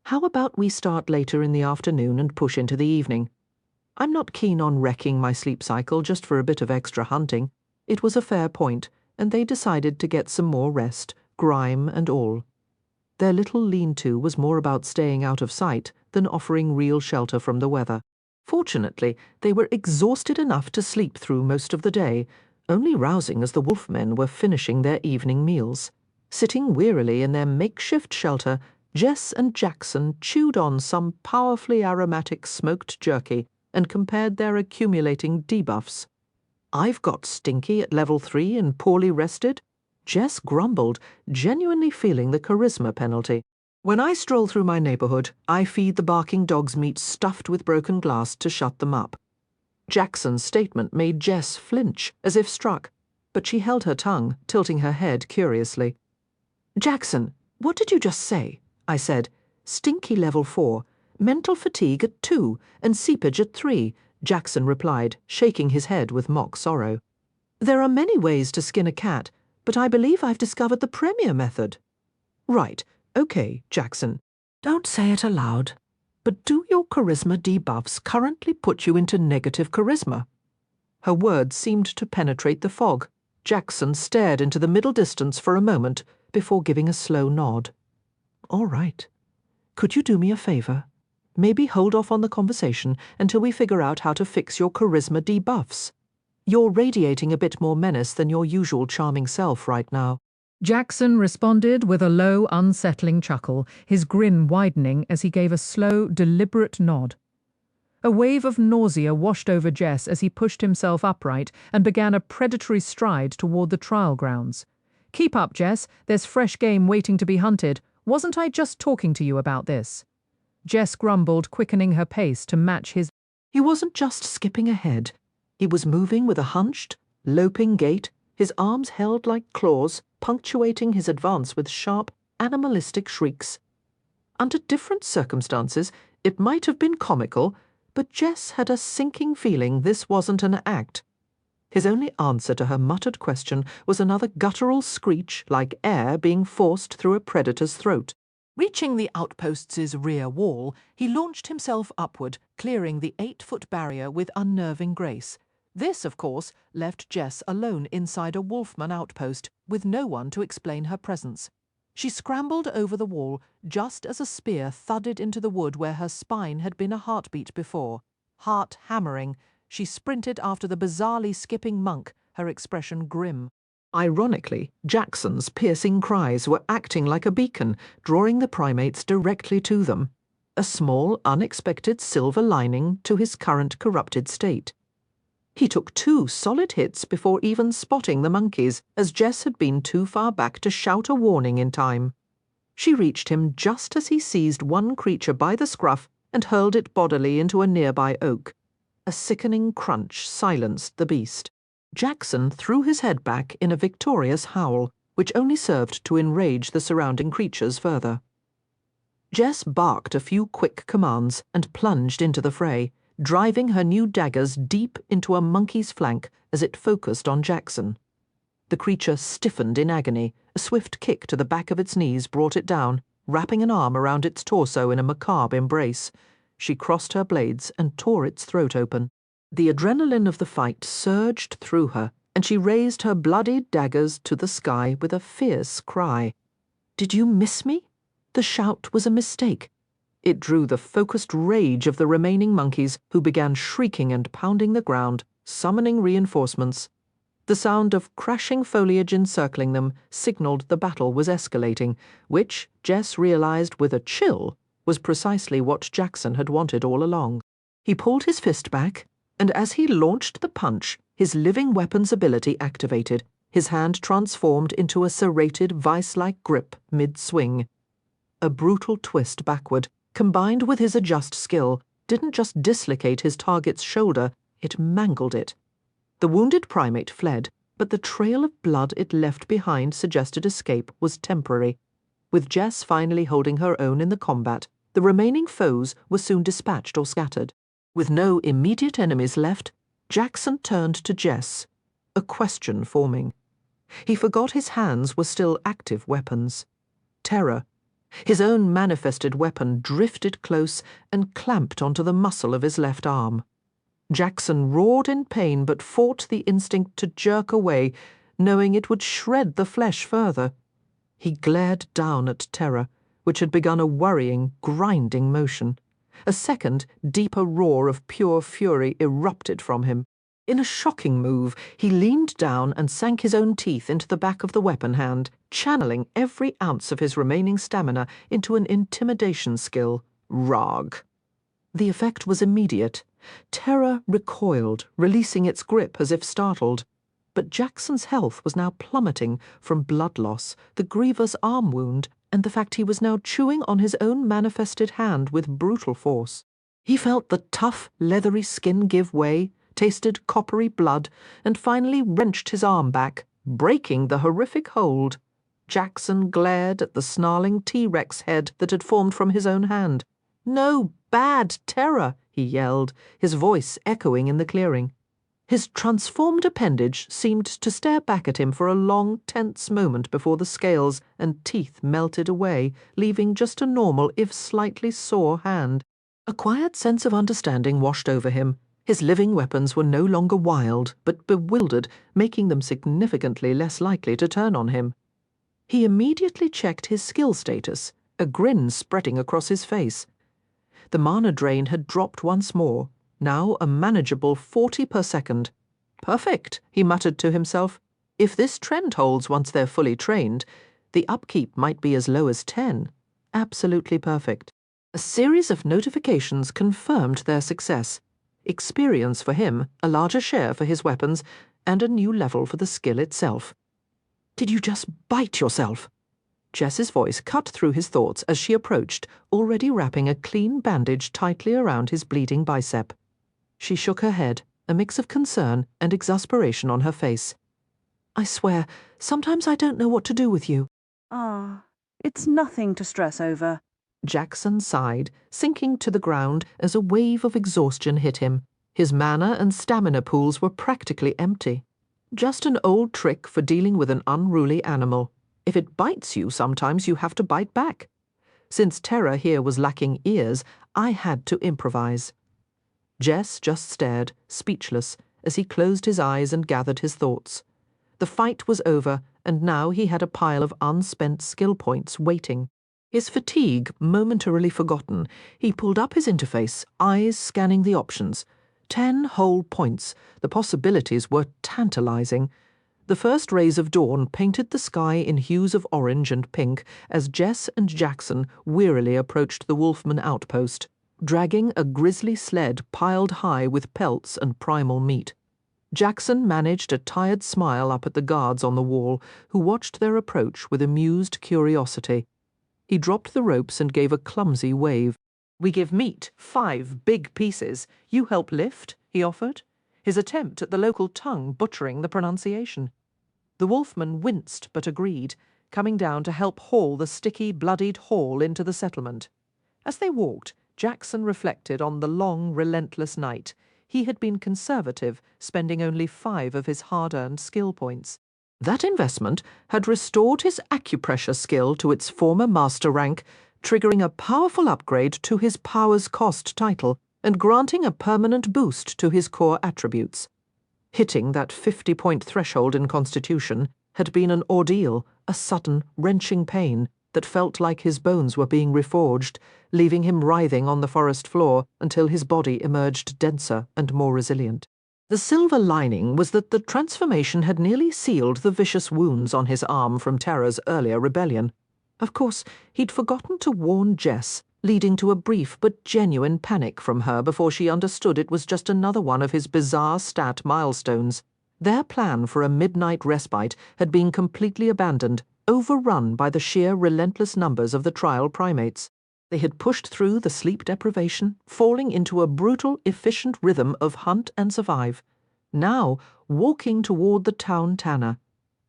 Speaker 1: How about we start later in the afternoon and push into the evening? I'm not keen on wrecking my sleep cycle just for a bit of extra hunting. It was a fair point, and they decided to get some more rest, grime and all. Their little lean-to was more about staying out of sight than offering real shelter from the weather. Fortunately, they were exhausted enough to sleep through most of the day, only rousing as the wolfmen were finishing their evening meals. Sitting wearily in their makeshift shelter, Jess and Jackson chewed on some powerfully aromatic smoked jerky and compared their accumulating debuffs. "I've got stinky at level 3 and poorly rested." Jess grumbled, genuinely feeling the charisma penalty. "When I stroll through my neighborhood, I feed the barking dogs meat stuffed with broken glass to shut them up." Jackson's statement made Jess flinch, as if struck, but she held her tongue, tilting her head curiously. "Jackson, what did you just say?" I said. "Stinky level 4, mental fatigue at 2, and seepage at 3, Jackson replied, shaking his head with mock sorrow. "There are many ways to skin a cat, but I believe I've discovered the premier method." "Right, okay, Jackson. Don't say it aloud. But do your charisma debuffs currently put you into negative charisma?" Her words seemed to penetrate the fog. Jackson stared into the middle distance for a moment before giving a slow nod. "All right. Could you do me a favor? Maybe hold off on the conversation until we figure out how to fix your charisma debuffs. You're radiating a bit more menace than your usual charming self right now."
Speaker 14: Jackson responded with a low, unsettling chuckle, his grin widening as he gave a slow, deliberate nod. A wave of nausea washed over Jess as he pushed himself upright and began a predatory stride toward the trial grounds. "Keep up, Jess. There's fresh game waiting to be hunted. Wasn't I just talking to you about this?" Jess grumbled, quickening her pace to match his.
Speaker 1: He wasn't just skipping ahead. He was moving with a hunched, loping gait, his arms held like claws, punctuating his advance with sharp, animalistic shrieks. Under different circumstances, it might have been comical, but Jess had a sinking feeling this wasn't an act. His only answer to her muttered question was another guttural screech like air being forced through a predator's throat. Reaching the outpost's rear wall, he launched himself upward, clearing the 8-foot barrier with unnerving grace. This, of course, left Jess alone inside a wolfman outpost, with no one to explain her presence. She scrambled over the wall just as a spear thudded into the wood where her spine had been a heartbeat before. Heart hammering, she sprinted after the bizarrely skipping monk, her expression grim. Ironically, Jackson's piercing cries were acting like a beacon, drawing the primates directly to them. A small, unexpected silver lining to his current corrupted state. He took 2 solid hits before even spotting the monkeys, as Jess had been too far back to shout a warning in time. She reached him just as he seized one creature by the scruff and hurled it bodily into a nearby oak. A sickening crunch silenced the beast. Jackson threw his head back in a victorious howl, which only served to enrage the surrounding creatures further. Jess barked a few quick commands and plunged into the fray, driving her new daggers deep into a monkey's flank as it focused on Jackson. The creature stiffened in agony. A swift kick to the back of its knees brought it down, wrapping an arm around its torso in a macabre embrace. She crossed her blades and tore its throat open. The adrenaline of the fight surged through her, and she raised her bloodied daggers to the sky with a fierce cry. "Did you miss me?" The shout was a mistake. It drew the focused rage of the remaining monkeys, who began shrieking and pounding the ground, summoning reinforcements. The sound of crashing foliage encircling them signaled the battle was escalating, which, Jess realized with a chill, was precisely what Jackson had wanted all along. He pulled his fist back, and as he launched the punch, his living weapon's ability activated, his hand transformed into a serrated, vice-like grip mid-swing. A brutal twist backward, combined with his adjust skill, didn't just dislocate his target's shoulder, it mangled it. The wounded primate fled, but the trail of blood it left behind suggested escape was temporary. With Jess finally holding her own in the combat, the remaining foes were soon dispatched or scattered. With no immediate enemies left, Jackson turned to Jess, a question forming. He forgot his hands were still active weapons. Terror. His own manifested weapon drifted close and clamped onto the muscle of his left arm. Jackson roared in pain but fought the instinct to jerk away, knowing it would shred the flesh further. He glared down at Terror, which had begun a worrying, grinding motion. A second, deeper roar of pure fury erupted from him. In a shocking move, he leaned down and sank his own teeth into the back of the weapon hand, channeling every ounce of his remaining stamina into an intimidation skill. Rag. The effect was immediate. Terror recoiled, releasing its grip as if startled. But Jackson's health was now plummeting from blood loss, the grievous arm wound, and the fact he was now chewing on his own manifested hand with brutal force. He felt the tough, leathery skin give way, tasted coppery blood, and finally wrenched his arm back, breaking the horrific hold. Jackson glared at the snarling T-Rex head that had formed from his own hand. "No, bad terror!" he yelled, his voice echoing in the clearing. His transformed appendage seemed to stare back at him for a long, tense moment before the scales and teeth melted away, leaving just a normal, if slightly sore hand. A quiet sense of understanding washed over him. His living weapons were no longer wild, but bewildered, making them significantly less likely to turn on him. He immediately checked his skill status, a grin spreading across his face. The mana drain had dropped once more, now a manageable 40 per second. Perfect, he muttered to himself. If this trend holds once they're fully trained, the upkeep might be as low as 10. Absolutely perfect. A series of notifications confirmed their success. Experience for him, a larger share for his weapons, and a new level for the skill itself. "Did you just bite yourself?" Jess's voice cut through his thoughts as she approached, already wrapping a clean bandage tightly around his bleeding bicep. She shook her head, a mix of concern and exasperation on her face. "I swear, sometimes I don't know what to do with you."
Speaker 5: It's nothing to stress over."
Speaker 1: Jackson sighed, sinking to the ground as a wave of exhaustion hit him. His mana and stamina pools were practically empty. Just an old trick for dealing with an unruly animal. If it bites you, sometimes you have to bite back. Since Terror here was lacking ears, I had to improvise. Jess just stared, speechless, as he closed his eyes and gathered his thoughts. The fight was over, and now he had a pile of unspent skill points waiting. His fatigue momentarily forgotten, he pulled up his interface, eyes scanning the options. 10 whole points. The possibilities were tantalizing. The first rays of dawn painted the sky in hues of orange and pink as Jess and Jackson wearily approached the Wolfman outpost, dragging a grisly sled piled high with pelts and primal meat. Jackson managed a tired smile up at the guards on the wall, who watched their approach with amused curiosity. He dropped the ropes and gave a clumsy wave. "We give meat 5 big pieces. You help lift," he offered, his attempt at the local tongue butchering the pronunciation. The wolfman winced but agreed, coming down to help haul the sticky, bloodied haul into the settlement. As they walked, Jackson reflected on the long, relentless night. He had been conservative, spending only 5 of his hard-earned skill points. That investment had restored his acupressure skill to its former master rank, triggering a powerful upgrade to his Powers Cost title and granting a permanent boost to his core attributes. Hitting that 50-point threshold in Constitution had been an ordeal, a sudden, wrenching pain that felt like his bones were being reforged, leaving him writhing on the forest floor until his body emerged denser and more resilient. The silver lining was that the transformation had nearly sealed the vicious wounds on his arm from Terror's earlier rebellion. Of course, he'd forgotten to warn Jess, leading to a brief but genuine panic from her before she understood it was just another one of his bizarre stat milestones. Their plan for a midnight respite had been completely abandoned, overrun by the sheer relentless numbers of the trial primates. They had pushed through the sleep deprivation, falling into a brutal, efficient rhythm of hunt and survive. Now, walking toward the town tanner.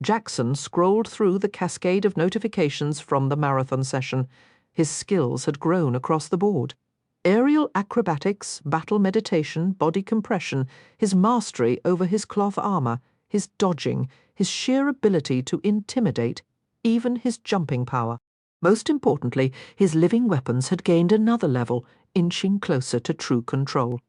Speaker 1: Jackson scrolled through the cascade of notifications from the marathon session. His skills had grown across the board. Aerial acrobatics, battle meditation, body compression, his mastery over his cloth armor, his dodging, his sheer ability to intimidate, even his jumping power. Most importantly, his living weapons had gained another level, inching closer to true control.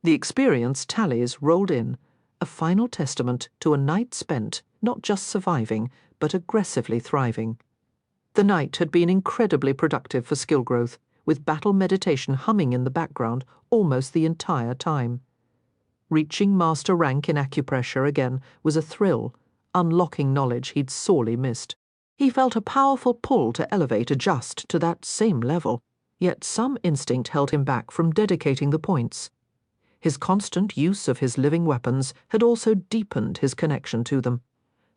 Speaker 1: The experience tallies rolled in, a final testament to a night spent, not just surviving, but aggressively thriving. The night had been incredibly productive for skill growth, with battle meditation humming in the background almost the entire time. Reaching master rank in acupressure again was a thrill, unlocking knowledge he'd sorely missed. He felt a powerful pull to elevate just to that same level, yet some instinct held him back from dedicating the points. His constant use of his living weapons had also deepened his connection to them.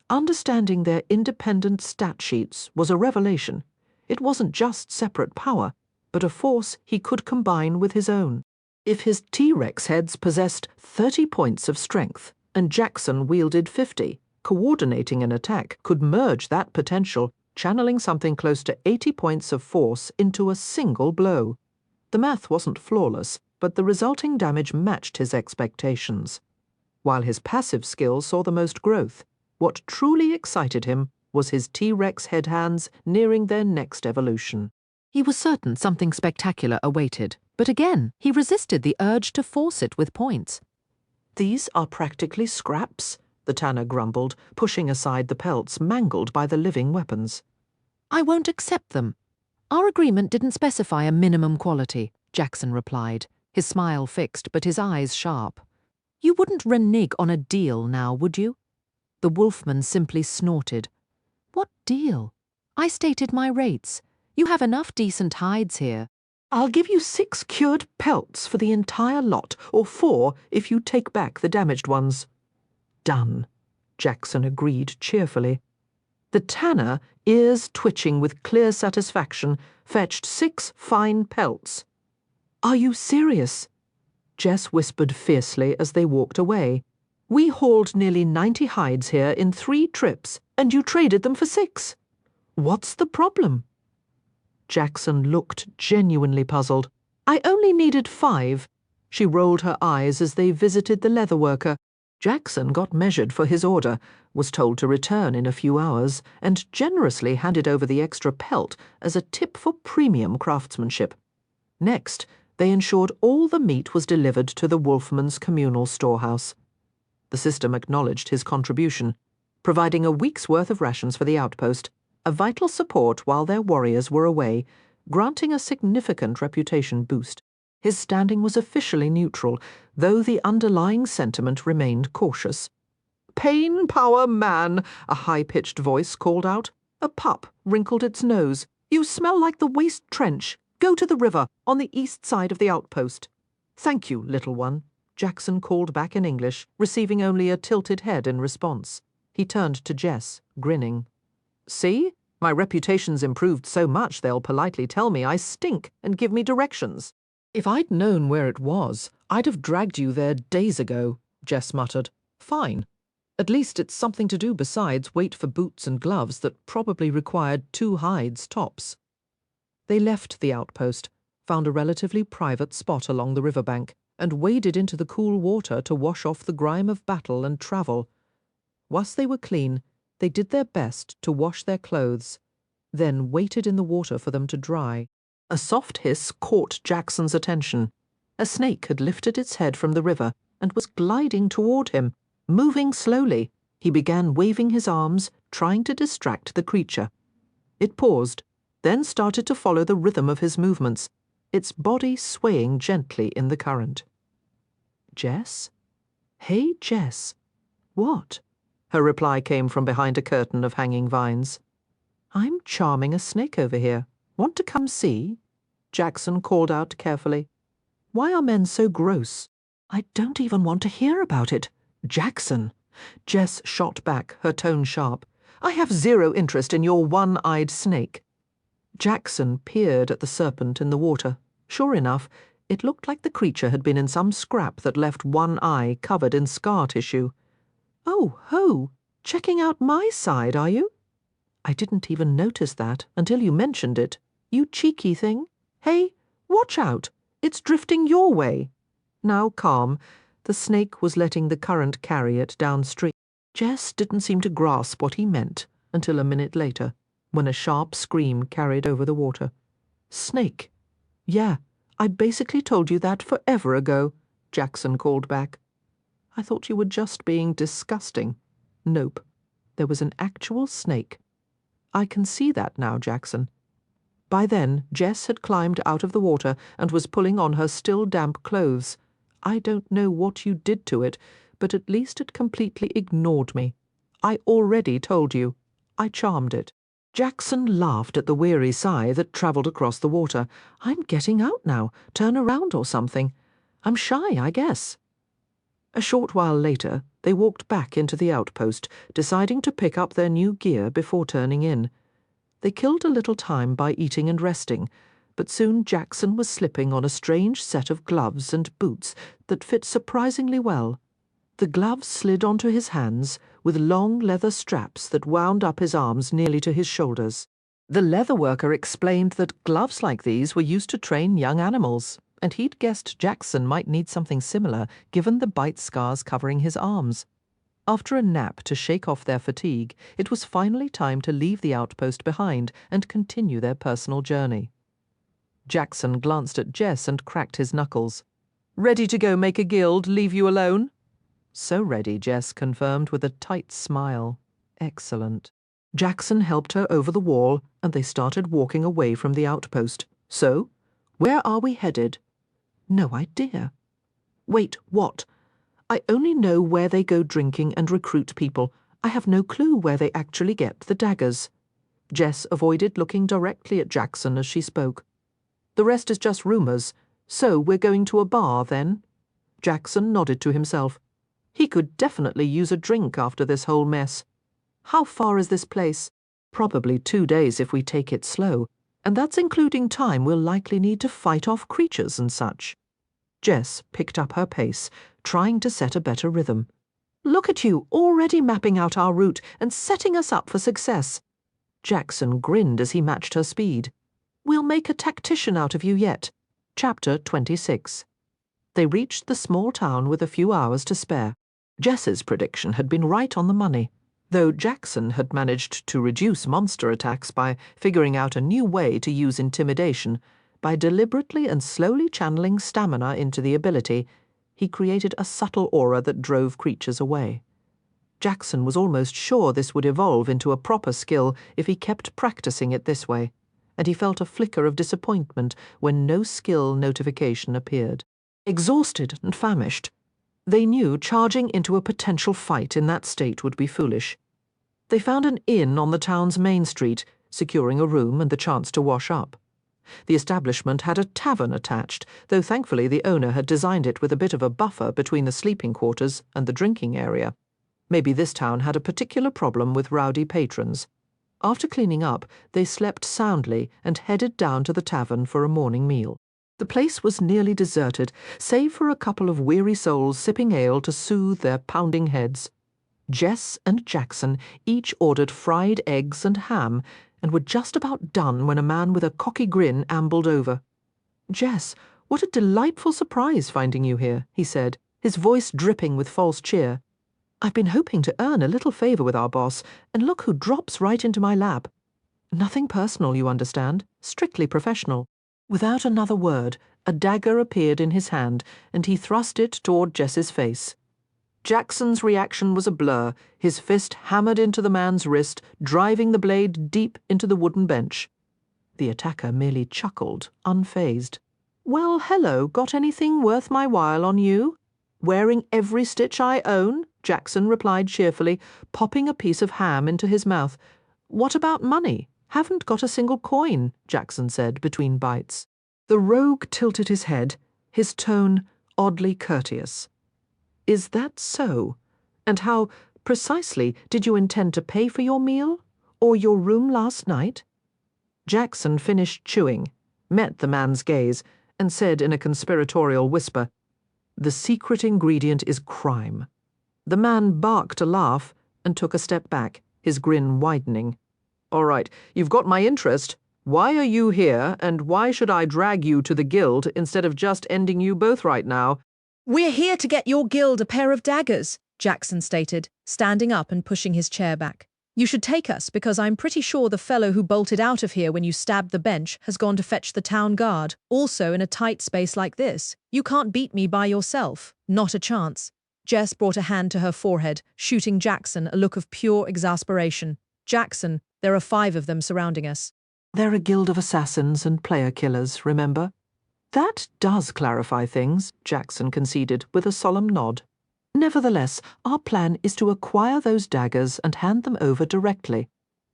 Speaker 1: Understanding their independent stat sheets was a revelation. It wasn't just separate power, but a force he could combine with his own. If his T-Rex heads possessed 30 points of strength and Jackson wielded 50, coordinating an attack could merge that potential, channeling something close to 80 points of force into a single blow. The math wasn't flawless, but the resulting damage matched his expectations. While his passive skills saw the most growth, what truly excited him was his T-Rex head hands nearing their next evolution.
Speaker 6: He was certain something spectacular awaited, but again he resisted the urge to force it with points.
Speaker 1: "These are practically scraps," the tanner grumbled, pushing aside the pelts mangled by the living weapons.
Speaker 6: "I won't accept them. Our agreement didn't specify a minimum quality," Jackson replied, his smile fixed but his eyes sharp. "You wouldn't renege on a deal now, would you?" The wolfman simply snorted. "What deal? I stated my rates. You have enough decent hides here."
Speaker 1: "I'll give you 6 cured pelts for the entire lot, or 4 if you take back the damaged ones." "Done," Jackson agreed cheerfully. The tanner, ears twitching with clear satisfaction, fetched 6 fine pelts. "Are you serious?" Jess whispered fiercely as they walked away. "We hauled nearly 90 hides here in 3 trips, and you traded them for 6. What's the problem?" Jackson looked genuinely puzzled. "I only needed 5. She rolled her eyes as they visited the leatherworker. Jackson got measured for his order, was told to return in a few hours, and generously handed over the extra pelt as a tip for premium craftsmanship. Next, they ensured all the meat was delivered to the wolfman's communal storehouse. The system acknowledged his contribution, providing a week's worth of rations for the outpost, a vital support while their warriors were away, granting a significant reputation boost. His standing was officially neutral, though the underlying sentiment remained cautious. "Pain power man," a high-pitched voice called out. A pup wrinkled its nose. "You smell like the waste trench. Go to the river, on the east side of the outpost." "Thank you, little one," Jackson called back in English, receiving only a tilted head in response. He turned to Jess, grinning. "See? My reputation's improved so much they'll politely tell me I stink and give me directions." "If I'd known where it was, I'd have dragged you there days ago," Jess muttered. "Fine. At least it's something to do besides wait for boots and gloves that probably required 2 hides tops." They left the outpost, found a relatively private spot along the riverbank, and waded into the cool water to wash off the grime of battle and travel. Once they were clean, they did their best to wash their clothes, then waited in the water for them to dry. A soft hiss caught Jackson's attention. A snake had lifted its head from the river and was gliding toward him, moving slowly. He began waving his arms, trying to distract the creature. It paused, then started to follow the rhythm of his movements, its body swaying gently in the current. "Jess? Hey, Jess." "What?" Her reply came from behind a curtain of hanging vines. "I'm charming a snake over here. Want to come see?" Jackson called out carefully. "Why are men so gross?" "I don't even want to hear about it. Jackson." Jess shot back, her tone sharp. "I have 0 interest in your one-eyed snake." Jackson peered at the serpent in the water. Sure enough, it looked like the creature had been in some scrap that left one eye covered in scar tissue. "Oh, ho! Checking out my side, are you?" "I didn't even notice that until you mentioned it. You cheeky thing. Hey, watch out! It's drifting your way." Now calm, the snake was letting the current carry it downstream. Jess didn't seem to grasp what he meant until a minute later, when a sharp scream carried over the water. "Snake. Yeah, I basically told you that forever ago," Jackson called back. "I thought you were just being disgusting." Nope. There was an actual snake. I can see that now, Jackson. By then, Jess had climbed out of the water and was pulling on her still damp clothes. I don't know what you did to it, but at least it completely ignored me. I already told you. I charmed it. Jackson laughed at the weary sigh that travelled across the water. I'm getting out now. Turn around or something. I'm shy, I guess. A short while later, they walked back into the outpost, deciding to pick up their new gear before turning in. They killed a little time by eating and resting, but soon Jackson was slipping on a strange set of gloves and boots that fit surprisingly well. The gloves slid onto his hands, with long leather straps that wound up his arms nearly to his shoulders. The leather worker explained that gloves like these were used to train young animals, and he'd guessed Jackson might need something similar given the bite scars covering his arms. After a nap to shake off their fatigue, it was finally time to leave the outpost behind and continue their personal journey. Jackson glanced at Jess and cracked his knuckles. "Ready to go make a guild, leave you alone?" "So ready," Jess confirmed with a tight smile. "Excellent." Jackson helped her over the wall, and they started walking away from the outpost. "So, where are we headed?" "No idea." "Wait, what?" "I only know where they go drinking and recruit people. I have no clue where they actually get the daggers." Jess avoided looking directly at Jackson as she spoke. "The rest is just rumours. So we're going to a bar, then?" Jackson nodded to himself. He could definitely use a drink after this whole mess. "How far is this place?" "Probably 2 days if we take it slow, and that's including time we'll likely need to fight off creatures and such." Jess picked up her pace, trying to set a better rhythm. "Look at you, already mapping out our route and setting us up for success." Jackson grinned as he matched her speed. "We'll make a tactician out of you yet." Chapter 26. They reached the small town with a few hours to spare. Jess's prediction had been right on the money, though Jackson had managed to reduce monster attacks by figuring out a new way to use intimidation. By deliberately and slowly channeling stamina into the ability, he created a subtle aura that drove creatures away. Jackson was almost sure this would evolve into a proper skill if he kept practicing it this way, and he felt a flicker of disappointment when no skill notification appeared. Exhausted and famished, they knew charging into a potential fight in that state would be foolish. They found an inn on the town's main street, securing a room and the chance to wash up. The establishment had a tavern attached, though thankfully the owner had designed it with a bit of a buffer between the sleeping quarters and the drinking area. Maybe this town had a particular problem with rowdy patrons. After cleaning up, they slept soundly and headed down to the tavern for a morning meal. The place was nearly deserted, save for a couple of weary souls sipping ale to soothe their pounding heads. Jess and Jackson each ordered fried eggs and ham, and were just about done when a man with a cocky grin ambled over. "Jess, what a delightful surprise finding you here," he said, his voice dripping with false cheer. "I've been hoping to earn a little favour with our boss, and look who drops right into my lap. Nothing personal, you understand, strictly professional." Without another word, a dagger appeared in his hand, and he thrust it toward Jess's face. Jackson's reaction was a blur, his fist hammered into the man's wrist, driving the blade deep into the wooden bench. The attacker merely chuckled, unfazed. "Well, hello, got anything worth my while on you?" "Wearing every stitch I own," Jackson replied cheerfully, popping a piece of ham into his mouth. "What about money?" "Haven't got a single coin," Jackson said between bites. The rogue tilted his head, his tone oddly courteous. "Is that so? And how, precisely, did you intend to pay for your meal? Or your room last night?" Jackson finished chewing, met the man's gaze, and said in a conspiratorial whisper, "The secret ingredient is crime." The man barked a laugh and took a step back, his grin widening. "All right, you've got my interest. Why are you here, and why should I drag you to the guild instead of just ending you both right now?"
Speaker 3: "We're here to get your guild a pair of daggers," Jackson stated, standing up and pushing his chair back. "You should take us because I'm pretty sure the fellow who bolted out of here when you stabbed the bench has gone to fetch the town guard. Also in a tight space like this. You can't beat me by yourself. Not a chance." Jess brought a hand to her forehead, shooting Jackson a look of pure exasperation. Jackson, there are 5 of them surrounding us.
Speaker 1: They're a guild of assassins and player killers, remember? That does clarify things, Jackson conceded with a solemn nod. Nevertheless, our plan is to acquire those daggers and hand them over directly.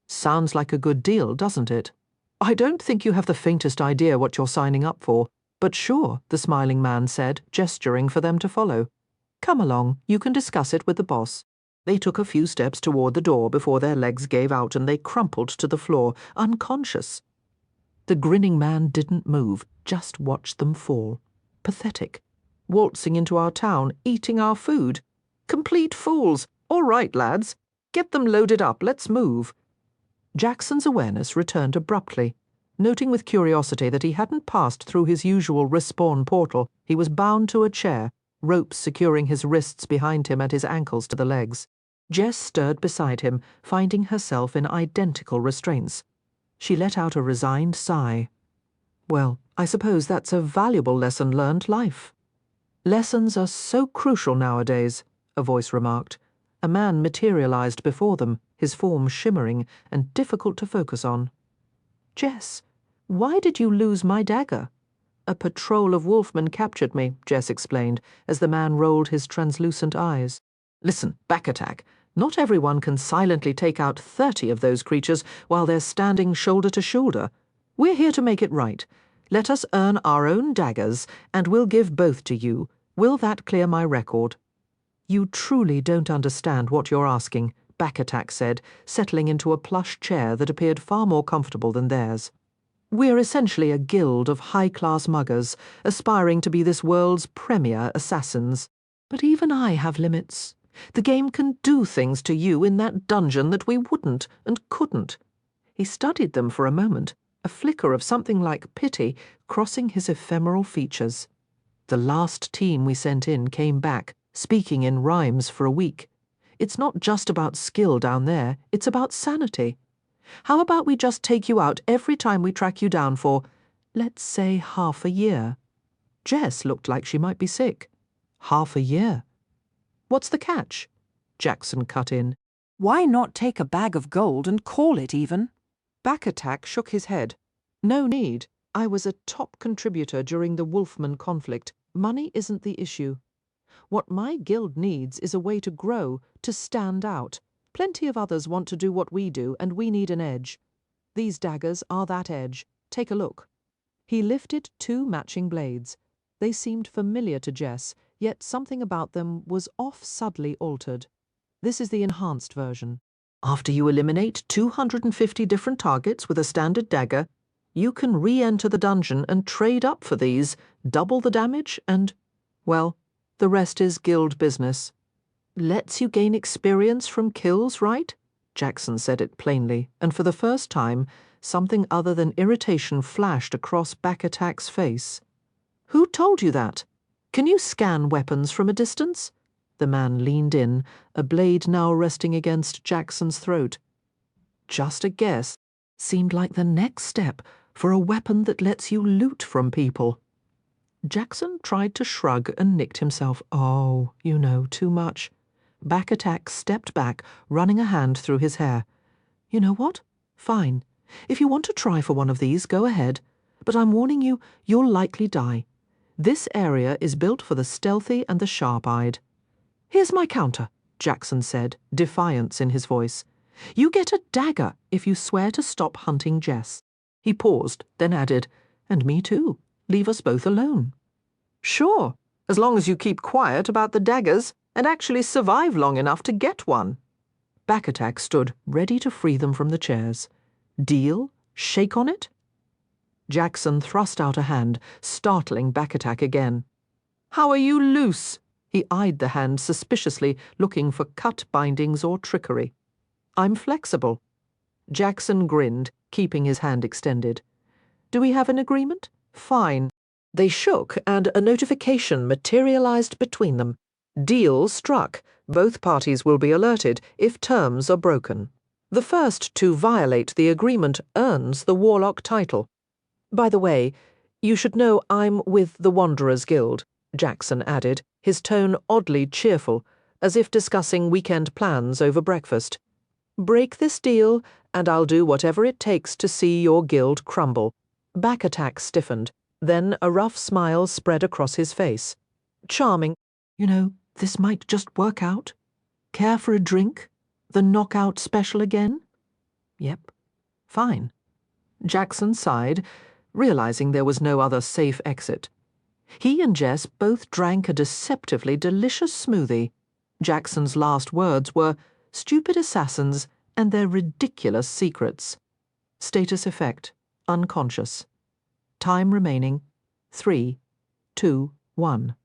Speaker 1: Sounds like a good deal, doesn't it? I don't think you have the faintest idea what you're signing up for, but sure, the smiling man said, gesturing for them to follow. Come along, you can discuss it with the boss. They took a few steps toward the door before their legs gave out and they crumpled to the floor, unconscious. The grinning man didn't move, just watched them fall. Pathetic. Waltzing into our town, eating our food. Complete fools. All right, lads. Get them loaded up, let's move. Jackson's awareness returned abruptly. Noting with curiosity that he hadn't passed through his usual respawn portal, he was bound to a chair, ropes securing his wrists behind him and his ankles to the legs. Jess stirred beside him, finding herself in identical restraints. She let out a resigned sigh. Well, I suppose that's a valuable lesson learned life. Lessons are so crucial nowadays, a voice remarked. A man materialized before them, his form shimmering and difficult to focus on. Jess, why did you lose my dagger? A patrol of wolfmen captured me, Jess explained, as the man rolled his translucent eyes. Listen, back attack. Not everyone can silently take out 30 of those creatures while they're standing shoulder to shoulder. We're here to make it right. Let us earn our own daggers, and we'll give both to you. Will that clear my record? You truly don't understand what you're asking, Back Attack said, settling into a plush chair that appeared far more comfortable than theirs. We're essentially a guild of high-class muggers, aspiring to be this world's premier assassins. But even I have limits. The game can do things to you in that dungeon that we wouldn't and couldn't. He studied them for a moment, a flicker of something like pity crossing his ephemeral features. The last team we sent in came back, speaking in rhymes for a week. It's not just about skill down there, it's about sanity. How about we just take you out every time we track you down for, let's say, half a year? Jess looked like she might be sick. Half a year. What's the catch? Jackson cut in.
Speaker 18: Why not take a bag of gold and call it even?
Speaker 1: Back Attack shook his head. No need. I was a top contributor during the Wolfman conflict. Money isn't the issue. What my guild needs is a way to grow, to stand out. Plenty of others want to do what we do, and we need an edge. These daggers are that edge. Take a look. He lifted 2 matching blades. They seemed familiar to Jess, yet something about them was subtly altered. This is the enhanced version. After you eliminate 250 different targets with a standard dagger, you can re-enter the dungeon and trade up for these, double the damage, and, well, the rest is guild business. Lets you gain experience from kills, right? Jackson said it plainly, and for the first time, something other than irritation flashed across Back Attack's face. Who told you that? Can you scan weapons from a distance? The man leaned in, a blade now resting against Jackson's throat. Just a guess. Seemed like the next step for a weapon that lets you loot from people. Jackson tried to shrug and nicked himself. Oh, you know, too much. Back Attack stepped back, running a hand through his hair. You know what? Fine. If you want to try for one of these, go ahead. But I'm warning you, you'll likely die. This area is built for the stealthy and the sharp-eyed. Here's my counter, Jackson said, defiance in his voice. You get a dagger if you swear to stop hunting Jess. He paused, then added, and me too. Leave us both alone. Sure, as long as you keep quiet about the daggers and actually survive long enough to get one. Back Attack stood, ready to free them from the chairs. Deal? Shake on it? Jackson thrust out a hand, startling Back Attack again. How are you loose? He eyed the hand suspiciously, looking for cut bindings or trickery. I'm flexible. Jackson grinned, keeping his hand extended. Do we have an agreement? Fine. They shook, and a notification materialized between them. Deal struck. Both parties will be alerted if terms are broken. The first to violate the agreement earns the Warlock title. By the way, you should know I'm with the Wanderers Guild, Jackson added, his tone oddly cheerful, as if discussing weekend plans over breakfast. Break this deal, and I'll do whatever it takes to see your guild crumble. Back attack stiffened. Then a rough smile spread across his face. Charming. You know, this might just work out. Care for a drink? The knockout special again? Yep. Fine. Jackson sighed, realizing there was no other safe exit. He and Jess both drank a deceptively delicious smoothie. Jackson's last words were, "Stupid assassins and their ridiculous secrets." Status effect, unconscious. Time remaining, 3, 2, 1.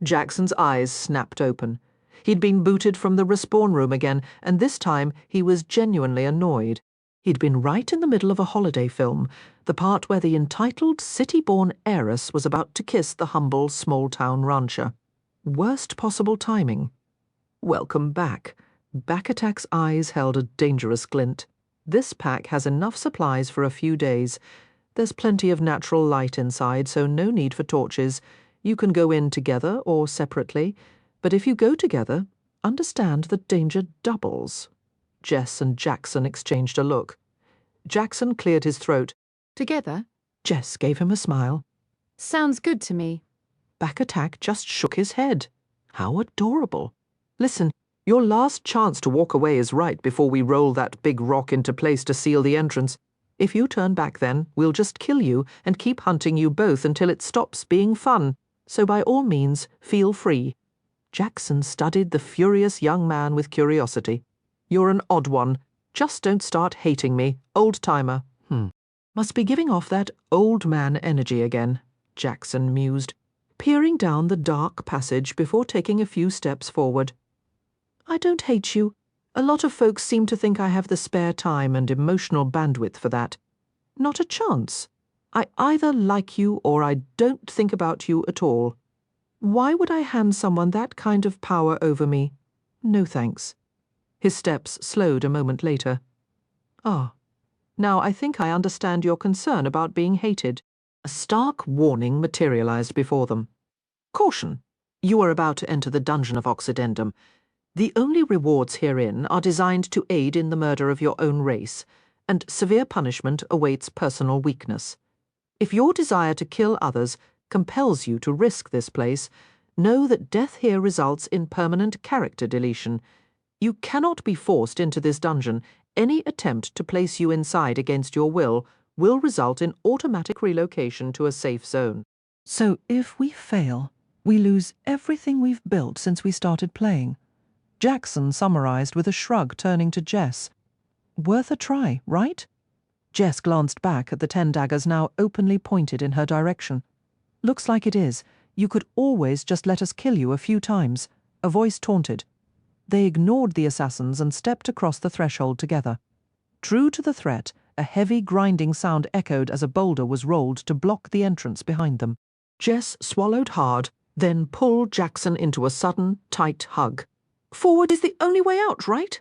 Speaker 1: Jackson's eyes snapped open. He'd been booted from the respawn room again, and this time he was genuinely annoyed. He'd been right in the middle of a holiday film, the part where the entitled city-born heiress was about to kiss the humble small-town rancher. Worst possible timing. Welcome back. Back Attack's eyes held a dangerous glint. This pack has enough supplies for a few days. There's plenty of natural light inside, so no need for torches. You can go in together or separately, but if you go together, understand the danger doubles. Jess and Jackson exchanged a look. Jackson cleared his throat.
Speaker 17: Together?
Speaker 1: Jess gave him a smile.
Speaker 17: Sounds good to me.
Speaker 1: Back Attack just shook his head. How adorable. Listen, your last chance to walk away is right before we roll that big rock into place to seal the entrance. If you turn back then, we'll just kill you and keep hunting you both until it stops being fun. So by all means, feel free. Jackson studied the furious young man with curiosity. You're an odd one. Just don't start hating me, old-timer. Must be giving off that old man energy again, Jackson mused, peering down the dark passage before taking a few steps forward. I don't hate you. A lot of folks seem to think I have the spare time and emotional bandwidth for that. Not a chance. I either like you or I don't think about you at all. Why would I hand someone that kind of power over me? No thanks. His steps slowed a moment later. Ah, now I think I understand your concern about being hated. A stark warning materialized before them. Caution! You are about to enter the dungeon of Occidendum. The only rewards herein are designed to aid in the murder of your own race, and severe punishment awaits personal weakness. If your desire to kill others compels you to risk this place, know that death here results in permanent character deletion. You cannot be forced into this dungeon. Any attempt to place you inside against your will result in automatic relocation to a safe zone.
Speaker 7: So if we fail, we lose everything we've built since we started playing. Jackson summarized with a shrug, turning to Jess. Worth a try, right? Jess glanced back at the 10 daggers now openly pointed in her direction. Looks like it is. You could always just let us kill you a few times. A voice taunted. They ignored the assassins and stepped across the threshold together. True to the threat, a heavy grinding sound echoed as a boulder was rolled to block the entrance behind them. Jess swallowed hard, then pulled Jackson into a sudden, tight hug. Forward is the only way out, right?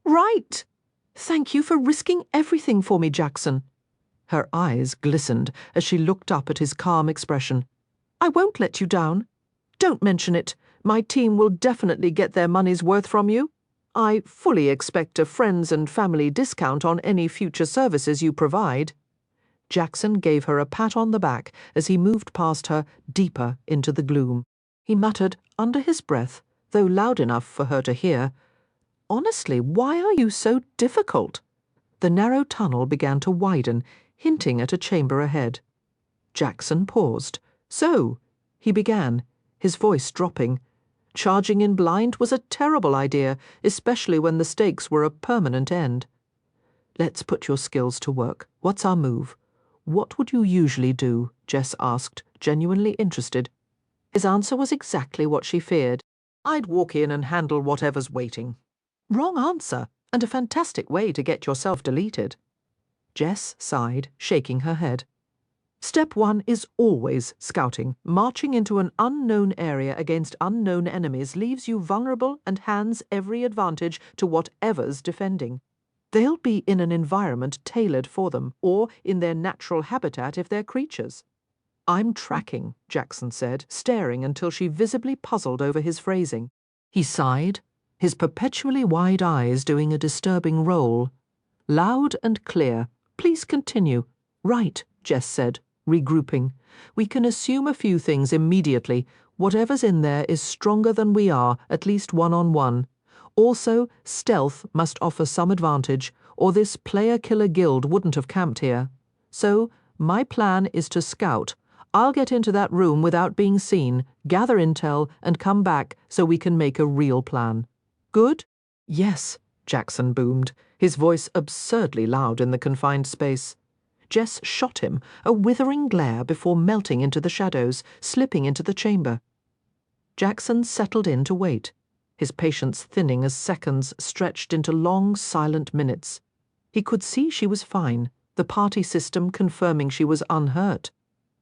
Speaker 7: Right! Thank you for risking everything for me, Jackson. Her eyes glistened as she looked up at his calm expression. I won't let you down. Don't mention it. My team will definitely get their money's worth from you. I fully expect a friends and family discount on any future services you provide. Jackson gave her a pat on the back as he moved past her deeper into the gloom. He muttered under his breath, though loud enough for her to hear, Honestly, why are you so difficult? The narrow tunnel began to widen, hinting at a chamber ahead. Jackson paused. So, he began, his voice dropping. Charging in blind was a terrible idea, especially when the stakes were a permanent end. Let's put your skills to work. What's our move? What would you usually do? Jess asked, genuinely interested. His answer was exactly what she feared. I'd walk in and handle whatever's waiting. Wrong answer, and a fantastic way to get yourself deleted. Jess sighed, shaking her head. Step 1 is always scouting. Marching into an unknown area against unknown enemies leaves you vulnerable and hands every advantage to whatever's defending. They'll be in an environment tailored for them, or in their natural habitat if they're creatures. I'm tracking, Jackson said, staring until she visibly puzzled over his phrasing. He sighed,
Speaker 1: his perpetually wide eyes doing a disturbing roll. Loud and clear. Please continue. Right, Jess said, regrouping. We can assume a few things immediately. Whatever's in there is stronger than we are, at least one-on-one. Also, stealth must offer some advantage, or this player-killer guild wouldn't have camped here. So, my plan is to scout. I'll get into that room without being seen, gather intel, and come back so we can make a real plan. Good? Yes, Jackson boomed, his voice absurdly loud in the confined space. Jess shot him, a withering glare before melting into the shadows, slipping into the chamber. Jackson settled in to wait, his patience thinning as seconds stretched into long, silent minutes. He could see she was fine, the party system confirming she was unhurt.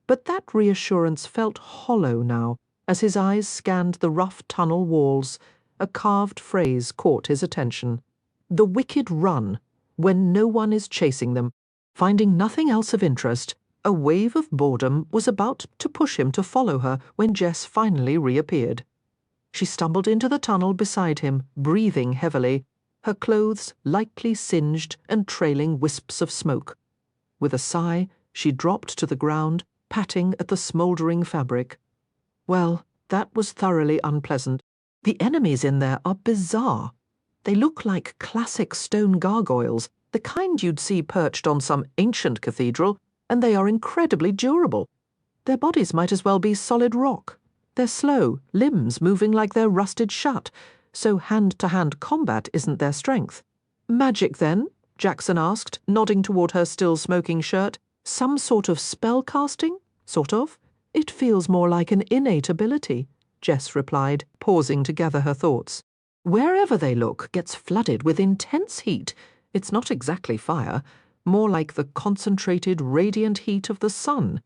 Speaker 1: But that reassurance felt hollow now, as his eyes scanned the rough tunnel walls. A carved phrase caught his attention. The wicked run, when no one is chasing them. Finding nothing else of interest, a wave of boredom was about to push him to follow her when Jess finally reappeared. She stumbled into the tunnel beside him, breathing heavily, her clothes lightly singed and trailing wisps of smoke. With a sigh, she dropped to the ground, patting at the smouldering fabric. Well, that was thoroughly unpleasant. The enemies in there are bizarre. They look like classic stone gargoyles, the kind you'd see perched on some ancient cathedral, and they are incredibly durable. Their bodies might as well be solid rock. They're slow, limbs moving like they're rusted shut, so hand-to-hand combat isn't their strength. Magic, then? Jackson asked, nodding toward her still smoking shirt. Some sort of spell casting? Sort of. It feels more like an innate ability, Jess replied, pausing to gather her thoughts. Wherever they look gets flooded with intense heat. It's not exactly fire, more like the concentrated radiant heat of the sun.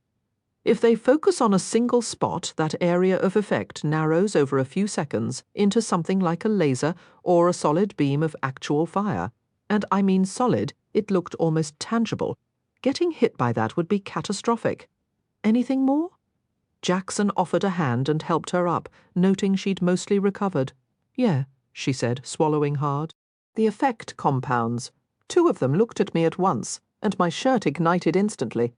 Speaker 1: If they focus on a single spot, that area of effect narrows over a few seconds into something like a laser or a solid beam of actual fire. And I mean solid, it looked almost tangible. Getting hit by that would be catastrophic. Anything more? Jackson offered a hand and helped her up, noting she'd mostly recovered. Yeah, she said, swallowing hard. The effect compounds. 2 of them looked at me at once, and my shirt ignited instantly.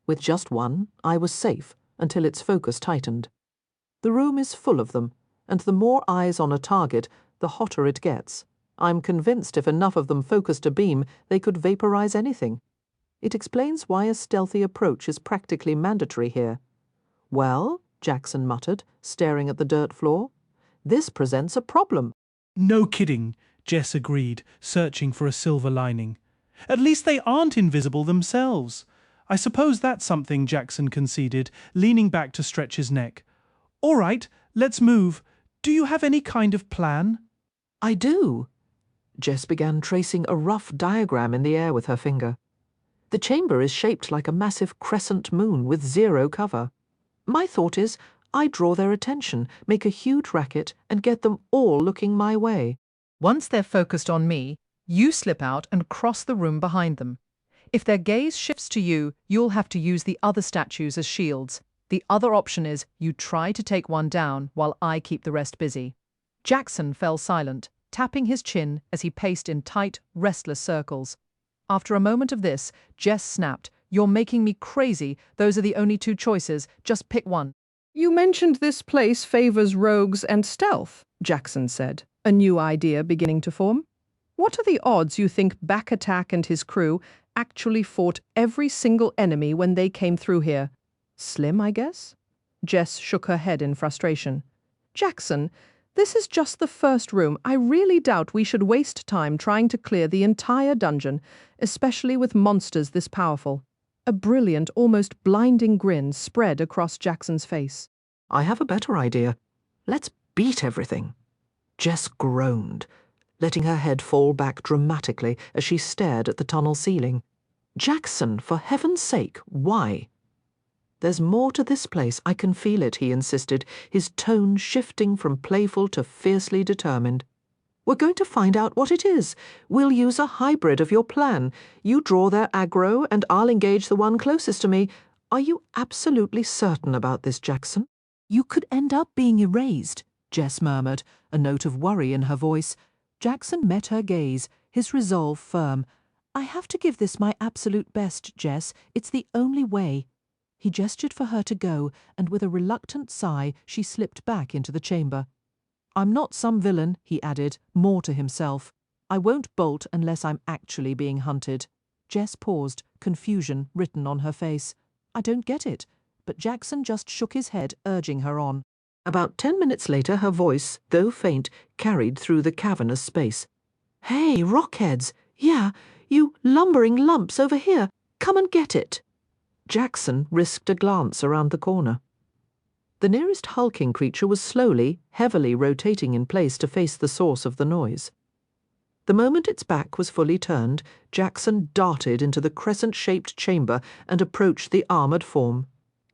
Speaker 1: With just one, I was safe until its focus tightened. The room is full of them, and the more eyes on a target, the hotter it gets. I'm convinced if enough of them focused a beam, they could vaporize anything. It explains why a stealthy approach is practically mandatory here. Well, Jackson muttered, staring at the dirt floor, this presents a problem.
Speaker 10: No kidding, Jess agreed, searching for a silver lining. At least they aren't invisible themselves. I suppose that's something, Jackson conceded, leaning back to stretch his neck. All right, let's move. Do you have any kind of plan?
Speaker 1: I do. Jess began tracing a rough diagram in the air with her finger. The chamber is shaped like a massive crescent moon with 0 cover. My thought is, I draw their attention, make a huge racket, and get them all looking my way.
Speaker 6: Once they're focused on me, you slip out and cross the room behind them. If their gaze shifts to you, you'll have to use the other statues as shields. The other option is you try to take one down while I keep the rest busy. Jackson fell silent, tapping his chin as he paced in tight, restless circles. After a moment of this, Jess snapped, "You're making me crazy. Those are the only 2 choices. Just pick one."
Speaker 3: You mentioned this place favors rogues and stealth, Jackson said, a new idea beginning to form. What are the odds you think Back Attack and his crew actually fought every single enemy when they came through here? Slim, I guess? Jess shook her head in frustration. Jackson, this is just the first room. I really doubt we should waste time trying to clear the entire dungeon, especially with monsters this powerful. A brilliant, almost blinding grin spread across Jackson's face.
Speaker 1: I have a better idea. Let's beat everything. Jess groaned, letting her head fall back dramatically as she stared at the tunnel ceiling. Jackson, for heaven's sake, why? There's more to this place, I can feel it, he insisted, his tone shifting from playful to fiercely determined. We're going to find out what it is. We'll use a hybrid of your plan. You draw their aggro, and I'll engage the one closest to me. Are you absolutely certain about this, Jackson?
Speaker 16: You could end up being erased.
Speaker 1: Jess murmured, a note of worry in her voice. Jackson met her gaze, his resolve firm. I have to give this my absolute best, Jess. It's the only way. He gestured for her to go, and with a reluctant sigh she slipped back into the chamber. I'm not some villain, he added, more to himself. I won't bolt unless I'm actually being hunted. Jess paused, confusion written on her face. I don't get it. But Jackson just shook his head, urging her on. About 10 minutes later her voice, though faint, carried through the cavernous space. Hey, rockheads! Yeah, you lumbering lumps over here! Come and get it! Jackson risked a glance around the corner. The nearest hulking creature was slowly, heavily rotating in place to face the source of the noise. The moment its back was fully turned, Jackson darted into the crescent-shaped chamber and approached the armoured form.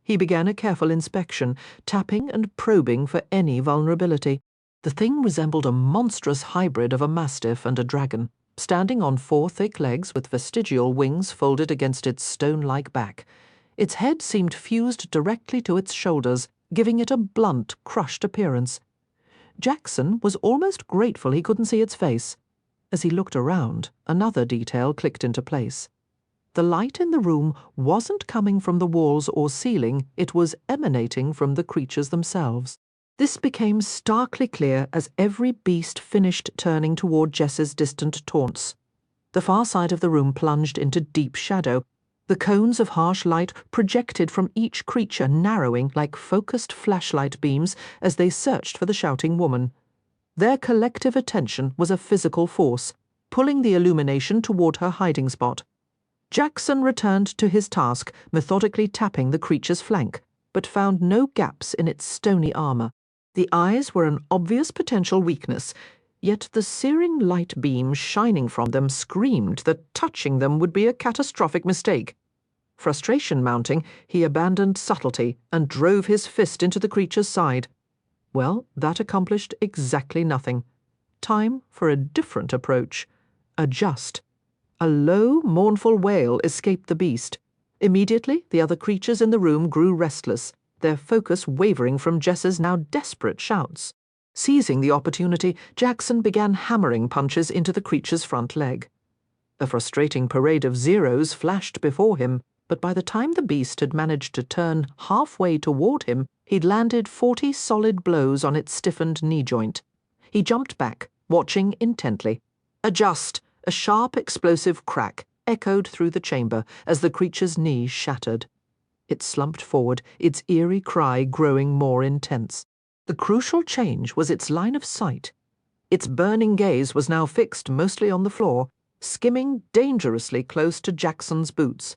Speaker 1: He began a careful inspection, tapping and probing for any vulnerability. The thing resembled a monstrous hybrid of a mastiff and a dragon, standing on 4 thick legs with vestigial wings folded against its stone-like back. Its head seemed fused directly to its shoulders, giving it a blunt, crushed appearance. Jackson was almost grateful he couldn't see its face. As he looked around, another detail clicked into place. The light in the room wasn't coming from the walls or ceiling, it was emanating from the creatures themselves. This became starkly clear as every beast finished turning toward Jess's distant taunts. The far side of the room plunged into deep shadow. The cones of harsh light projected from each creature, narrowing like focused flashlight beams as they searched for the shouting woman. Their collective attention was a physical force, pulling the illumination toward her hiding spot. Jackson returned to his task, methodically tapping the creature's flank, but found no gaps in its stony armour. The eyes were an obvious potential weakness, yet the searing light beams shining from them screamed that touching them would be a catastrophic mistake. Frustration mounting, he abandoned subtlety and drove his fist into the creature's side. Well, that accomplished exactly nothing. Time for a different approach. Adjust. A low, mournful wail escaped the beast. Immediately, the other creatures in the room grew restless, their focus wavering from Jess's now desperate shouts. Seizing the opportunity, Jackson began hammering punches into the creature's front leg. A frustrating parade of zeros flashed before him, but by the time the beast had managed to turn halfway toward him, he'd landed 40 solid blows on its stiffened knee joint. He jumped back, watching intently. Adjust! A sharp, explosive crack echoed through the chamber as the creature's knee shattered. It slumped forward, its eerie cry growing more intense. The crucial change was its line of sight. Its burning gaze was now fixed mostly on the floor, skimming dangerously close to Jackson's boots.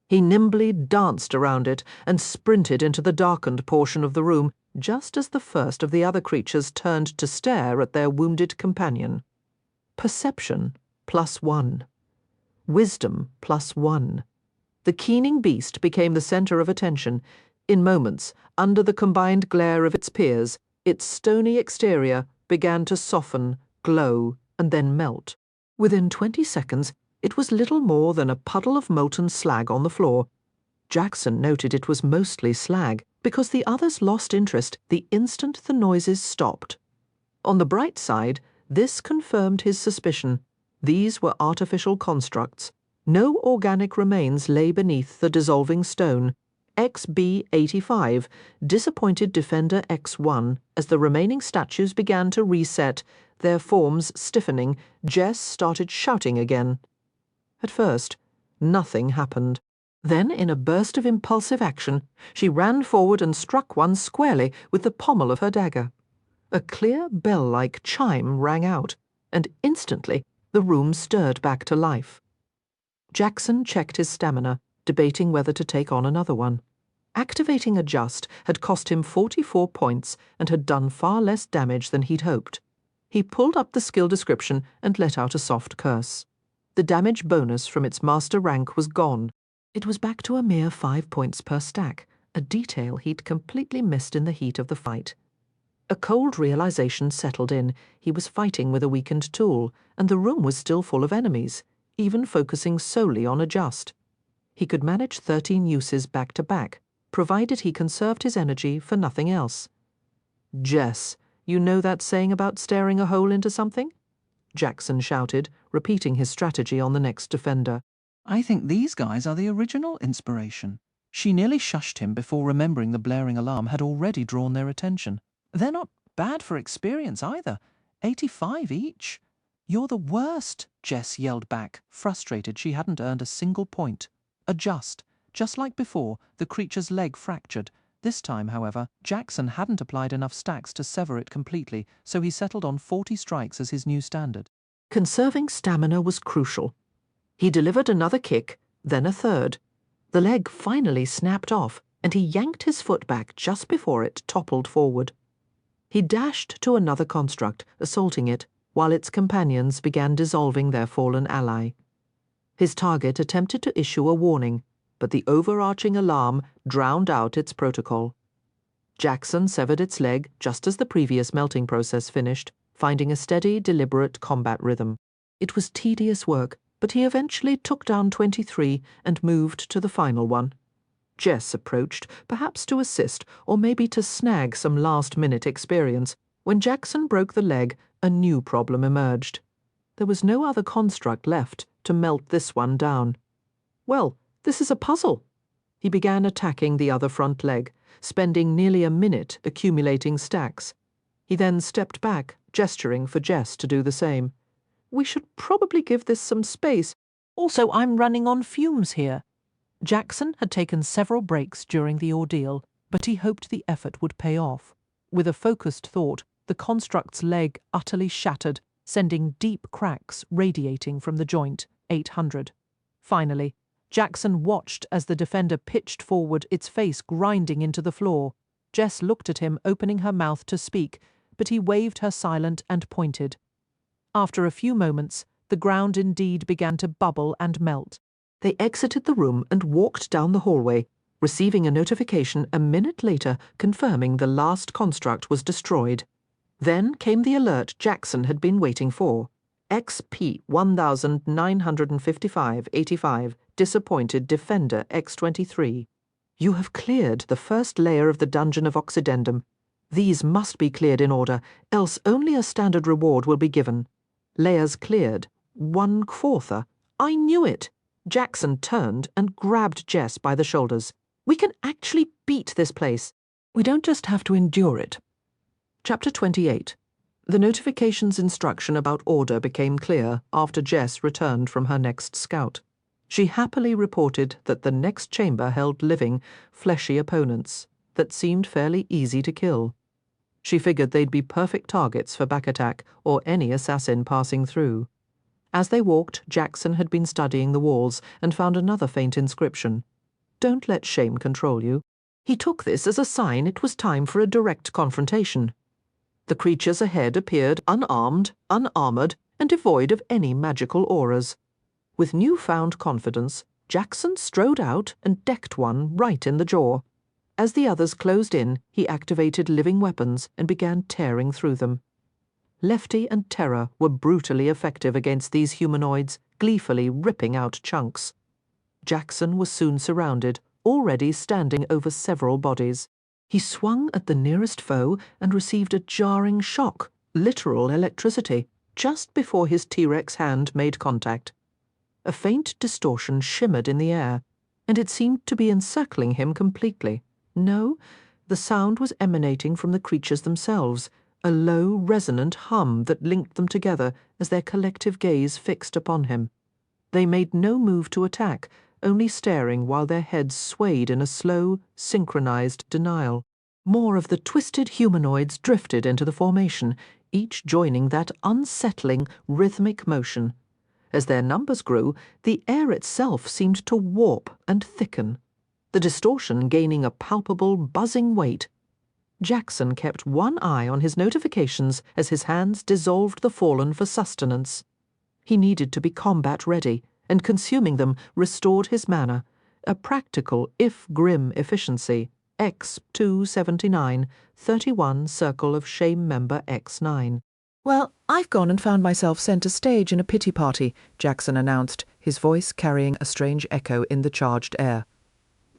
Speaker 1: He nimbly danced around it and sprinted into the darkened portion of the room just as the first of the other creatures turned to stare at their wounded companion. Perception +1. Wisdom +1. The keening beast became the center of attention. In moments, under the combined glare of its peers, its stony exterior began to soften, glow, and then melt. Within 20 seconds, it was little more than a puddle of molten slag on the floor. Jackson noted it was mostly slag, because the others lost interest the instant the noises stopped. On the bright side, this confirmed his suspicion. These were artificial constructs. No organic remains lay beneath the dissolving stone. XB-85 disappointed Defender X1 as the remaining statues began to reset, their forms stiffening. Jess started shouting again. At first, nothing happened. Then, in a burst of impulsive action, she ran forward and struck one squarely with the pommel of her dagger. A clear bell-like chime rang out, and instantly the room stirred back to life. Jackson checked his stamina, debating whether to take on another one. Activating Adjust had cost him 44 points and had done far less damage than he'd hoped. He pulled up the skill description and let out a soft curse. The damage bonus from its master rank was gone. It was back to a mere 5 points per stack, a detail he'd completely missed in the heat of the fight. A cold realization settled in. He was fighting with a weakened tool, and the room was still full of enemies, even focusing solely on Adjust. He could manage 13 uses back-to-back, provided he conserved his energy for nothing else. Jess, You know that saying about staring a hole into something? Jackson shouted, repeating his strategy on the next defender.
Speaker 7: I think these guys are the original inspiration. She nearly shushed him before remembering the blaring alarm had already drawn their attention. They're not bad for experience either. 85 each. You're the worst, Jess yelled back, frustrated she hadn't earned a single point. Adjust. Just like before, the creature's leg fractured. This time, however, Jackson hadn't applied enough stacks to sever it completely, so he settled on 40 strikes as his new standard.
Speaker 1: Conserving stamina was crucial. He delivered another kick, then a third. The leg finally snapped off, and he yanked his foot back just before it toppled forward. He dashed to another construct, assaulting it, while its companions began dissolving their fallen ally. His target attempted to issue a warning, but the overarching alarm drowned out its protocol. Jackson severed its leg just as the previous melting process finished, finding a steady, deliberate combat rhythm. It was tedious work, but he eventually took down 23 and moved to the final one. Jess approached, perhaps to assist, or maybe to snag some last-minute experience. When Jackson broke the leg, a new problem emerged. There was no other construct left to melt this one down. Well, this is a puzzle. He began attacking the other front leg, spending nearly a minute accumulating stacks. He then stepped back, gesturing for Jess to do the same. We should probably give this some space. Also, I'm running on fumes here. Jackson had taken several breaks during the ordeal, but he hoped the effort would pay off. With a focused thought, the construct's leg utterly shattered, sending deep cracks radiating from the joint, 800. Finally, Jackson watched as the defender pitched forward, its face grinding into the floor. Jess looked at him, opening her mouth to speak, but he waved her silent and pointed. After a few moments, the ground indeed began to bubble and melt. They exited the room and walked down the hallway, receiving a notification a minute later confirming the last construct was destroyed. Then came the alert Jackson had been waiting for. XP 1955-85, disappointed Defender X-23. You have cleared the first layer of the Dungeon of Occidendum. These must be cleared in order, else only a standard reward will be given. Layers cleared. 1/4. I knew it. Jackson turned and grabbed Jess by the shoulders. We can actually beat this place. We don't just have to endure it. Chapter 28. The notification's instruction about order became clear after Jess returned from her next scout. She happily reported that the next chamber held living, fleshy opponents that seemed fairly easy to kill. She figured they'd be perfect targets for back attack or any assassin passing through. As they walked, Jackson had been studying the walls and found another faint inscription. Don't let shame control you. He took this as a sign it was time for a direct confrontation. The creatures ahead appeared unarmed, unarmored, and devoid of any magical auras. With newfound confidence, Jackson strode out and decked one right in the jaw. As the others closed in, he activated living weapons and began tearing through them. Lefty and Terra were brutally effective against these humanoids, gleefully ripping out chunks. Jackson was soon surrounded, already standing over several bodies. He swung at the nearest foe and received a jarring shock, literal electricity, just before his T-Rex hand made contact. A faint distortion shimmered in the air, and it seemed to be encircling him completely. No, the sound was emanating from the creatures themselves, a low, resonant hum that linked them together as their collective gaze fixed upon him. They made no move to attack, only staring while their heads swayed in a slow, synchronized denial. More of the twisted humanoids drifted into the formation, each joining that unsettling, rhythmic motion. As their numbers grew, the air itself seemed to warp and thicken, the distortion gaining a palpable, buzzing weight. Jackson kept one eye on his notifications as his hands dissolved the fallen for sustenance. He needed to be combat-ready, and consuming them restored his mana, a practical, if grim, efficiency. X-279, 31 Circle of Shame Member X-9. Well, I've gone and found myself centre stage in a pity party, Jackson announced, his voice carrying a strange echo in the charged air.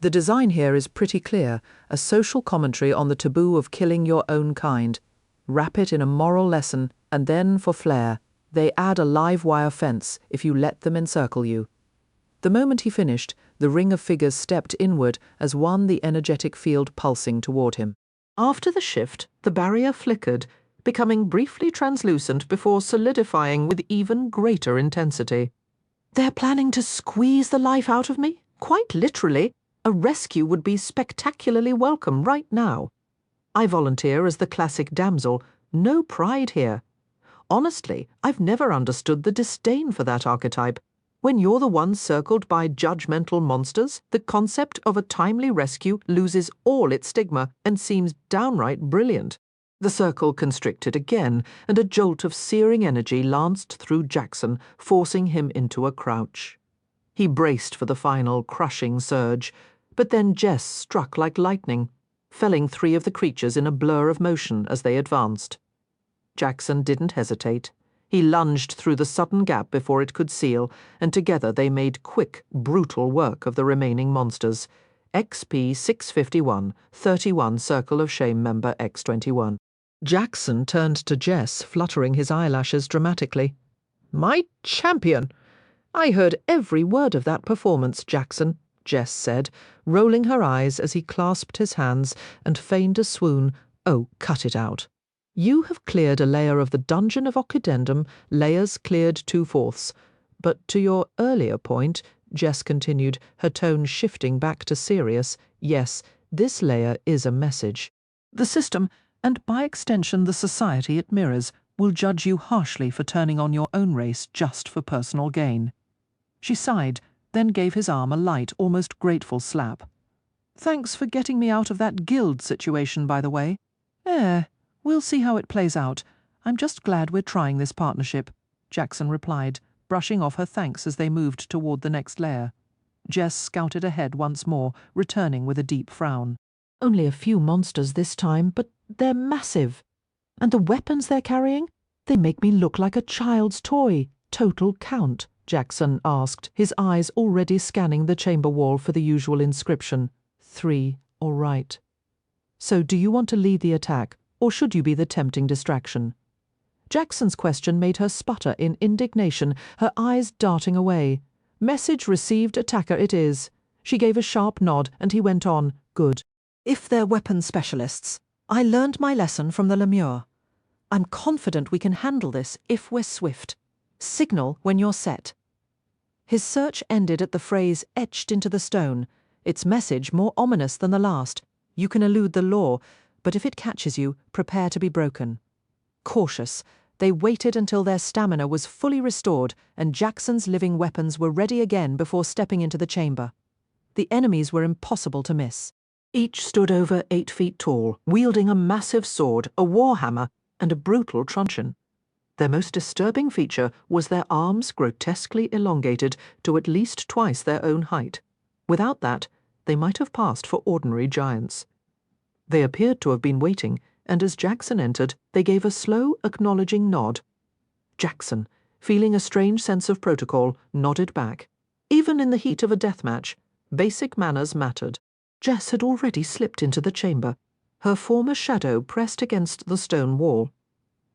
Speaker 1: The design here is pretty clear, a social commentary on the taboo of killing your own kind. Wrap it in a moral lesson, and then for flair, they add a live wire fence if you let them encircle you. The moment he finished, the ring of figures stepped inward as one the energetic field pulsing toward him. After the shift, the barrier flickered, becoming briefly translucent before solidifying with even greater intensity. They're planning to squeeze the life out of me? Quite literally. A rescue would be spectacularly welcome right now. I volunteer as the classic damsel. No pride here. Honestly, I've never understood the disdain for that archetype. When you're the one circled by judgmental monsters, the concept of a timely rescue loses all its stigma and seems downright brilliant. The circle constricted again, and a jolt of searing energy lanced through Jackson, forcing him into a crouch. He braced for the final crushing surge, but then Jess struck like lightning, felling 3 of the creatures in a blur of motion as they advanced. Jackson didn't hesitate. He lunged through the sudden gap before it could seal, and together they made quick, brutal work of the remaining monsters. XP 651, 31 Circle of Shame member X21. Jackson turned to Jess, fluttering his eyelashes dramatically. "My champion! I heard every word of that performance, Jackson," Jess said, rolling her eyes as he clasped his hands and feigned a swoon. "Oh, cut it out. You have cleared a layer of the Dungeon of Occydendum, layers cleared 2/4. But to your earlier point," Jess continued, her tone shifting back to serious, "yes, this layer is a message. The system, and by extension the society it mirrors, will judge you harshly for turning on your own race just for personal gain." She sighed, then gave his arm a light, almost grateful slap. "Thanks for getting me out of that guild situation, by the way. We'll see how it plays out. I'm just glad we're trying this partnership," Jackson replied, brushing off her thanks as they moved toward the next layer. Jess scouted ahead once more, returning with a deep frown. "Only a few monsters this time, but they're massive. And the weapons they're carrying? They make me look like a child's toy. Total count?" Jackson asked, his eyes already scanning the chamber wall for the usual inscription. 3, all right. "So do you want to lead the attack, or should you be the tempting distraction?" Jackson's question made her sputter in indignation, her eyes darting away. "Message received, attacker it is." She gave a sharp nod, and he went on, "Good. If they're weapons specialists, I learned my lesson from the Lemure. I'm confident we can handle this if we're swift. Signal when you're set." His search ended at the phrase etched into the stone, its message more ominous than the last. "You can elude the law, but if it catches you, prepare to be broken." Cautious, they waited until their stamina was fully restored and Jackson's living weapons were ready again before stepping into the chamber. The enemies were impossible to miss. Each stood over 8 feet tall, wielding a massive sword, a warhammer, and a brutal truncheon. Their most disturbing feature was their arms grotesquely elongated to at least twice their own height. Without that, they might have passed for ordinary giants. They appeared to have been waiting, and as Jackson entered, they gave a slow, acknowledging nod. Jackson, feeling a strange sense of protocol, nodded back. Even in the heat of a deathmatch, basic manners mattered. Jess had already slipped into the chamber, her former shadow pressed against the stone wall.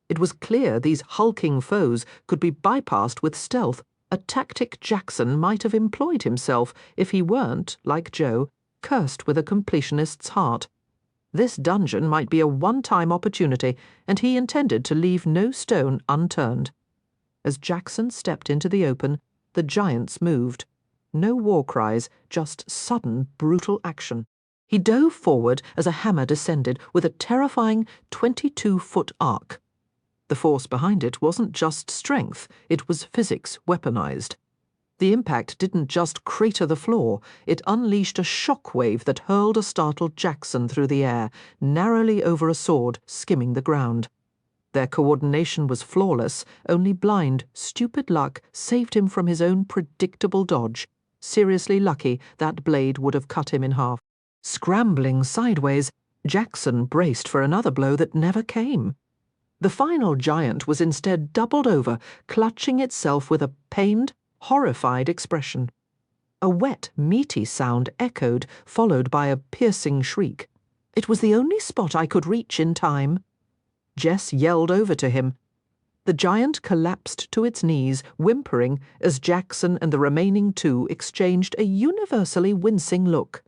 Speaker 1: It was clear these hulking foes could be bypassed with stealth, a tactic Jackson might have employed himself if he weren't, like Joe, cursed with a completionist's heart. This dungeon might be a one-time opportunity, and he intended to leave no stone unturned. As Jackson stepped into the open, the giants moved. No war cries, just sudden, brutal action. He dove forward as a hammer descended with a terrifying 22-foot arc. The force behind it wasn't just strength, it was physics weaponized. The impact didn't just crater the floor, it unleashed a shock wave that hurled a startled Jackson through the air, narrowly over a sword skimming the ground. Their coordination was flawless, only blind, stupid luck saved him from his own predictable dodge. Seriously lucky that blade would have cut him in half. Scrambling sideways, Jackson braced for another blow that never came. The final giant was instead doubled over, clutching itself with a pained, horrified expression. A wet, meaty sound echoed, followed by a piercing shriek. "It was the only spot I could reach in time." Jess yelled over to him. The giant collapsed to its knees, whimpering, as Jackson and the remaining two exchanged a universally wincing look.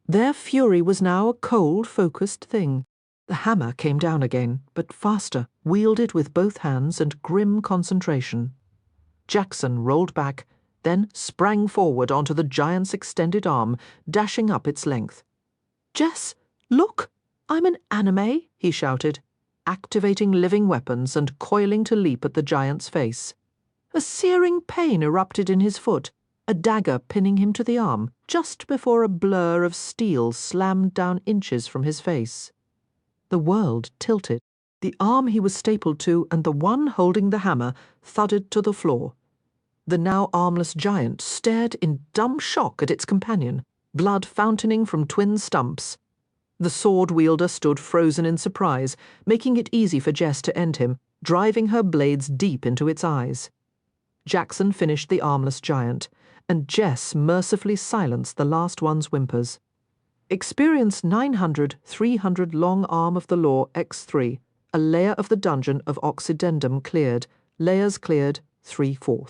Speaker 1: Their fury was now a cold, focused thing. The hammer came down again, but faster, wielded with both hands and grim concentration. Jackson rolled back, then sprang forward onto the giant's extended arm, dashing up its length. "Jess, look! I'm an anime," he shouted, activating living weapons and coiling to leap at the giant's face. A searing pain erupted in his foot, a dagger pinning him to the arm, just before a blur of steel slammed down inches from his face. The world tilted. The arm he was stapled to and the one holding the hammer thudded to the floor. The now armless giant stared in dumb shock at its companion, blood fountaining from twin stumps. The sword wielder stood frozen in surprise, making it easy for Jess to end him, driving her blades deep into its eyes. Jackson finished the armless giant, and Jess mercifully silenced the last one's whimpers. Experience 900/300 Long Arm of the Law X3, a layer of the dungeon of Occidendum cleared. Layers cleared 3/4.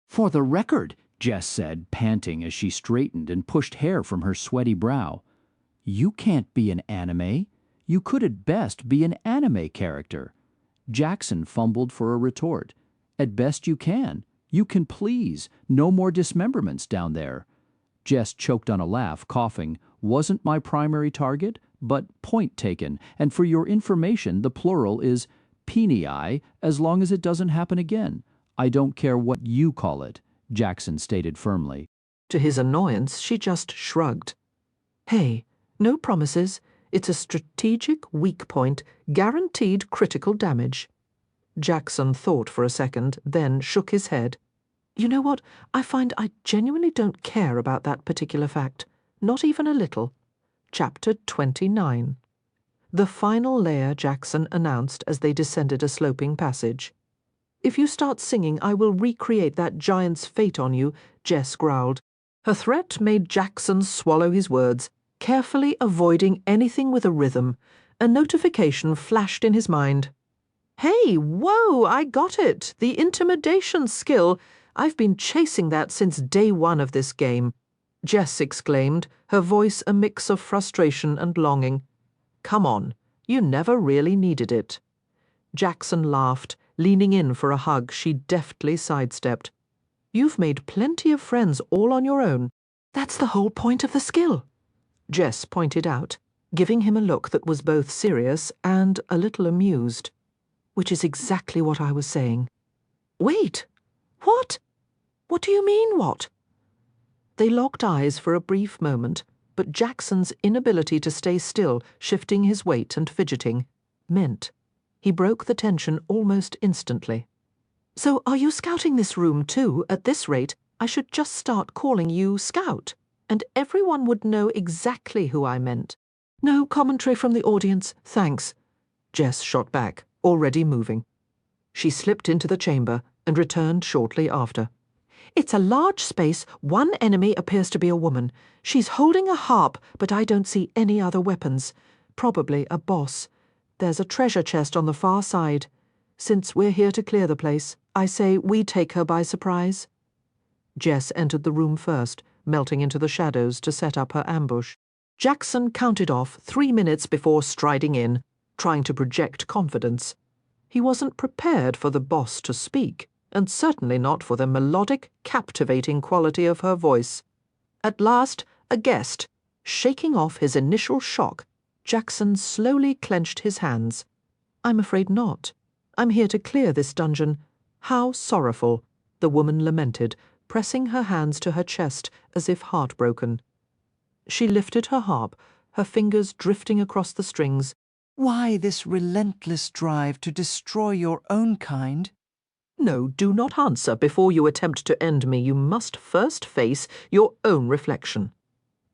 Speaker 8: For the record, Jess said, panting as she straightened and pushed hair from her sweaty brow. You can't be an anime. You could at best be an anime character. Jackson fumbled for a retort. At best you can. You can please. No more dismemberments down there. Jess choked on a laugh, coughing. Wasn't my primary target, but point taken. And for your information, the plural is penii, as long as it doesn't happen again. I don't care what you call it, Jackson stated firmly.
Speaker 1: To his annoyance, she just shrugged. Hey, no promises. It's a strategic weak point, guaranteed critical damage. Jackson thought for a second, then shook his head. You know what? I find I genuinely don't care about that particular fact. Not even a little. Chapter 29. The final layer, Jackson announced as they descended a sloping passage. If you start singing, I will recreate that giant's fate on you, Jess growled. Her threat made Jackson swallow his words, carefully avoiding anything with a rhythm. A notification flashed in his mind. Hey, whoa, I got it! The intimidation skill! I've been chasing that since day one of this game, Jess exclaimed, her voice a mix of frustration and longing. Come on, you never really needed it. Jackson laughed, leaning in for a hug she deftly sidestepped. You've made plenty of friends all on your own. That's the whole point of the skill, Jess pointed out, giving him a look that was both serious and a little amused. Which is exactly what I was saying. Wait! What? What do you mean, what? They locked eyes for a brief moment, but Jackson's inability to stay still, shifting his weight and fidgeting, meant he broke the tension almost instantly. So are you scouting this room too? At this rate, I should just start calling you Scout, and everyone would know exactly who I meant. No commentary from the audience, thanks. Jess shot back, already moving. She slipped into the chamber and returned shortly after. It's a large space. One enemy appears to be a woman. She's holding a harp, but I don't see any other weapons. Probably a boss. There's a treasure chest on the far side. Since we're here to clear the place, I say we take her by surprise. Jess entered the room first, melting into the shadows to set up her ambush. Jackson counted off 3 minutes before striding in, trying to project confidence. He wasn't prepared for the boss to speak, and certainly not for the melodic, captivating quality of her voice. At last, a guest. Shaking off his initial shock, Jackson slowly clenched his hands. I'm afraid not. I'm here to clear this dungeon. How sorrowful, the woman lamented, pressing her hands to her chest as if heartbroken. She lifted her harp, her fingers drifting across the strings.
Speaker 19: Why this relentless drive to destroy your own kind?
Speaker 1: No, do not answer before you attempt to end me. You must first face your own reflection.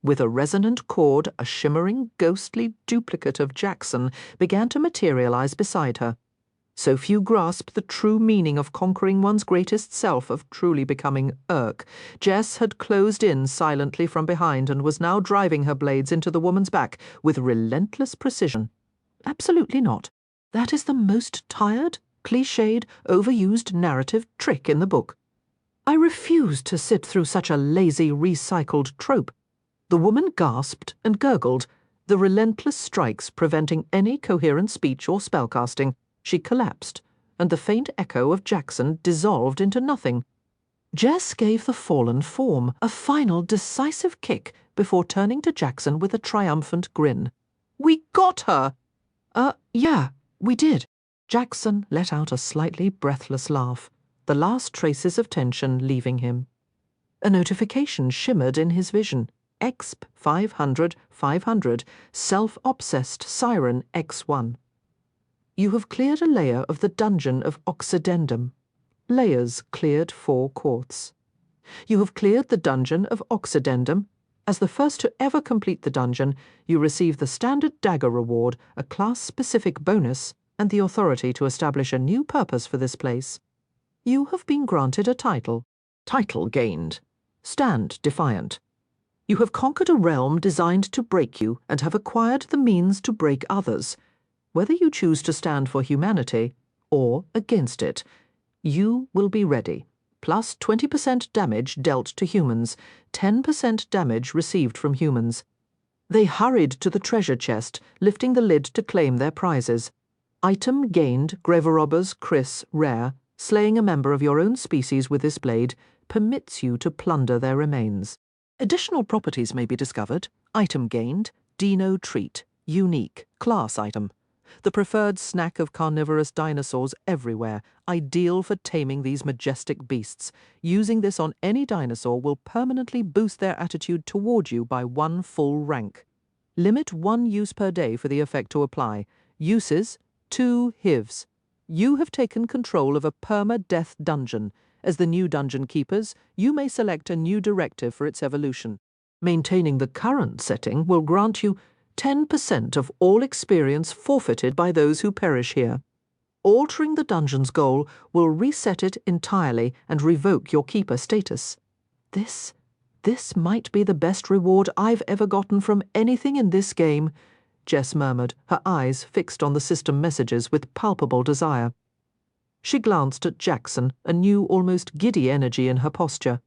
Speaker 1: With a resonant chord, a shimmering, ghostly duplicate of Jackson began to materialize beside her. So few grasp the true meaning of conquering one's greatest self, of truly becoming Urk. Jess had closed in silently from behind and was now driving her blades into the woman's back with relentless precision. Absolutely not. That is the most tired, cliched, overused narrative trick in the book. I refuse to sit through such a lazy, recycled trope. The woman gasped and gurgled, the relentless strikes preventing any coherent speech or spellcasting. She collapsed, and the faint echo of Jackson dissolved into nothing. Jess gave the fallen form a final decisive kick before turning to Jackson with a triumphant grin. "We got her!" Yeah, we did." Jackson let out a slightly breathless laugh, the last traces of tension leaving him. A notification shimmered in his vision. Exp 500 500, self-obsessed siren X1. You have cleared a layer of the dungeon of Occidendum. Layers cleared 4 quarts. You have cleared the dungeon of Occidendum. As the first to ever complete the dungeon, you receive the standard dagger reward, a class-specific bonus, and the authority to establish a new purpose for this place. You have been granted a title. Title gained. Stand defiant. You have conquered a realm designed to break you and have acquired the means to break others. Whether you choose to stand for humanity or against it, you will be ready. Plus 20% damage dealt to humans, 10% damage received from humans. They hurried to the treasure chest, lifting the lid to claim their prizes. Item gained, Greverobber's Chris, rare. Slaying a member of your own species with this blade permits you to plunder their remains. Additional properties may be discovered. Item gained, Dino treat, unique, class item. The preferred snack of carnivorous dinosaurs everywhere, ideal for taming these majestic beasts. Using this on any dinosaur will permanently boost their attitude toward you by 1 full rank. Limit 1 use per day for the effect to apply. Uses, 2 hivs. You have taken control of a perma-death dungeon. As the new dungeon keepers, you may select a new directive for its evolution. Maintaining the current setting will grant you 10% of all experience forfeited by those who perish here. Altering the dungeon's goal will reset it entirely and revoke your keeper status. This might be the best reward I've ever gotten from anything in this game, Jess murmured, her eyes fixed on the system messages with palpable desire. She glanced at Jackson, a new, almost giddy energy in her posture.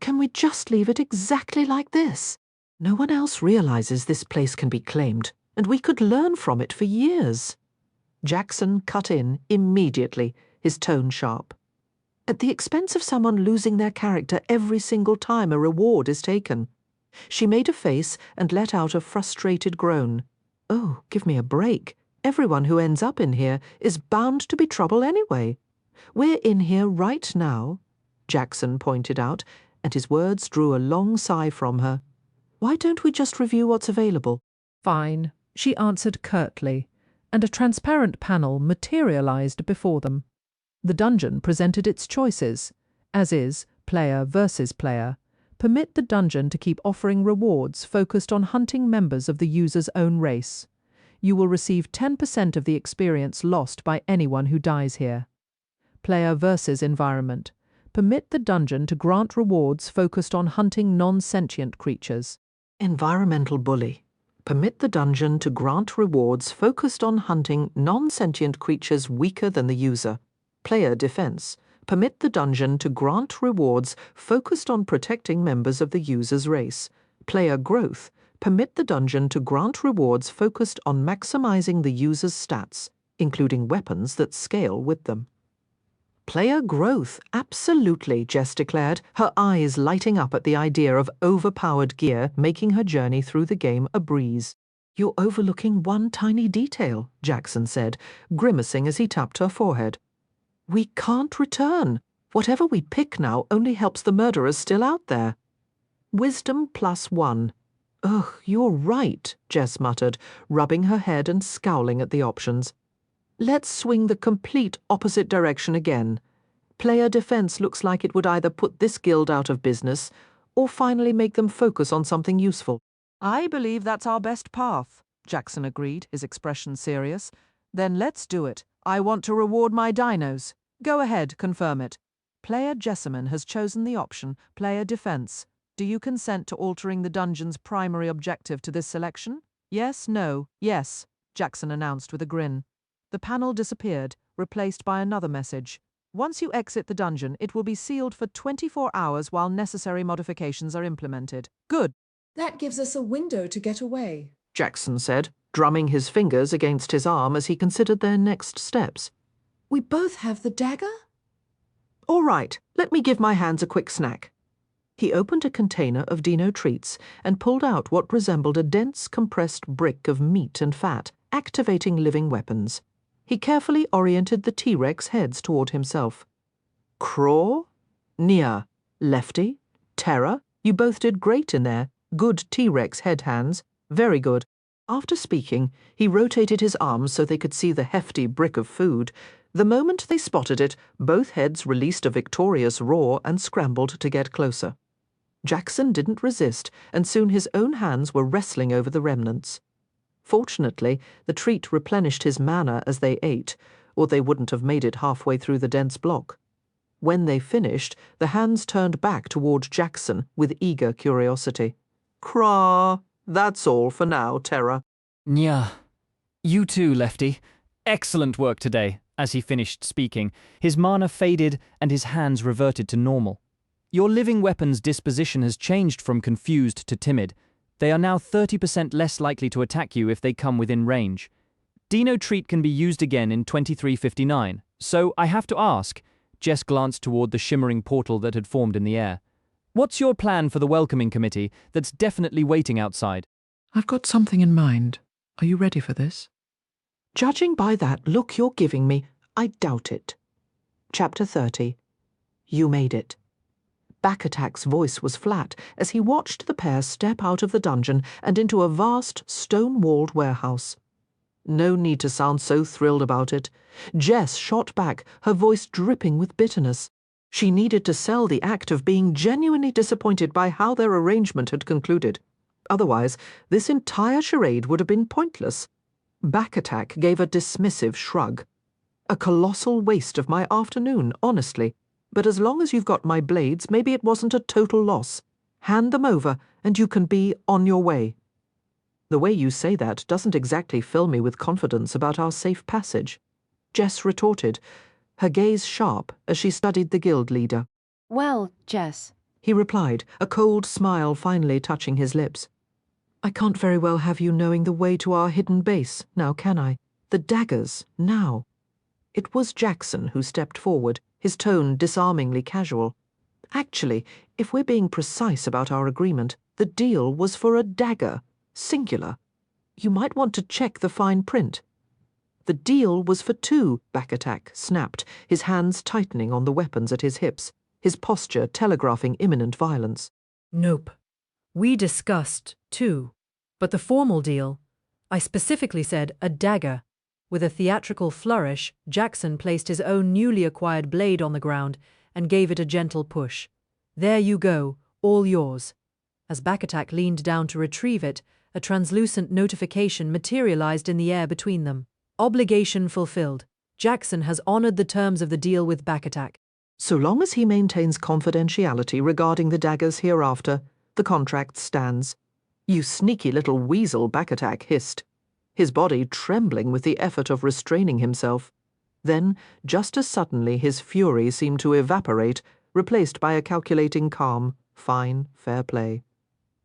Speaker 1: Can we just leave it exactly like this? No one else realizes this place can be claimed, and we could learn from it for years. Jackson cut in immediately, his tone sharp. At the expense of someone losing their character every single time a reward is taken. She made a face and let out a frustrated groan. Oh, give me a break. Everyone who ends up in here is bound to be trouble anyway. We're in here right now, Jackson pointed out, and his words drew a long sigh from her. Why don't we just review what's available?
Speaker 6: Fine, she answered curtly, and a transparent panel materialized before them. The dungeon presented its choices, as is, player versus player. Permit the dungeon to keep offering rewards focused on hunting members of the user's own race. You will receive 10% of the experience lost by anyone who dies here. Player versus environment. Permit the dungeon to grant rewards focused on hunting non-sentient creatures.
Speaker 1: Environmental bully. Permit the dungeon to grant rewards focused on hunting non-sentient creatures weaker than the user. Player defense. Permit the dungeon to grant rewards focused on protecting members of the user's race. Player growth. Permit the dungeon to grant rewards focused on maximizing the user's stats, including weapons that scale with them. Player growth, absolutely, Jess declared, her eyes lighting up at the idea of overpowered gear making her journey through the game a breeze. You're overlooking one tiny detail, Jackson said, grimacing as he tapped her forehead. We can't return. Whatever we pick now only helps the murderers still out there. Wisdom +1. Ugh, you're right, Jess muttered, rubbing her head and scowling at the options. Let's swing the complete opposite direction again. Player defense looks like it would either put this guild out of business or finally make them focus on something useful.
Speaker 6: I believe that's our best path, Jackson agreed, his expression serious. Then let's do it. I want to reward my dinos. Go ahead, confirm it. Player Jessamine has chosen the option, player defense. Do you consent to altering the dungeon's primary objective to this selection? Yes, no, yes, Jackson announced with a grin. The panel disappeared, replaced by another message. Once you exit the dungeon, it will be sealed for 24 hours while necessary modifications are implemented. Good.
Speaker 11: That gives us a window to get away,
Speaker 1: Jackson said, drumming his fingers against his arm as he considered their next steps.
Speaker 11: We both have the dagger?
Speaker 1: All right, let me give my hands a quick snack. He opened a container of Dino treats and pulled out what resembled a dense, compressed brick of meat and fat, activating living weapons. He carefully oriented the T-Rex heads toward himself. Craw? Nia? Lefty? Terra? You both did great in there. Good T-Rex head hands. Very good. After speaking, he rotated his arms so they could see the hefty brick of food. The moment they spotted it, both heads released a victorious roar and scrambled to get closer. Jackson didn't resist, and soon his own hands were wrestling over the remnants. Fortunately, the treat replenished his mana as they ate, or they wouldn't have made it halfway through the dense block. When they finished, the hands turned back toward Jackson with eager curiosity. Craw! That's all for now, Terra.
Speaker 9: Nya. You too, Lefty. Excellent work today. As he finished speaking, his mana faded and his hands reverted to normal. Your living weapon's disposition has changed from confused to timid. They are now 30% less likely to attack you if they come within range. Dino Treat can be used again in 2359, so I have to ask, Jess glanced toward the shimmering portal that had formed in the air. What's your plan for the welcoming committee that's definitely waiting outside?
Speaker 12: I've got something in mind. Are you ready for this?
Speaker 1: Judging by that look you're giving me, I doubt it. Chapter 30. You made it. Backattack's voice was flat as he watched the pair step out of the dungeon and into a vast, stone-walled warehouse. No need to sound so thrilled about it. Jess shot back, her voice dripping with bitterness. She needed to sell the act of being genuinely disappointed by how their arrangement had concluded. Otherwise, this entire charade would have been pointless. Backattack gave a dismissive shrug. A colossal waste of my afternoon, honestly. But as long as you've got my blades, maybe it wasn't a total loss. Hand them over, and you can be on your way. The way you say that doesn't exactly fill me with confidence about our safe passage. Jess retorted, her gaze sharp as she studied the guild leader.
Speaker 17: Well, Jess,
Speaker 1: he replied, a cold smile finally touching his lips. I can't very well have you knowing the way to our hidden base, now can I? The daggers, now. It was Jackson who stepped forward, his tone disarmingly casual. Actually, if we're being precise about our agreement, the deal was for a dagger, singular. You might want to check the fine print. The deal was for two, Backattack snapped, his hands tightening on the weapons at his hips, his posture telegraphing imminent violence.
Speaker 22: Nope. We discussed two. But the formal deal, I specifically said a dagger. With a theatrical flourish, Jackson placed his own newly acquired blade on the ground and gave it a gentle push. There you go, all yours. As Backattack leaned down to retrieve it, a translucent notification materialized in the air between them. Obligation fulfilled. Jackson has honored the terms of the deal with Backattack.
Speaker 1: So long as he maintains confidentiality regarding the daggers hereafter, the contract stands. You sneaky little weasel, Backattack hissed, his body trembling with the effort of restraining himself. Then, just as suddenly, his fury seemed to evaporate, replaced by a calculating calm. Fine, fair play.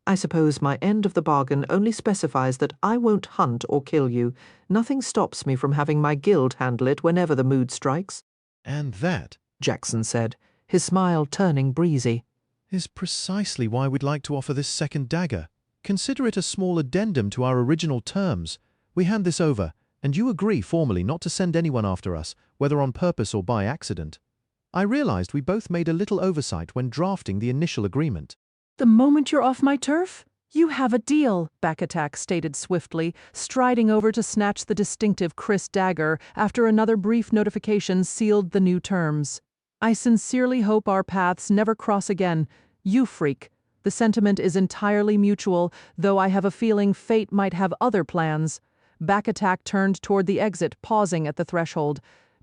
Speaker 1: I suppose my end of the bargain only specifies that I won't hunt or kill you. Nothing stops me from having my guild handle it whenever the mood strikes.
Speaker 23: And that,
Speaker 1: Jackson said, his smile turning breezy,
Speaker 23: is precisely why we'd like to offer this second dagger. Consider it a small addendum to our original terms. We hand this over, and you agree formally not to send anyone after us, whether on purpose or by accident. I realized we both made a little oversight when drafting the initial agreement.
Speaker 6: The moment you're off my turf, you have a deal, Backattack stated swiftly, striding over to snatch the distinctive Chris dagger after another brief notification sealed the new terms. I sincerely hope our paths never cross again. You freak. The sentiment is entirely mutual, though I have a feeling fate might have other plans. Backattack turned toward the exit, pausing at the threshold.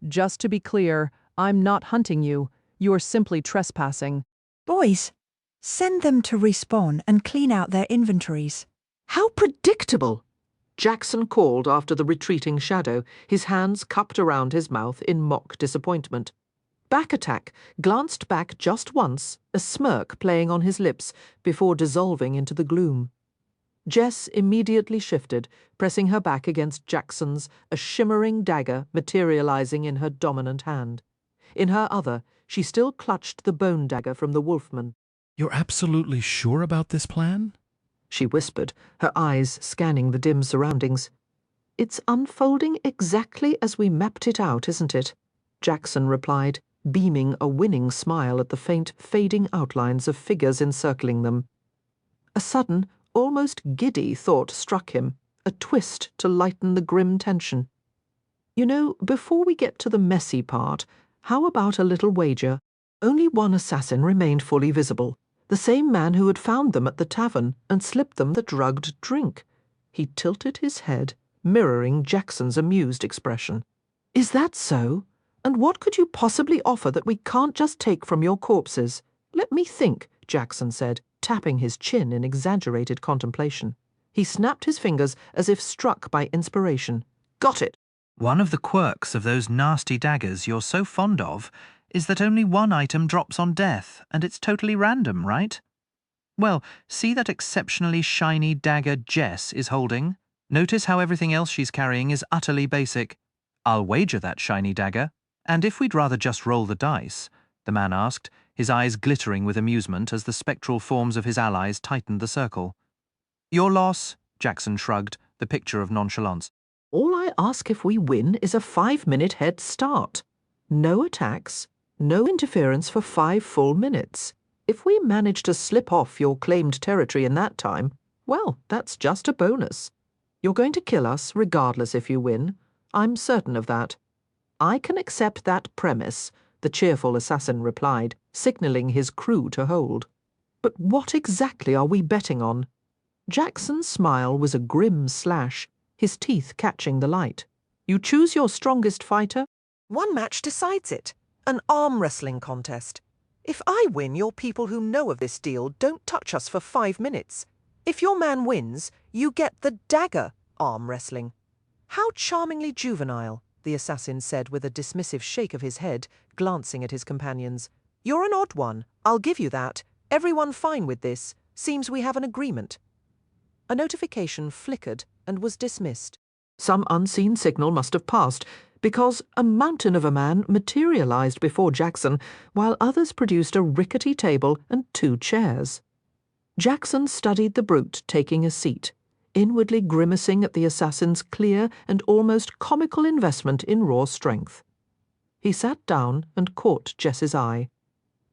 Speaker 6: Just to be clear, I'm not hunting you. You're simply trespassing.
Speaker 16: Boys, send them to respawn and clean out their inventories.
Speaker 1: How predictable! Jackson called after the retreating shadow, his hands cupped around his mouth in mock disappointment. Back Attack glanced back just once, a smirk playing on his lips, before dissolving into the gloom. Jess immediately shifted, pressing her back against Jackson's, a shimmering dagger materializing in her dominant hand. In her other, she still clutched the bone dagger from the wolfman.
Speaker 23: You're absolutely sure about this plan?
Speaker 1: She whispered, her eyes scanning the dim surroundings. It's unfolding exactly as we mapped it out, isn't it? Jackson replied, beaming a winning smile at the faint, fading outlines of figures encircling them. A sudden, almost giddy thought struck him, a twist to lighten the grim tension. You know, before we get to the messy part, how about a little wager? Only one assassin remained fully visible, the same man who had found them at the tavern and slipped them the drugged drink. He tilted his head, mirroring Jackson's amused expression. Is that so? And what could you possibly offer that we can't just take from your corpses? Let me think, Jackson said, tapping his chin in exaggerated contemplation. He snapped his fingers as if struck by inspiration. Got it!
Speaker 2: One of the quirks of those nasty daggers you're so fond of is that only one item drops on death, and it's totally random, right? Well, see that exceptionally shiny dagger Jess is holding? Notice how everything else she's carrying is utterly basic. I'll wager that shiny dagger. And if we'd rather just roll the dice, the man asked, his eyes glittering with amusement as the spectral forms of his allies tightened the circle. Your loss, Jackson shrugged, the picture of nonchalance.
Speaker 1: All I ask if we win is a 5-minute head start. No attacks, no interference for 5 full minutes. If we manage to slip off your claimed territory in that time, well, that's just a bonus. You're going to kill us regardless if you win. I'm certain of that. I can accept that premise, the cheerful assassin replied, signalling his crew to hold. But what exactly are we betting on? Jackson's smile was a grim slash, his teeth catching the light. You choose your strongest fighter?
Speaker 20: One match decides it. An arm wrestling contest. If I win, your people who know of this deal don't touch us for 5 minutes. If your man wins, you get the dagger arm wrestling. How charmingly juvenile, the assassin said with a dismissive shake of his head, glancing at his companions. You're an odd one, I'll give you that. Everyone fine with this? Seems we have an agreement. A notification flickered and was dismissed.
Speaker 1: Some unseen signal must have passed, because a mountain of a man materialized before Jackson, while others produced a rickety table and 2 chairs. Jackson studied the brute taking a seat, inwardly grimacing at the assassin's clear and almost comical investment in raw strength. He sat down and caught Jess's eye.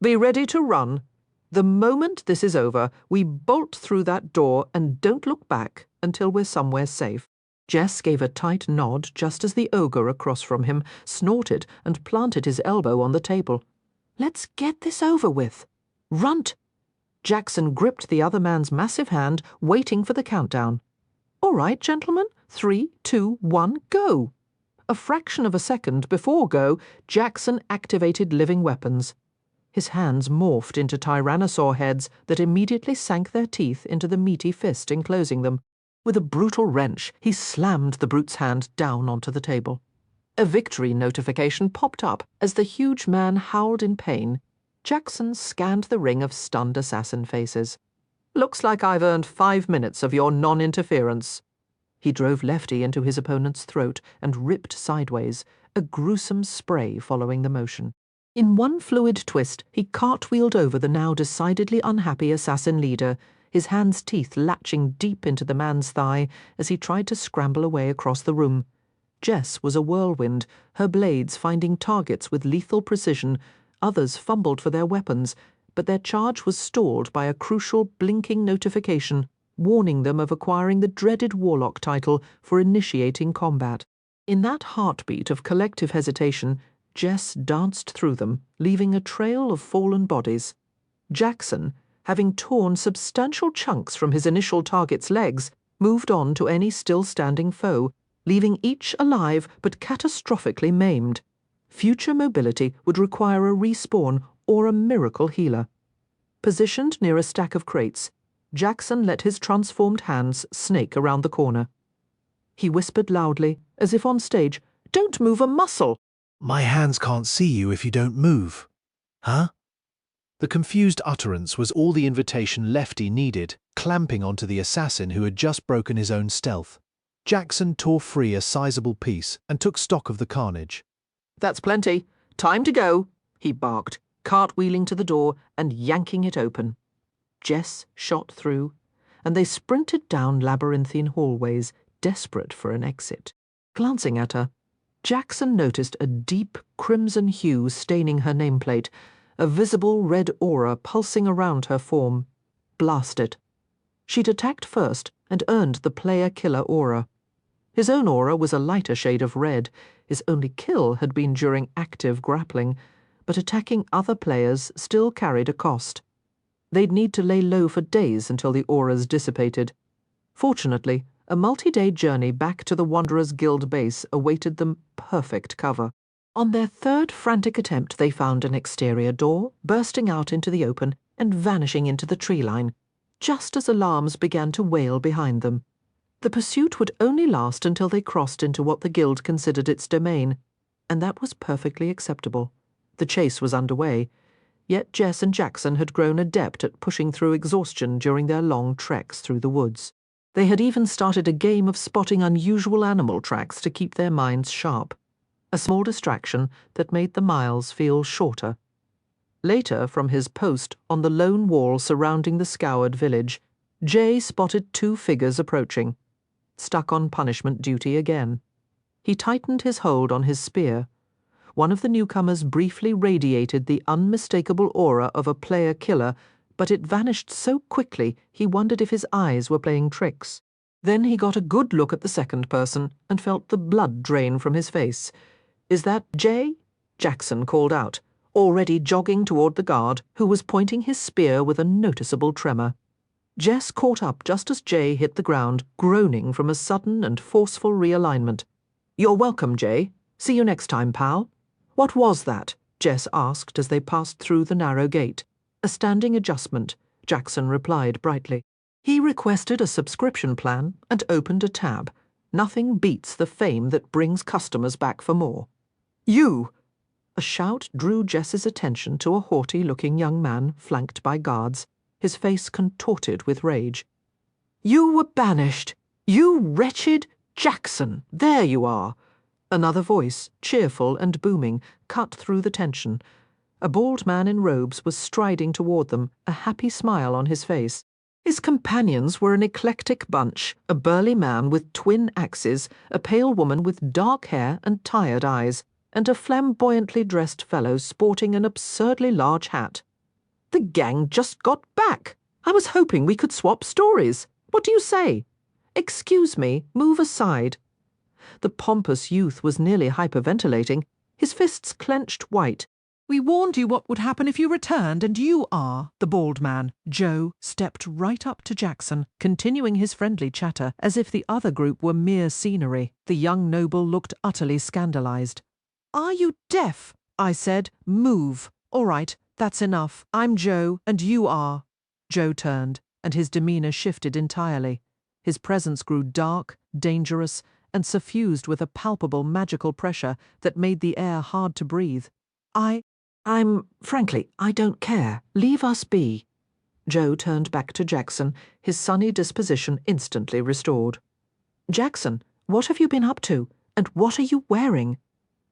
Speaker 1: Be ready to run. The moment this is over, we bolt through that door and don't look back until we're somewhere safe. Jess gave a tight nod just as the ogre across from him snorted and planted his elbow on the table. Let's get this over with. Runt! Jackson gripped the other man's massive hand, waiting for the countdown. All right, gentlemen, 3, 2, 1, go! A fraction of a second before go, Jackson activated living weapons. His hands morphed into tyrannosaur heads that immediately sank their teeth into the meaty fist enclosing them. With a brutal wrench, he slammed the brute's hand down onto the table. A victory notification popped up as the huge man howled in pain. Jackson scanned the ring of stunned assassin faces. Looks like I've earned 5 minutes of your non-interference. He drove Lefty into his opponent's throat and ripped sideways, a gruesome spray following the motion. In one fluid twist, he cartwheeled over the now decidedly unhappy assassin leader, his hands' teeth latching deep into the man's thigh as he tried to scramble away across the room. Jess was a whirlwind, her blades finding targets with lethal precision. Others fumbled for their weapons, but their charge was stalled by a crucial blinking notification, warning them of acquiring the dreaded Warlock title for initiating combat. In that heartbeat of collective hesitation, Jess danced through them, leaving a trail of fallen bodies. Jackson, having torn substantial chunks from his initial target's legs, moved on to any still-standing foe, leaving each alive but catastrophically maimed. Future mobility would require a respawn or a miracle healer. Positioned near a stack of crates, Jackson let his transformed hands snake around the corner. He whispered loudly, as if on stage, "Don't move a muscle!"
Speaker 13: My hands can't see you if you don't move. Huh? The confused utterance was all the invitation Lefty needed, clamping onto the assassin who had just broken his own stealth. Jackson tore free a sizable piece and took stock of the carnage.
Speaker 1: "That's plenty. Time to go," he barked, cartwheeling to the door and yanking it open. Jess shot through, and they sprinted down labyrinthine hallways, desperate for an exit. Glancing at her, Jackson noticed a deep crimson hue staining her nameplate, a visible red aura pulsing around her form. Blasted. She'd attacked first and earned the player-killer aura. His own aura was a lighter shade of red. His only kill had been during active grappling, but attacking other players still carried a cost. They'd need to lay low for days until the auras dissipated. Fortunately, a multi-day journey back to the Wanderers Guild base awaited them perfect cover. On their third frantic attempt, they found an exterior door, bursting out into the open and vanishing into the tree line, just as alarms began to wail behind them. The pursuit would only last until they crossed into what the Guild considered its domain, and that was perfectly acceptable. The chase was underway, yet Jess and Jackson had grown adept at pushing through exhaustion during their long treks through the woods. They had even started a game of spotting unusual animal tracks to keep their minds sharp, a small distraction that made the miles feel shorter. Later, from his post on the lone wall surrounding the scoured village, Jay spotted two figures approaching, stuck on punishment duty again. He tightened his hold on his spear. One of the newcomers briefly radiated the unmistakable aura of a player-killer, but it vanished so quickly he wondered if his eyes were playing tricks. Then he got a good look at the second person and felt the blood drain from his face. "Is that Jay?" Jackson called out, already jogging toward the guard, who was pointing his spear with a noticeable tremor. Jess caught up just as Jay hit the ground, groaning from a sudden and forceful realignment. "You're welcome, Jay. See you next time, pal." "What was that?" Jess asked as they passed through the narrow gate. "A standing adjustment," Jackson replied brightly. He requested a subscription plan and opened a tab. Nothing beats the fame that brings customers back for more. "You!" A shout drew Jess's attention to a haughty-looking young man flanked by guards, his face contorted with rage. "You were banished! You wretched Jackson! There you are!" Another voice, cheerful and booming, cut through the tension. A bald man in robes was striding toward them, a happy smile on his face. His companions were an eclectic bunch, a burly man with twin axes, a pale woman with dark hair and tired eyes, and a flamboyantly dressed fellow sporting an absurdly large hat. "The gang just got back! I was hoping we could swap stories. What do you say?" "Excuse me, move aside." The pompous youth was nearly hyperventilating, his fists clenched white.
Speaker 6: "We warned you what would happen if you returned, and you are," the bald man, Joe, stepped right up to Jackson, continuing his friendly chatter as if the other group were mere scenery. The young noble looked utterly scandalized. "Are you deaf?" I said. "Move." "All right, that's enough. I'm Joe, and you are." Joe turned, and his demeanor shifted entirely. His presence grew dark, dangerous, and suffused with a palpable magical pressure that made the air hard to breathe.
Speaker 1: Frankly, I don't care. Leave us be." Joe turned back to Jackson, his sunny disposition instantly restored. "Jackson, what have you been up to? And what are you wearing?"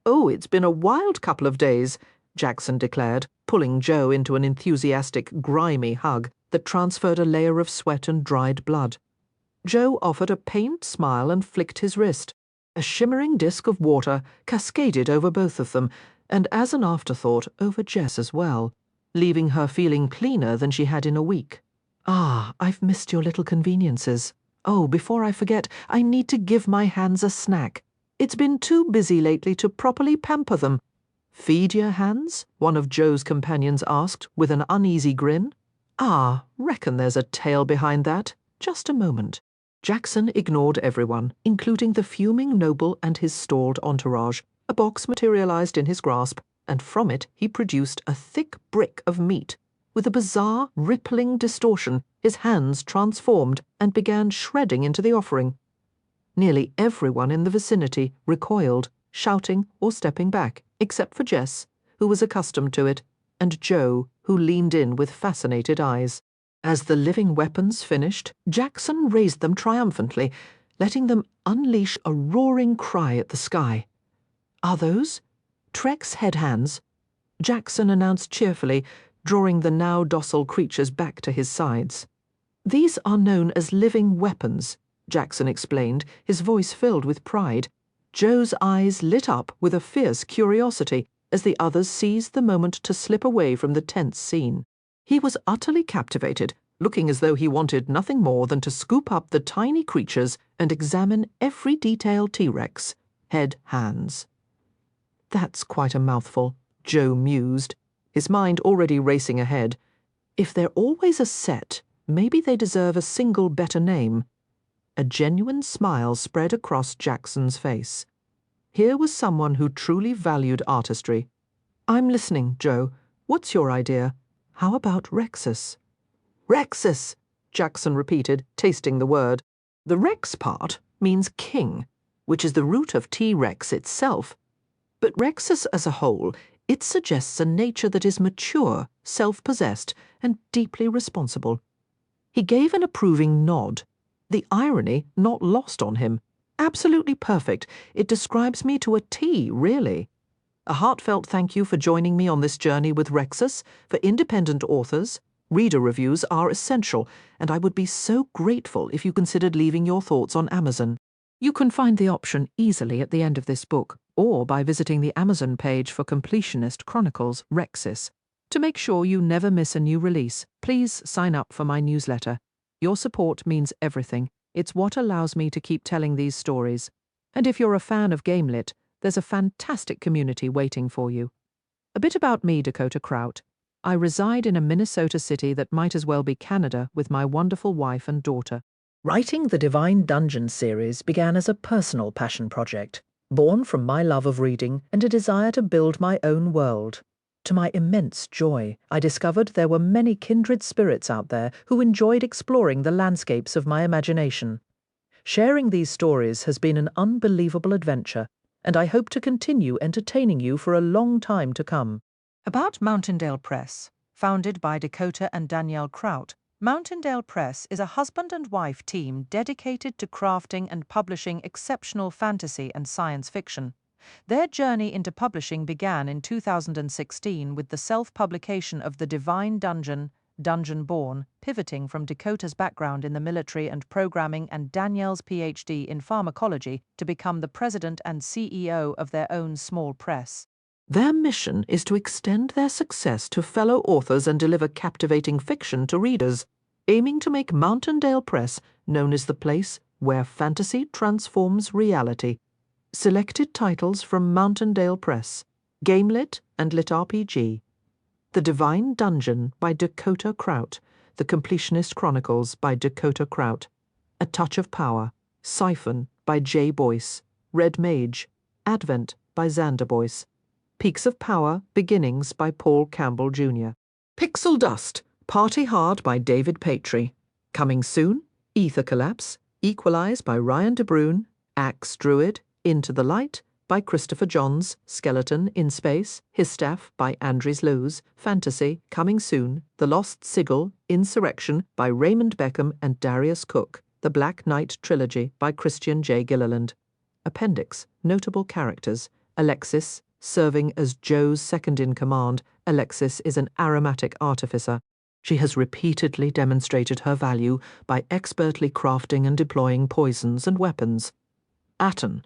Speaker 1: "Oh, it's been a wild couple of days," Jackson declared, pulling Joe into an enthusiastic, grimy hug that transferred a layer of sweat and dried blood. Joe offered a pained smile and flicked his wrist. A shimmering disk of water cascaded over both of them, and as an afterthought over Jess as well, leaving her feeling cleaner than she had in a week. "Ah, I've missed your little conveniences. Oh, before I forget, I need to give my hands a snack. It's been too busy lately to properly pamper them." "Feed your hands?" one of Joe's companions asked, with an uneasy grin. "Ah, reckon there's a tale behind that. Just a moment." Jackson ignored everyone, including the fuming noble and his stalled entourage. A box materialized in his grasp, and from it he produced a thick brick of meat. With a bizarre, rippling distortion, his hands transformed and began shredding into the offering. Nearly everyone in the vicinity recoiled, shouting or stepping back, except for Jess, who was accustomed to it, and Joe, who leaned in with fascinated eyes. As the living weapons finished, Jackson raised them triumphantly, letting them unleash a roaring cry at the sky. "Are those Trek's head hands?" Jackson announced cheerfully, drawing the now docile creatures back to his sides. "These are known as living weapons," Jackson explained, his voice filled with pride. Joe's eyes lit up with a fierce curiosity as the others seized the moment to slip away from the tense scene. He was utterly captivated, looking as though he wanted nothing more than to scoop up the tiny creatures and examine every detail T-Rex, head, hands. "That's quite a mouthful," Joe mused, his mind already racing ahead. "If they're always a set, maybe they deserve a single better name." A genuine smile spread across Jackson's face. Here was someone who truly valued artistry. "I'm listening, Joe. What's your idea? How about Rexus?" "Rexus," Jackson repeated, tasting the word. The Rex part means king, which is the root of T-Rex itself. But Rexus as a whole, it suggests a nature that is mature, self-possessed, and deeply responsible. He gave an approving nod, the irony not lost on him. "Absolutely perfect. It describes me to a T, really. A heartfelt thank you for joining me on this journey with Rexus. For independent authors, reader reviews are essential, and I would be so grateful if you considered leaving your thoughts on Amazon." You can find the option easily at the end of this book, or by visiting the Amazon page for Completionist Chronicles Rexus. To make sure you never miss a new release, please sign up for my newsletter. Your support means everything. It's what allows me to keep telling these stories. And if you're a fan of GameLit, there's a fantastic community waiting for you. A bit about me, Dakota Krout. I reside in a Minnesota city that might as well be Canada with my wonderful wife and daughter. Writing the Divine Dungeon series began as a personal passion project, born from my love of reading and a desire to build my own world. To my immense joy, I discovered there were many kindred spirits out there who enjoyed exploring the landscapes of my imagination. Sharing these stories has been an unbelievable adventure, and I hope to continue entertaining you for a long time to come. About Mountaindale Press, founded by Dakota and Danielle Krout, Mountaindale Press is a husband and wife team dedicated to crafting and publishing exceptional fantasy and science fiction. Their journey into publishing began in 2016 with the self-publication of The Divine Dungeon, Dungeon-Born, pivoting from Dakota's background in the military and programming and Danielle's PhD in pharmacology to become the president and CEO of their own small press. Their mission is to extend their success to fellow authors and deliver captivating fiction to readers, aiming to make Mountaindale Press known as the place where fantasy transforms reality. Selected titles from Mountaindale Press, GameLit and LitRPG. The Divine Dungeon by Dakota Krout, The Completionist Chronicles by Dakota Krout, A Touch of Power, Siphon by J. Boyce, Red Mage, Advent by Xander Boyce, Peaks of Power, Beginnings by Paul Campbell Jr. Pixel Dust, Party Hard by David Patry. Coming soon, Ether Collapse, Equalize by Ryan De Bruin, Axe Druid, Into the Light by Christopher Johns, Skeleton in Space, Histaff by Andries Loos, Fantasy, Coming Soon, The Lost Sigil, Insurrection by Raymond Beckham and Darius Cook, The Black Knight Trilogy by Christian J. Gilliland. Appendix, Notable Characters, Alexis, serving as Joe's second-in-command. Alexis is an aromatic artificer. She has repeatedly demonstrated her value by expertly crafting and deploying poisons and weapons. Atten,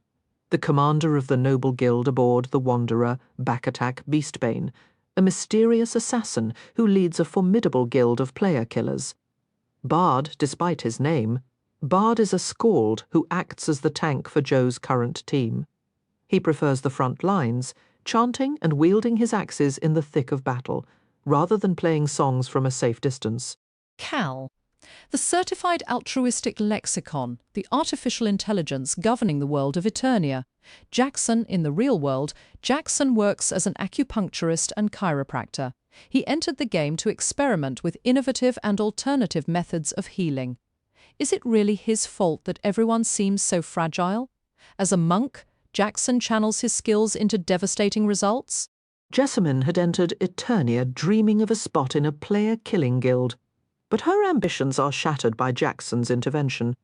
Speaker 1: the commander of the noble guild aboard the Wanderer, Backattack Beastbane, a mysterious assassin who leads a formidable guild of player-killers. Bard, despite his name, Bard is a skald who acts as the tank for Joe's current team. He prefers the front lines, chanting and wielding his axes in the thick of battle, rather than playing songs from a safe distance.
Speaker 3: CAL, the Certified Altruistic Lexicon, the artificial intelligence governing the world of Eternia. Jackson in the real world, Jackson works as an acupuncturist and chiropractor. He entered the game to experiment with innovative and alternative methods of healing. Is it really his fault that everyone seems so fragile? As a monk, Jackson channels his skills into devastating results.
Speaker 1: Jessamine had entered Eternia dreaming of a spot in a player-killing guild, but her ambitions are shattered by Jackson's intervention.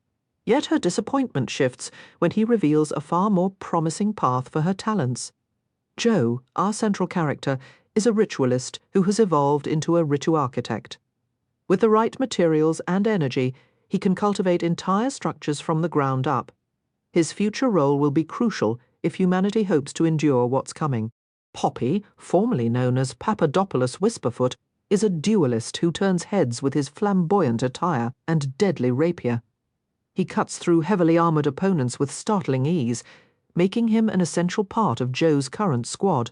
Speaker 1: Yet her disappointment shifts when he reveals a far more promising path for her talents. Joe, our central character, is a ritualist who has evolved into a rituarchitect. With the right materials and energy, he can cultivate entire structures from the ground up. His future role will be crucial if humanity hopes to endure what's coming. Poppy, formerly known as Papadopoulos Whisperfoot, is a duelist who turns heads with his flamboyant attire and deadly rapier. He cuts through heavily armoured opponents with startling ease, making him an essential part of Joe's current squad.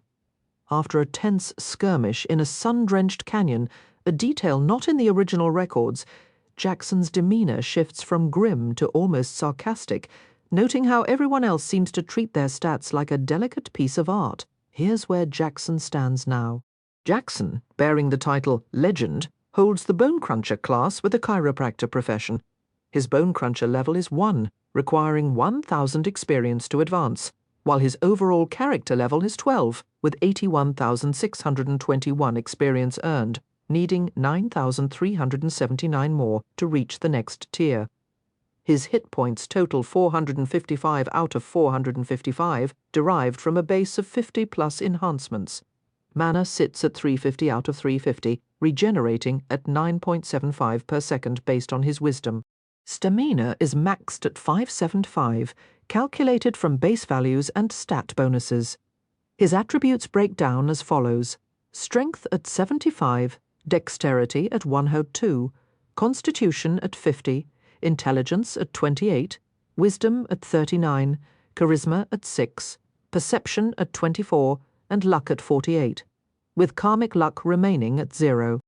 Speaker 1: After a tense skirmish in a sun-drenched canyon, a detail not in the original records, Jackson's demeanour shifts from grim to almost sarcastic, noting how everyone else seems to treat their stats like a delicate piece of art. Here's where Jackson stands now. Jackson, bearing the title Legend, holds the Bone Cruncher class with a chiropractor profession. His Bone Cruncher level is 1, requiring 1,000 experience to advance, while his overall character level is 12, with 81,621 experience earned, needing 9,379 more to reach the next tier. His hit points total 455 out of 455, derived from a base of 50+ enhancements. Mana sits at 350 out of 350, regenerating at 9.75 per second based on his wisdom. Stamina is maxed at 575, calculated from base values and stat bonuses. His attributes break down as follows: Strength at 75, Dexterity at 102, Constitution at 50, Intelligence at 28, Wisdom at 39, Charisma at 6, Perception at 24, and Luck at 48, with Karmic Luck remaining at 0.